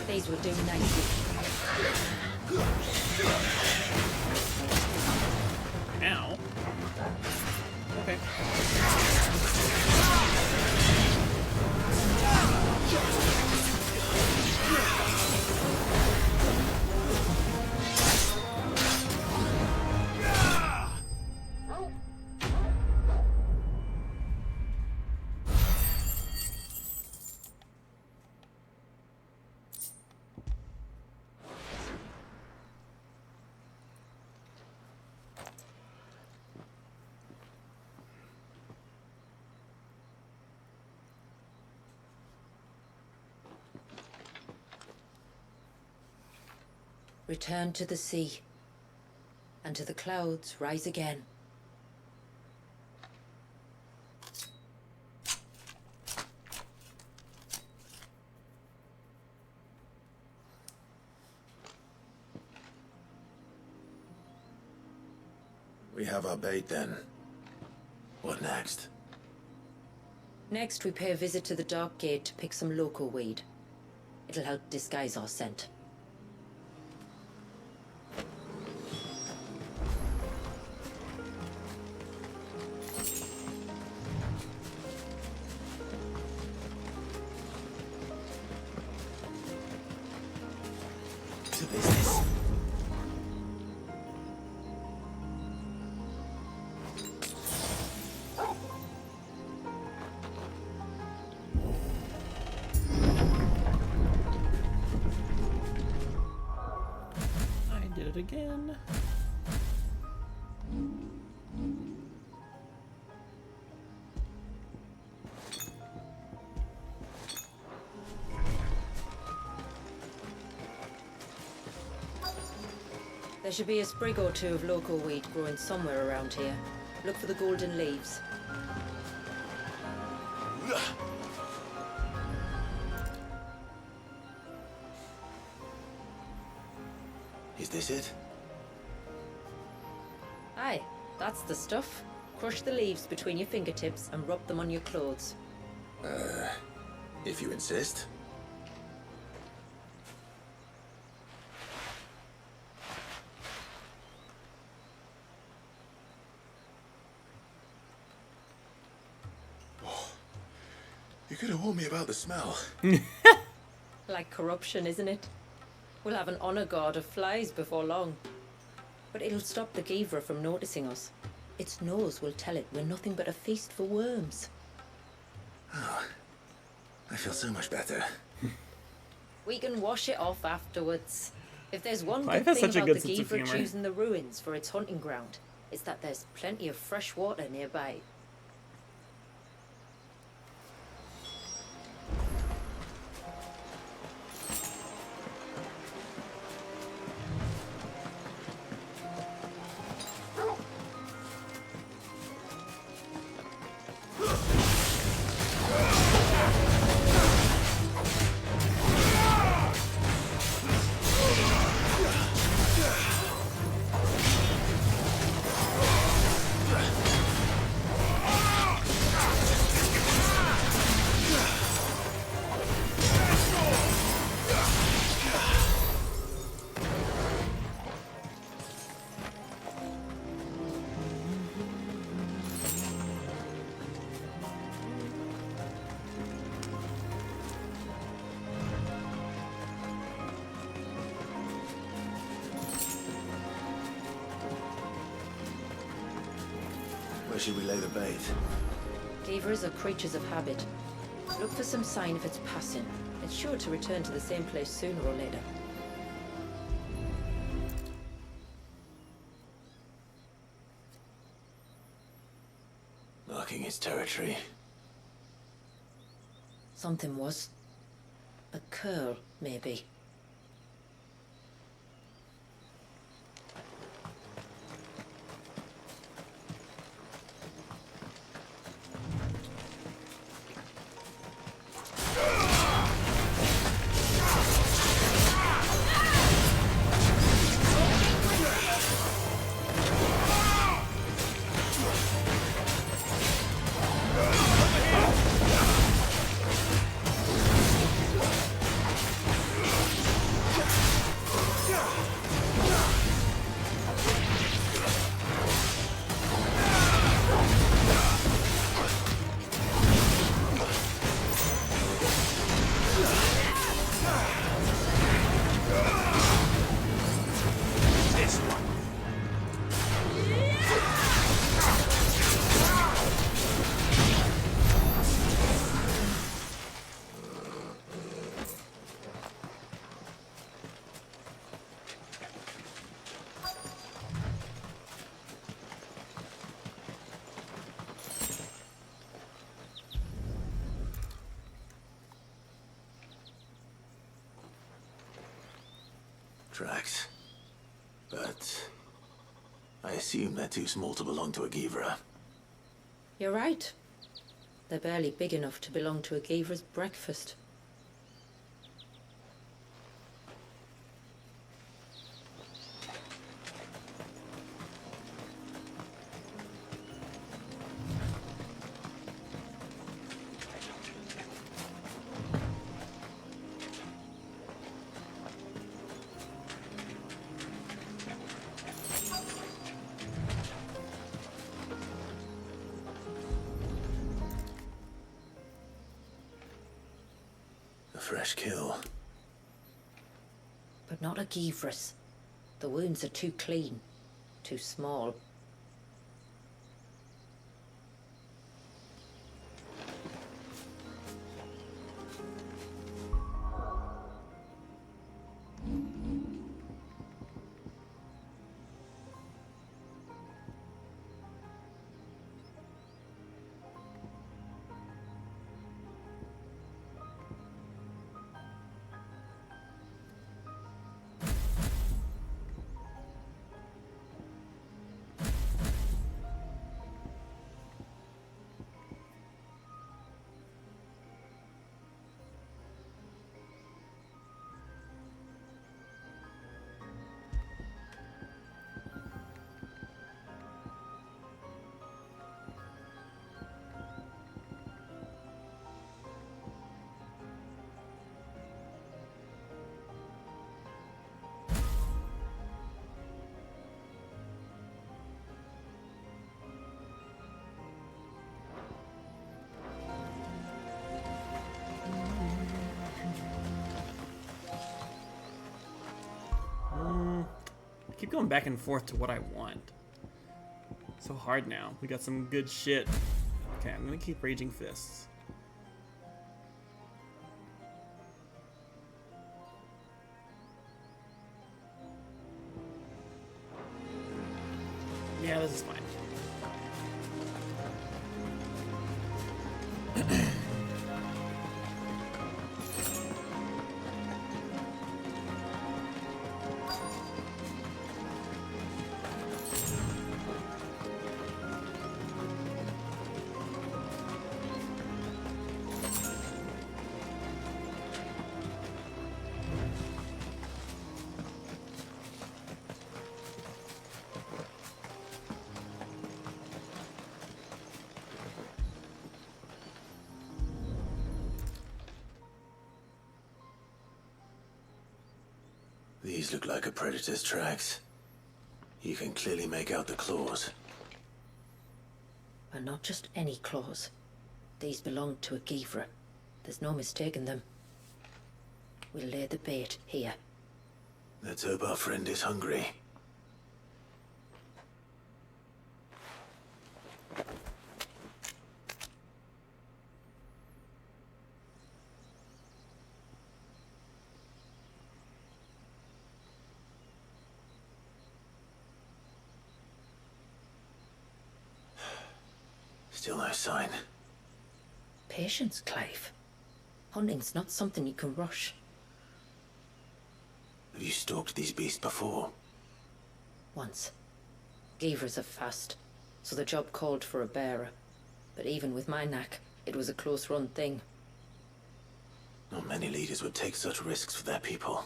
These will do nicely. Ow. Okay. Return to the sea, and to the clouds rise again. We have our bait then. What next? Next, we pay a visit to the Dark Gate to pick some local weed. It'll help disguise our scent. To business. I did it again. There should be a sprig or two of local weed growing somewhere around here. Look for the golden leaves. Is this it? Aye, that's the stuff. Crush the leaves between your fingertips and rub them on your clothes. If you insist. You could have warned me about the smell. Like corruption, isn't it? We'll have an honor guard of flies before long. But it'll stop the Givra from noticing us. Its nose will tell it we're nothing but a feast for worms. Oh, I feel so much better. We can wash it off afterwards. If there's one Clive good has thing such a about good the sense of Givra humor. choosing the ruins for its hunting ground, it's that there's plenty of fresh water nearby. Where should we lay the bait? Givras are creatures of habit. Look for some sign of its passing. It's sure to return to the same place sooner or later. Marking its territory. Something was. A curl, maybe. Tracks. But I assume they're too small to belong to a Givra. You're right. They're barely big enough to belong to a Givra's breakfast. A fresh kill. But not a Givras. The wounds are too clean, too small. I keep going back and forth to what I want. So hard now. We got some good shit. Okay, I'm gonna keep Raging Fists. Yeah, this is fine. These look like a predator's tracks. You can clearly make out the claws. And not just any claws. These belong to a Givra. There's no mistaking them. We'll lay the bait here. Let's hope our friend is hungry. Still no sign. Patience, Clive. Hunting's not something you can rush. Have you stalked these beasts before? Once. Givras are fast, so the job called for a bearer. But even with my knack, it was a close-run thing. Not many leaders would take such risks for their people.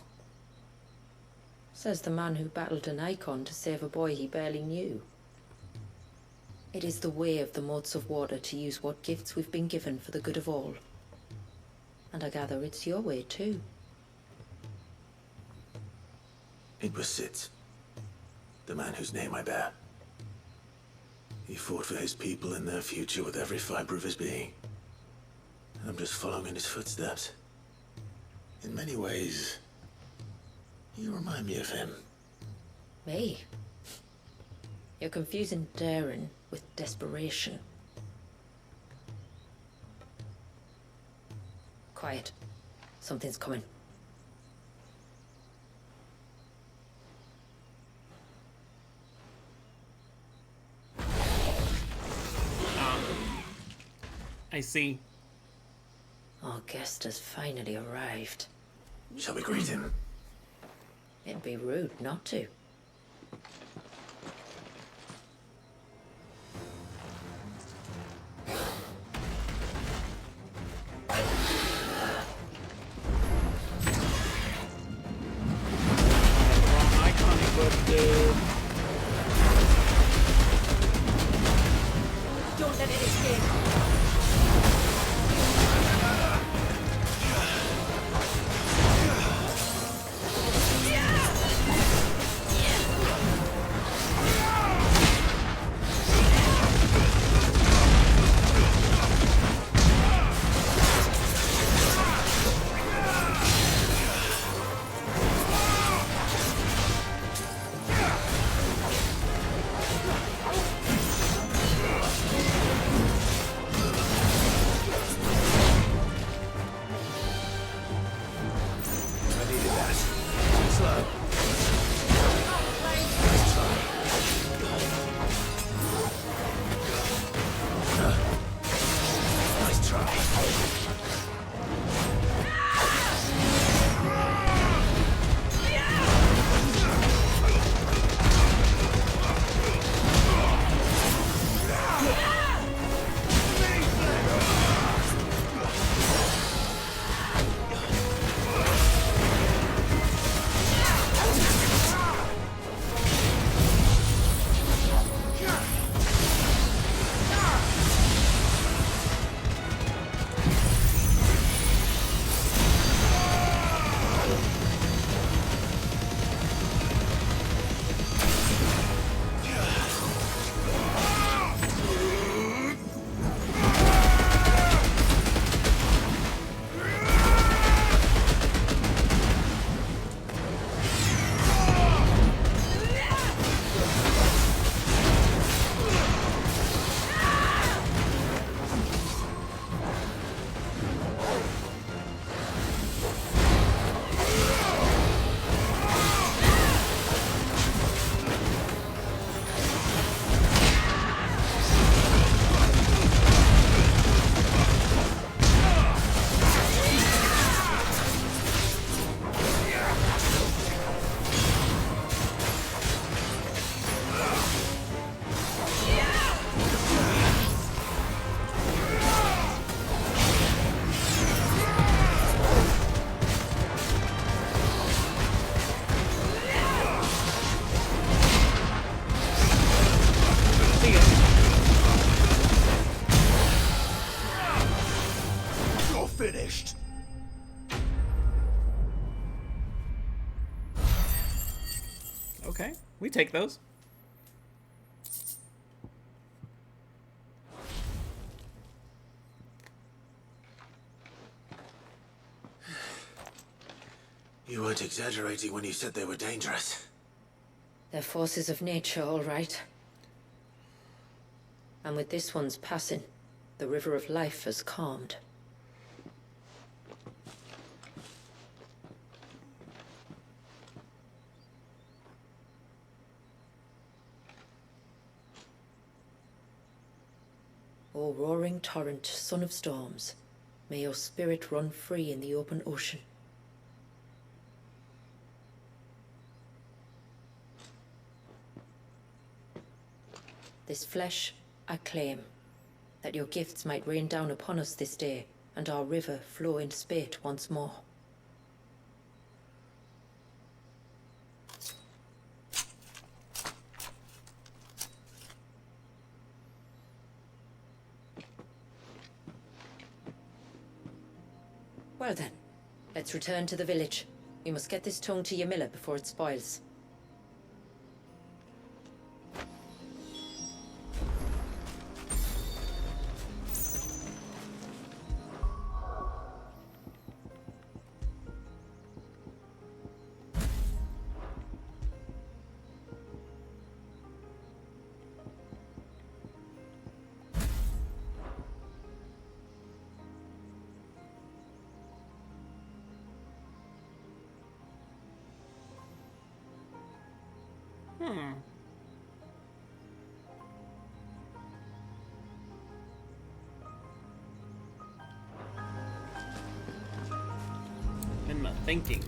Says the man who battled an icon to save a boy he barely knew. It is the way of the Moats of Water to use what gifts we've been given for the good of all. And I gather it's your way too. It was Sid, the man whose name I bear. He fought for his people and their future with every fiber of his being. And I'm just following in his footsteps. In many ways, you remind me of him. Me? You're confusing daring with desperation. Quiet. Something's coming. I see. Our guest has finally arrived. Shall we greet him? It'd be rude not to. Don't let it escape. finished. Okay, we take those. You weren't exaggerating when you said they were dangerous. They're forces of nature, all right. And with this one's passing, the river of life has calmed. O roaring torrent, son of storms, may your spirit run free in the open ocean. This flesh I claim, that your gifts might rain down upon us this day, and our river flow in spate once more. Well then, let's return to the village. We must get this tongue to Ymilla before it spoils. In my thinking.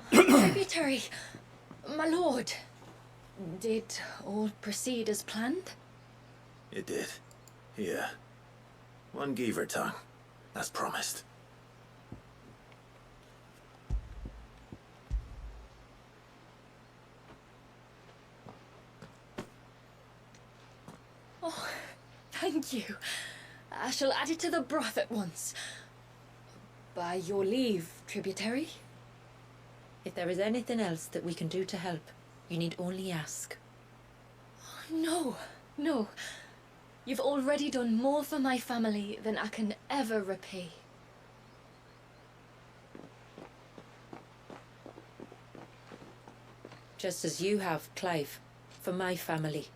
Tributary, my lord. Did all proceed as planned? It did. Here. One Geaver tongue, as promised. Oh, thank you. I shall add it to the broth at once. By your leave, Tributary. If there is anything else that we can do to help, you need only ask. No, no. You've already done more for my family than I can ever repay. Just as you have, Clive, for my family.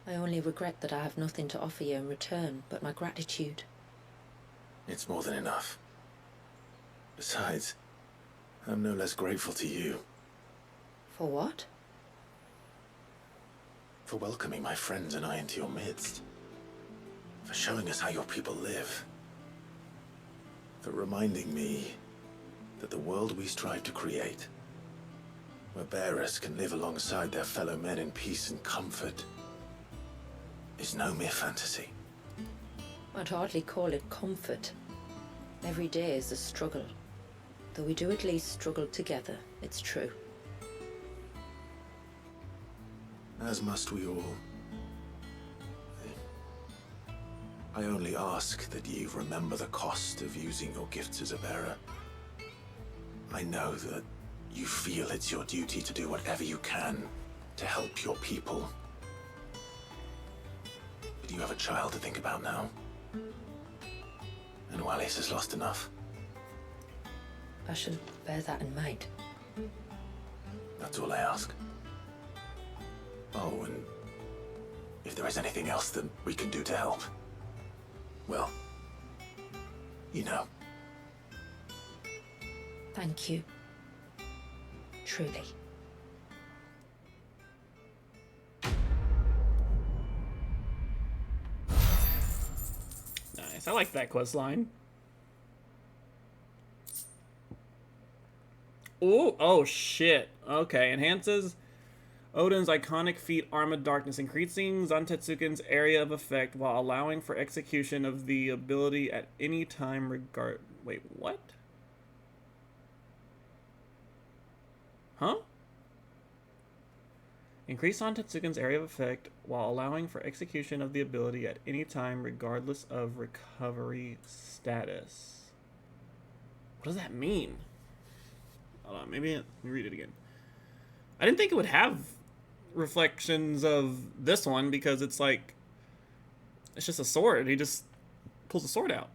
I only regret that I have nothing to offer you in return but my gratitude. It's more than enough. Besides, I'm no less grateful to you. For what? For welcoming my friends and I into your midst. For showing us how your people live. For reminding me that the world we strive to create, where bearers can live alongside their fellow men in peace and comfort, is no mere fantasy. I'd hardly call it comfort. Every day is a struggle. Though we do at least struggle together, it's true. As must we all. I only ask that you remember the cost of using your gifts as a bearer. I know that you feel it's your duty to do whatever you can to help your people. But you have a child to think about now. And Wallis has lost enough. I shall bear that in mind. That's all I ask. Oh, and if there is anything else that we can do to help, well, you know. Thank you. Truly. Nice. I like that quest line. Oh shit. Okay, enhances Odin's iconic feat Armored Darkness, increasing Zantetsuken's area of effect while allowing for execution of the ability at any time regard. Wait, what? Huh? Increase Zantetsuken's area of effect while allowing for execution of the ability at any time regardless of recovery status. What does that mean? Hold on, let me read it again. I didn't think it would have reflections of this one because it's like, it's just a sword. He just pulls a sword out.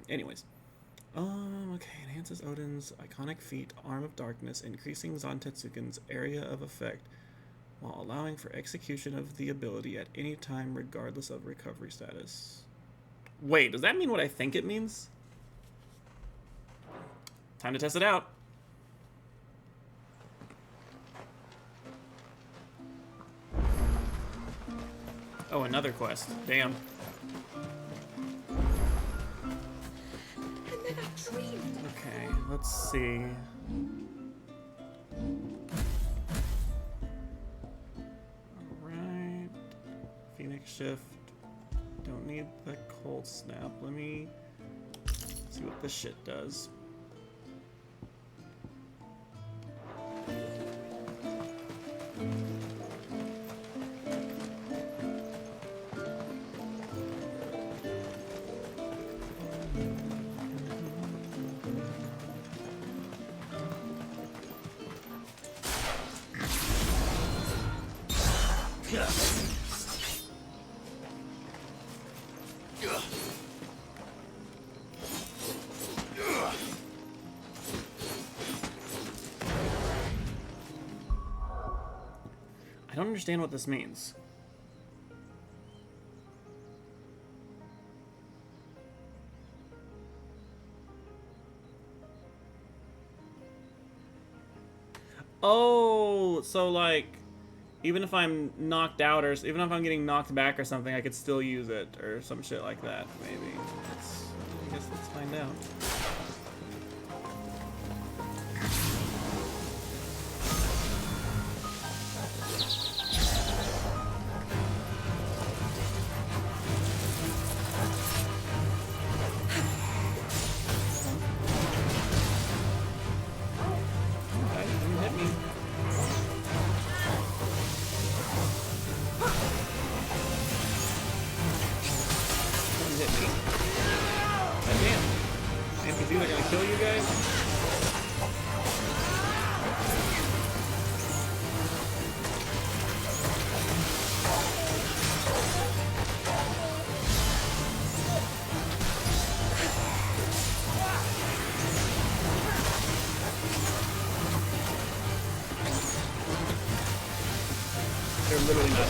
Anyways. Okay, enhances Odin's iconic feat, Arm of Darkness, increasing Zantetsuken's area of effect while allowing for execution of the ability at any time regardless of recovery status. Wait, does that mean what I think it means? Time to test it out. Oh, another quest. Damn. Okay, let's see. Alright. Phoenix Shift. Don't need the Cold Snap. Let me see what this shit does. I don't understand what this means. Oh, so like, even if I'm knocked out or even if I'm getting knocked back or something, I could still use it or some shit like that, maybe. I guess let's find out. They're literally not.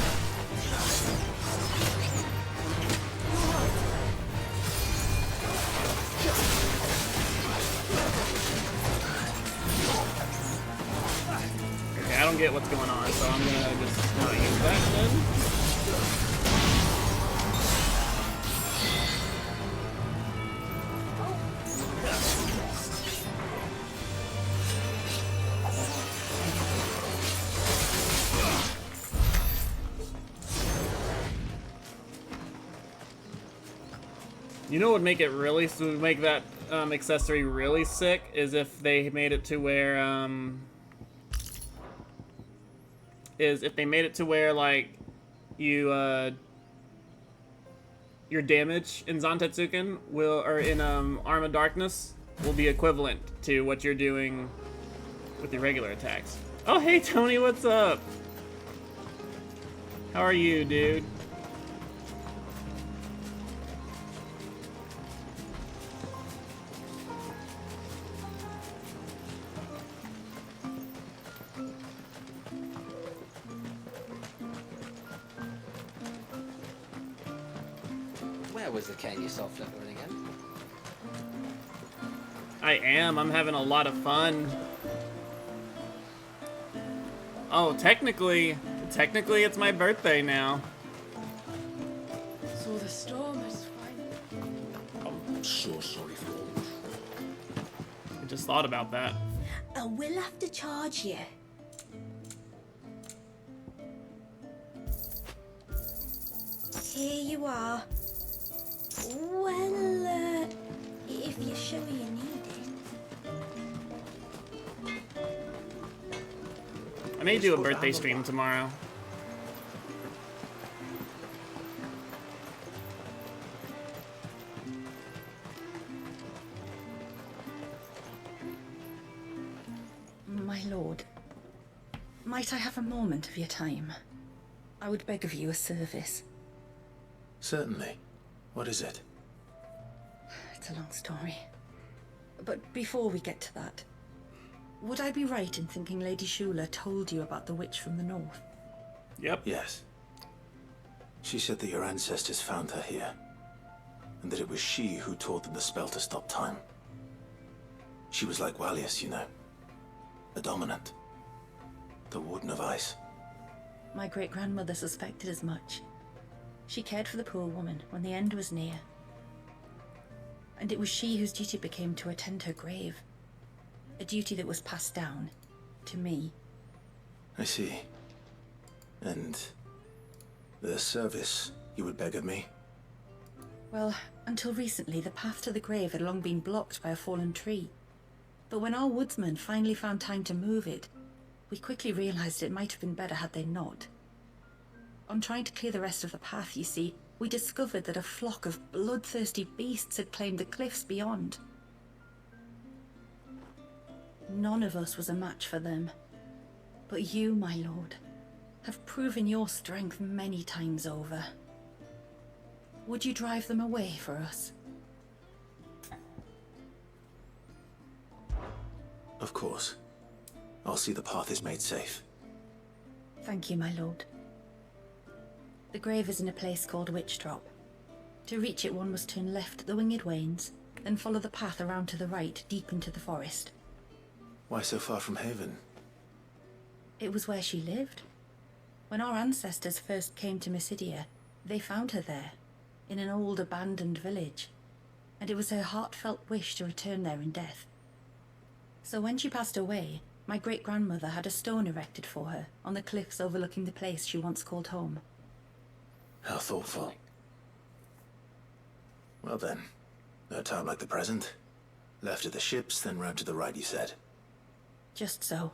Okay, I don't get what's going on, so I'm gonna just not use that then. You know what would make it really, so would make that accessory really sick is if they made it to where like you your damage in Zantetsuken will, or in Arm of Darkness, will be equivalent to what you're doing with your regular attacks. Oh hey Tony, what's up? How are you, dude? Where was the cane you saw flickering again? I am. I'm having a lot of fun. Oh, technically it's my birthday now. So the storm is finally... I'm so sorry for all this. I just thought about that. And we'll have to charge you. Here you are. Well, if you're sure you need it. I may do a birthday stream tomorrow. My lord, might I have a moment of your time? I would beg of you a service. Certainly. What is it? It's a long story. But before we get to that, would I be right in thinking Lady Shula told you about the witch from the north? Yep. Yes. She said that your ancestors found her here, and that it was she who taught them the spell to stop time. She was like Walius, you know. A dominant. The Warden of Ice. My great-grandmother suspected as much. She cared for the poor woman when the end was near. And it was she whose duty became to attend her grave. A duty that was passed down to me. I see. And the service you would beg of me? Well, until recently, the path to the grave had long been blocked by a fallen tree. But when our woodsmen finally found time to move it, we quickly realized it might have been better had they not. On trying to clear the rest of the path, you see, we discovered that a flock of bloodthirsty beasts had claimed the cliffs beyond. None of us was a match for them. But you, my lord, have proven your strength many times over. Would you drive them away for us? Of course. I'll see the path is made safe. Thank you, my lord. The grave is in a place called Witch Drop. To reach it, one must turn left at the Winged Wains, then follow the path around to the right, deep into the forest. Why so far from Haven? It was where she lived. When our ancestors first came to Mysidia, they found her there, in an old abandoned village, and it was her heartfelt wish to return there in death. So when she passed away, my great-grandmother had a stone erected for her on the cliffs overlooking the place she once called home. How thoughtful. Well then, no time like the present. Left at the ships, then round to the right, you said. Just so.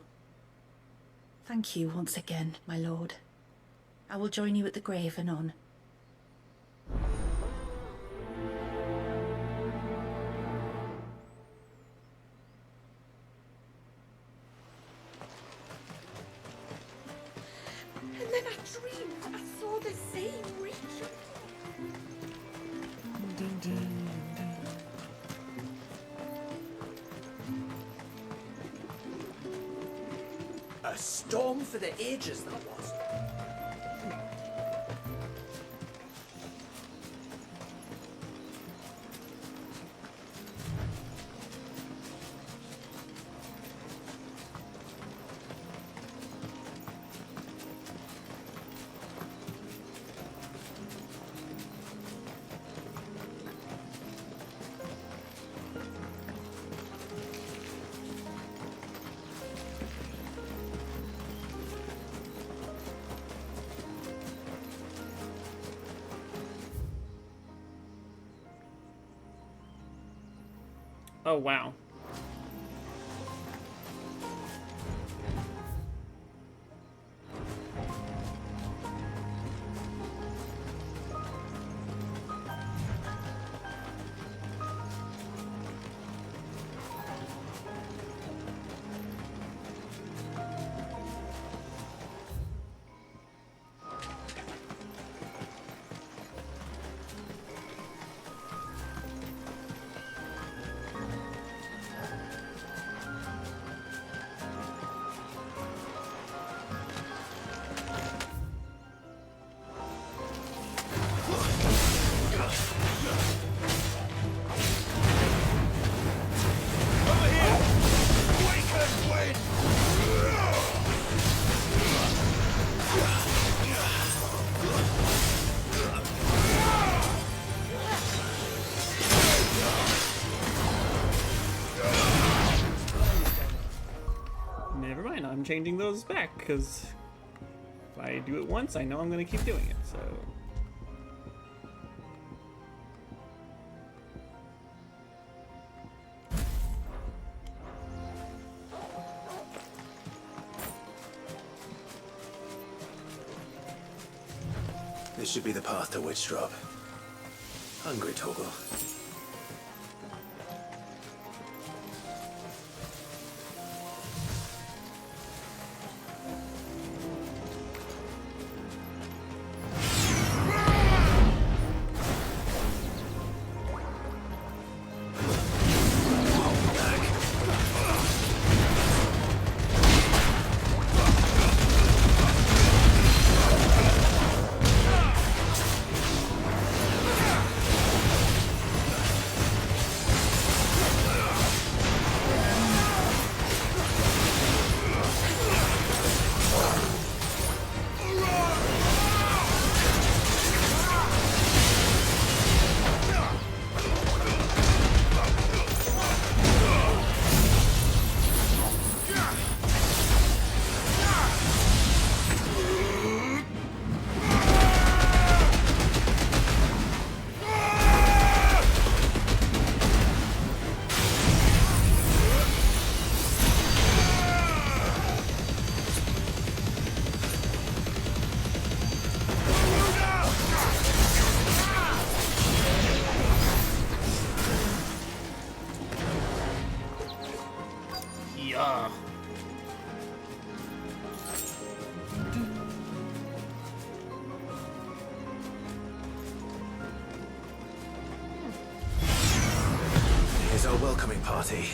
Thank you once again, my lord. I will join you at the grave anon. And then I dreamed I saw the same reach. A storm for the ages, that was. Oh, wow. Never mind, I'm changing those back, because if I do it once, I know I'm going to keep doing it, so... This should be the path to Witchdrop. Hungry, Torgal? Yeah. Here's our welcoming party.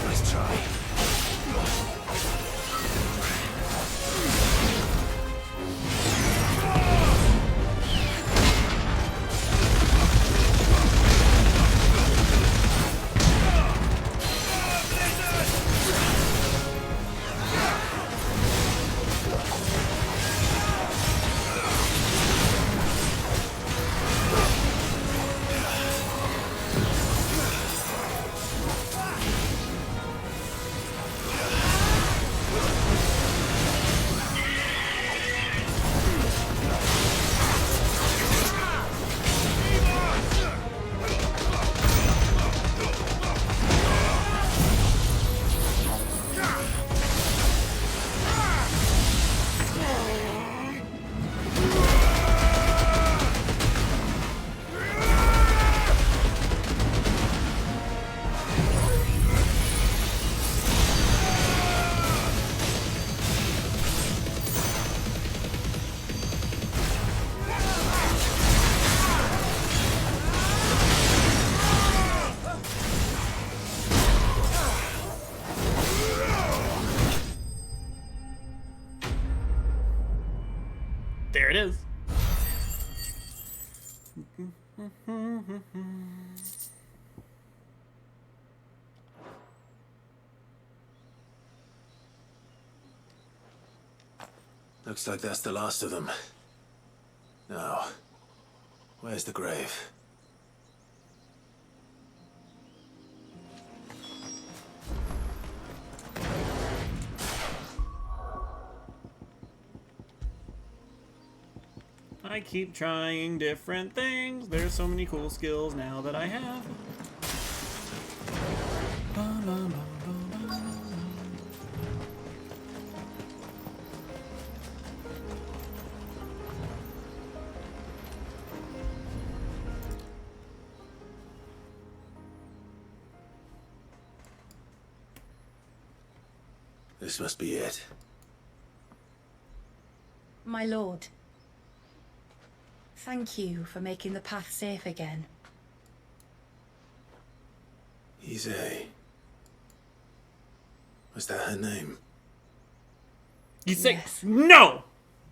Nice try. There it is. Looks like that's the last of them. Now, where's the grave? I keep trying different things. There's so many cool skills now that I have. This must be it. My lord, thank you for making the path safe again. Ise. Was that her name? You say no!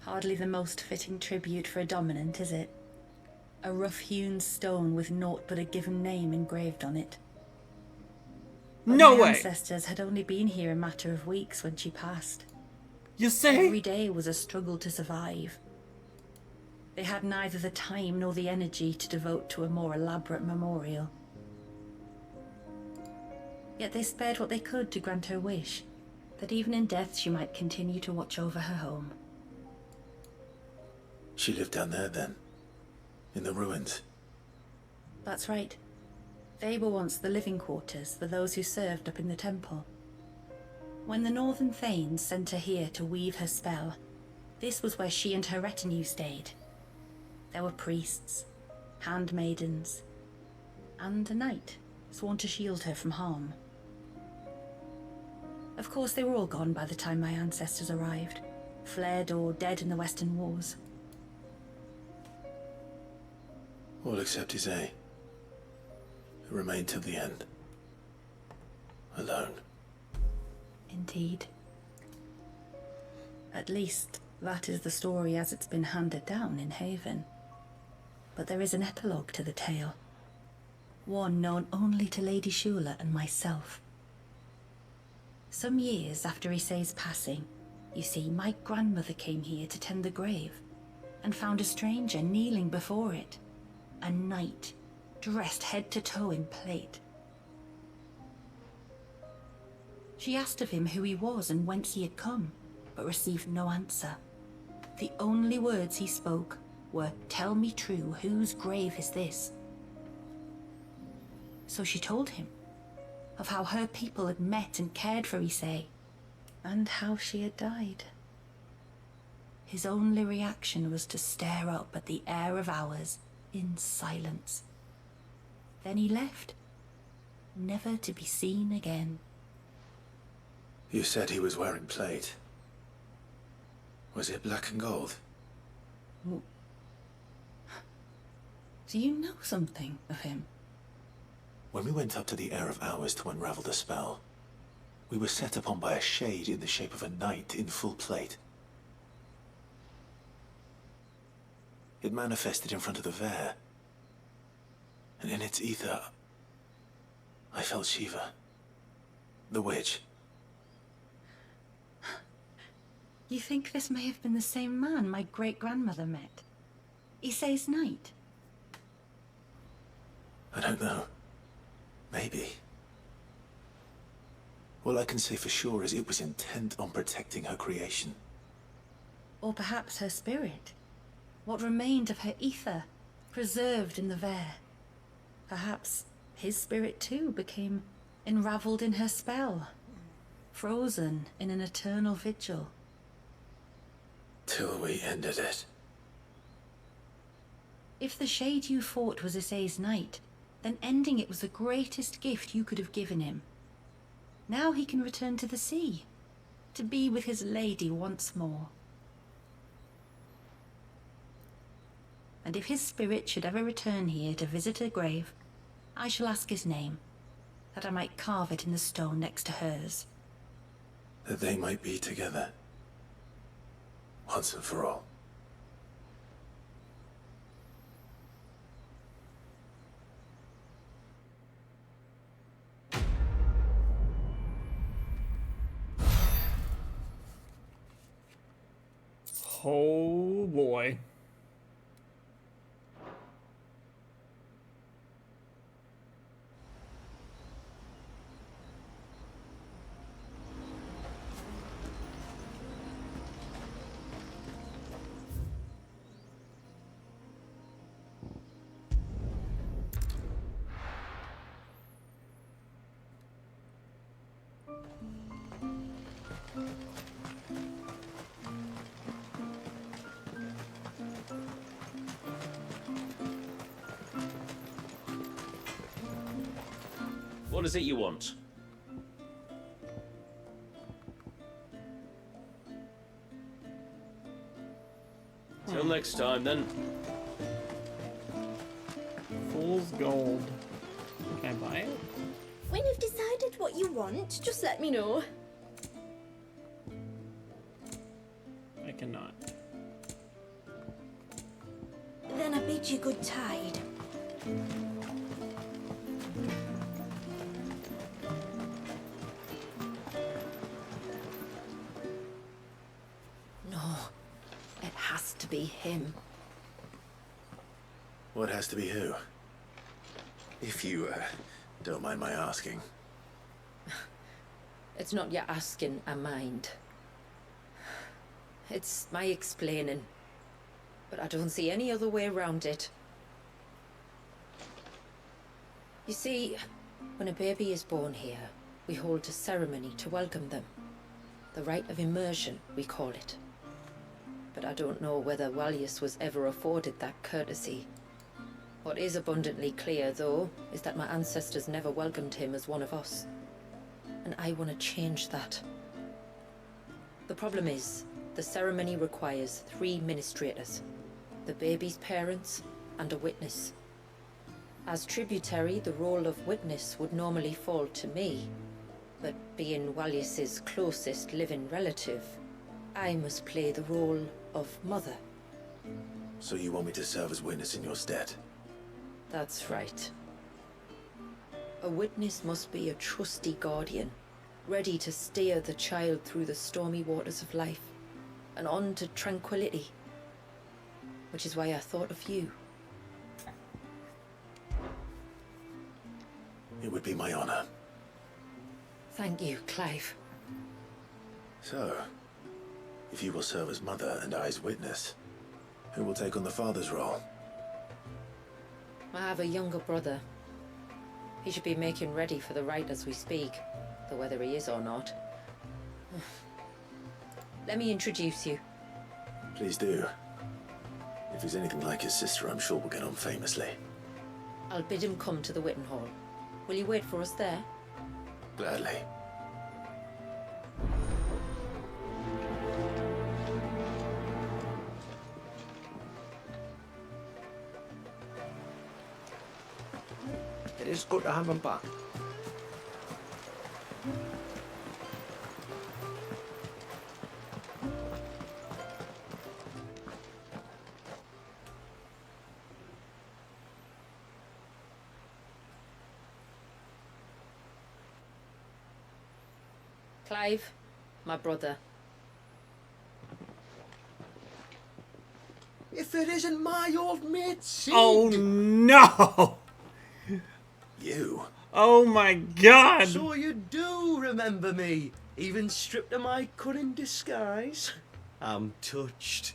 Hardly the most fitting tribute for a dominant, is it? A rough-hewn stone with naught but a given name engraved on it. But No my way! ancestors had only been here a matter of weeks when she passed. You say? Every day was a struggle to survive. They had neither the time nor the energy to devote to a more elaborate memorial. Yet they spared what they could to grant her wish, that even in death she might continue to watch over her home. She lived down there then? In the ruins? That's right. They were once the living quarters for those who served up in the temple. When the Northern Thanes sent her here to weave her spell, this was where she and her retinue stayed. There were priests, handmaidens, and a knight sworn to shield her from harm. Of course, they were all gone by the time my ancestors arrived, fled or dead in the Western Wars. All except Isay, who remained till the end. Alone. Indeed. At least, that is the story as it's been handed down in Haven. But there is an epilogue to the tale. One known only to Lady Shula and myself. Some years after Isay's passing, you see, my grandmother came here to tend the grave, and found a stranger kneeling before it. A knight, dressed head to toe in plate. She asked of him who he was and whence he had come, but received no answer. The only words he spoke were, "Tell me true, whose grave is this?" So she told him of how her people had met and cared for Isay, and how she had died. His only reaction was to stare up at the Heir of Hours in silence. Then he left, never to be seen again. You said he was wearing plate. Was it black and gold? Do you know something of him? When we went up to the Heir of Hours to unravel the spell, we were set upon by a shade in the shape of a knight in full plate. It manifested in front of the Vair, and in its ether, I felt Shiva, the witch. You think this may have been the same man my great-grandmother met? Isay's knight? I don't know. Maybe. All I can say for sure is it was intent on protecting her creation. Or perhaps her spirit? What remained of her ether, preserved in the Vair? Perhaps his spirit too became enraveled in her spell, frozen in an eternal vigil. Till we ended it. If the shade you fought was Isay's knight, then ending it was the greatest gift you could have given him. Now he can return to the sea, to be with his lady once more. And if his spirit should ever return here to visit her grave, I shall ask his name, that I might carve it in the stone next to hers. That they might be together. Once and for all. Oh boy. What is it you want? Till next time, then. Fool's gold. Can I buy it? When you've decided what you want, just let me know. I cannot. Then I bid you good tide. be him. What has to be who? If you, don't mind my asking. It's not your asking I mind. It's my explaining. But I don't see any other way around it. You see, when a baby is born here, we hold a ceremony to welcome them. The rite of immersion, we call it. But I don't know whether Walius was ever afforded that courtesy. What is abundantly clear, though, is that my ancestors never welcomed him as one of us. And I want to change that. The problem is, the ceremony requires 3 ministrators. The baby's parents, and a witness. As tributary, the role of witness would normally fall to me. But being Walius's closest living relative, I must play the role of mother. So you want me to serve as witness in your stead? That's right. A witness must be a trusty guardian, ready to steer the child through the stormy waters of life, and on to tranquility. Which is why I thought of you. It would be my honor. Thank you, Clive. So, if you will serve as mother and I as witness, who will take on the father's role? I have a younger brother. He should be making ready for the rite as we speak, though whether he is or not. Let me introduce you. Please do. If he's anything like his sister, I'm sure we'll get on famously. I'll bid him come to the Witten Hall. Will you wait for us there? Gladly. It is good to have him back. Clive, my brother. If it isn't my old mate, Sid! Oh no! You? Oh my god! So you do remember me, even stripped of my cunning disguise? I'm touched.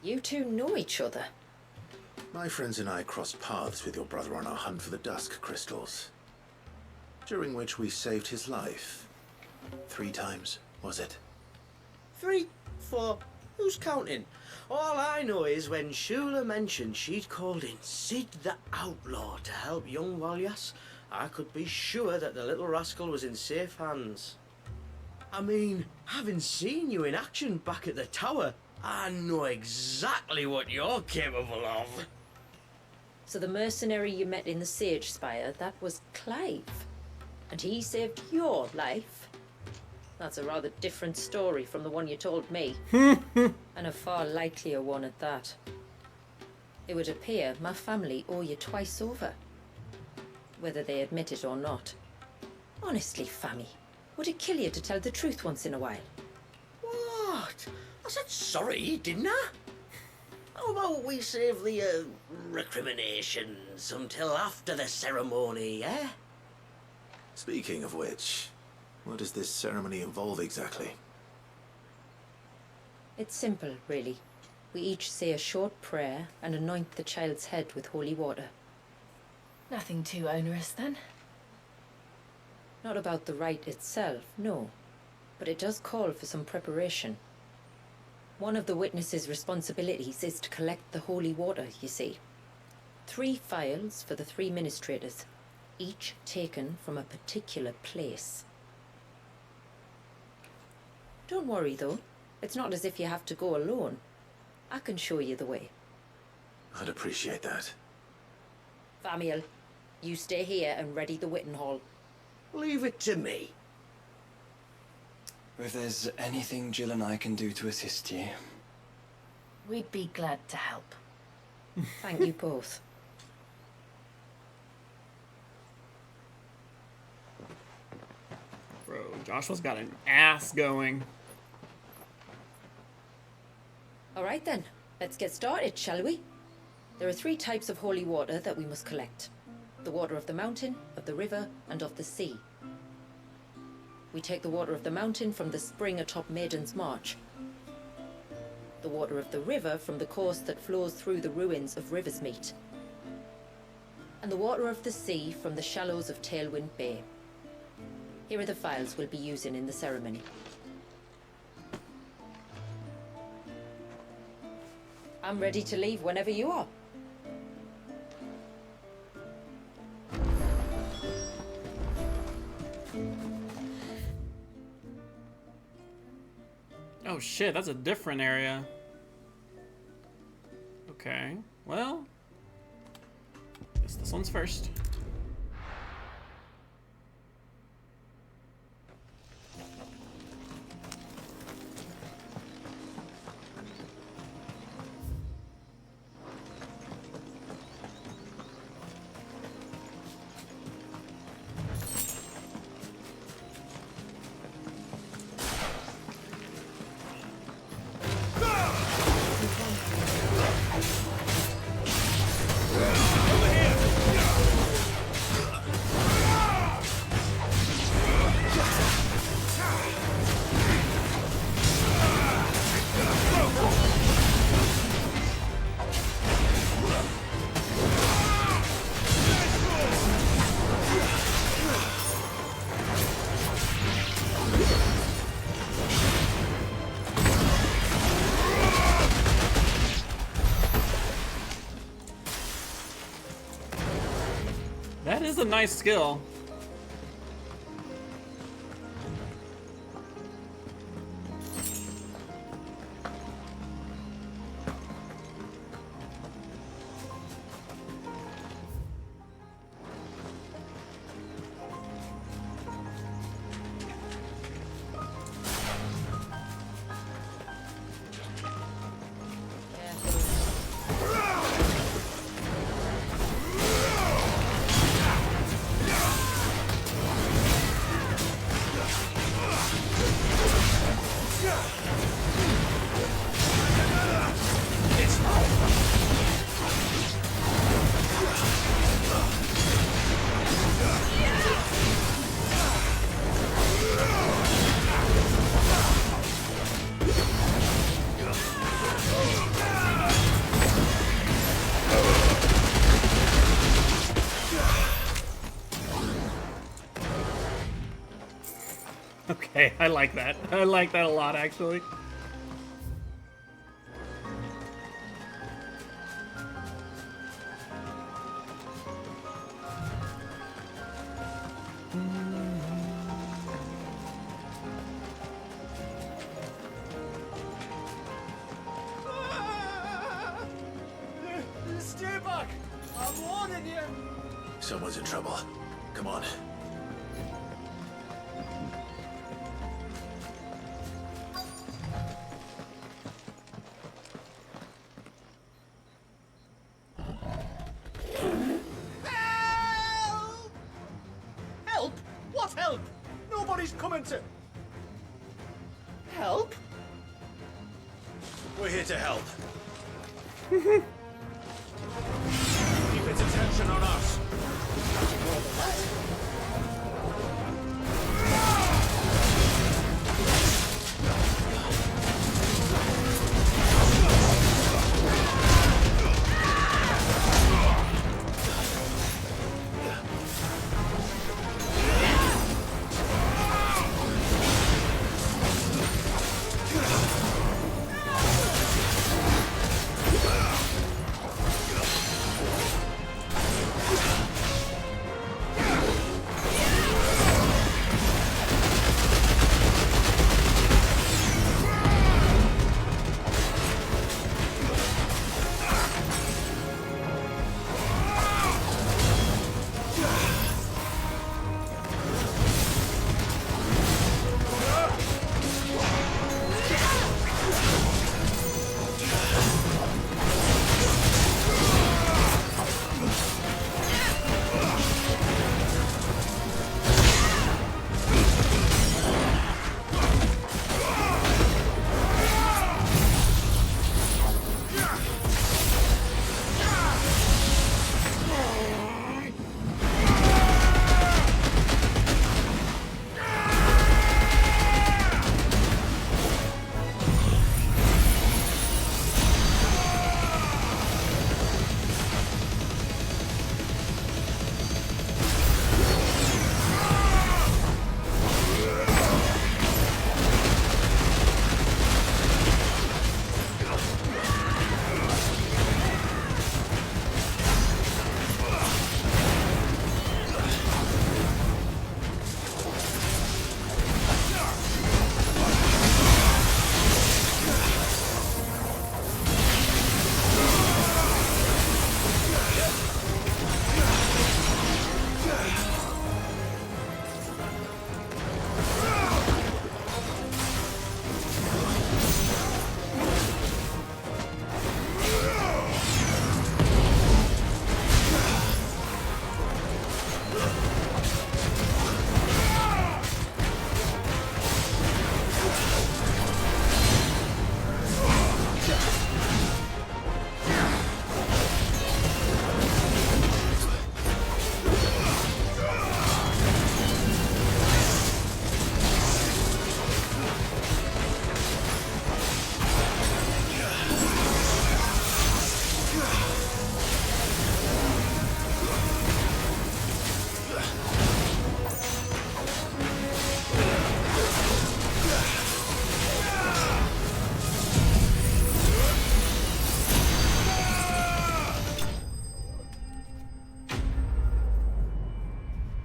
You two know each other. My friends and I crossed paths with your brother on our hunt for the Dusk Crystals, during which we saved his life. 3 times, was it? 3, 4, who's counting? All I know is when Shula mentioned she'd called in Sid the Outlaw to help young Walias, I could be sure that the little rascal was in safe hands. I mean, having seen you in action back at the tower, I know exactly what you're capable of. So the mercenary you met in the Sage Spire, that was Clive. And he saved your life. That's a rather different story from the one you told me. And a far likelier one at that. It would appear my family owe you twice over. Whether they admit it or not. Honestly, Fammy, would it kill you to tell the truth once in a while? What? I said sorry, didn't I? How about we save the recriminations until after the ceremony, eh? Speaking of which, what does this ceremony involve exactly? It's simple, really. We each say a short prayer and anoint the child's head with holy water. Nothing too onerous, then? Not about the rite itself, no. But it does call for some preparation. One of the witnesses' responsibilities is to collect the holy water, you see. 3 phials for the 3 ministrators, each taken from a particular place. Don't worry, though. It's not as if you have to go alone. I can show you the way. I'd appreciate that. Famiel, you stay here and ready the Witten Hall. Leave it to me. If there's anything Jill and I can do to assist you... We'd be glad to help. Thank you both. Bro, Joshua's got an ass going. All right then. Let's get started, shall we? There are 3 types of holy water that we must collect. The water of the mountain, of the river, and of the sea. We take the water of the mountain from the spring atop Maiden's March. The water of the river from the course that flows through the ruins of Riversmeet. And the water of the sea from the shallows of Tailwind Bay. Here are the files we'll be using in the ceremony. I'm ready to leave whenever you are. Oh shit, that's a different area. Okay, well, guess this one's first. That is a nice skill. Okay, I like that. I like that a lot, actually. Stay back! I'm warning you! Someone's in trouble. Come on. Help? What help? Nobody's coming to... Help? We're here to help. Keep its attention on us.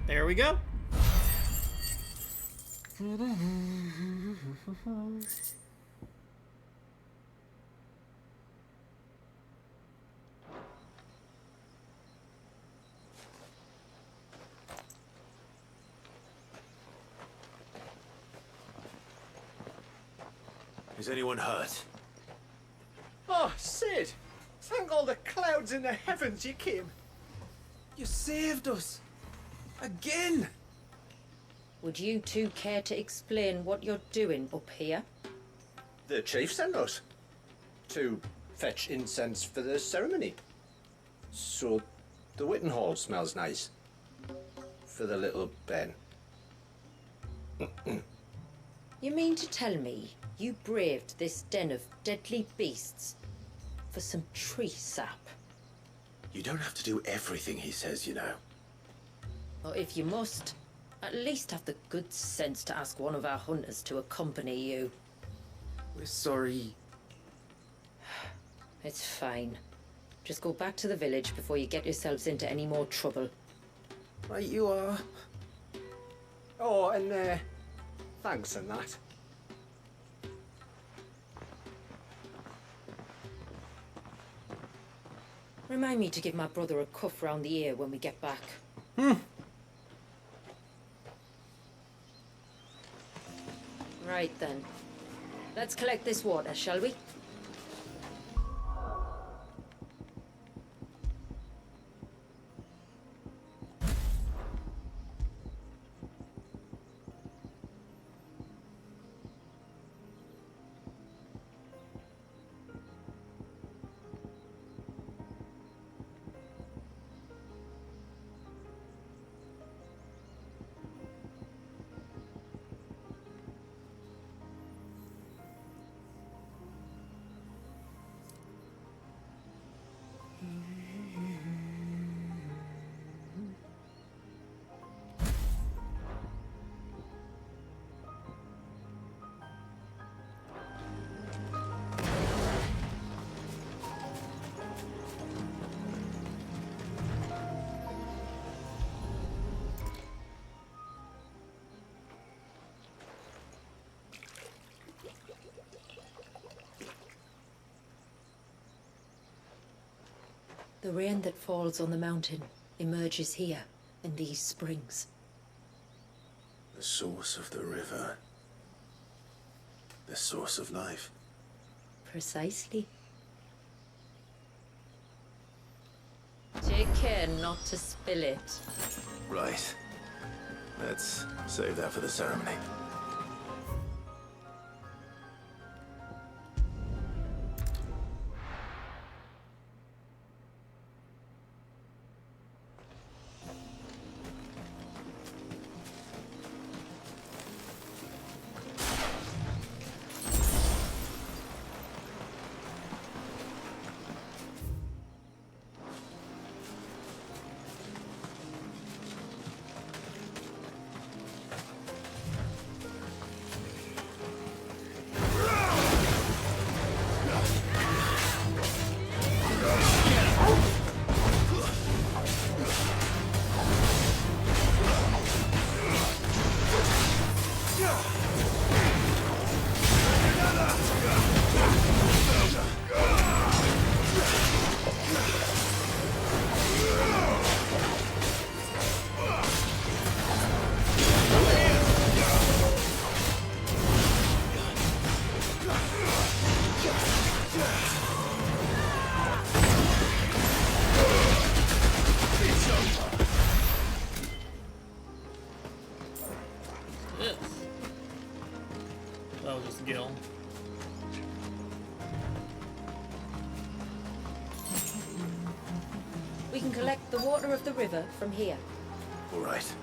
There we go. Is anyone hurt? Oh, Sid! Thank all the clouds in the heavens you came. You saved us. Again. Would you two care to explain what you're doing up here? The chief sent us to fetch incense for the ceremony. So the Witten Hall smells nice. For the little Ben. You mean to tell me you braved this den of deadly beasts for some tree sap? You don't have to do everything he says, you know. Or if you must, at least have the good sense to ask one of our hunters to accompany you. We're sorry. It's fine. Just go back to the village before you get yourselves into any more trouble. Right you are. Oh, and thanks and that. Remind me to give my brother a cuff round the ear when we get back. Right then. Let's collect this water, shall we? The rain that falls on the mountain emerges here, in these springs. The source of the river. The source of life. Precisely. Take care not to spill it. Right. Let's save that for the ceremony. That was just Gil. We can collect the water of the river from here. All right.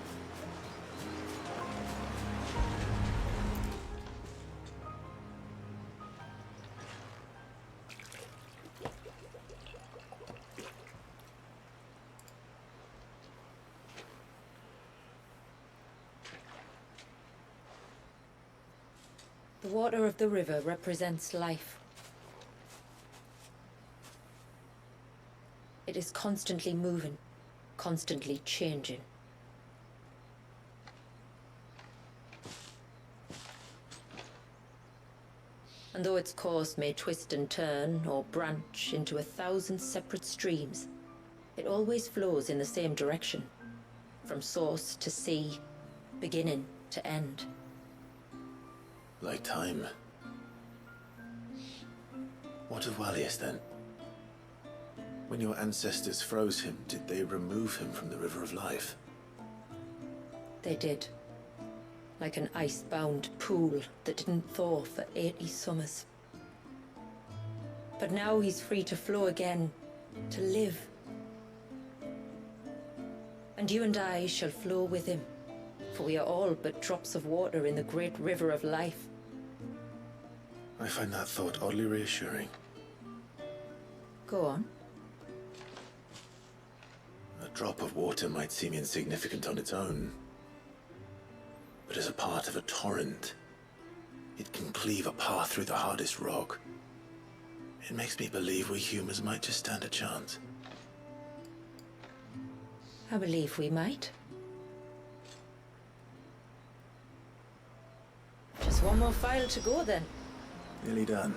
The water of the river represents life. It is constantly moving, constantly changing. And though its course may twist and turn or branch into 1,000 separate streams, it always flows in the same direction, from source to sea, beginning to end. Like time. What of Walius then? When your ancestors froze him, did they remove him from the River of Life? They did. Like an ice-bound pool that didn't thaw for 80 summers. But now he's free to flow again, to live. And you and I shall flow with him, for we are all but drops of water in the great river of life. I find that thought oddly reassuring. Go on. A drop of water might seem insignificant on its own, but as a part of a torrent, it can cleave a path through the hardest rock. It makes me believe we humans might just stand a chance. I believe we might. Just one more file to go then. Nearly done.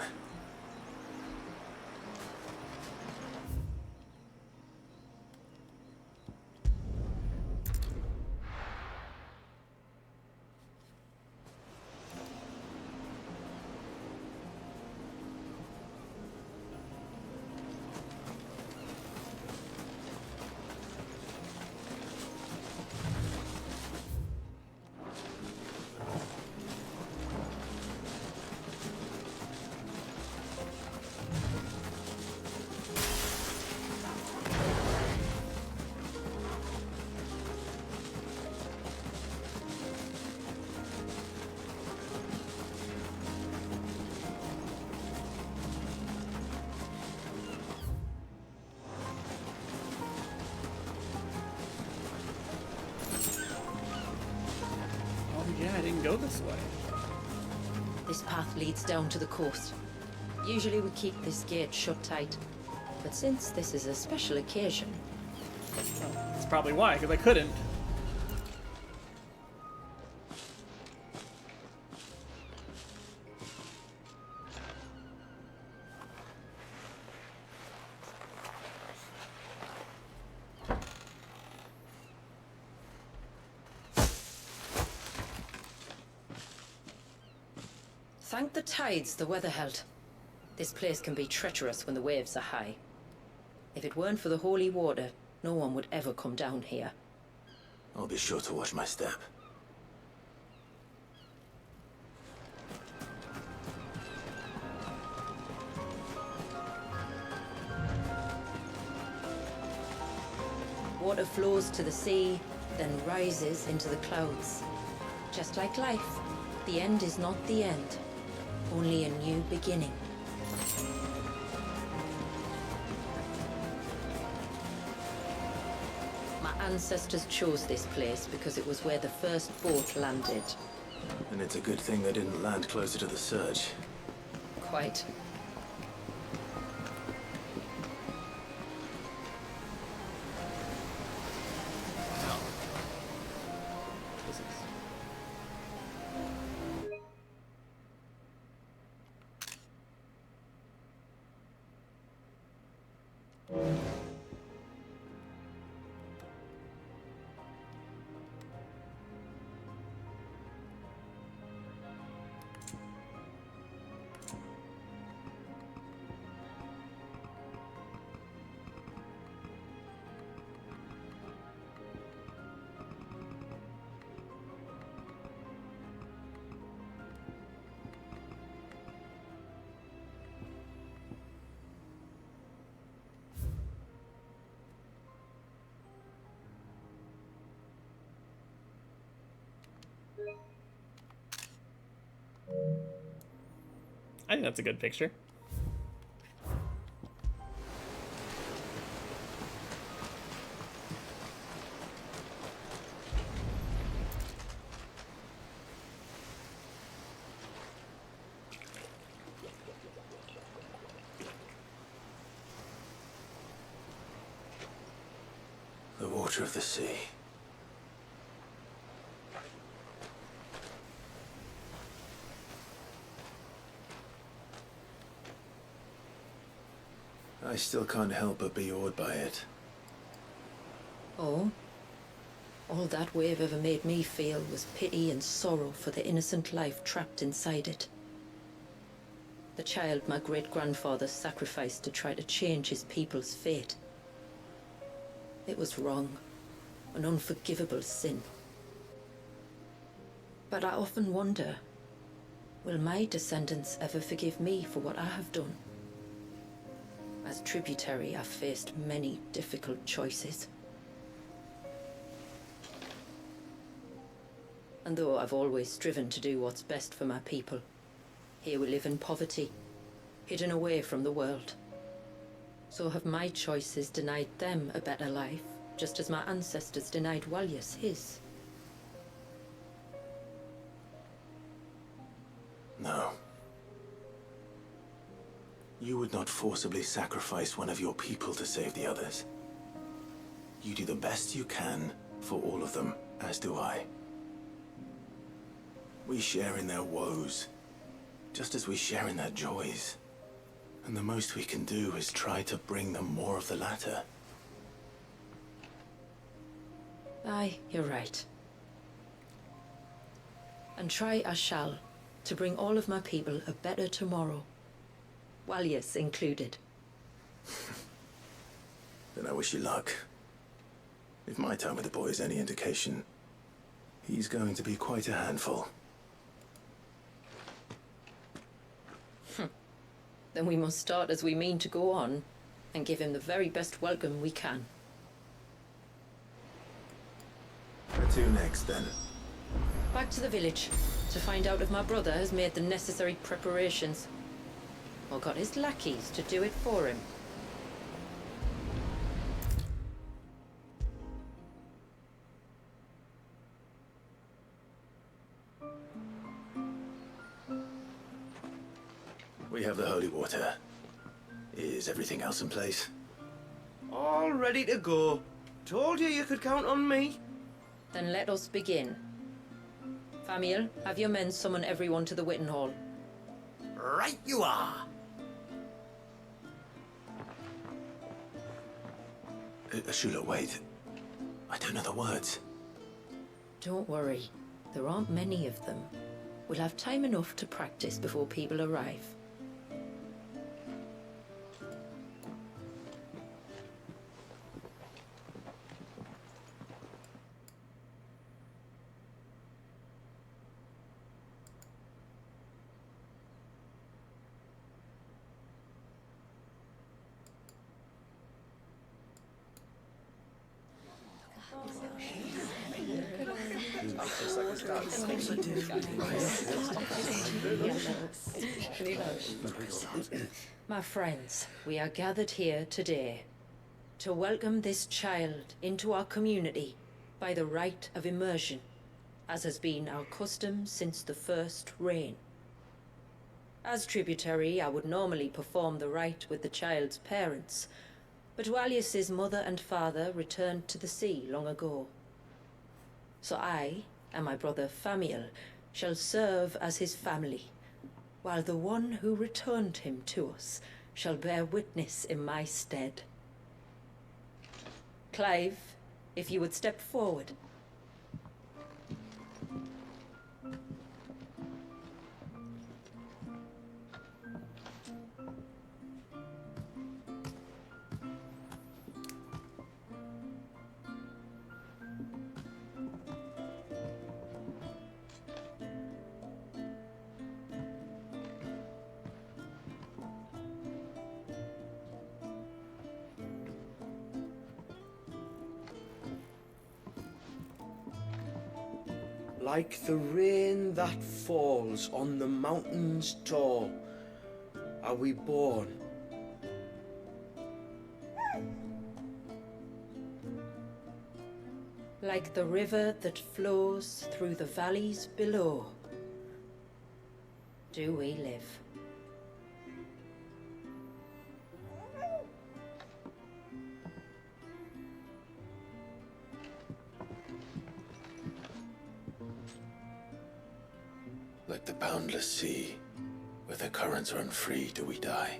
Yeah, I didn't go this way. This path leads down to the coast. Usually we keep this gate shut tight. But since this is a special occasion... Well, that's probably why, because I couldn't. Thank the tides the weather held. This place can be treacherous when the waves are high. If it weren't for the holy water, no one would ever come down here. I'll be sure to watch my step. Water flows to the sea, then rises into the clouds. Just like life, the end is not the end, only a new beginning. My ancestors chose this place because it was where the first boat landed. And it's a good thing they didn't land closer to the surge. Quite. I think that's a good picture. The water of the sea. I still can't help but be awed by it. Oh? All that wave ever made me feel was pity and sorrow for the innocent life trapped inside it. The child my great-grandfather sacrificed to try to change his people's fate. It was wrong, an unforgivable sin. But I often wonder, will my descendants ever forgive me for what I have done? As tributary, I've faced many difficult choices. And though I've always striven to do what's best for my people, here we live in poverty, hidden away from the world. So have my choices denied them a better life, just as my ancestors denied Walyas his? No. You would not forcibly sacrifice one of your people to save the others. You do the best you can for all of them, as do I. We share in their woes, just as we share in their joys. And the most we can do is try to bring them more of the latter. Aye, you're right. And try I shall, to bring all of my people a better tomorrow. Walyas included. Then I wish you luck. If my time with the boy is any indication, he's going to be quite a handful. Then we must start as we mean to go on, and give him the very best welcome we can. Where to next, then? Back to the village, to find out if my brother has made the necessary preparations, or got his lackeys to do it for him. We have the holy water. Is everything else in place? All ready to go. Told you you could count on me. Then let us begin. Famiel, have your men summon everyone to the Witten Hall. Right you are. Ashula, wait. I don't know the words. Don't worry. There aren't many of them. We'll have time enough to practice before people arrive. My friends, we are gathered here today to welcome this child into our community by the rite of immersion, as has been our custom since the first reign. As tributary, I would normally perform the rite with the child's parents, but Walyas's mother and father returned to the sea long ago. So I and my brother Famiel shall serve as his family, while the one who returned him to us shall bear witness in my stead. Clive, if you would step forward. Like the rain that falls on the mountains tall, are we born. Like the river that flows through the valleys below, do we live. Like the boundless sea, where the currents run free, do we die.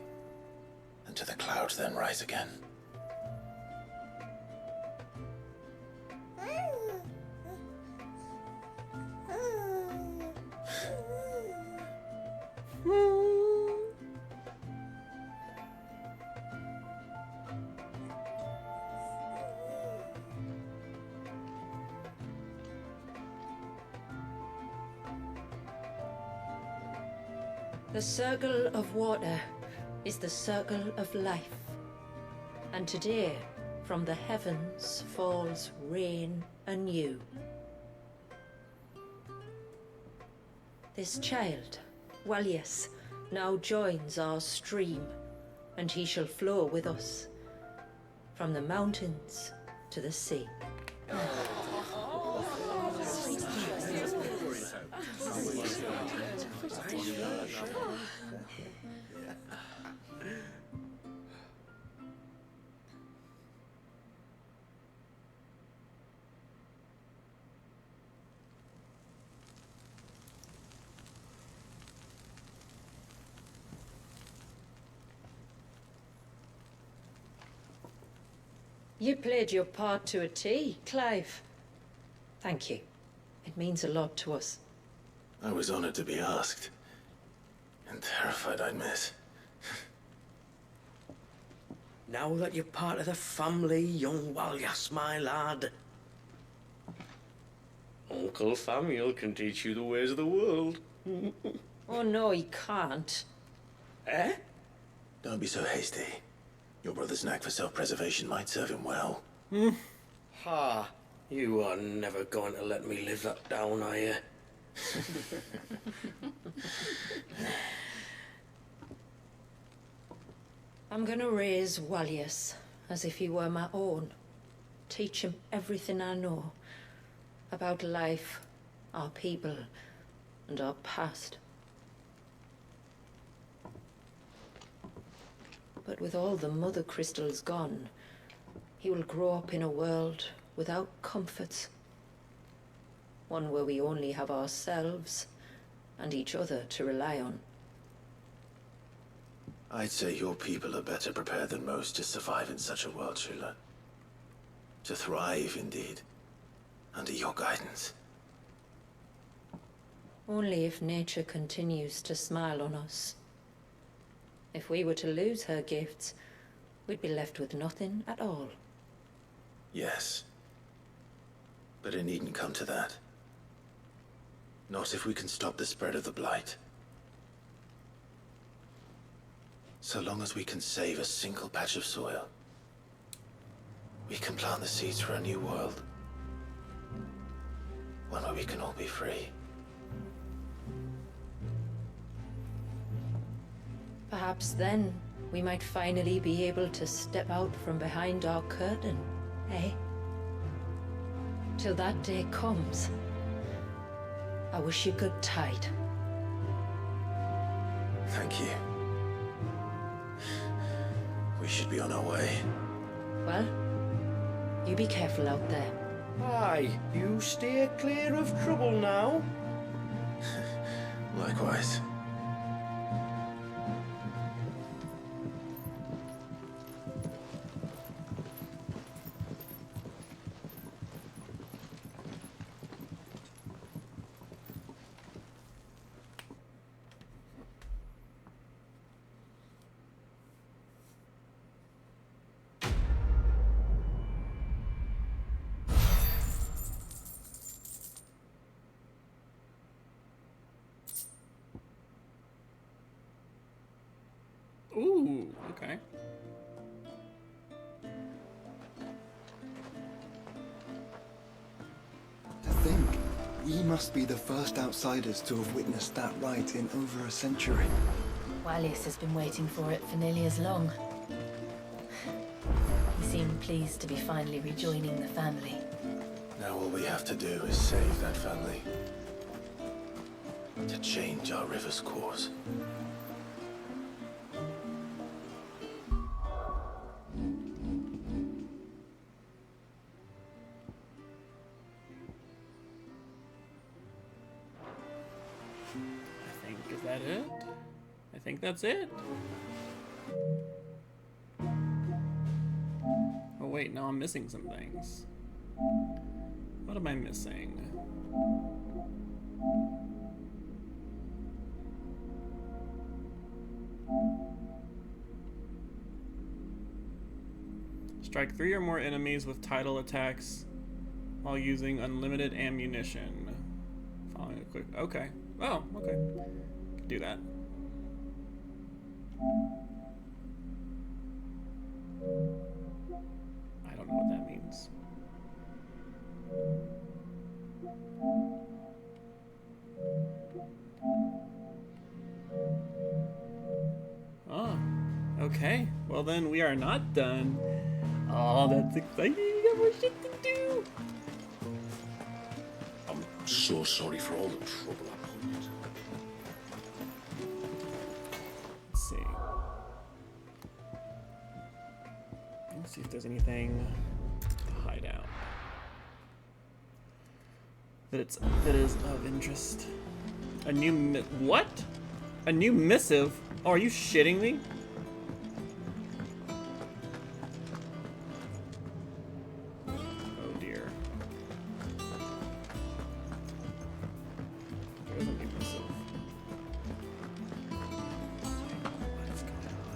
and to the clouds then rise again. The circle of water is the circle of life. And today, from the heavens falls rain anew. This child, Walius, now joins our stream, and he shall flow with us from the mountains to the sea. You played your part to a T, Clive. Thank you. It means a lot to us. I was honored to be asked. And terrified I'd miss. Now that you're part of the family, young Walyas, my lad. Uncle Samuel can teach you the ways of the world. Oh no, he can't. Eh? Don't be so hasty. Your brother's knack for self-preservation might serve him well. Ha! You are never going to let me live that down, are you? I'm gonna raise Walius as if he were my own. Teach him everything I know about life, our people, and our past. But with all the mother crystals gone, he will grow up in a world without comforts. One where we only have ourselves and each other to rely on. I'd say your people are better prepared than most to survive in such a world, Shula. To thrive, indeed, under your guidance. Only if nature continues to smile on us. If we were to lose her gifts, we'd be left with nothing at all. Yes. But it needn't come to that. Not if we can stop the spread of the Blight. So long as we can save a single patch of soil, we can plant the seeds for a new world. One where we can all be free. Perhaps then we might finally be able to step out from behind our curtain, eh? Till that day comes, I wish you good tide. Thank you. We should be on our way. Well, you be careful out there. Aye, you steer clear of trouble now. Likewise. Ooh, okay. To think, we must be the first outsiders to have witnessed that rite in over a century. Walius has been waiting for it for nearly as long. He seemed pleased to be finally rejoining the family. Now all we have to do is save that family. To change our river's course. Is that it? I think that's it. wait, no, I'm missing some things. What am I missing? Strike 3 or more enemies with tidal attacks while using unlimited ammunition. Following a quick... Okay. Oh, okay. Can do that. I don't know what that means. Oh, okay. Well then, we are not done. Oh, that's exciting. I got more shit to do. I'm so sorry for all the trouble I put you. Let's see. Let's see if there's anything to hide out that is of interest. A new what? A new missive? Oh, are you shitting me? Oh dear. There is a new missive. What is going on?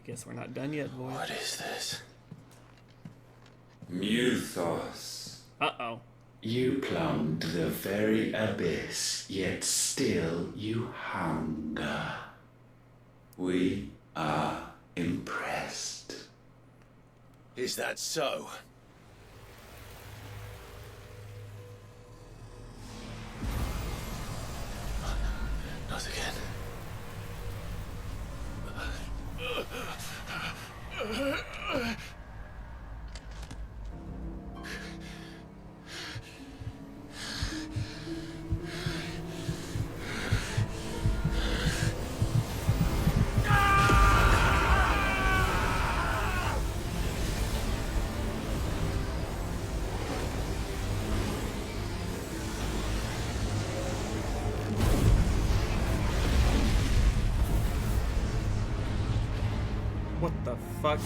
Guess we're not done yet, boys. What is this? Muthos. Uh-oh. You plumbed the very abyss, yet still you hunger. We are impressed. Is that so? Not again. What the fuck?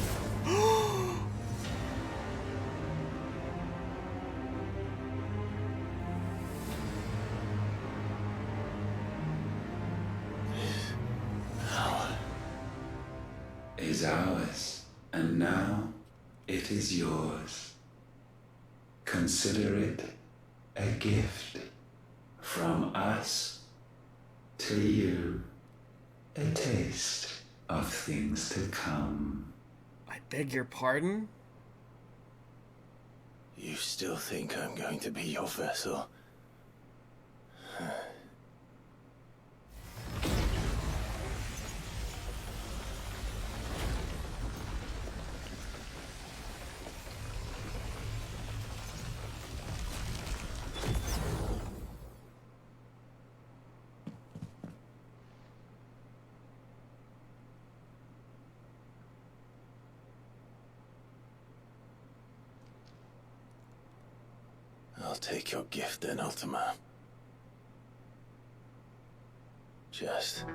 Is ours, and now it is yours. Consider it a gift from us to you, a taste of things to come. I beg your pardon? You still think I'm going to be your vessel? I'll take your gift then, Ultima. Just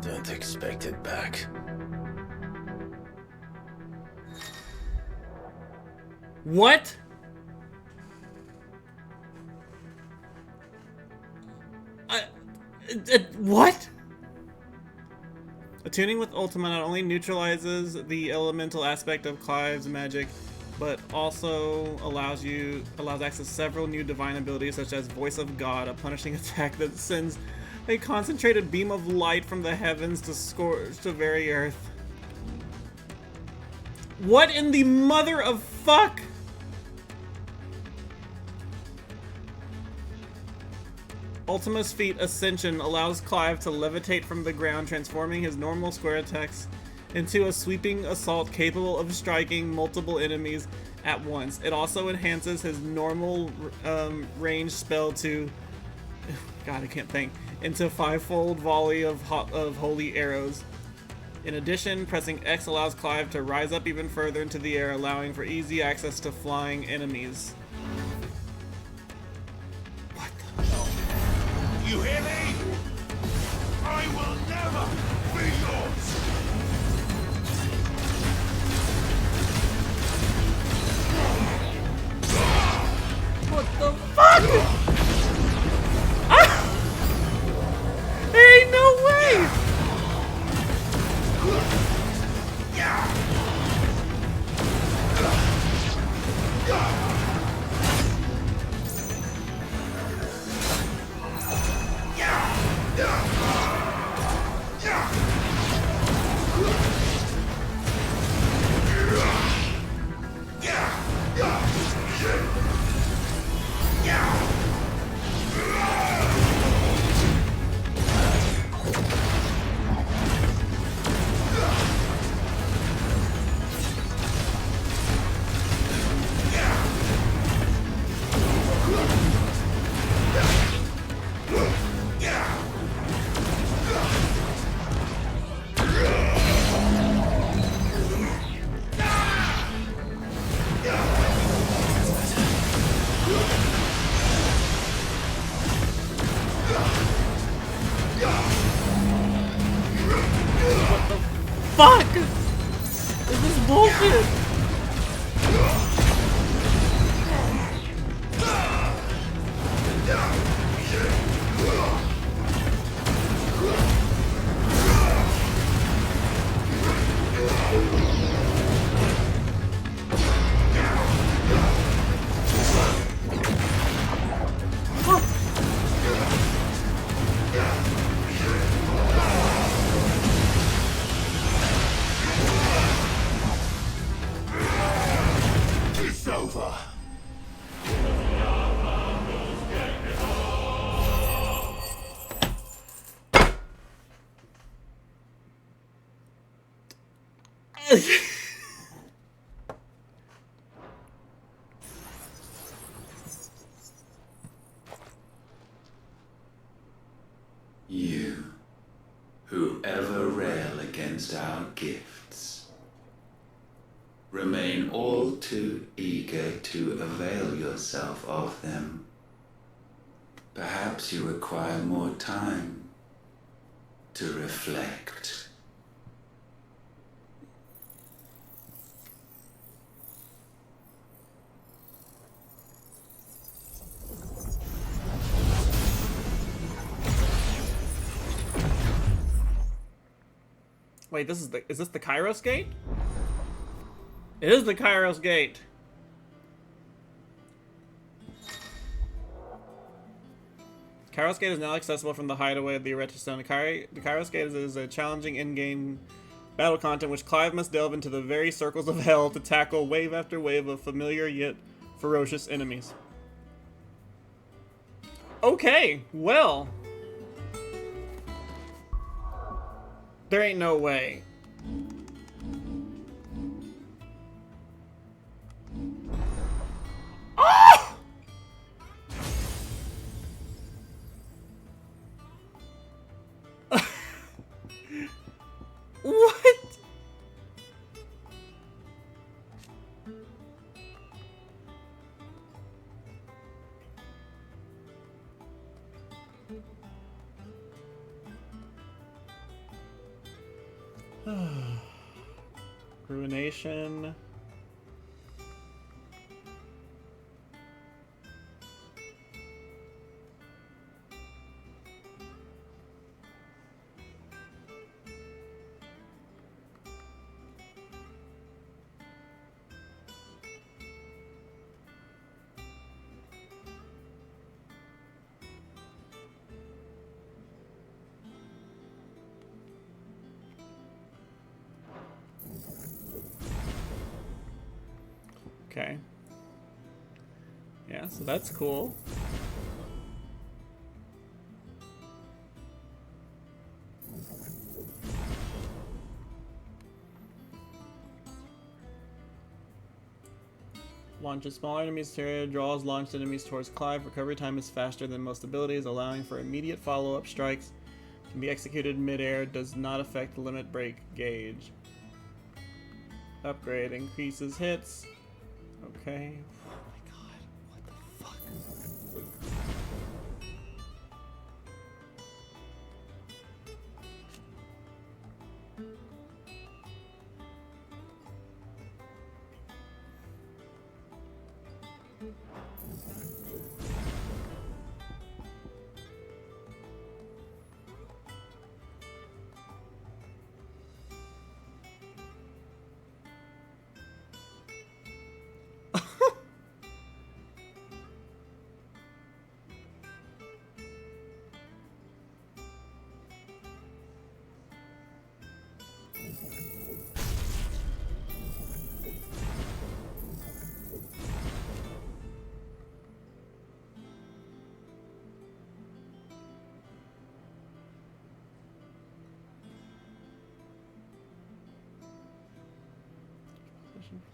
don't expect it back. What? What? Attuning with Ultima not only neutralizes the elemental aspect of Clive's magic, but also allows access to several new divine abilities such as Voice of God, a punishing attack that sends a concentrated beam of light from the heavens to scorch the very earth. What in the mother of fuck? Ultima's feat Ascension allows Clive to levitate from the ground, transforming his normal square attacks into a sweeping assault capable of striking multiple enemies at once. It also enhances his normal range spell to, God, I can't think, into 5-fold volley of holy arrows. In addition, pressing X allows Clive to rise up even further into the air, allowing for easy access to flying enemies. What the hell? You hear me? I will never be yours! What the fuck? Ah! There ain't no way! Fuck! This is bullshit! It's over. You, who ever rail against our gifts, remain all too eager to avail yourself of them. Perhaps you require more time to reflect. Wait, is this the Kairos Gate? It is the Kairos Gate. Kairos Gate is now accessible from the hideaway of the Erectus Stone. The Kairos Gate is a challenging in-game battle content which Clive must delve into the very circles of hell to tackle wave after wave of familiar yet ferocious enemies. Okay, well. There ain't no way. Oh! What? Ruination. Okay. Yeah, so that's cool. launches smaller enemies to area, draws launched enemies towards Clive. Recovery time is faster than most abilities, allowing for immediate follow-up strikes. Can be executed mid-air, does not affect limit break gauge. Upgrade increases hits. Okay.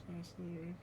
Precisely.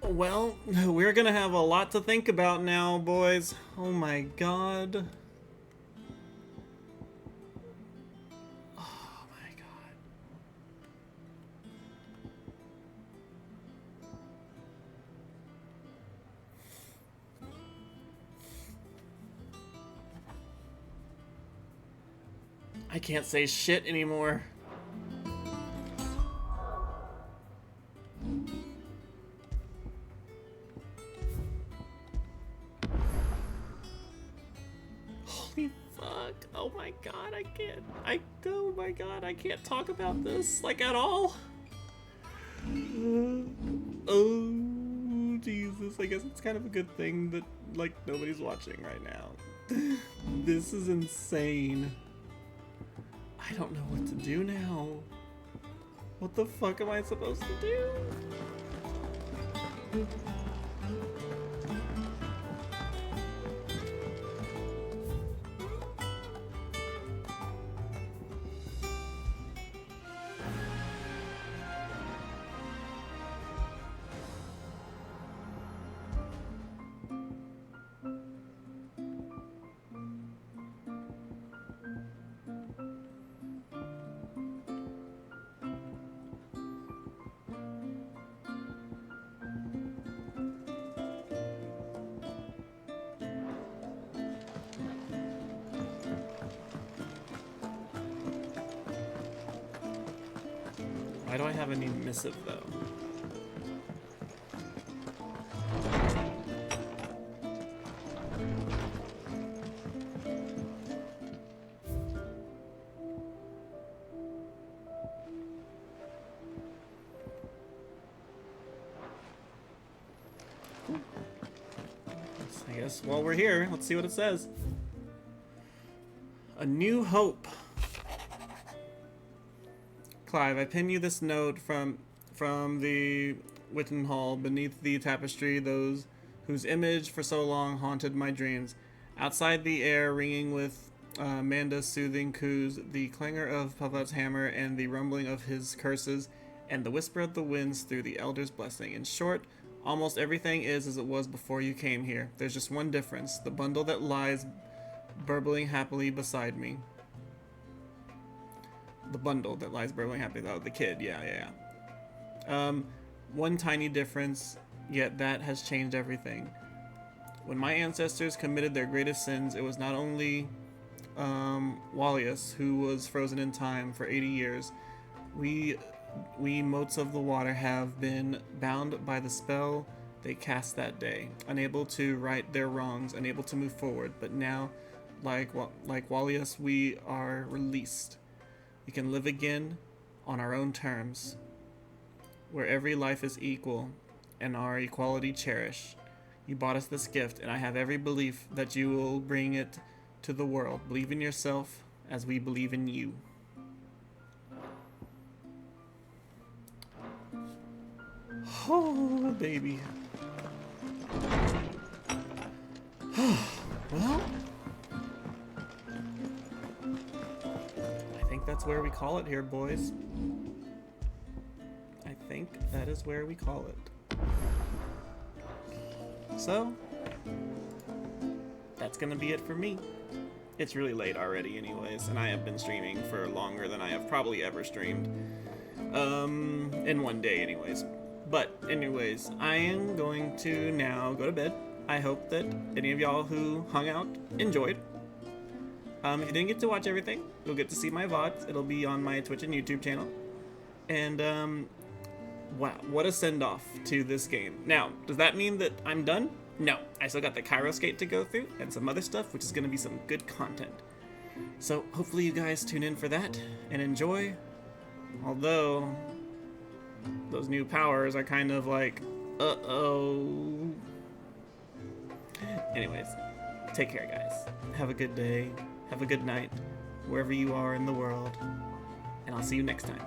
Well, we're gonna have a lot to think about now, boys. Oh my god. Oh my god. I can't say shit anymore. Oh my god, I can't talk about this, like, at all. Oh, Jesus, I guess it's kind of a good thing that, like, nobody's watching right now. This is insane. I don't know what to do now. What the fuck am I supposed to do? Why do I have any missive though? I guess while we're here, let's see what it says. A New Hope. Clive, I pin you this note from the Witten Hall beneath the tapestry, those whose image for so long haunted my dreams. Outside the air ringing with Manda's soothing coos, the clangor of Pavat's hammer and the rumbling of his curses, and the whisper of the winds through the Elder's blessing. In short, almost everything is as it was before you came here. There's just one difference, the bundle that lies burbling happily beside me. the bundle that lies burrowing happily. Oh, the kid. Yeah. One tiny difference, yet that has changed everything. When my ancestors committed their greatest sins, it was not only Wallius who was frozen in time for 80 years. We motes of the water have been bound by the spell they cast that day, unable to right their wrongs, unable to move forward. But now, like Wallius, we are released. We can live again on our own terms, where every life is equal and our equality cherished. You bought us this gift, and I have every belief that you will bring it to the world. Believe in yourself as we believe in you. Oh, baby. Well, I think that's where we call it here, boys. I think that is where we call it. So, that's gonna be it for me. It's really late already anyways, and I have been streaming for longer than I have probably ever streamed. In one day anyways. But anyways, I am going to now go to bed. I hope that any of y'all who hung out enjoyed. If you didn't get to watch everything, you'll get to see my VODs. It'll be on my Twitch and YouTube channel. And, wow, what a send-off to this game. Now, does that mean that I'm done? No, I still got the Kairos Gate to go through and some other stuff, which is going to be some good content. So hopefully you guys tune in for that and enjoy. Although, those new powers are kind of like, uh-oh. Anyways, take care, guys. Have a good day. Have a good night, wherever you are in the world. And I'll see you next time.